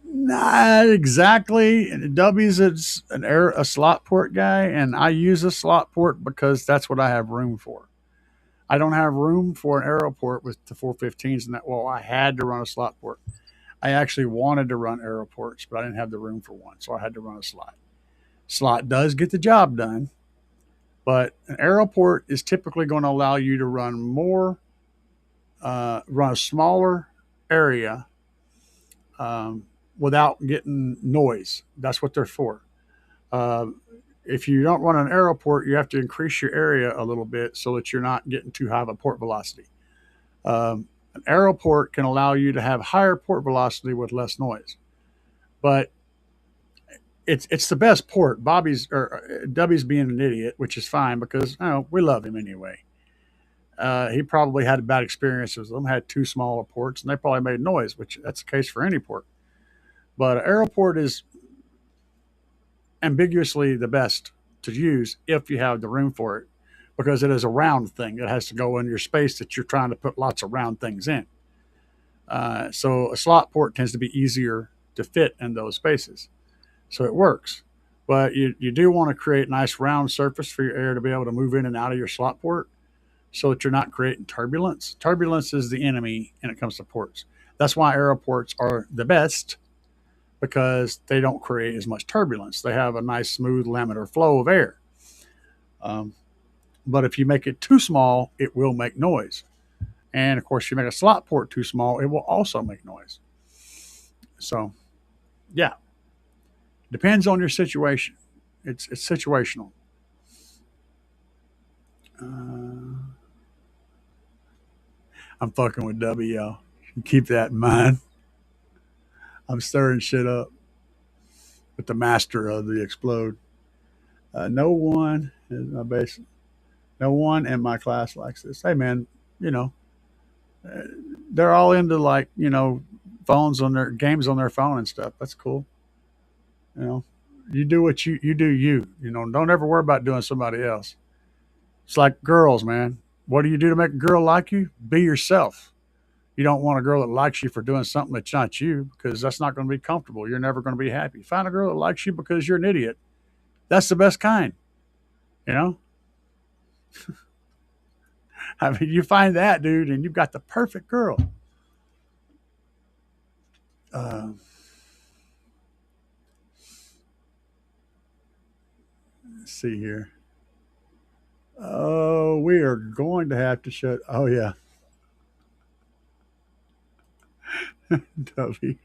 Not exactly. W's a slot port guy, and I use a slot port because that's what I have room for. I don't have room for an Aeroport with the 415s, and I had to run a slot port. I actually wanted to run Aeroports, but I didn't have the room for one, so I had to run a slot. Slot does get the job done, but an Aeroport is typically going to allow you to run run a smaller area without getting noise. That's what they're for. If you don't run an Aeroport, you have to increase your area a little bit so that you're not getting too high of a port velocity. An Aeroport can allow you to have higher port velocity with less noise, but it's the best port. W's being an idiot, which is fine because we love him anyway. He probably had bad experiences with them, had too small of ports, and they probably made noise, which that's the case for any port. But an Aeroport is ambiguously the best to use if you have the room for it, because it is a round thing. It has to go in your space that you're trying to put lots of round things in. So a slot port tends to be easier to fit in those spaces. So it works. But you do want to create a nice round surface for your air to be able to move in and out of your slot port so that you're not creating turbulence. Turbulence is the enemy when it comes to ports. That's why Aeroports are the best, because they don't create as much turbulence. They have a nice smooth laminar flow of air. But if you make it too small, it will make noise. And of course, if you make a slot port too small, it will also make noise. So, yeah. Depends on your situation. It's situational. I'm fucking with W, y'all. Keep that in mind. I'm stirring shit up with the master of the explode. No one is my base. No one in my class likes this. Hey man, they're all into phones on their games on their phone and stuff. That's cool. You do what you do. Don't ever worry about doing somebody else. It's like girls, man. What do you do to make a girl like you? Be yourself. You don't want a girl that likes you for doing something that's not you, because that's not going to be comfortable. You're never going to be happy. Find a girl that likes you because you're an idiot. That's the best kind. I mean, you find that, dude, and you've got the perfect girl. Let's see here. Oh, we are going to have to shut. Oh, yeah. W.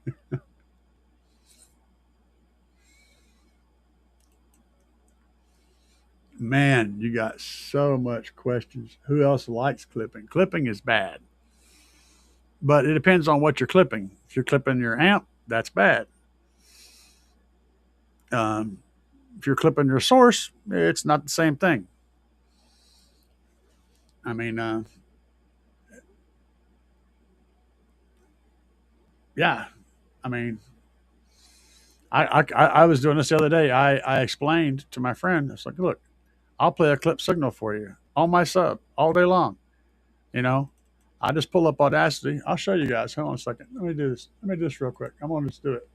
Man, you got so much questions. Who else likes clipping? Clipping is bad, but it depends on what you're clipping. If you're clipping your amp, that's bad. If you're clipping your source, it's not the same thing. I mean, yeah. I mean, I was doing this the other day. I explained to my friend, it's like, look, I'll play a clip signal for you on my sub all day long. I just pull up Audacity. I'll show you guys. Hold on a second. Let me do this. Let me do this real quick. I'm going to just do it.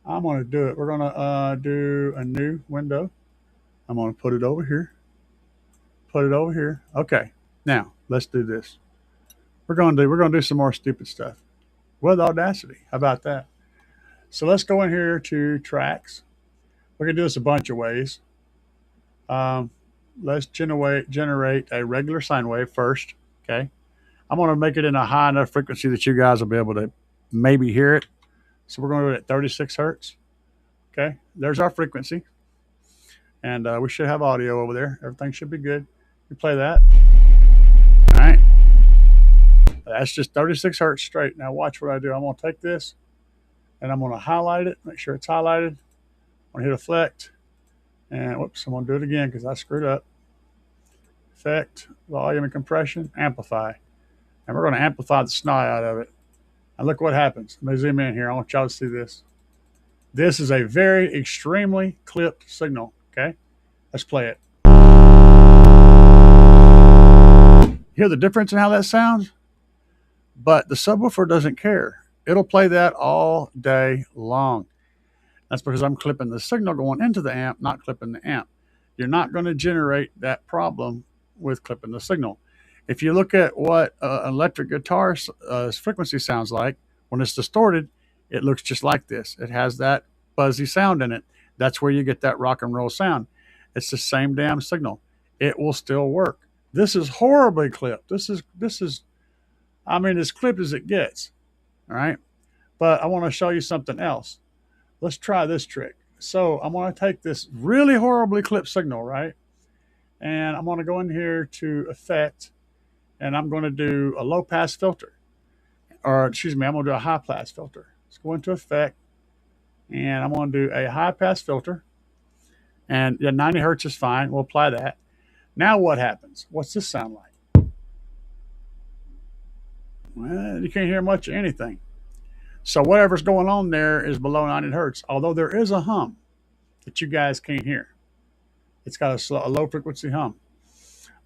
I'm going to do it. We're going to do a new window. I'm going to put it over here. Put it over here. Okay. Now let's do this. We're going to do some more stupid stuff with Audacity. How about that? So let's go in here to tracks. We're going to do this a bunch of ways. Let's generate a regular sine wave first. Okay. I'm going to make it in a high enough frequency that you guys will be able to maybe hear it. So we're going to do it at 36 hertz. Okay. There's our frequency. And we should have audio over there. Everything should be good. We play that. That's just 36 hertz straight. Now watch what I do. I'm going to take this and I'm going to highlight it, make sure it's highlighted. I'm going to hit effect. And whoops, I'm going to do it again because I screwed up. Effect, volume and compression, amplify. And we're going to amplify the snot out of it. And look what happens. Let me zoom in here. I want y'all to see this. This is a very extremely clipped signal. Okay, let's play it. Hear the difference in how that sounds? But the subwoofer doesn't care. It'll play that all day long. That's because I'm clipping the signal going into the amp, not clipping the amp. You're not going to generate that problem with clipping the signal. If you look at what an electric guitar frequency sounds like, when it's distorted, it looks just like this. It has that buzzy sound in it. That's where you get that rock and roll sound. It's the same damn signal. It will still work. This is horribly clipped. This is, I mean, as clipped as it gets. All right. But I want to show you something else. Let's try this trick. So I'm going to take this really horribly clipped signal, right? And I'm going to go in here to effect, and I'm going to do a low pass filter. Or excuse me, I'm going to do a high pass filter. Let's go into effect, and I'm going to do a high pass filter. And yeah, 90 hertz is fine. We'll apply that. Now what happens? What's this sound like? Well, you can't hear much of anything. So whatever's going on there is below 90 hertz, although there is a hum that you guys can't hear. It's got a low frequency hum.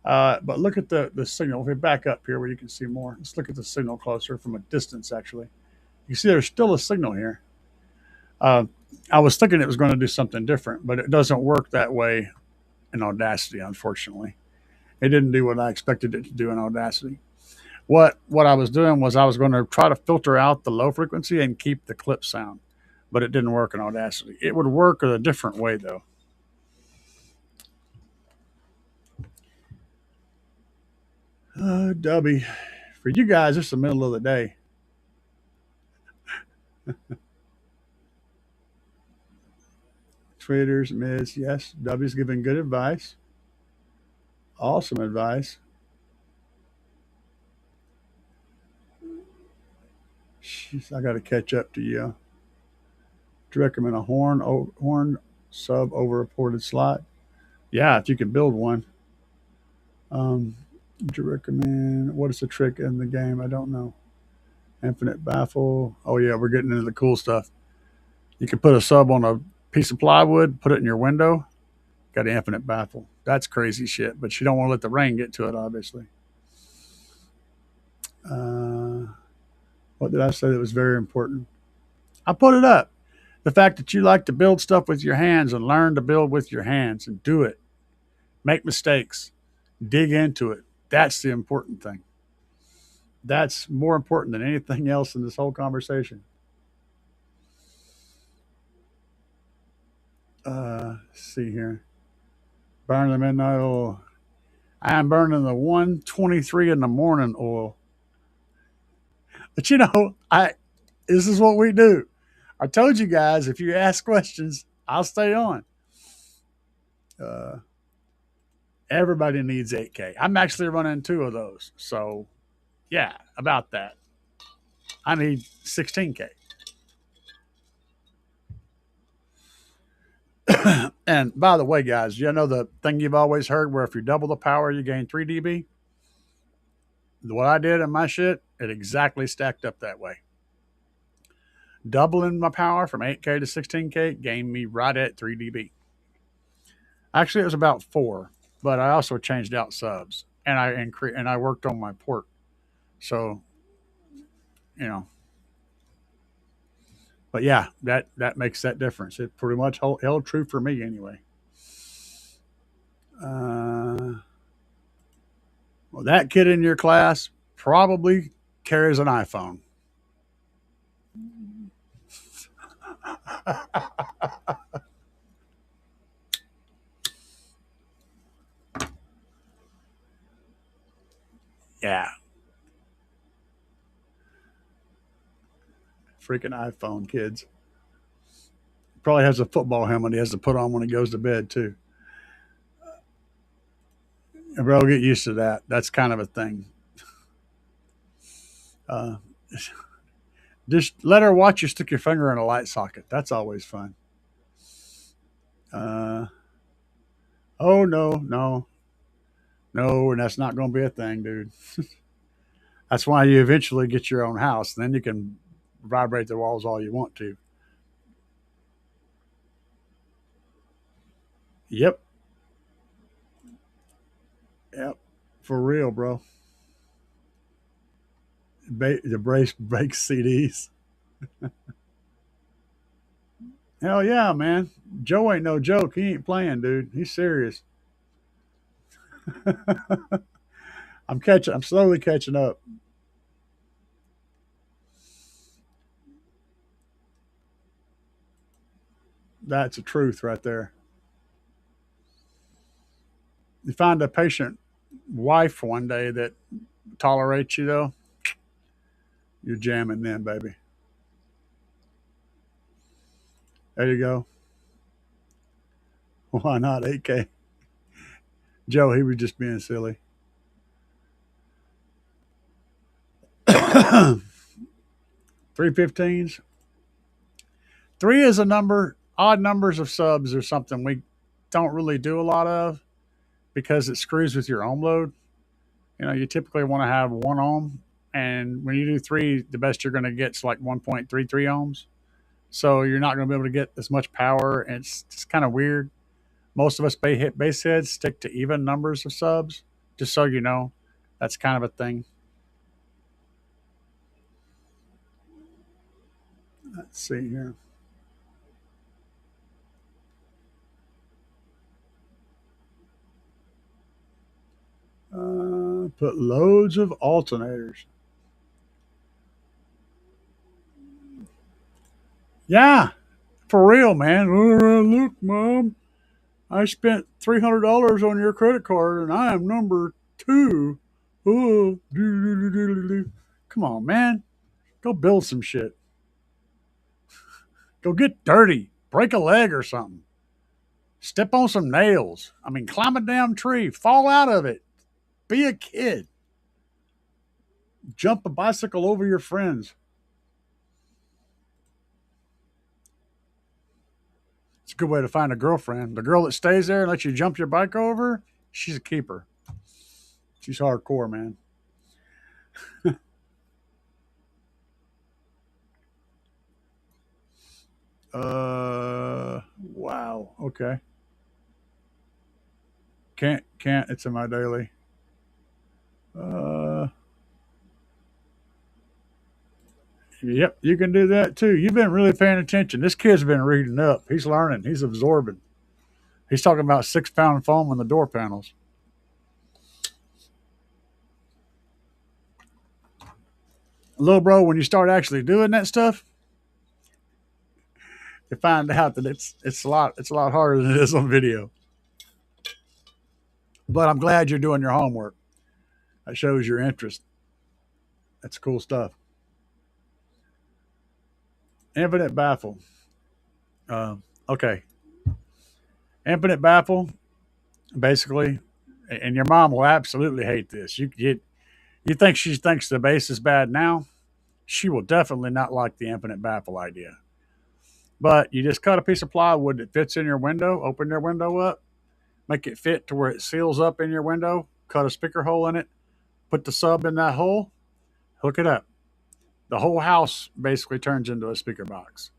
But look at the signal. If we back up here where you can see more, let's look at the signal closer from a distance, actually. You see there's still a signal here. I was thinking it was going to do something different, but it doesn't work that way in Audacity, unfortunately. It didn't do what I expected it to do in Audacity. What I was doing was I was going to try to filter out the low frequency and keep the clip sound, but it didn't work in Audacity. It would work in a different way, though. Dubby, for you guys, it's the middle of the day. Traders, Miz, yes, Dubby's giving good advice. Awesome advice. Jeez, I got to catch up to you. Do you recommend a horn sub over a ported slot? Yeah, if you can build one. Do you recommend, what is the trick in the game? I don't know. Infinite baffle. Oh yeah, we're getting into the cool stuff. You can put a sub on a piece of plywood, put it in your window. Got an infinite baffle. That's crazy shit, but you don't want to let the rain get to it, obviously. What did I say that was very important? I put it up. The fact that you like to build stuff with your hands and learn to build with your hands and do it. Make mistakes. Dig into it. That's the important thing. That's more important than anything else in this whole conversation. Let's see here. Burn the midnight oil. I am burning the 1:23 in the morning oil. But you know, this is what we do. I told you guys, if you ask questions, I'll stay on. Everybody needs 8K. I'm actually running 2 of those. So, yeah, about that. I need 16K. And by the way, guys, you know the thing you've always heard where if you double the power, you gain 3 dB? What I did in my shit, it exactly stacked up that way. Doubling my power from 8K to 16K gained me right at 3 dB. Actually, it was about 4, but I also changed out subs and I worked on my port. So, you know, but yeah, that makes that difference. It pretty much held true for me anyway. Well, that kid in your class probably carries an iPhone. Yeah. Freaking iPhone kids. Probably has a football helmet he has to put on when he goes to bed, too. And bro, get used to that. That's kind of a thing. Uh, just let her watch you stick your finger in a light socket. That's always fun. Oh, no, and that's not going to be a thing, dude. That's why you eventually get your own house. Then you can vibrate the walls all you want to. Yep. Yep. For real, bro. The brace break CDs. Hell yeah, man. Joe ain't no joke. He ain't playing, dude. He's serious. I'm slowly catching up. That's the truth right there. You find a patient wife one day that tolerates you, though, you're jamming then, baby. There you go. Why not 8K? Joe, he was just being silly. Three 15s. Three is a number. Odd numbers of subs are something we don't really do a lot of because it screws with your ohm load. You know, you typically want to have 1 ohm, and when you do three, the best you're going to get is like 1.33 ohms. So you're not going to be able to get as much power, and it's just kind of weird. Most of us base heads stick to even numbers of subs, just so you know. That's kind of a thing. Let's see here. Put loads of alternators. Yeah, for real, man. Look, Mom, I spent $300 on your credit card, and I am number 2. Oh, come on, man. Go build some shit. Go get dirty. Break a leg or something. Step on some nails. I mean, climb a damn tree. Fall out of it. Be a kid. Jump a bicycle over your friends. It's a good way to find a girlfriend. The girl that stays there and lets you jump your bike over, she's a keeper. She's hardcore, man. Wow. Okay. Can't. It's in my daily. Yep, you can do that too. You've been really paying attention. This kid's been reading up. He's learning. He's absorbing. He's talking about 6-pound foam on the door panels. Little bro, when you start actually doing that stuff, you find out that it's a lot harder than it is on video. But I'm glad you're doing your homework. That shows your interest. That's cool stuff. Infinite baffle. Okay. Infinite baffle, basically, and your mom will absolutely hate this. You think she thinks the bass is bad now? She will definitely not like the infinite baffle idea. But you just cut a piece of plywood that fits in your window, open your window up, make it fit to where it seals up in your window, cut a speaker hole in it, put the sub in that hole, hook it up. The whole house basically turns into a speaker box.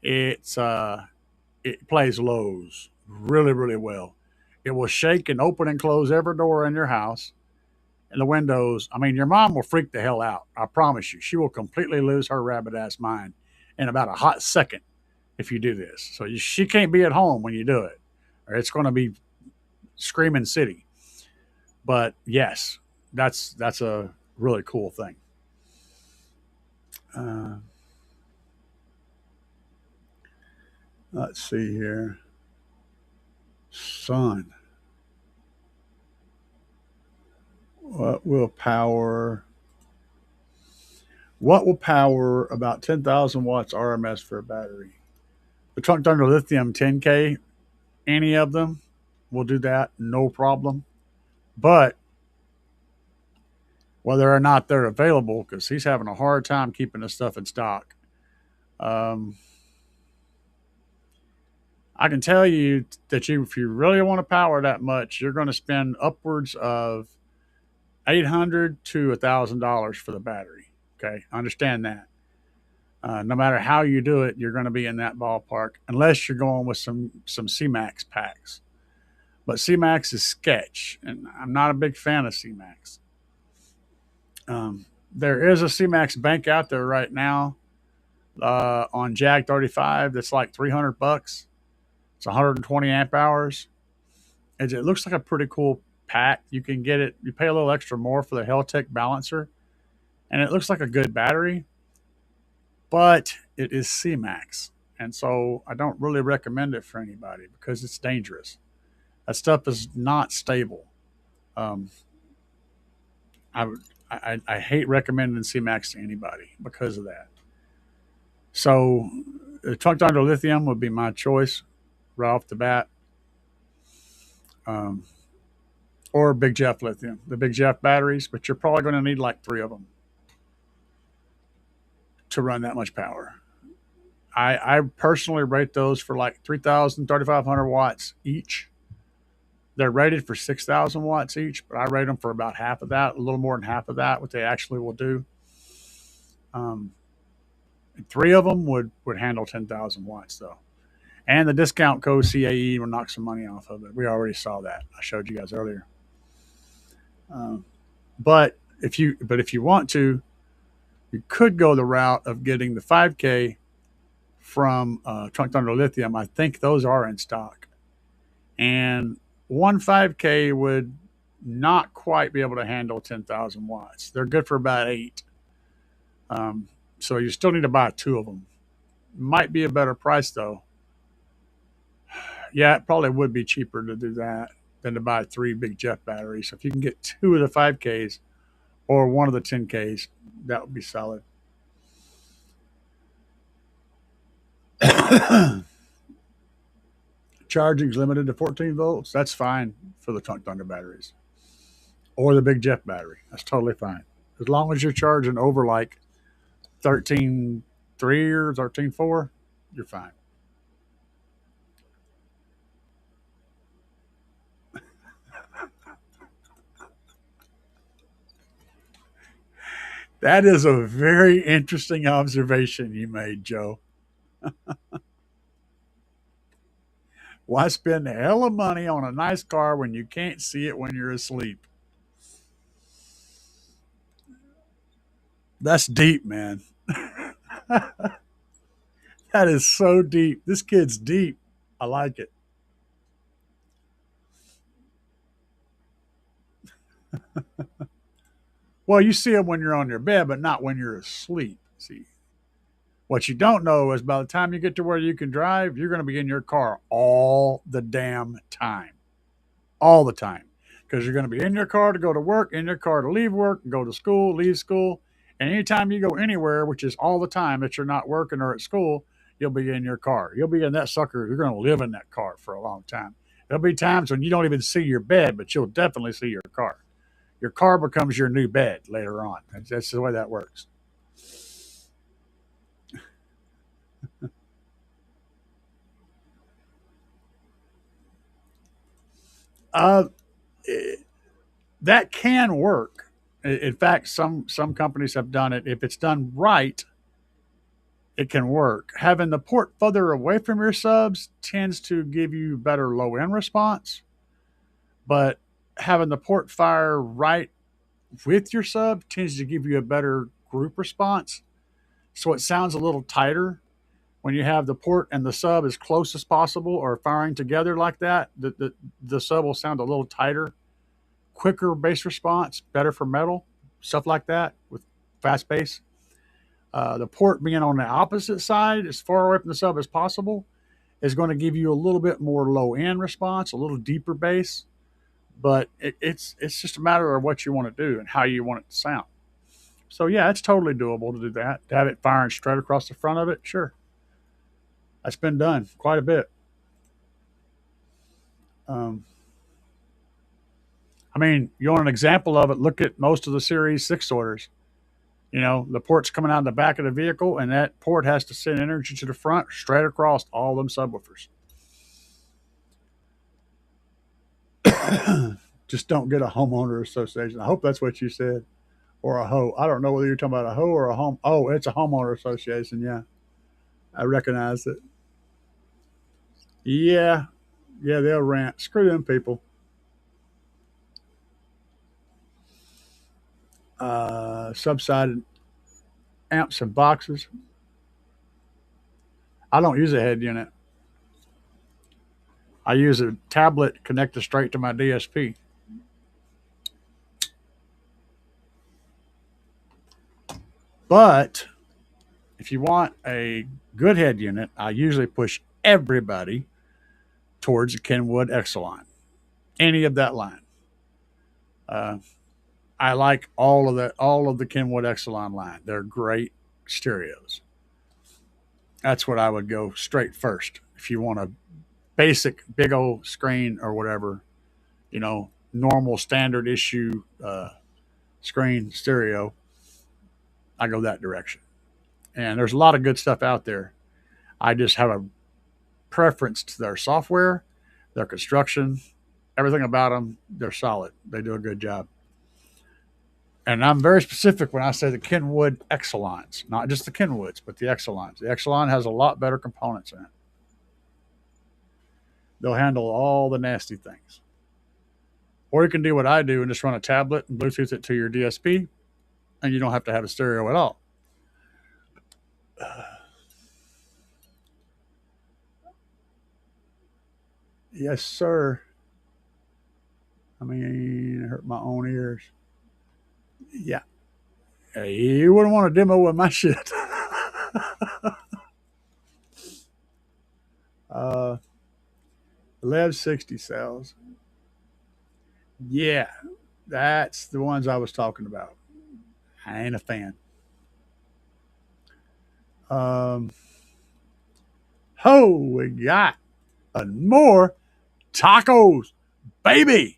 It plays lows really, really well. It will shake and open and close every door in your house. And the windows, I mean, your mom will freak the hell out. I promise you. She will completely lose her rabbit ass mind in about a hot second if you do this. So she can't be at home when you do it, or it's going to be screaming city. But yes, that's a really cool thing. Let's see here. Sun. What will power about 10,000 watts RMS for a battery? The Trunk Thunder Lithium 10K, any of them will do that, no problem. But whether or not they're available, because he's having a hard time keeping this stuff in stock. Um, I can tell you that if you really want to power that much, you're going to spend upwards of $800 to $1,000 for the battery. Okay, understand that. No matter how you do it, you're going to be in that ballpark, unless you're going with some CMAX packs. But CMAX is sketch, and I'm not a big fan of CMAX. There is a CMAX bank out there right now on Jag 35 that's like $300. It's 120 amp hours. It looks like a pretty cool pack. You can get it. You pay a little extra more for the Heltec balancer, and it looks like a good battery, but it is CMAX, and so I don't really recommend it for anybody because it's dangerous. That stuff is not stable. Um, I hate recommending CMAX to anybody because of that. So, the Trunk Thunder Lithium would be my choice right off the bat. Um, or Big Jeff Lithium, the Big Jeff batteries, but you're probably going to need like 3 of them to run that much power. I personally rate those for like 3,000, 3,500 watts each. They're rated for 6,000 watts each, but I rate them for about half of that, a little more than half of that, what they actually will do. 3 of them would handle 10,000 watts though. And the discount code CAE will knock some money off of it. We already saw that. I showed you guys earlier. But if you want to, you could go the route of getting the 5K from Trunk Thunder Lithium. I think those are in stock. And one 5K would not quite be able to handle 10,000 watts. They're good for about 8. So you still need to buy 2 of them. Might be a better price though. Yeah, it probably would be cheaper to do that than to buy 3 Big Jeff batteries. So if you can get 2 of the 5Ks or 1 of the 10Ks, that would be solid. Charging is limited to 14 volts. That's fine for the Trunk Thunder batteries or the Big Jeff battery. That's totally fine. As long as you're charging over like 13.3 or 13.4, you're fine. That is a very interesting observation you made, Joe. Why spend a hell of money on a nice car when you can't see it when you're asleep? That's deep, man. That is so deep. This kid's deep. I like it. Well, you see them when you're on your bed, but not when you're asleep. See, what you don't know is by the time you get to where you can drive, you're going to be in your car all the damn time. All the time. Because you're going to be in your car to go to work, in your car to leave work, go to school, leave school. And anytime you go anywhere, which is all the time that you're not working or at school, you'll be in your car. You'll be in that sucker. You're going to live in that car for a long time. There'll be times when you don't even see your bed, but you'll definitely see your car. Your car becomes your new bed later on. That's the way that works. Uh, that can work. In fact, some companies have done it. If it's done right, it can work. Having the port further away from your subs tends to give you better low end response, but having the port fire right with your sub tends to give you a better group response. So it sounds a little tighter when you have the port and the sub as close as possible or firing together like that. The sub will sound a little tighter, quicker bass response, better for metal, stuff like that with fast bass. The port being on the opposite side, as far away from the sub as possible, is going to give you a little bit more low end response, a little deeper bass. But it's just a matter of what you want to do and how you want it to sound. So yeah, it's totally doable to do that. To have it firing straight across the front of it, sure. That's been done quite a bit. I'm I mean, you want an example of it? Look at most of the Series 6 orders. You know, the port's coming out the back of the vehicle, and that port has to send energy to the front straight across all them subwoofers. Just don't get a homeowner association. I hope that's what you said. Or a hoe. I don't know whether you're talking about a hoe or a home. Oh, it's a homeowner association. Yeah. I recognize it. Yeah. Yeah, they'll rant. Screw them people. Subsided amps and boxes. I don't use a head unit. I use a tablet connected straight to my DSP. But if you want a good head unit, I usually push everybody towards the Kenwood Exelon. Any of that line. I like all of the Kenwood Exelon line. They're great stereos. That's what I would go straight first. If you want a basic big old screen or whatever, you know, normal standard issue screen stereo, I go that direction. And there's a lot of good stuff out there. I just have a preference to their software, their construction, everything about them. They're solid. They do a good job. And I'm very specific when I say the Kenwood Exelons, not just the Kenwoods, but the Exelons. The Exelon has a lot better components in it. They'll handle all the nasty things. Or you can do what I do and just run a tablet and Bluetooth it to your DSP, and you don't have to have a stereo at all. Yes, sir. I mean, it hurt my own ears. Yeah. You wouldn't want to demo with my shit. Lev 60 cells. Yeah, that's the ones I was talking about. I ain't a fan. We got more tacos, baby.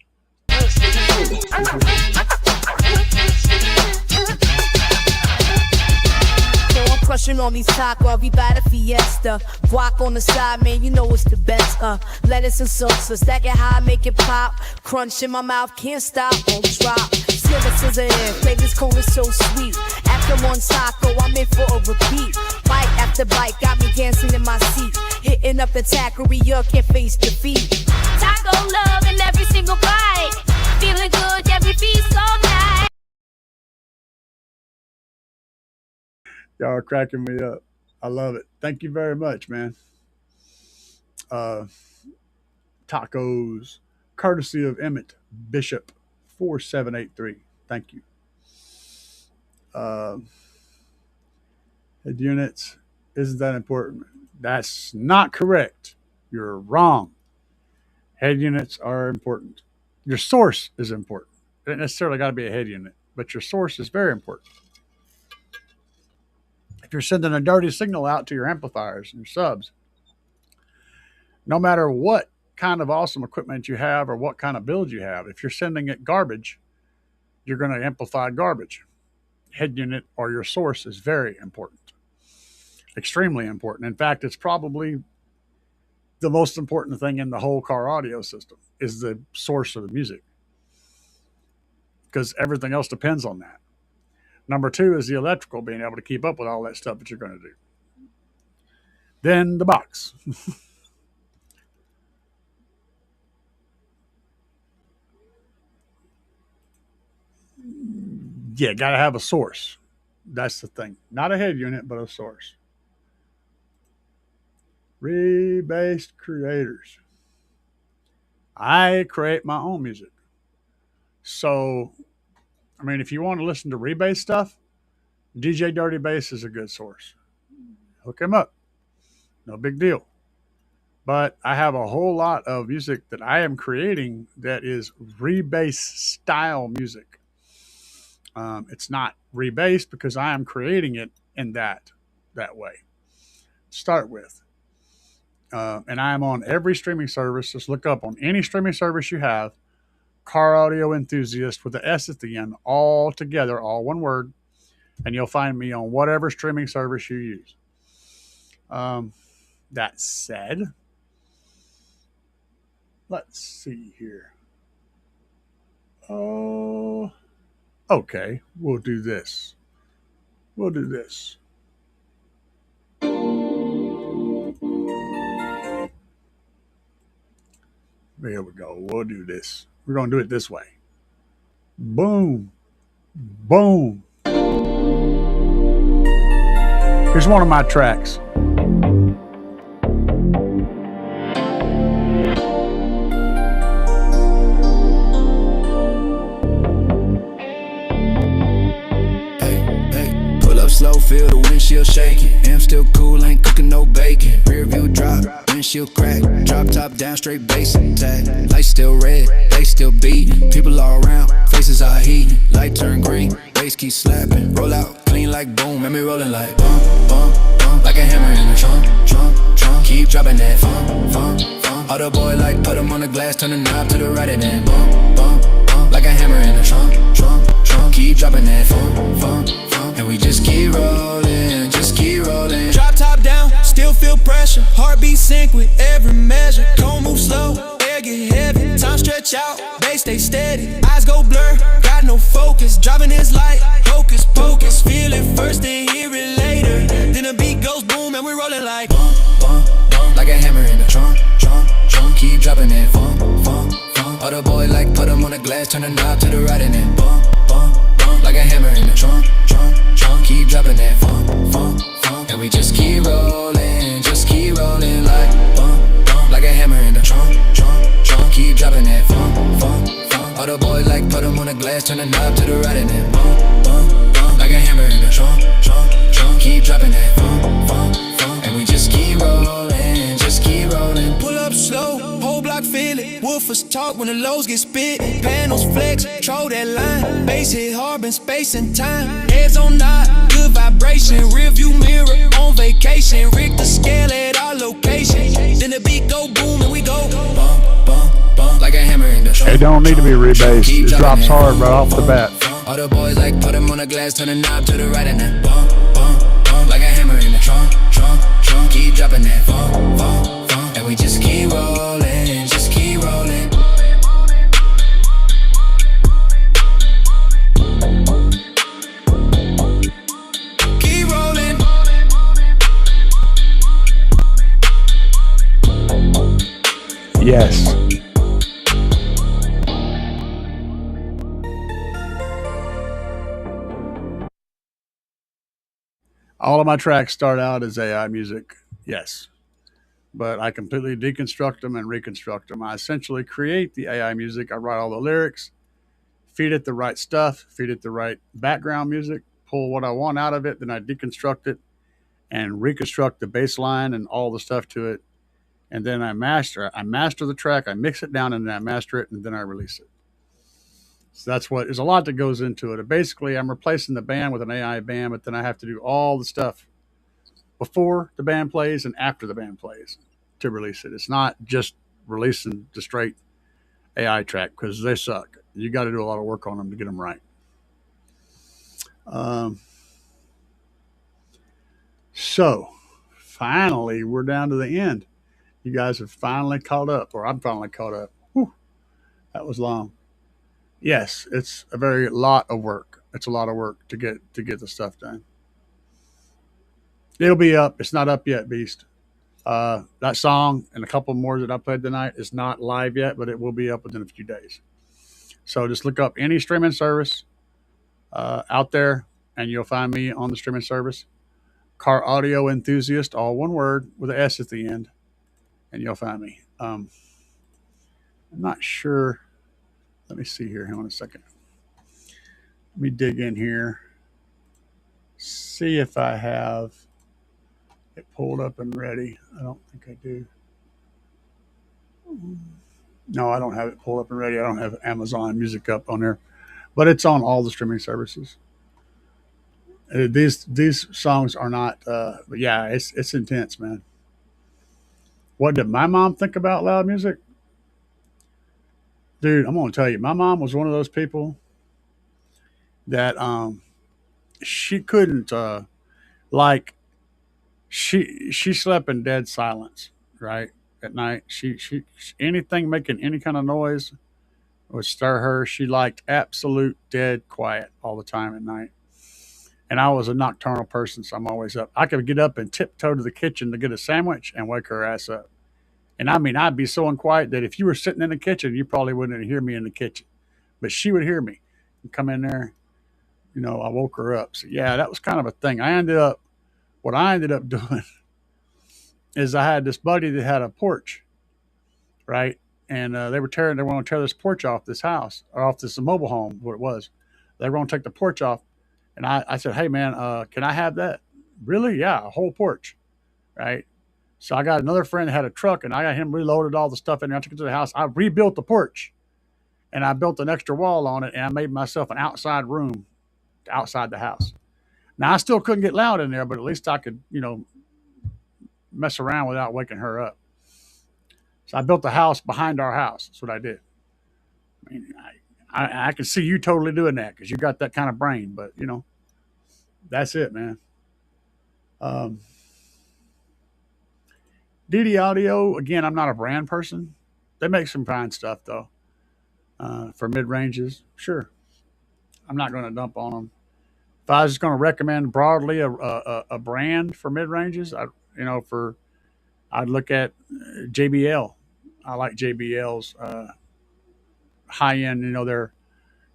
Crushing on these tacos, we buy the fiesta. Guac on the side, man, you know it's the best. Lettuce and salsa, stack it high, make it pop. Crunch in my mouth, can't stop, won't drop. Scissor in, flavors cold and so sweet. After one taco, I'm in for a repeat. Bite after bite, got me dancing in my seat. Hitting up the taqueria, can't face defeat. Taco love in every single bite. Feeling good, every feast all night. Y'all are cracking me up. I love it. Thank you very much, man. Tacos, courtesy of Emmett Bishop 4783. Thank you. Head units, isn't that important? That's not correct. You're wrong. Head units are important. Your source is important. It doesn't necessarily got to be a head unit, but your source is very important. If you're sending a dirty signal out to your amplifiers and your subs, no matter what kind of awesome equipment you have or what kind of build you have, if you're sending it garbage, you're going to amplify garbage. Head unit or your source is very important. Extremely important. In fact, it's probably the most important thing in the whole car audio system is the source of the music, because everything else depends on that. Number two is the electrical, being able to keep up with all that stuff that you're going to do. Then the box. Yeah, got to have a source. That's the thing. Not a head unit, but a source. Rebased creators. I create my own music. So, I mean, if you want to listen to rebase stuff, DJ Dirty Bass is a good source. Hook him up. No big deal. But I have a whole lot of music that I am creating that is rebase style music. It's not rebased because I am creating it in that way. Start with. And I am on every streaming service. Just look up on any streaming service you have, Car Audio Enthusiast with the S at the end, all together, all one word, and you'll find me on whatever streaming service you use. That said, let's see here. Oh, okay, we'll do this. We'll do this. There we go. We'll do this. We're going to do it this way. Boom. Boom. Here's one of my tracks. Slow, feel the windshield shaking. Am still cool, ain't cooking no bacon. Rear view drop, windshield crack. Drop top down, straight bass tag. Lights still red, they still beating. People all around, faces are heating. Light turn green, bass keep slapping. Roll out, clean like boom, and me rolling like bump, bump, bump. Like a hammer in a trunk, trunk, trunk. Keep dropping that funk, funk, funk. Other boy like put him on the glass, turn the knob to the right and then bump, bump, bump. Like a hammer in a trunk, trunk, trunk. Keep dropping that funk, funk, funk. And we just keep rolling, just keep rolling. Drop top down, still feel pressure. Heartbeat sync with every measure. Don't move slow, air get heavy. Time stretch out, bass stay steady. Eyes go blur, got no focus. Driving this light, hocus pocus. Feel it first, then hear it later. Then the beat goes boom and we rolling like bump, bump, bump. Like a hammer in the trunk, trunk, trunk. Keep dropping that funk, funk, funk. Other boy like put him on the glass, turn the knob to the right and then bump, bump, bump. Like a hammer in the trunk, trunk, trunk. Keep dropping that funk, funk, funk. And we just keep rolling like bump, bump. Like a hammer in the trunk, trunk, trunk. Keep dropping that funk, funk, funk. Other boy like put him on the glass, turn the knob to the right and then bump, bump, bump. Like a hammer in the trunk, trunk, trunk. Keep dropping that funk, funk, funk. And we just keep rolling, just keep rolling. Pull up slow, whole block feel it. Woofers talk when the lows get spit. Panels flex, control that line. Bass hit hard, been space and time. Heads on nod, good vibration. Rear view mirror, on vacation. Rig the scale at our location. Then the beat go boom and we go bump, bump, bump. Like a hammer in the trunk. It don't need to be rebased. It drops hard right off the bat. Other boys like put him on the glass, turn the knob to the right and then bump, bump, bump. Like a hammer in the trunk, trunk, trunk. Keep dropping that funk, funk, funk. And we just keep rolling, just keep rolling. Keep rolling. Yes. All of my tracks start out as AI music, yes. But I completely deconstruct them and reconstruct them. I essentially create the AI music. I write all the lyrics, feed it the right stuff, feed it the right background music, pull what I want out of it, then I deconstruct it and reconstruct the bass line and all the stuff to it. And then I master the track, I mix it down, and then I master it, and then I release it. So there's a lot that goes into it. Basically, I'm replacing the band with an AI band, but then I have to do all the stuff before the band plays and after the band plays to release it. It's not just releasing the straight AI track because they suck. You got to do a lot of work on them to get them right. So finally, we're down to the end. You guys have finally caught up, or I'm finally caught up. Whew, that was long. Yes, it's a very lot of work. It's a lot of work to get the stuff done. It'll be up. It's not up yet, Beast. That song and a couple more that I played tonight is not live yet, but it will be up within a few days. So just look up any streaming service out there, and you'll find me on the streaming service. Car Audio Enthusiast, all one word with an S at the end, and you'll find me. I'm not sure. Let me see here. Hang on a second. Let me dig in here. See if I have it pulled up and ready. I don't think I do. No, I don't have it pulled up and ready. I don't have Amazon Music up on there, but it's on all the streaming services. These songs are not, but yeah, it's intense, man. What did my mom think about loud music? Dude, I'm gonna tell you, my mom was one of those people that she couldn't like she slept in dead silence, right? At night. She anything making any kind of noise would stir her. She liked absolute dead quiet all the time at night. And I was a nocturnal person, so I'm always up. I could get up and tiptoe to the kitchen to get a sandwich and wake her ass up. And I mean, I'd be so unquiet that if you were sitting in the kitchen, you probably wouldn't hear me in the kitchen. But she would hear me and come in there. You know, I woke her up. So yeah, that was kind of a thing. What I ended up doing is I had this buddy that had a porch, right? And they were going to tear this porch off this house, or off this mobile home, what it was. They were going to take the porch off. And I said, hey man, can I have that? Really? Yeah, a whole porch, right? So I got another friend that had a truck, and I got him reloaded all the stuff in there. I took it to the house. I rebuilt the porch, and I built an extra wall on it, and I made myself an outside room outside the house. Now, I still couldn't get loud in there, but at least I could, you know, mess around without waking her up. So I built a house behind our house. That's what I did. I mean, I can see you totally doing that because you got that kind of brain, but, you know, that's it, man. DD Audio, again, I'm not a brand person. They make some fine stuff, though, for mid-ranges. Sure. I'm not going to dump on them. If I was just going to recommend broadly a brand for mid-ranges, I'd look at JBL. I like JBL's high-end, you know, their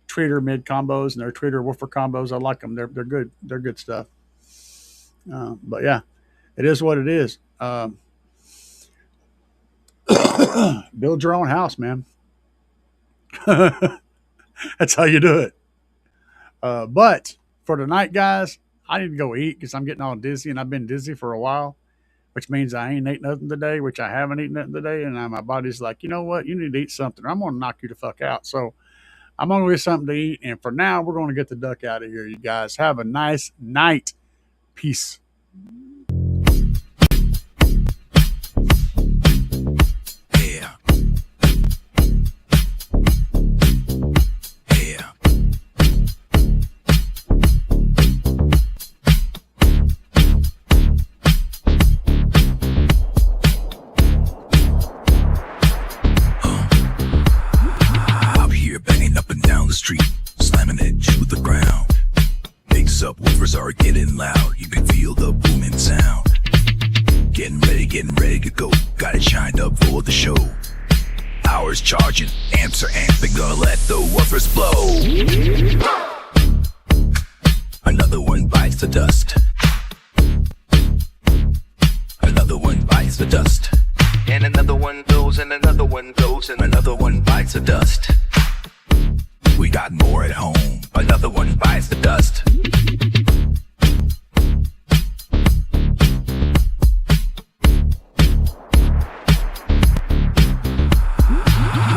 tweeter mid combos and their tweeter woofer combos. I like them. They're good. They're good stuff. But yeah, it is what it is. Build your own house, man. That's how you do it. But for tonight, guys, I need to go eat because I'm getting all dizzy, and I've been dizzy for a while, which means I ain't ate nothing today, which I haven't eaten nothing today. And my body's like, you know what? You need to eat something, or I'm going to knock you the fuck out. So I'm going to get something to eat. And for now, we're going to get the duck out of here. You guys have a nice night. Peace. Yeah. Yeah. Out here banging up and down the street, slamming it to the ground. Big subwoofers are getting loud. You can feel the booming sound. Getting ready to go. Got it shined up for the show. Hours charging, amps are amping, gonna let the woofers blow. Another one bites the dust. Another one bites the dust. And another one goes, and another one goes, and another one bites the dust. We got more at home. Another one bites the dust.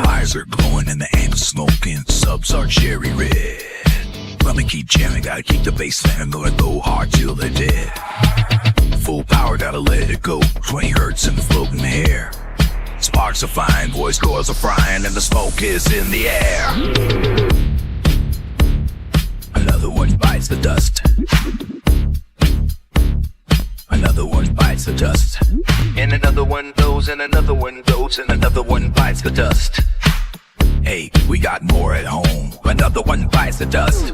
Fires are glowing and the amps smoking. Subs are cherry red. Let me keep jamming, gotta keep the bass slamming. Gonna go hard till they're dead. Full power, gotta let it go. 20 hertz in the floating air. Sparks are flying, voice cords are frying, and the smoke is in the air. Another one bites the dust. Another one bites the dust. And another one goes, and another one goes, and another one bites the dust. Hey, we got more at home. Another one bites the dust.